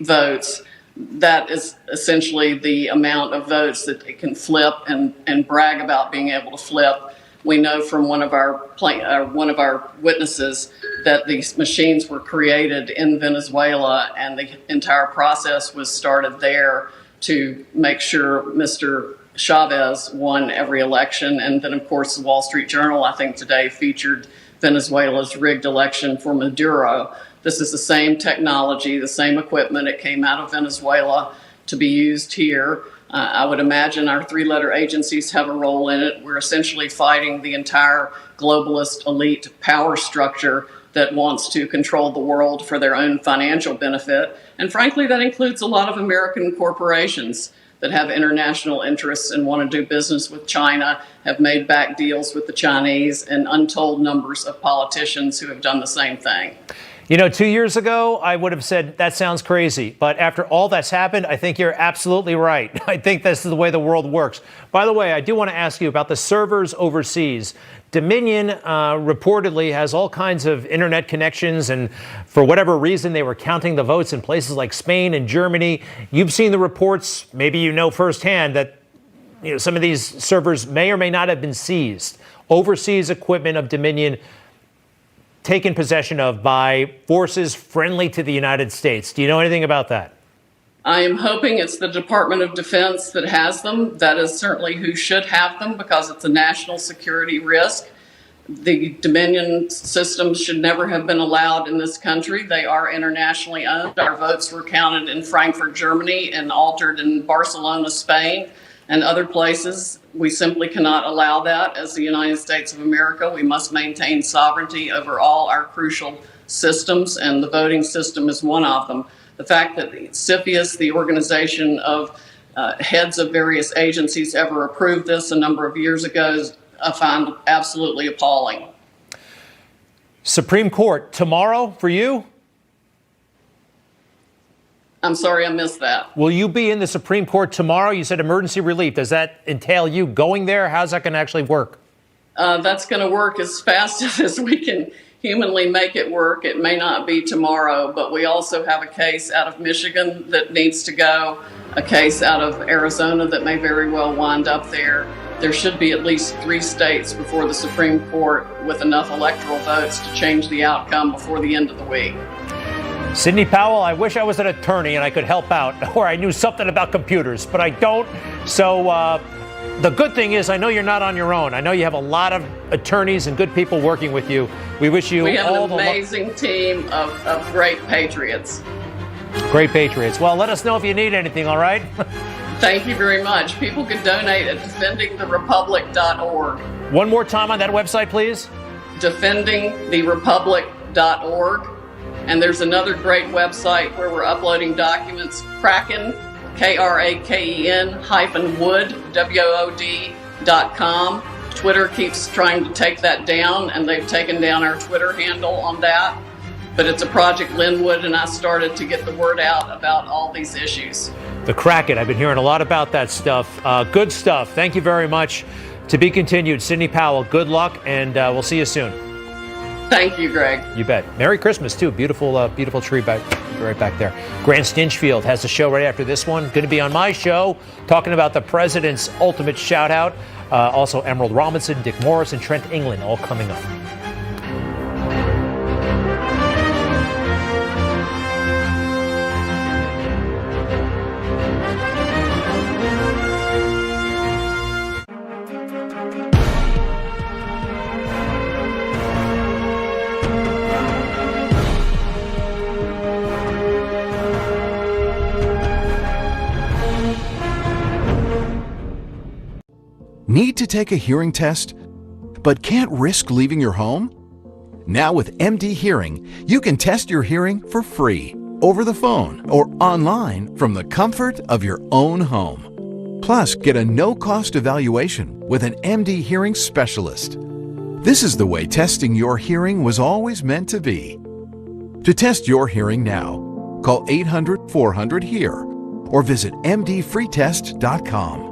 votes. That is essentially the amount of votes that it can flip and brag about being able to flip. We know from one of our witnesses that these machines were created in Venezuela, and the entire process was started there to make sure Mr. Chavez won every election. And then, of course, the Wall Street Journal, I think today, featured Venezuela's rigged election for Maduro. This is the same technology, the same equipment. It came out of Venezuela to be used here. I would imagine our three-letter agencies have a role in it. We're essentially fighting the entire globalist elite power structure that wants to control the world for their own financial benefit. And frankly, that includes a lot of American corporations that have international interests and want to do business with China, have made back deals with the Chinese, and untold numbers of politicians who have done the same thing. You know, 2 years ago, I would have said that sounds crazy. But after all that's happened, I think you're absolutely right. I think this is the way the world works. By the way, I do want to ask you about the servers overseas. Dominion reportedly has all kinds of internet connections, and for whatever reason, they were counting the votes in places like Spain and Germany. You've seen the reports, maybe you know firsthand, that some of these servers may or may not have been seized. Overseas equipment of Dominion taken possession of by forces friendly to the United States. Do you know anything about that? I am hoping it's the Department of Defense that has them. That is certainly who should have them because it's a national security risk. The Dominion systems should never have been allowed in this country. They are internationally owned. Our votes were counted in Frankfurt, Germany, and altered in Barcelona, Spain, and other places. We simply cannot allow that as the United States of America. We must maintain sovereignty over all our crucial systems, and the voting system is one of them. The fact that CFIUS, the organization of heads of various agencies, ever approved this a number of years ago, I find absolutely appalling. Supreme Court, tomorrow for you? I'm sorry, I missed that. Will you be in the Supreme Court tomorrow? You said emergency relief. Does that entail you going there? How's that going to actually work? That's going to work as fast as we can humanly make it work. It may not be tomorrow, but we also have a case out of Michigan that needs to go, a case out of Arizona that may very well wind up there. There should be at least 3 states before the Supreme Court with enough electoral votes to change the outcome before the end of the week. Sidney Powell, I wish I was an attorney and I could help out, or I knew something about computers, but I don't. So the good thing is I know you're not on your own. I know you have a lot of attorneys and good people working with you. We wish you all the luck. We have an amazing team of great patriots. Great patriots. Well, let us know if you need anything, all right? Thank you very much. People can donate at defendingtherepublic.org. One more time on that website, please. Defendingtherepublic.org. And there's another great website where we're uploading documents, Kraken, KRAKEN-wood, WOOD.com. Twitter keeps trying to take that down, and they've taken down our Twitter handle on that. But it's a Project Linwood, and I started to get the word out about all these issues. The Kraken, I've been hearing a lot about that stuff. Good stuff. Thank you very much. To be continued. Sidney Powell, good luck, and we'll see you soon. Thank you, Greg. You bet. Merry Christmas, too. Beautiful, beautiful tree right back there. Grant Stinchfield has a show right after this one. Going to be on my show talking about the president's ultimate shout-out. Also, Emerald Robinson, Dick Morris, and Trent England all coming up. Need to take a hearing test, but can't risk leaving your home? Now with MD Hearing, you can test your hearing for free, over the phone or online from the comfort of your own home. Plus, get a no-cost evaluation with an MD Hearing specialist. This is the way testing your hearing was always meant to be. To test your hearing now, call 800-400-HEAR or visit mdfreetest.com.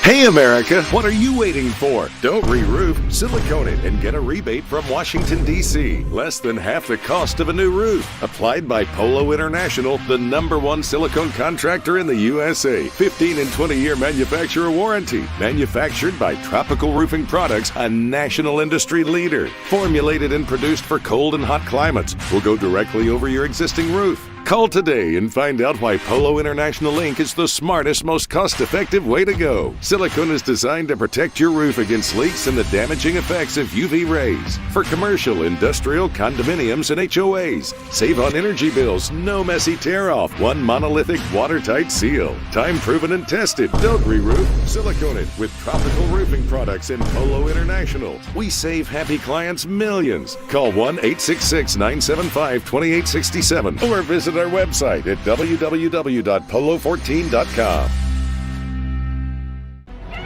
Hey America, what are you waiting for? Don't re-roof, silicone it and get a rebate from Washington, D.C. Less than half the cost of a new roof. Applied by Polo International, the #1 silicone contractor in the USA. 15 and 20-year manufacturer warranty. Manufactured by Tropical Roofing Products, a national industry leader. Formulated and produced for cold and hot climates. Will go directly over your existing roof. Call today and find out why Polo International Inc. is the smartest, most cost-effective way to go. Silicone is designed to protect your roof against leaks and the damaging effects of UV rays. For commercial, industrial, condominiums, and HOAs. Save on energy bills, no messy tear-off. One monolithic, watertight seal. Time-proven and tested. Don't re-roof, silicone it with Tropical Roofing Products and Polo International. We save happy clients millions. Call 1-866-975-2867 or visit our website at www.polo14.com.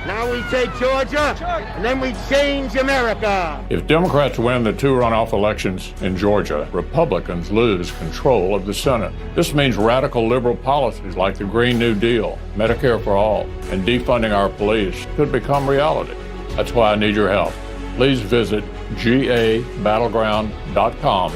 Now we take Georgia, and then we change America. If Democrats win the 2 runoff elections in Georgia, Republicans lose control of the Senate. This means radical liberal policies like the Green New Deal, Medicare for all, and defunding our police could become reality. That's why I need your help. Please visit gabattleground.com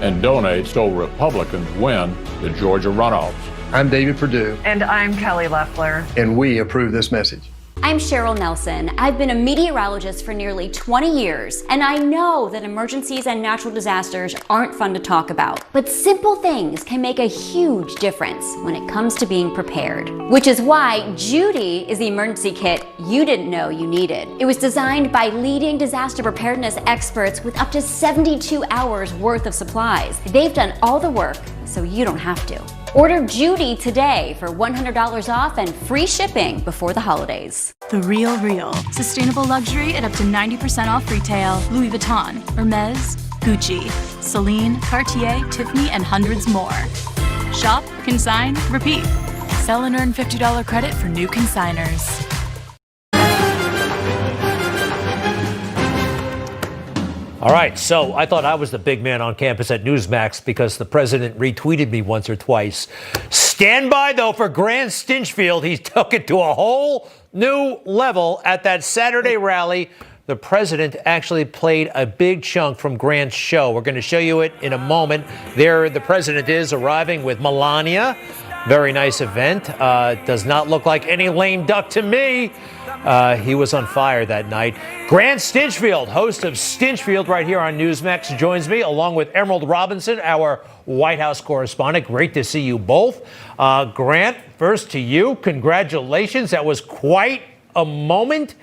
and donate so Republicans win the Georgia runoffs. I'm David Perdue. And I'm Kelly Loeffler. And we approve this message. I'm Cheryl Nelson. I've been a meteorologist for nearly 20 years, and I know that emergencies and natural disasters aren't fun to talk about. But simple things can make a huge difference when it comes to being prepared. Which is why Judy is the emergency kit you didn't know you needed. It was designed by leading disaster preparedness experts with up to 72 hours worth of supplies. They've done all the work, so you don't have to. Order Judy today for $100 off and free shipping before the holidays. The Real. Sustainable luxury at up to 90% off retail. Louis Vuitton, Hermes, Gucci, Celine, Cartier, Tiffany, and hundreds more. Shop, consign, repeat. Sell and earn $50 credit for new consigners. All right, so I thought I was the big man on campus at Newsmax because the president retweeted me once or twice. Stand by, though, for Grant Stinchfield. He took it to a whole new level at that Saturday rally. The president actually played a big chunk from Grant's show. We're going to show you it in a moment. There the president is arriving with Melania. Very nice event. Does not look like any lame duck to me. He was on fire that night. Grant Stinchfield, host of Stinchfield right here on Newsmax, joins me along with Emerald Robinson, our White House correspondent. Great to see you both. Grant, first to you. Congratulations. That was quite a moment.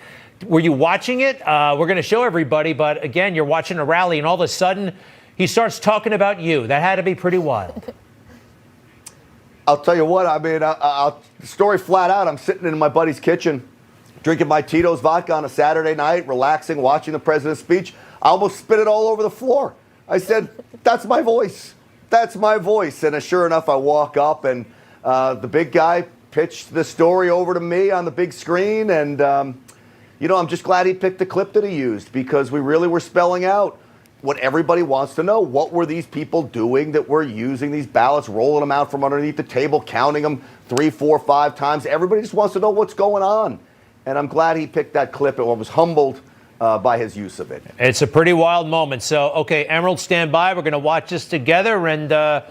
Were you watching it? We're going to show everybody, but again, you're watching a rally and all of a sudden he starts talking about you. That had to be pretty wild. I'll tell you what, I mean, story flat out, I'm sitting in my buddy's kitchen, drinking my Tito's vodka on a Saturday night, relaxing, watching the president's speech. I almost spit it all over the floor. I said, that's my voice. That's my voice. And sure enough, I walk up and the big guy pitched the story over to me on the big screen. And, I'm just glad he picked the clip that he used, because we really were spelling out what everybody wants to know. What were these people doing that were using these ballots, rolling them out from underneath the table, counting them 3, 4, 5 times? Everybody just wants to know what's going on. And I'm glad he picked that clip and was humbled by his use of it. It's a pretty wild moment. So, okay, Emerald, stand by. We're going to watch this together and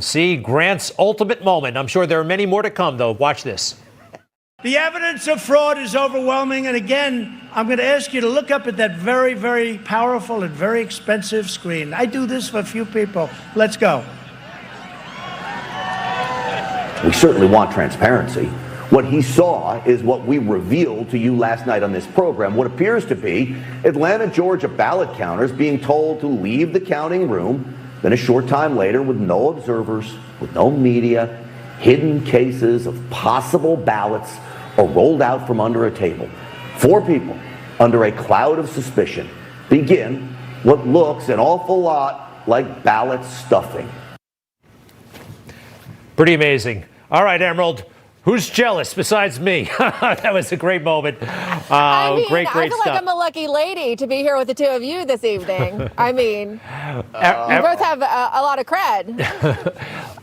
see Grant's ultimate moment. I'm sure there are many more to come, though. Watch this. The evidence of fraud is overwhelming. And again, I'm going to ask you to look up at that very, very powerful and very expensive screen. I do this for a few people. Let's go. We certainly want transparency. What he saw is what we revealed to you last night on this program, what appears to be Atlanta, Georgia ballot counters being told to leave the counting room. Then a short time later, with no observers, with no media, hidden cases of possible ballots are rolled out from under a table. 4 people, under a cloud of suspicion, begin what looks an awful lot like ballot stuffing. Pretty amazing. All right, Emerald. Who's jealous besides me? That was a great moment. Great I feel stuff. like I'm a lucky lady to be here with the two of you this evening. I mean, you both have a lot of cred.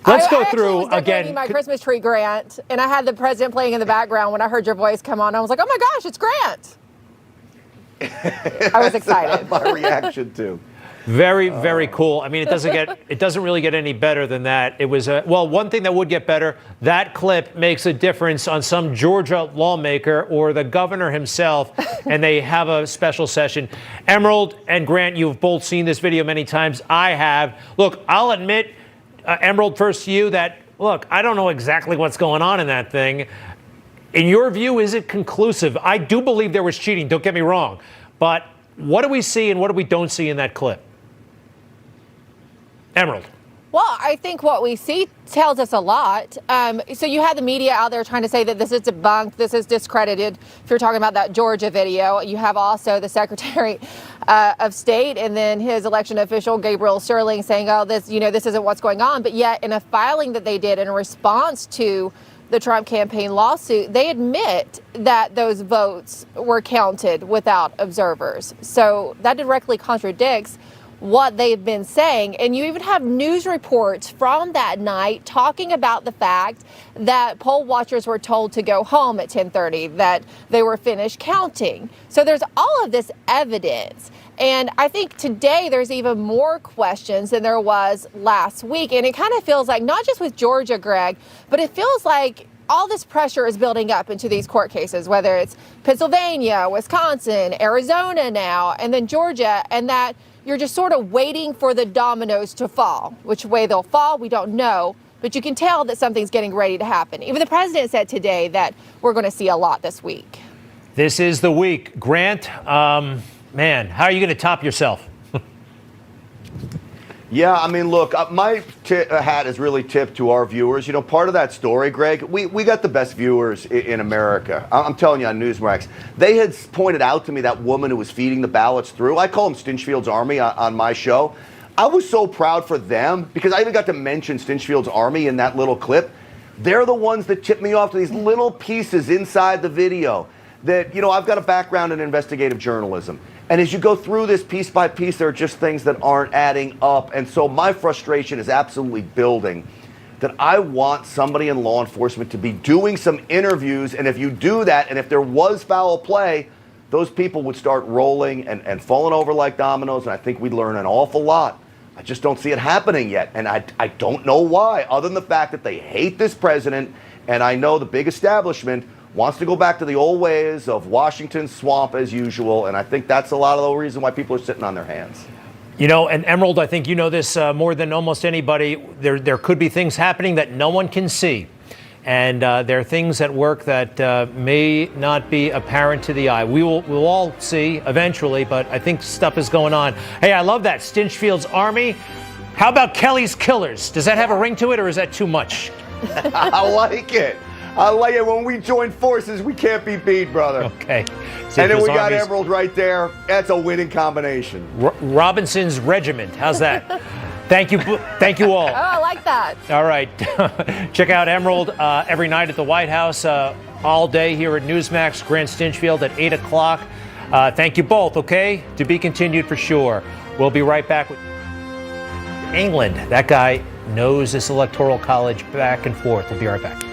Let's go through I was decorating my Christmas tree, Grant, and I had the president playing in the background when I heard your voice come on. I was like, oh my gosh, it's Grant. I was excited. My reaction too. Very, very cool. I mean, it doesn't really get any better than that. It was one thing that would get better. That clip makes a difference on some Georgia lawmaker or the governor himself, and they have a special session. Emerald and Grant, you've both seen this video many times. I have. Look, I'll admit, Emerald, first to you, that look, I don't know exactly what's going on in that thing. In your view, is it conclusive? I do believe there was cheating. Don't get me wrong, but what do we see and what do we don't see in that clip? Emerald. Well, I think what we see tells us a lot. So you had the media out there trying to say that this is debunked, this is discredited. If you're talking about that Georgia video, you have also the Secretary of State and then his election official, Gabriel Sterling, saying, oh, this isn't what's going on. But yet in a filing that they did in response to the Trump campaign lawsuit, they admit that those votes were counted without observers. So that directly contradicts what they've been saying. And you even have news reports from that night talking about the fact that poll watchers were told to go home at 10:30, that they were finished counting. So there's all of this evidence. And I think today there's even more questions than there was last week. And it kind of feels like, not just with Georgia, Greg, but it feels like all this pressure is building up into these court cases, whether it's Pennsylvania, Wisconsin, Arizona now, and then Georgia, and that you're just sort of waiting for the dominoes to fall. Which way they'll fall, we don't know, but you can tell that something's getting ready to happen. Even the president said today that we're going to see a lot this week. This is the week. Grant, man, how are you going to top yourself? Yeah, I mean, look, my hat is really tipped to our viewers. You know, part of that story, Greg, we got the best viewers in America. I'm telling you on Newsmax. They had pointed out to me that woman who was feeding the ballots through. I call them Stinchfield's Army on my show. I was so proud for them because I even got to mention Stinchfield's Army in that little clip. They're the ones that tipped me off to these little pieces inside the video that, you know, I've got a background in investigative journalism. And as you go through this piece by piece, there are just things that aren't adding up. And so my frustration is absolutely building that I want somebody in law enforcement to be doing some interviews. And if you do that, and if there was foul play, those people would start rolling and falling over like dominoes. And I think we'd learn an awful lot. I just don't see it happening yet. And I don't know why, other than the fact that they hate this president. And I know the big establishment wants to go back to the old ways of Washington's swamp as usual, and I think that's a lot of the reason why people are sitting on their hands. You know, and Emerald, I think you know this more than almost anybody. There could be things happening that no one can see, and there are things at work that may not be apparent to the eye. We'll all see eventually, but I think stuff is going on. Hey, I love that, Stinchfield's Army. How about Kelly's Killers? Does that have a ring to it, or is that too much? I like it. I like it. When we join forces, we can't be beat, brother. Okay. And then we got Emerald right there. That's a winning combination. Robinson's Regiment. How's that? Thank you all. Oh, I like that. All right. Check out Emerald every night at the White House, all day here at Newsmax, Grant Stinchfield at 8 o'clock. Thank you both, okay? To be continued for sure. We'll be right back with England. That guy knows this electoral college back and forth. We'll be right back.